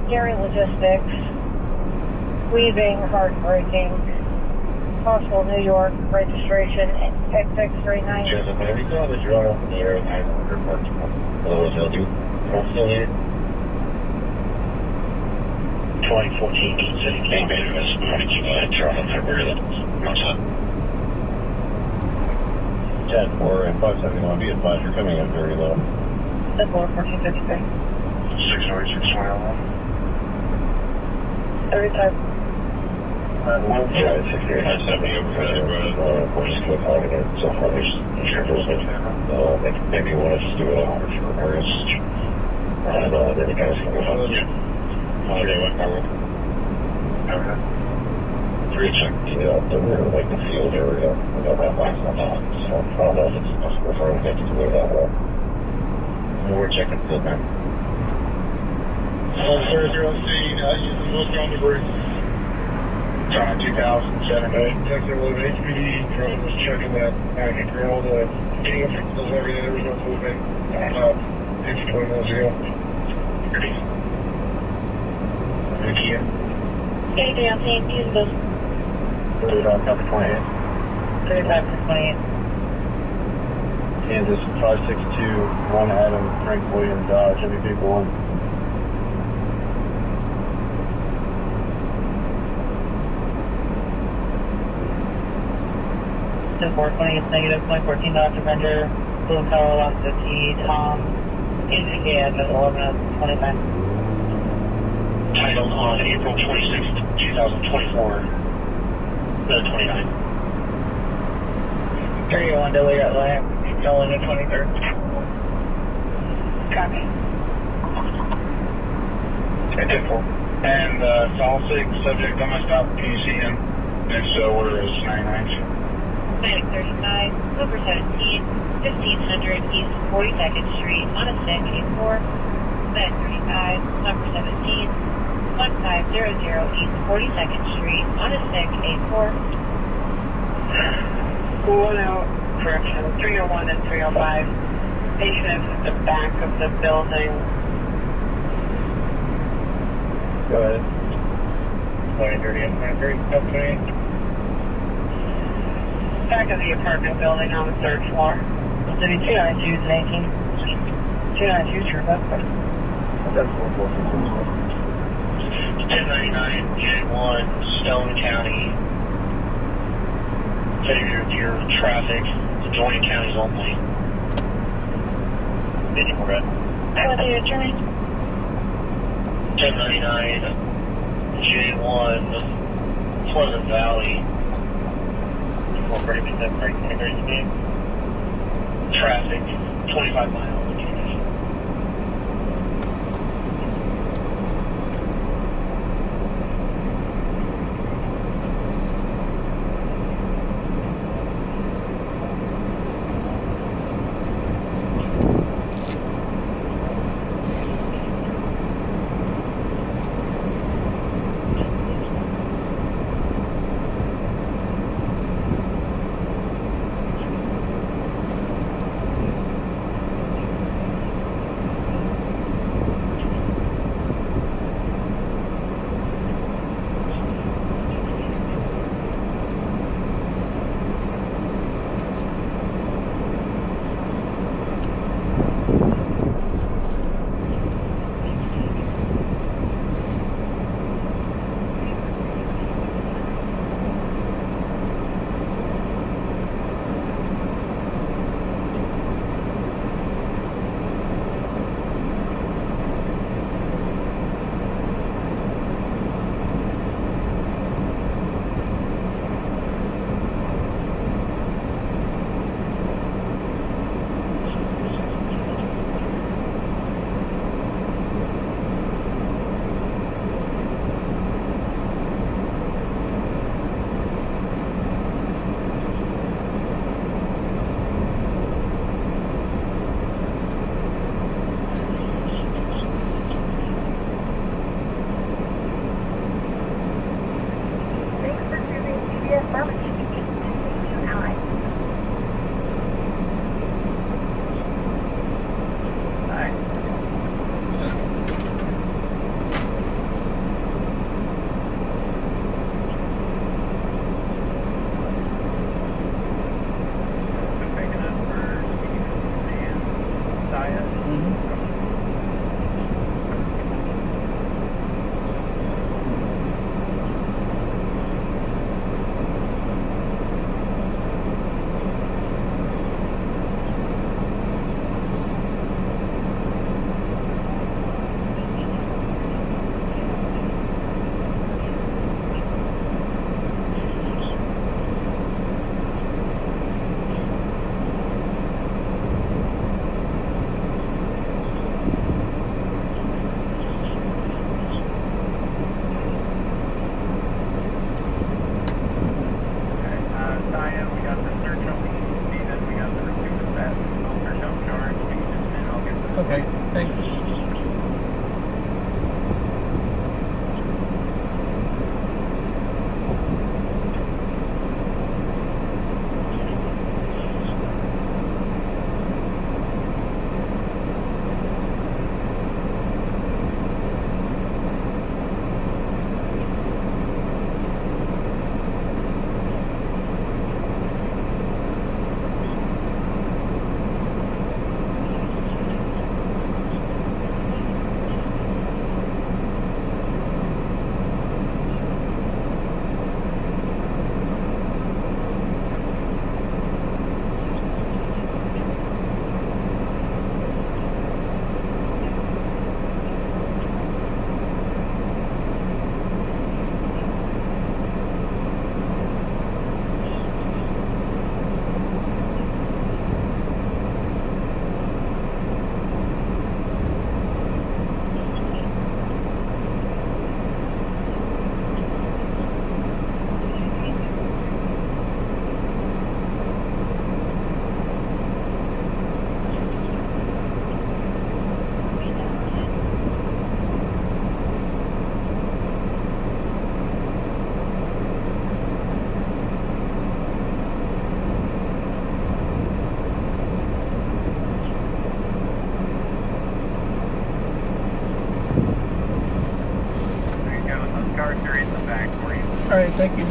S4: Gary Logistics, weaving, heartbreaking, possible New York registration, XX39.
S1: Joseph, whenever you saw the drone up in the air, I reported. Hello, they'll do. Still needed.
S6: 2014 City King Davis, Toronto, February 11th. 10-4 and 571, be advised you're coming in very low.
S22: 1453.
S6: 60621.
S22: 35.
S6: 6870 over there, we're just going to call it in. So far, there's insurance. Maybe you want to just do it on for repairs. And then you guys can go home. Yeah. Okay, what car? Okay. 3 check the rear, like the field area. We got that last one on. So I don't know if it's possible for anything to do that way. We're checking field now.
S8: 000, using Wilson on the bridge.
S6: John 2007.
S15: Detective with HPD, drone was checking that packet grill, the king of those area, there was no movement. 20 minutes ago.
S6: Kia.
S4: Okay, down, use those.
S6: 35 to 28.
S22: 35 to 28.
S6: Kansas 562, 1 Adam, Frank William Dodge, heavy vehicle 1.
S18: So 420 is negative, 14 Dr. Bender, Blue Color, Lost T, Tom, AZK address 1125.
S6: Titled on April 26th, 2024, 29.
S18: 301 Delhi at Lamp, going to 23rd.
S22: Copy.
S6: 10-4. And Sol 6, subject on my stop, can you see him? If so, where is 99?
S22: Atlantic 35, over 17, 1500 East 42nd Street, on a SIG 84. Atlantic 35, number 17, 1500 East 42nd Street, on a SIG 84.
S18: 1 out, correction, 301 and 305. Patient is at the back of the building.
S6: Go ahead.
S15: 2030 and 2030,
S18: Back of the apartment building on the 3rd floor. City 292 and 18.
S4: 292 Trooper.
S1: That's 4466.
S8: 1099 J1 Stone County. Failure of your traffic, adjoining counties only. Anywhere at
S4: What are you doing?
S8: 1099 J1 Pleasant Valley. Traffic, 25 miles.
S10: Okay, thanks. All right, thank you.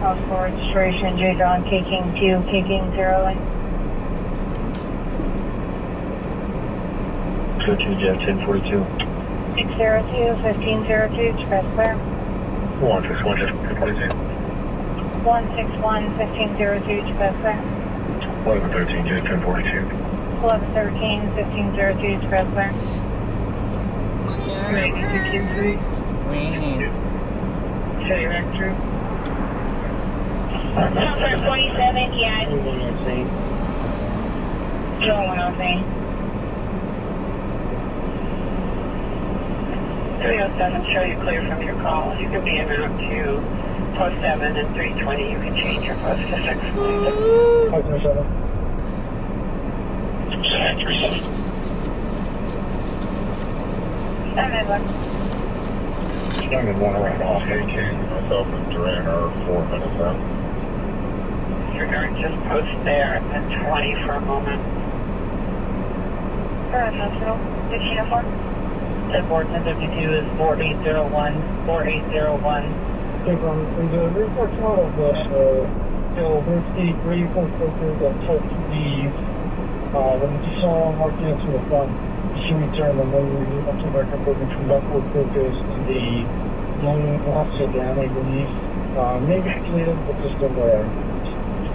S4: possible registration, J. John, K King 2, K King 0 lane.
S9: 2 Jeff 1042.
S4: 602, 1502, express clear.
S6: 161 Jeff 1042.
S4: 161, 1502, express clear.
S6: 1113 Jeff 1042.
S4: 1113, 1502, express clear.
S7: Ready to show you back through. Number 27, yeah. Joe 103.
S18: 307, show you clear from your call. You can be en route to post 7 and 320. You can change your post to 6.
S15: 507.
S6: 37.
S4: 711.
S6: Young and one right off AK. Myself and Duran are 4 minutes out.
S18: You're going to just post there at 20 for a moment.
S4: Current hospital, 1504.
S7: Airport 1052 is 4801, 4801.
S15: The report out of Emergency 3.4 that took leave. When you saw marking it to the front, she returned and then we went to record moving from Buckwood Focus in the long offset down, I believe. Maybe clear, but just don't worry.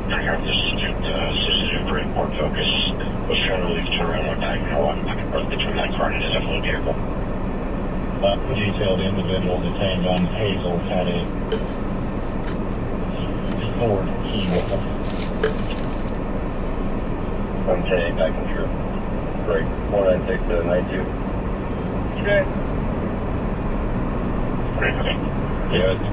S6: I got this substitute for import focus. Was trying to leave to around my back. Now I'm back and forth between that car and his FLO vehicle.
S1: Detailed individual detained on Hazel had a Ford key with them.
S6: I'm saying back and through. Break 196 to 92.
S7: Good.
S1: Yeah, it's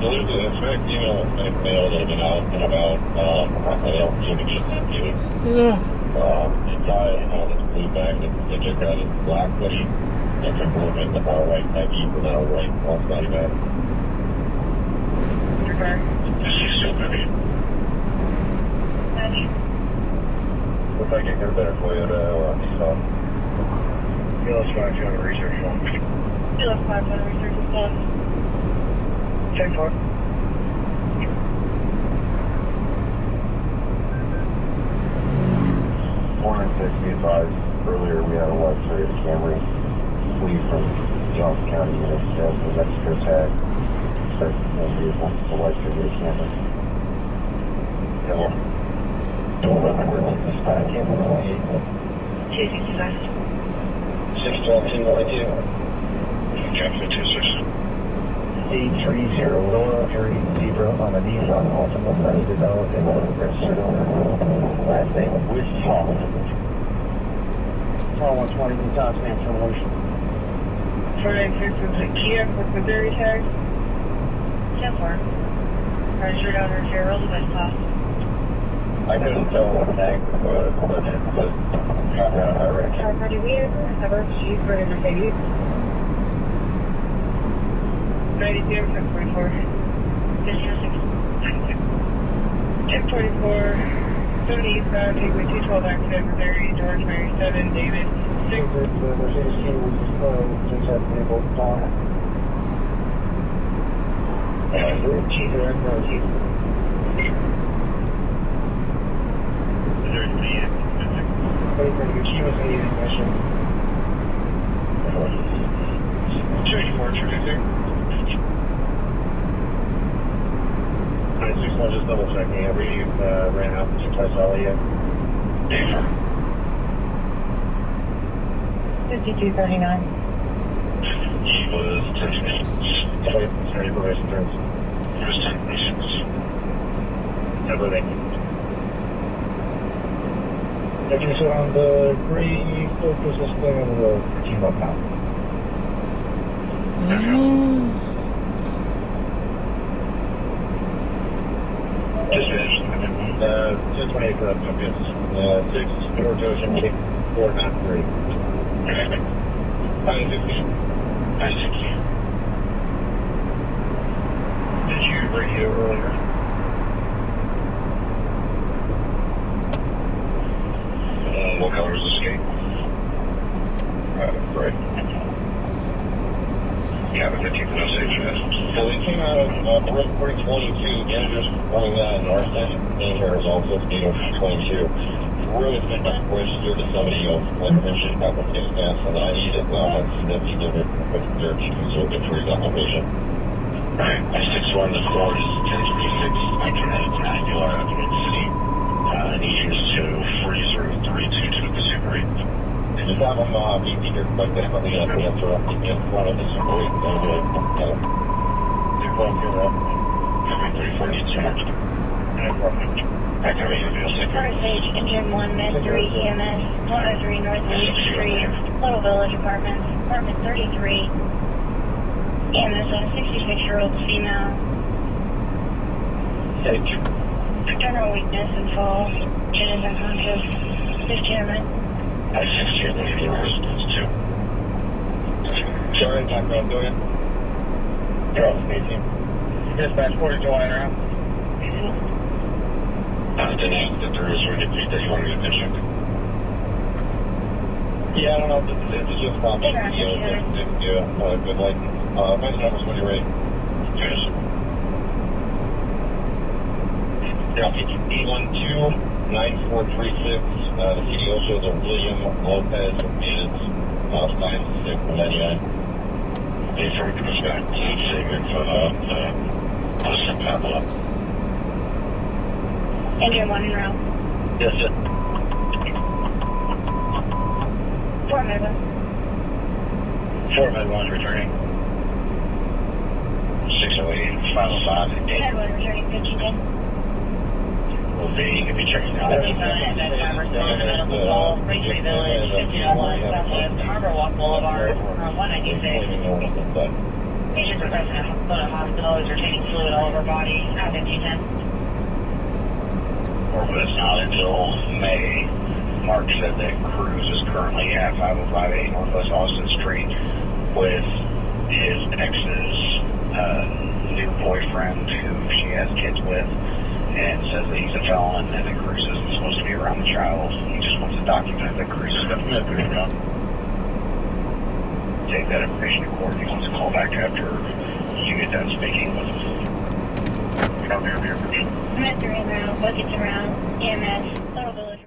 S1: delivered to the expect email that would have been out and about. I don't seem to get to it. The guy had his blue bag that just got his black hoodie. And from moving the far right Nike without right off body bag.
S7: Okay.
S6: This is so heavy. Looks like it could have been a Toyota or a Nissan.
S15: Let's find you on the research one.
S4: Kilo 5 on research is done.
S15: Check for it.
S6: Be advised, earlier we had a large Toyota Camry flee from Johnson County unit as the Mexico tag. Start the vehicle, the white Toyota Camry. Yellow. Don't remember this time, Camry 28.
S4: Chasing device.
S6: 612-292. Captain 26. 830 Area Zebra on a Nissan Altima ready to develop and registered owner. Last name Whiskey Hall.
S15: 120 in timestamp termination.
S7: 496 is a Kia with Missouri tag.
S4: 10-4. Registered owner Gerald Westhoff.
S6: I couldn't tell what tag it was, but it was got around high range.
S4: Car party vehicle, cover Jeep for Mercedes.
S7: 92, 1044.
S4: District
S7: 1044. 70 eastbound, Highway 212 accident, Missouri, George Mary 7, David 6.
S15: The Mercedes King was just had the vehicle on. Chief and Chief.
S6: Is there any
S15: Chief was in ignition.
S6: 284 introducing.
S15: 961 just double checking. We ran out to Place Elliott.
S4: 5239.
S6: He was 10 minutes.
S15: Sorry, probation turns.
S6: He was 10 minutes.
S15: Everything. Okay, so on the gray Focus is staying on the road. Team up now.
S6: Dispatch.
S15: 1028 for that focus. 6 George Ocean 493.
S6: 560. 560. Did you radio earlier? What color is the skate? Right.
S19: Yeah, the 15th and Osage.
S6: So we came out of room 322, managers running that, and our station here is also speed of 22. Really been registered to somebody else, like I mentioned, about the same gas, and I need it now, and see that he did it with their teams or get through his application.
S19: Alright, I-61 to 4 is 1036. I can head to 9 UR out in the city. I need you to freeze route 322 Pacific Rate.
S6: Just have them meet me here, but definitely have to answer up in front of the Super 8. They're going here up.
S19: Copy 34 needs to mark.
S6: No problem.
S19: I can read the sick.
S22: Osage, Engine 1, Med 3, EMS, 103 North Main Street, Little Village Apartments, Apartment 33. EMS on a 66-year-old female. General weakness and fall. She is unconscious. Please chairman.
S19: I-68 will need your response too.
S6: Sorry, background, go ahead.
S19: You're off, 18.
S6: Dispatch 42 in route.
S19: Didn't ask if there is or anything that you want me to check.
S6: Yeah, I don't know if this is just from good lighting. My numbers when you're ready.
S19: Yes.
S6: Copy. E12-9436. The CDO shows a William Lopez and 9699.
S19: Hey, sorry, give us back. Saving for Austin Pablo.
S22: Engine 1 en route.
S6: Yes, sir.
S22: 4 Med 1.
S19: 4 Med 1 returning. 608, 505.
S22: Med 1 returning 1510.
S19: Will be checking out.
S22: 55 at Traverse Boulevard, Medical Call, Braintree Village, 1501 Southwest Harbor Walk Boulevard, 196. Patients requesting a hospital is retaining fluid all over body, 1510.
S19: But it's not until May. Mark said that Cruz is currently at 5058 Northwest Austin Street with his ex's new boyfriend who she has kids with, and says that he's a felon and that Cruz isn't supposed to be around the child. He just wants to document that Cruz is definitely around. Take that information to court. He wants to call back after you get done speaking with him.
S22: Med 3 en route, buckets around, EMS, Little Village.